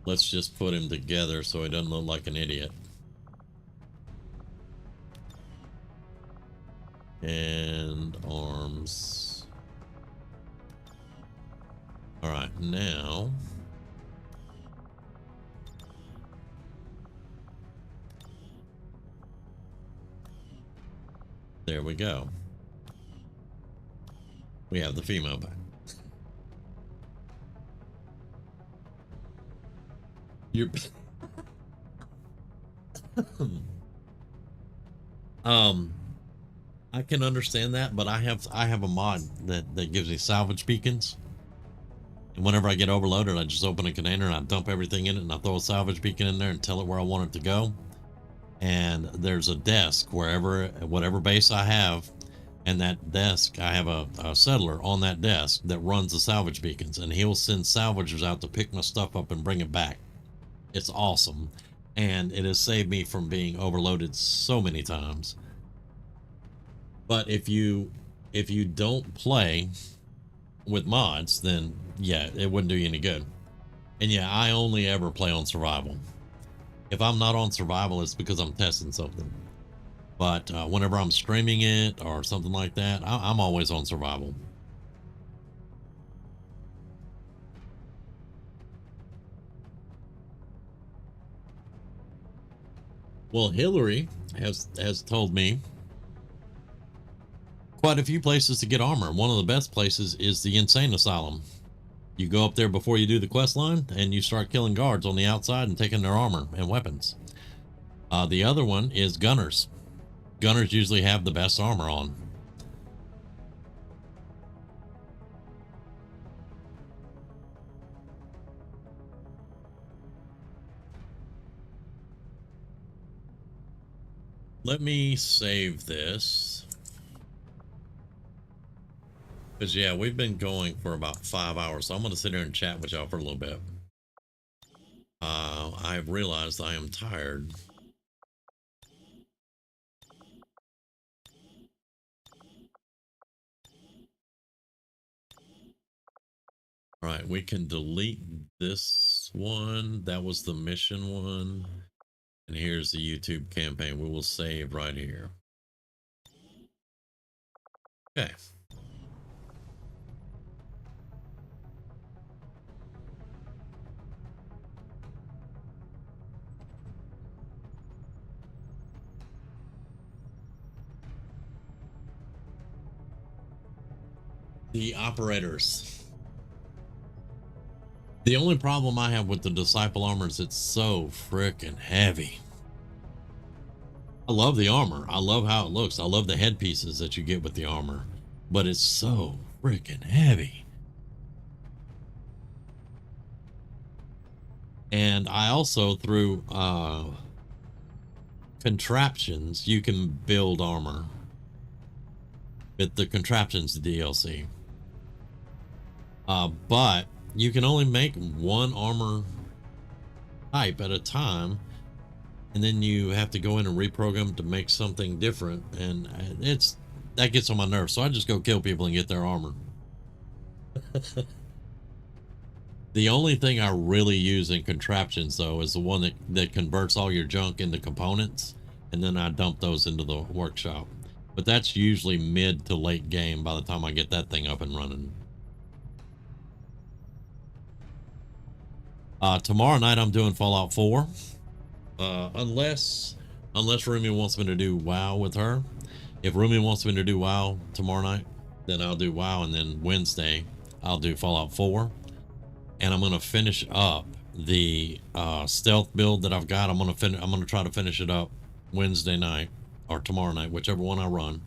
Let's just put him together so he doesn't look like an idiot. And arms. All right, now there we go. We have the female back. You're I can understand that, but I have a mod that gives me salvage beacons. And whenever I get overloaded, I just open a container and I dump everything in it and I throw a salvage beacon in there and tell it where I want it to go. And there's a desk whatever base I have, and that desk, I have a settler on that desk that runs the salvage beacons, and he'll send salvagers out to pick my stuff up and bring it back. It's awesome, and it has saved me from being overloaded so many times. But if you don't play with mods, then yeah, it wouldn't do you any good. And yeah, I only ever play on survival. If I'm not on survival, it's because I'm testing something. But whenever I'm streaming it or something like that, I'm always on survival. Well, Hillary has told me quite a few places to get armor. One of the best places is the Insane Asylum. You go up there before you do the quest line and you start killing guards on the outside and taking their armor and weapons. The other one is Gunners. Gunners usually have the best armor on. Let me save this. Because, yeah, we've been going for about 5 hours, so I'm going to sit here and chat with y'all for a little bit. I've realized I am tired. All right, we can delete this one. That was the mission one. And here's the YouTube campaign. We will save right here. Okay. The operators. The only problem I have with the Disciple armor is it's so freaking heavy. I love the armor. I love how it looks. I love the headpieces that you get with the armor. But it's so freaking heavy. And I also, through contraptions, you can build armor. With the contraptions DLC. But you can only make one armor type at a time, and then you have to go in and reprogram to make something different, and that gets on my nerves. So I just go kill people and get their armor. The only thing I really use in contraptions, though, is the one that converts all your junk into components, and then I dump those into the workshop. But that's usually mid to late game by the time I get that thing up and running. Tomorrow night I'm doing Fallout 4. Unless Rumi wants me to do WoW with her. If Rumi wants me to do WoW tomorrow night, then I'll do WoW, and then Wednesday I'll do Fallout 4. And I'm gonna finish up the stealth build that I've got. I'm gonna try to finish it up Wednesday night or tomorrow night, whichever one I run.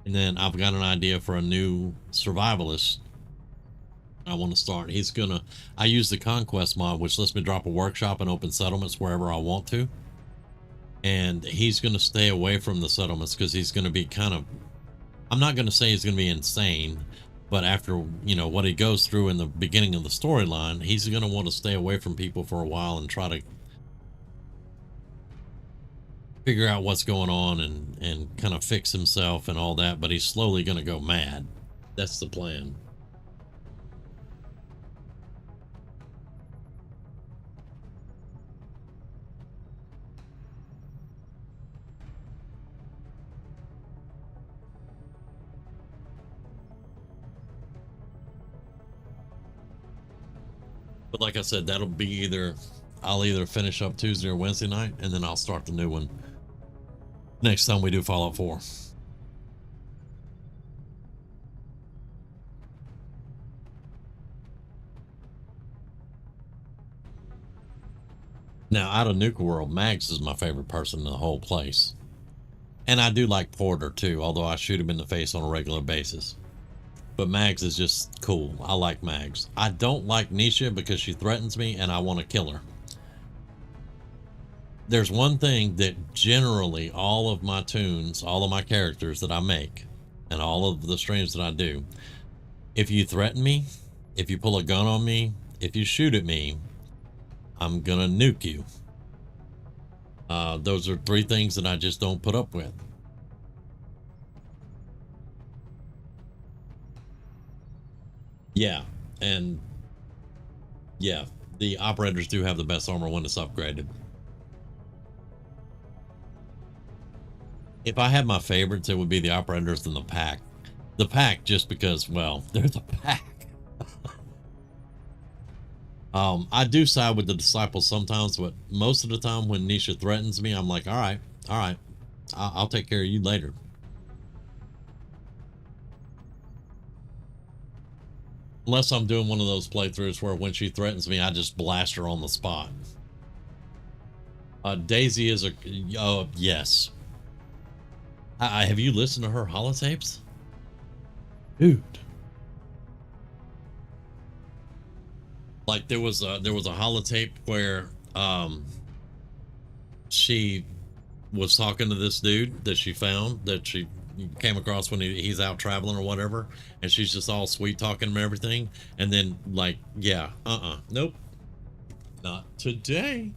And then I've got an idea for a new survivalist I want to start. I use the Conquest mod, which lets me drop a workshop and open settlements wherever I want to. And he's going to stay away from the settlements because he's going to be kind of, I'm not going to say he's going to be insane, but after, what he goes through in the beginning of the storyline, he's going to want to stay away from people for a while and try to figure out what's going on and kind of fix himself and all that, but he's slowly going to go mad. That's the plan. But like I said, that'll be either, I'll either finish up Tuesday or Wednesday night, and then I'll start the new one next time we do Fallout 4. Now, out of Nuka World, Mags is my favorite person in the whole place. And I do like Porter too, although I shoot him in the face on a regular basis. But Mags is just cool. I like Mags. I don't like Nisha because she threatens me and I want to kill her. There's one thing that generally all of my tunes, all of my characters that I make, and all of the streams that I do, if you threaten me, if you pull a gun on me, if you shoot at me, I'm gonna nuke you. Those are three things that I just don't put up with. Yeah, and yeah, the operators do have the best armor when it's upgraded. If I had my favorites, it would be the operators and the pack. The pack just because, well, they're the pack. I do side with the disciples sometimes, but most of the time when Nisha threatens me, I'm like, all right, I'll take care of you later. Unless I'm doing one of those playthroughs where when she threatens me, I just blast her on the spot. Daisy is a, yes. Have you listened to her holotapes? Dude. Like there was a holotape where she was talking to this dude that she found, that she came across when he's out traveling or whatever, and she's just all sweet talking him and everything, and then like, yeah, nope, not today.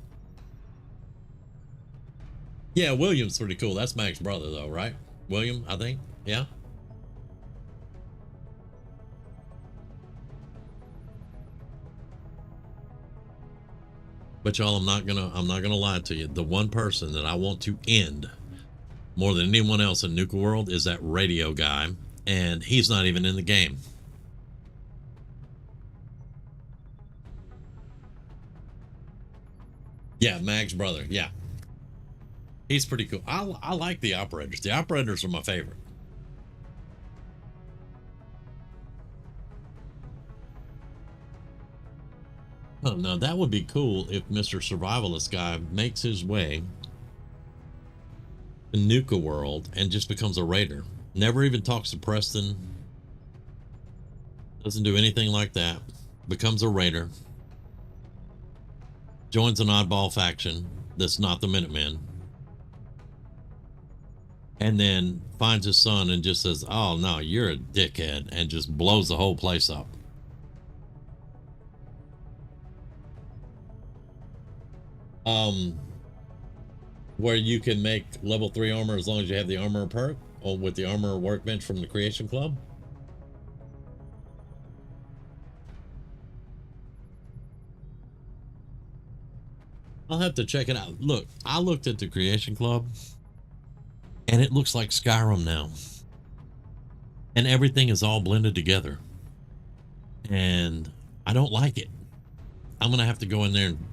Yeah, William's pretty cool. That's Mac's brother though, right? William, I think. Yeah. But y'all, I'm not gonna lie to you. The one person that I want to end more than anyone else in Nuka World is that radio guy, and he's not even in the game. Yeah, Mag's brother. Yeah, he's pretty cool. I like the operators. The operators are my favorite. Oh, no, that would be cool if Mr. Survivalist guy makes his way to Nuka World and just becomes a raider. Never even talks to Preston. Doesn't do anything like that. Becomes a raider. Joins an oddball faction that's not the Minutemen. And then finds his son and just says, oh, no, you're a dickhead, and just blows the whole place up. Where you can make level 3 armor as long as you have the armor perk, or with the armor workbench from the Creation Club. I'll have to check it out. Look, I looked at the Creation Club and it looks like Skyrim now, and everything is all blended together, and I don't like it. I'm gonna have to go in there and,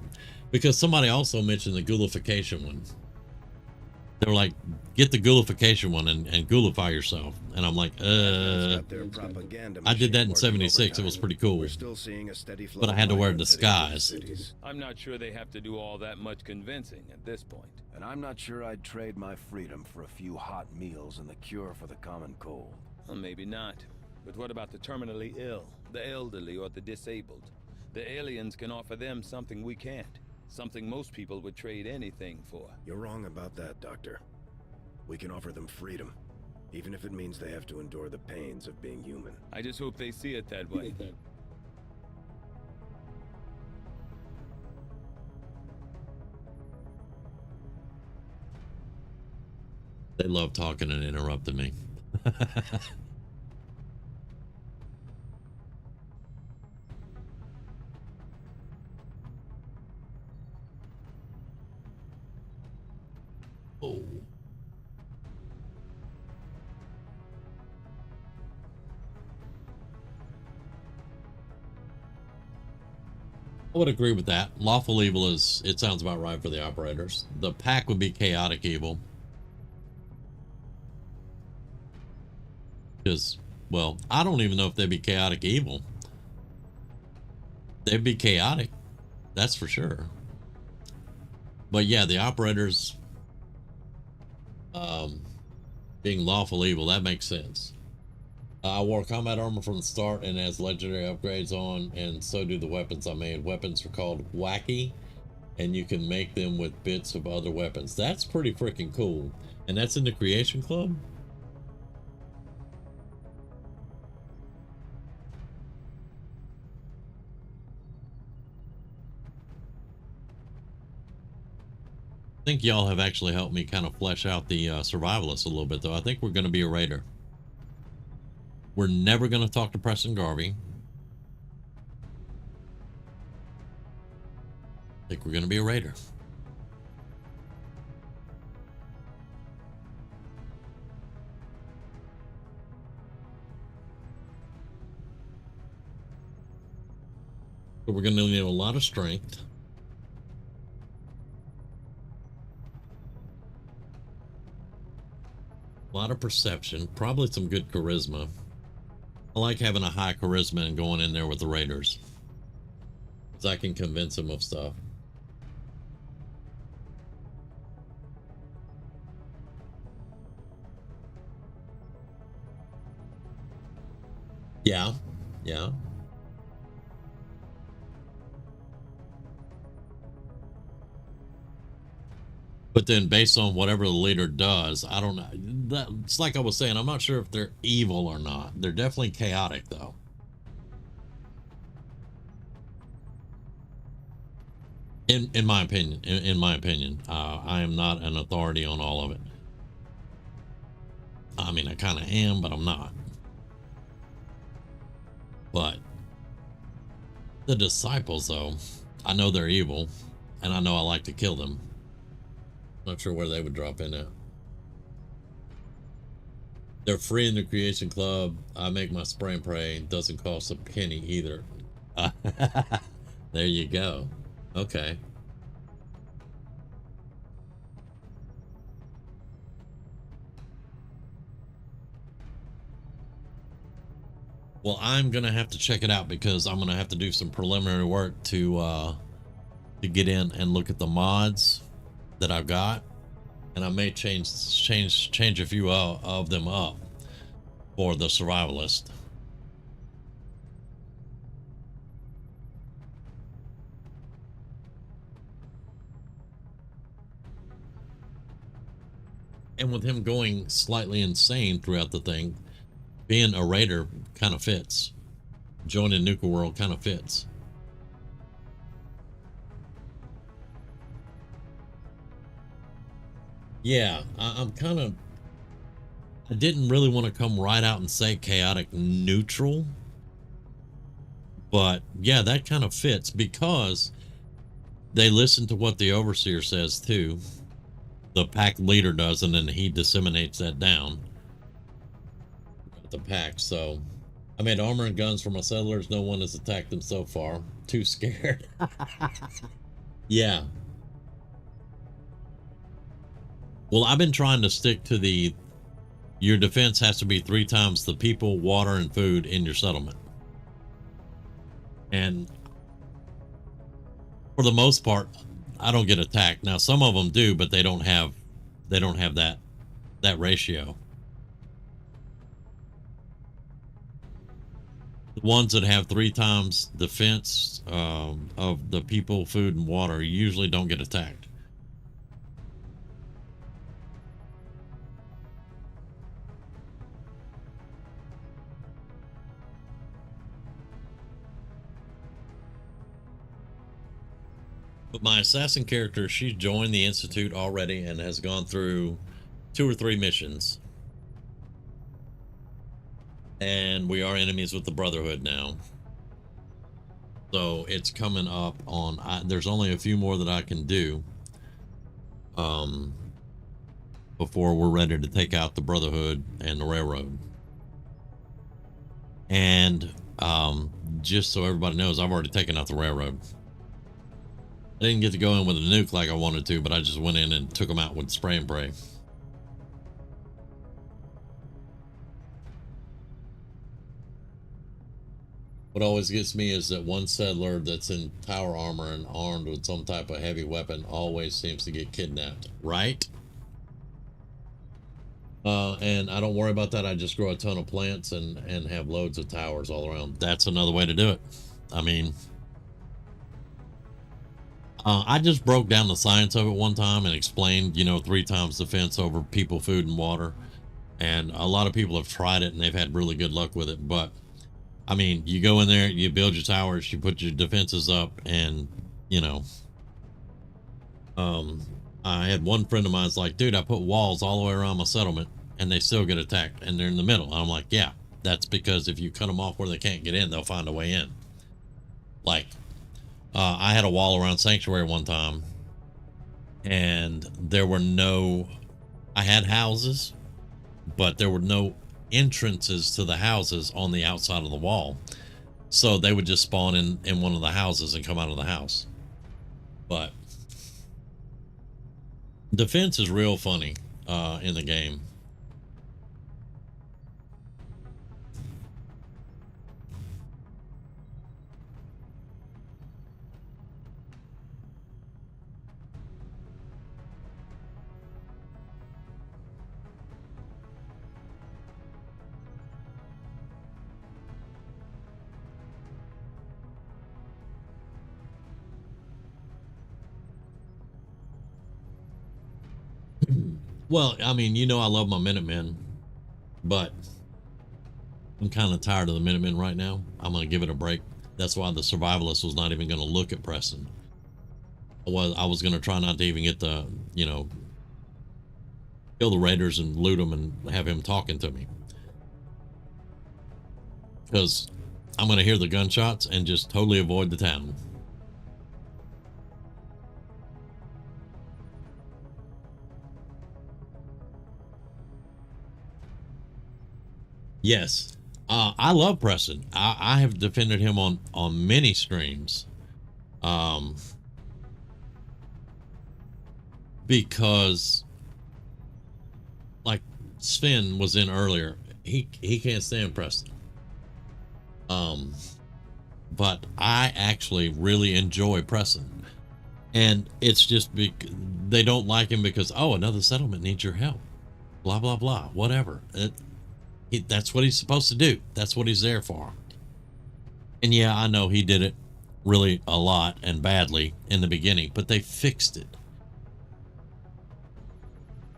because somebody also mentioned the ghoulification one. They were like, get the ghoulification one and ghoulifiy yourself. And I'm like, I did that in 76. It was pretty cool. But I had to wear a disguise. I'm not sure they have to do all that much convincing at this point. And I'm not sure I'd trade my freedom for a few hot meals and the cure for the common cold. Well, maybe not. But what about the terminally ill, the elderly, or the disabled? The aliens can offer them something we can't. Something most people would trade anything for. You're wrong about that, Doctor. We can offer them freedom, even if it means they have to endure the pains of being human. I just hope they see it that way. They love talking and interrupting me. Oh. I would agree with that. Lawful evil is, it sounds about right for the operators. The pack would be chaotic evil. Because, well, I don't even know if they'd be chaotic evil. They'd be chaotic, that's for sure. But yeah, the operators being lawful evil, that makes sense. I wore combat armor from the start and has legendary upgrades on, and so do the weapons I made. Weapons are called wacky, and you can make them with bits of other weapons. That's pretty freaking cool. And that's in the Creation Club? I think y'all have actually helped me kind of flesh out the survivalists a little bit, though. I think we're going to be a raider. We're never going to talk to Preston Garvey. I think we're going to be a raider. So we're going to need a lot of strength. A lot of perception, probably some good charisma. I like having a high charisma and going in there with the raiders, because I can convince them of stuff. Yeah, yeah. But then based on whatever the leader does, I don't know. It's like I was saying, I'm not sure if they're evil or not. They're definitely chaotic, though. In my opinion, I am not an authority on all of it. I mean, I kind of am, but I'm not. But the disciples, though, I know they're evil, and I know I like to kill them. Not sure where they would drop in at. They're free in the Creation Club. I make my spray and pray. Doesn't cost a penny either. There you go. Okay. Well, I'm gonna have to check it out, because I'm gonna have to do some preliminary work to get in and look at the mods that I've got, and I may change a few of them up for the survivalist. And with him going slightly insane throughout the thing, being a raider kind of fits. Joining Nuka World kind of fits. Yeah, I'm kind of... I didn't really want to come right out and say chaotic neutral. But yeah, that kind of fits, because they listen to what the overseer says too. The pack leader does, and then he disseminates that down the pack. So I made armor and guns for my settlers. No one has attacked them so far. Too scared. Yeah. Well, I've been trying to stick to your defense has to be 3 times the people, water, and food in your settlement. And for the most part, I don't get attacked. Now, some of them do, but they don't have that ratio. The ones that have 3 times defense of the people, food, and water usually don't get attacked. But my assassin character, she joined the Institute already and has gone through 2 or 3 missions. And we are enemies with the Brotherhood now. So it's coming up on... there's only a few more that I can do before we're ready to take out the Brotherhood and the Railroad. And just so everybody knows, I've already taken out the Railroad. I didn't get to go in with a nuke like I wanted to, but I just went in and took them out with spray and pray. What always gets me is that one settler that's in tower armor and armed with some type of heavy weapon always seems to get kidnapped, right? And I don't worry about that. I just grow a ton of plants and have loads of towers all around. That's another way to do it. I mean, I just broke down the science of it one time and explained, you know, 3 times defense over people, food, and water. And a lot of people have tried it and they've had really good luck with it. But I mean, you go in there, you build your towers, you put your defenses up, and you know, I had one friend of mine's like, dude, I put walls all the way around my settlement and they still get attacked and they're in the middle. And I'm like, yeah, that's because if you cut them off where they can't get in, they'll find a way in. Like, I had a wall around Sanctuary one time and there were no, I had houses, but there were no entrances to the houses on the outside of the wall. So they would just spawn in one of the houses and come out of the house. But defense is real funny in the game. Well, I mean, you know, I love my Minutemen, but I'm kind of tired of the Minutemen right now. I'm going to give it a break. That's why the Survivalist was not even going to look at Preston. I was going to try not to even get the, you know, kill the Raiders and loot them and have him talking to me. Because I'm going to hear the gunshots and just totally avoid the town. Yes, I love Preston. I have defended him on many streams, because like Sven was in earlier, he can't stand Preston. But I actually really enjoy Preston, and it's just they don't like him because, oh, another settlement needs your help, blah blah blah, whatever. That's what he's supposed to do. That's what he's there for. And yeah, I know he did it really a lot and badly in the beginning, but they fixed it.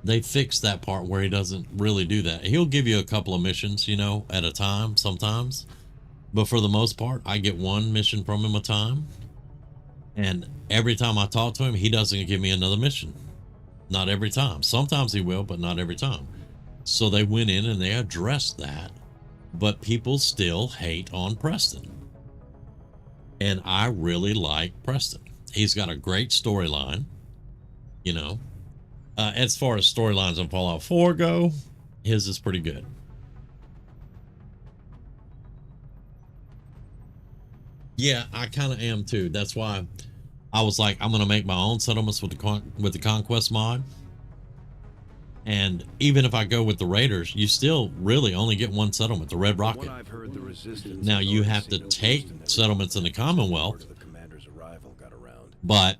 They fixed that part where he doesn't really do that. He'll give you a couple of missions, you know, at a time sometimes. But for the most part, I get one mission from him a time. And every time I talk to him, he doesn't give me another mission. Not every time. Sometimes he will, but not every time. So they went in and they addressed that, but people still hate on Preston. And I really like Preston. He's got a great storyline, you know. As far as storylines in Fallout 4 go, his is pretty good. Yeah, I kind of am too. That's why I was like, I'm going to make my own settlements with the Conquest mod. And even if I go with the Raiders, you still really only get one settlement, the Red Rocket. Now you have to take settlements in the Commonwealth, but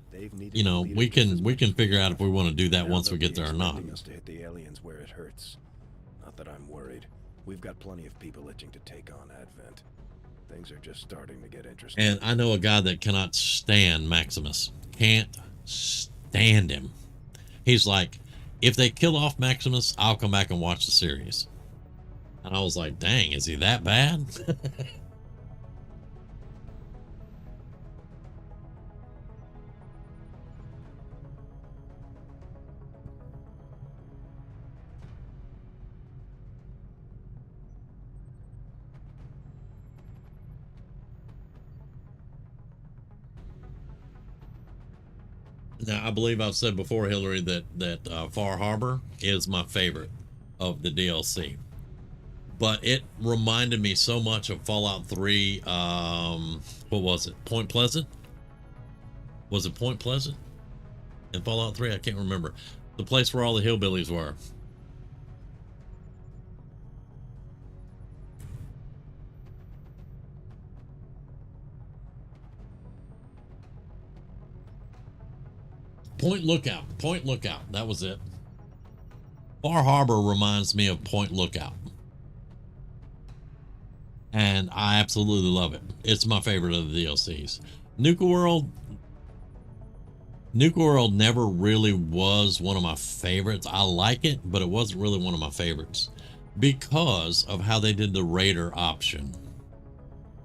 you know, we can figure out if we want to do that once we get there or not. To hit the aliens where it hurts. Not that I'm worried. We've got plenty of people itching to take on Advent. Things are just starting to get interesting. And I know a guy that cannot stand Maximus. Can't stand him. He's like, if they kill off Maximus, I'll come back and watch the series. And I was like, dang, is he that bad? Now, I believe I've said before, Hillary, that Far Harbor is my favorite of the DLC. But it reminded me so much of Fallout 3, what was it, Point Pleasant? Was it Point Pleasant in Fallout 3? I can't remember. The place where all the hillbillies were. Point Lookout. Point Lookout. That was it. Bar Harbor reminds me of Point Lookout. And I absolutely love it. It's my favorite of the DLCs. Nuka World never really was one of my favorites. I like it, but it wasn't really one of my favorites because of how they did the Raider option.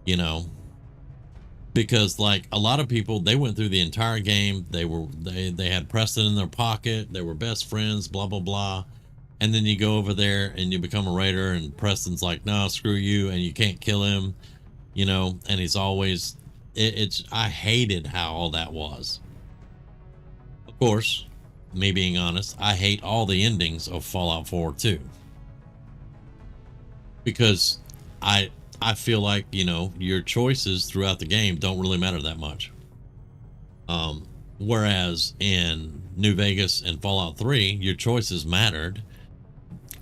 You know, because like a lot of people, they went through the entire game. They had Preston in their pocket. They were best friends, blah, blah, blah. And then you go over there and you become a Raider and Preston's like, no, screw you. And you can't kill him, you know, and he's always, I hated how all that was. Of course, me being honest, I hate all the endings of Fallout 4 too. Because I feel like, you know, your choices throughout the game don't really matter that much. Whereas in New Vegas and Fallout 3, your choices mattered.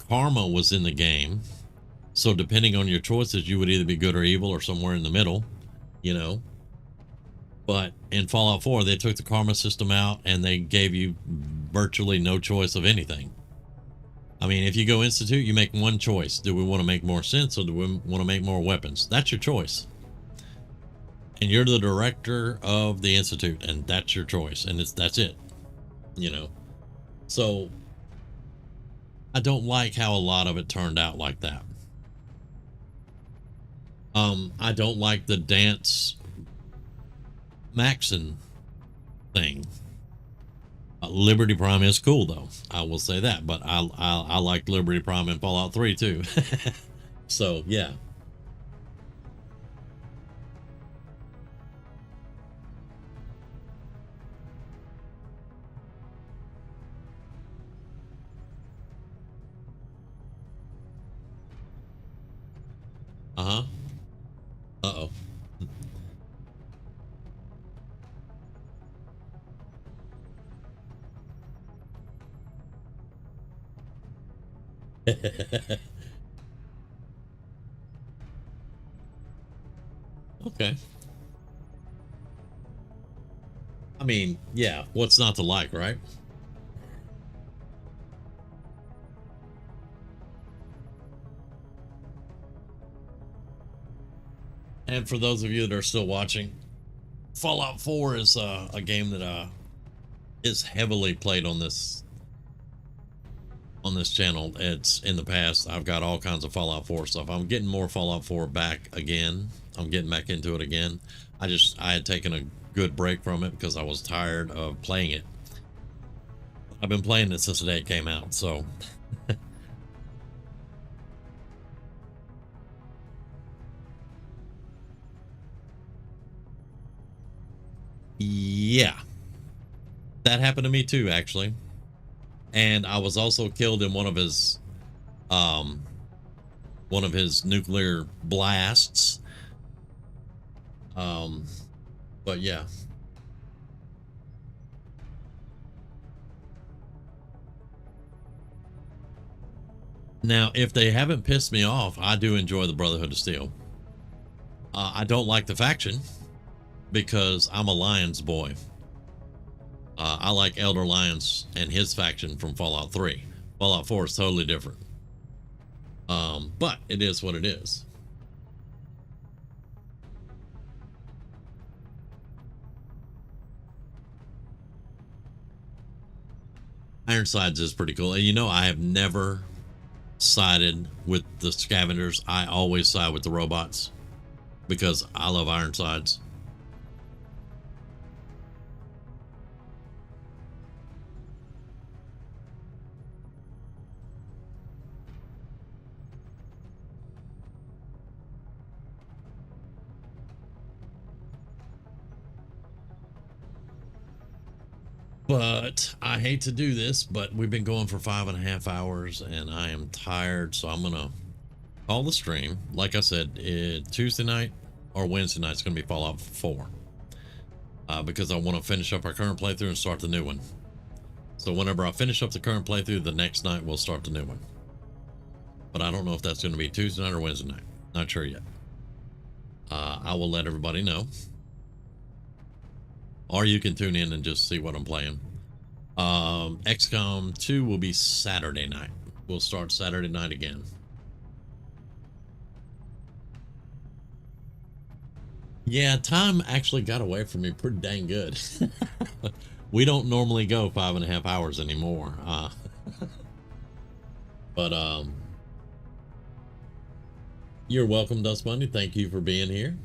Karma was in the game. So depending on your choices, you would either be good or evil or somewhere in the middle, you know. But in Fallout 4, they took the karma system out and they gave you virtually no choice of anything. I mean, if you go Institute, you make one choice. Do we want to make more sense or do we want to make more weapons? That's your choice. And you're the director of the Institute and that's your choice. And that's it, you know. So I don't like how a lot of it turned out like that. I don't like the dance Maxon thing. Liberty Prime is cool though, I will say that, but I like Liberty Prime in Fallout 3 too. So yeah. Uh-huh. Uh-oh. Okay. I mean, yeah, what's not to like, right? And for those of you that are still watching, Fallout 4 is a game that is heavily played on this channel. It's in the past. I've got all kinds of Fallout 4 stuff. I'm getting more Fallout 4 back again. I'm getting back into it again. I had taken a good break from it because I was tired of playing it. I've been playing it since the day it came out, so yeah, that happened to me too, actually. And I was also killed in one of his nuclear blasts. But yeah. Now, if they haven't pissed me off, I do enjoy the Brotherhood of Steel. I don't like the faction because I'm a Lions boy. I like Elder Lyons and his faction from Fallout 3. Fallout 4 is totally different. But it is what it is. Ironsides is pretty cool. And you know, I have never sided with the scavengers. I always side with the robots because I love Ironsides. But I hate to do this, but we've been going for 5.5 hours and I am tired. So I'm going to call the stream. Like I said, Tuesday night or Wednesday night is going to be Fallout 4. because I want to finish up our current playthrough and start the new one. So whenever I finish up the current playthrough, the next night we'll start the new one. But I don't know if that's going to be Tuesday night or Wednesday night. Not sure yet. I will let everybody know. Or you can tune in and just see what I'm playing. XCOM 2 will be Saturday night. We'll start Saturday night again. Yeah, time actually got away from me pretty dang good. We don't normally go 5.5 hours anymore. But you're welcome, Dust Bunny. Thank you for being here.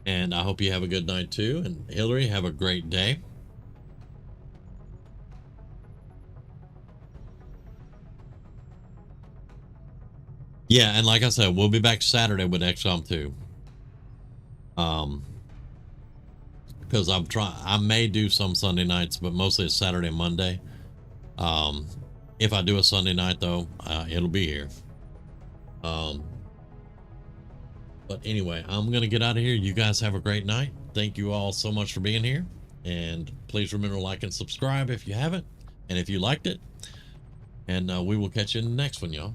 And I hope you have a good night too. And Hillary, have a great day. Yeah, and like I said, we'll be back Saturday with XCOM 2. Because I may do some Sunday nights, but mostly it's Saturday and Monday. If I do a Sunday night though, it'll be here. But anyway, I'm gonna get out of here. You guys have a great night. Thank you all so much for being here, and please remember to like and subscribe if you haven't, and if you liked it, and we will catch you in the next one, y'all.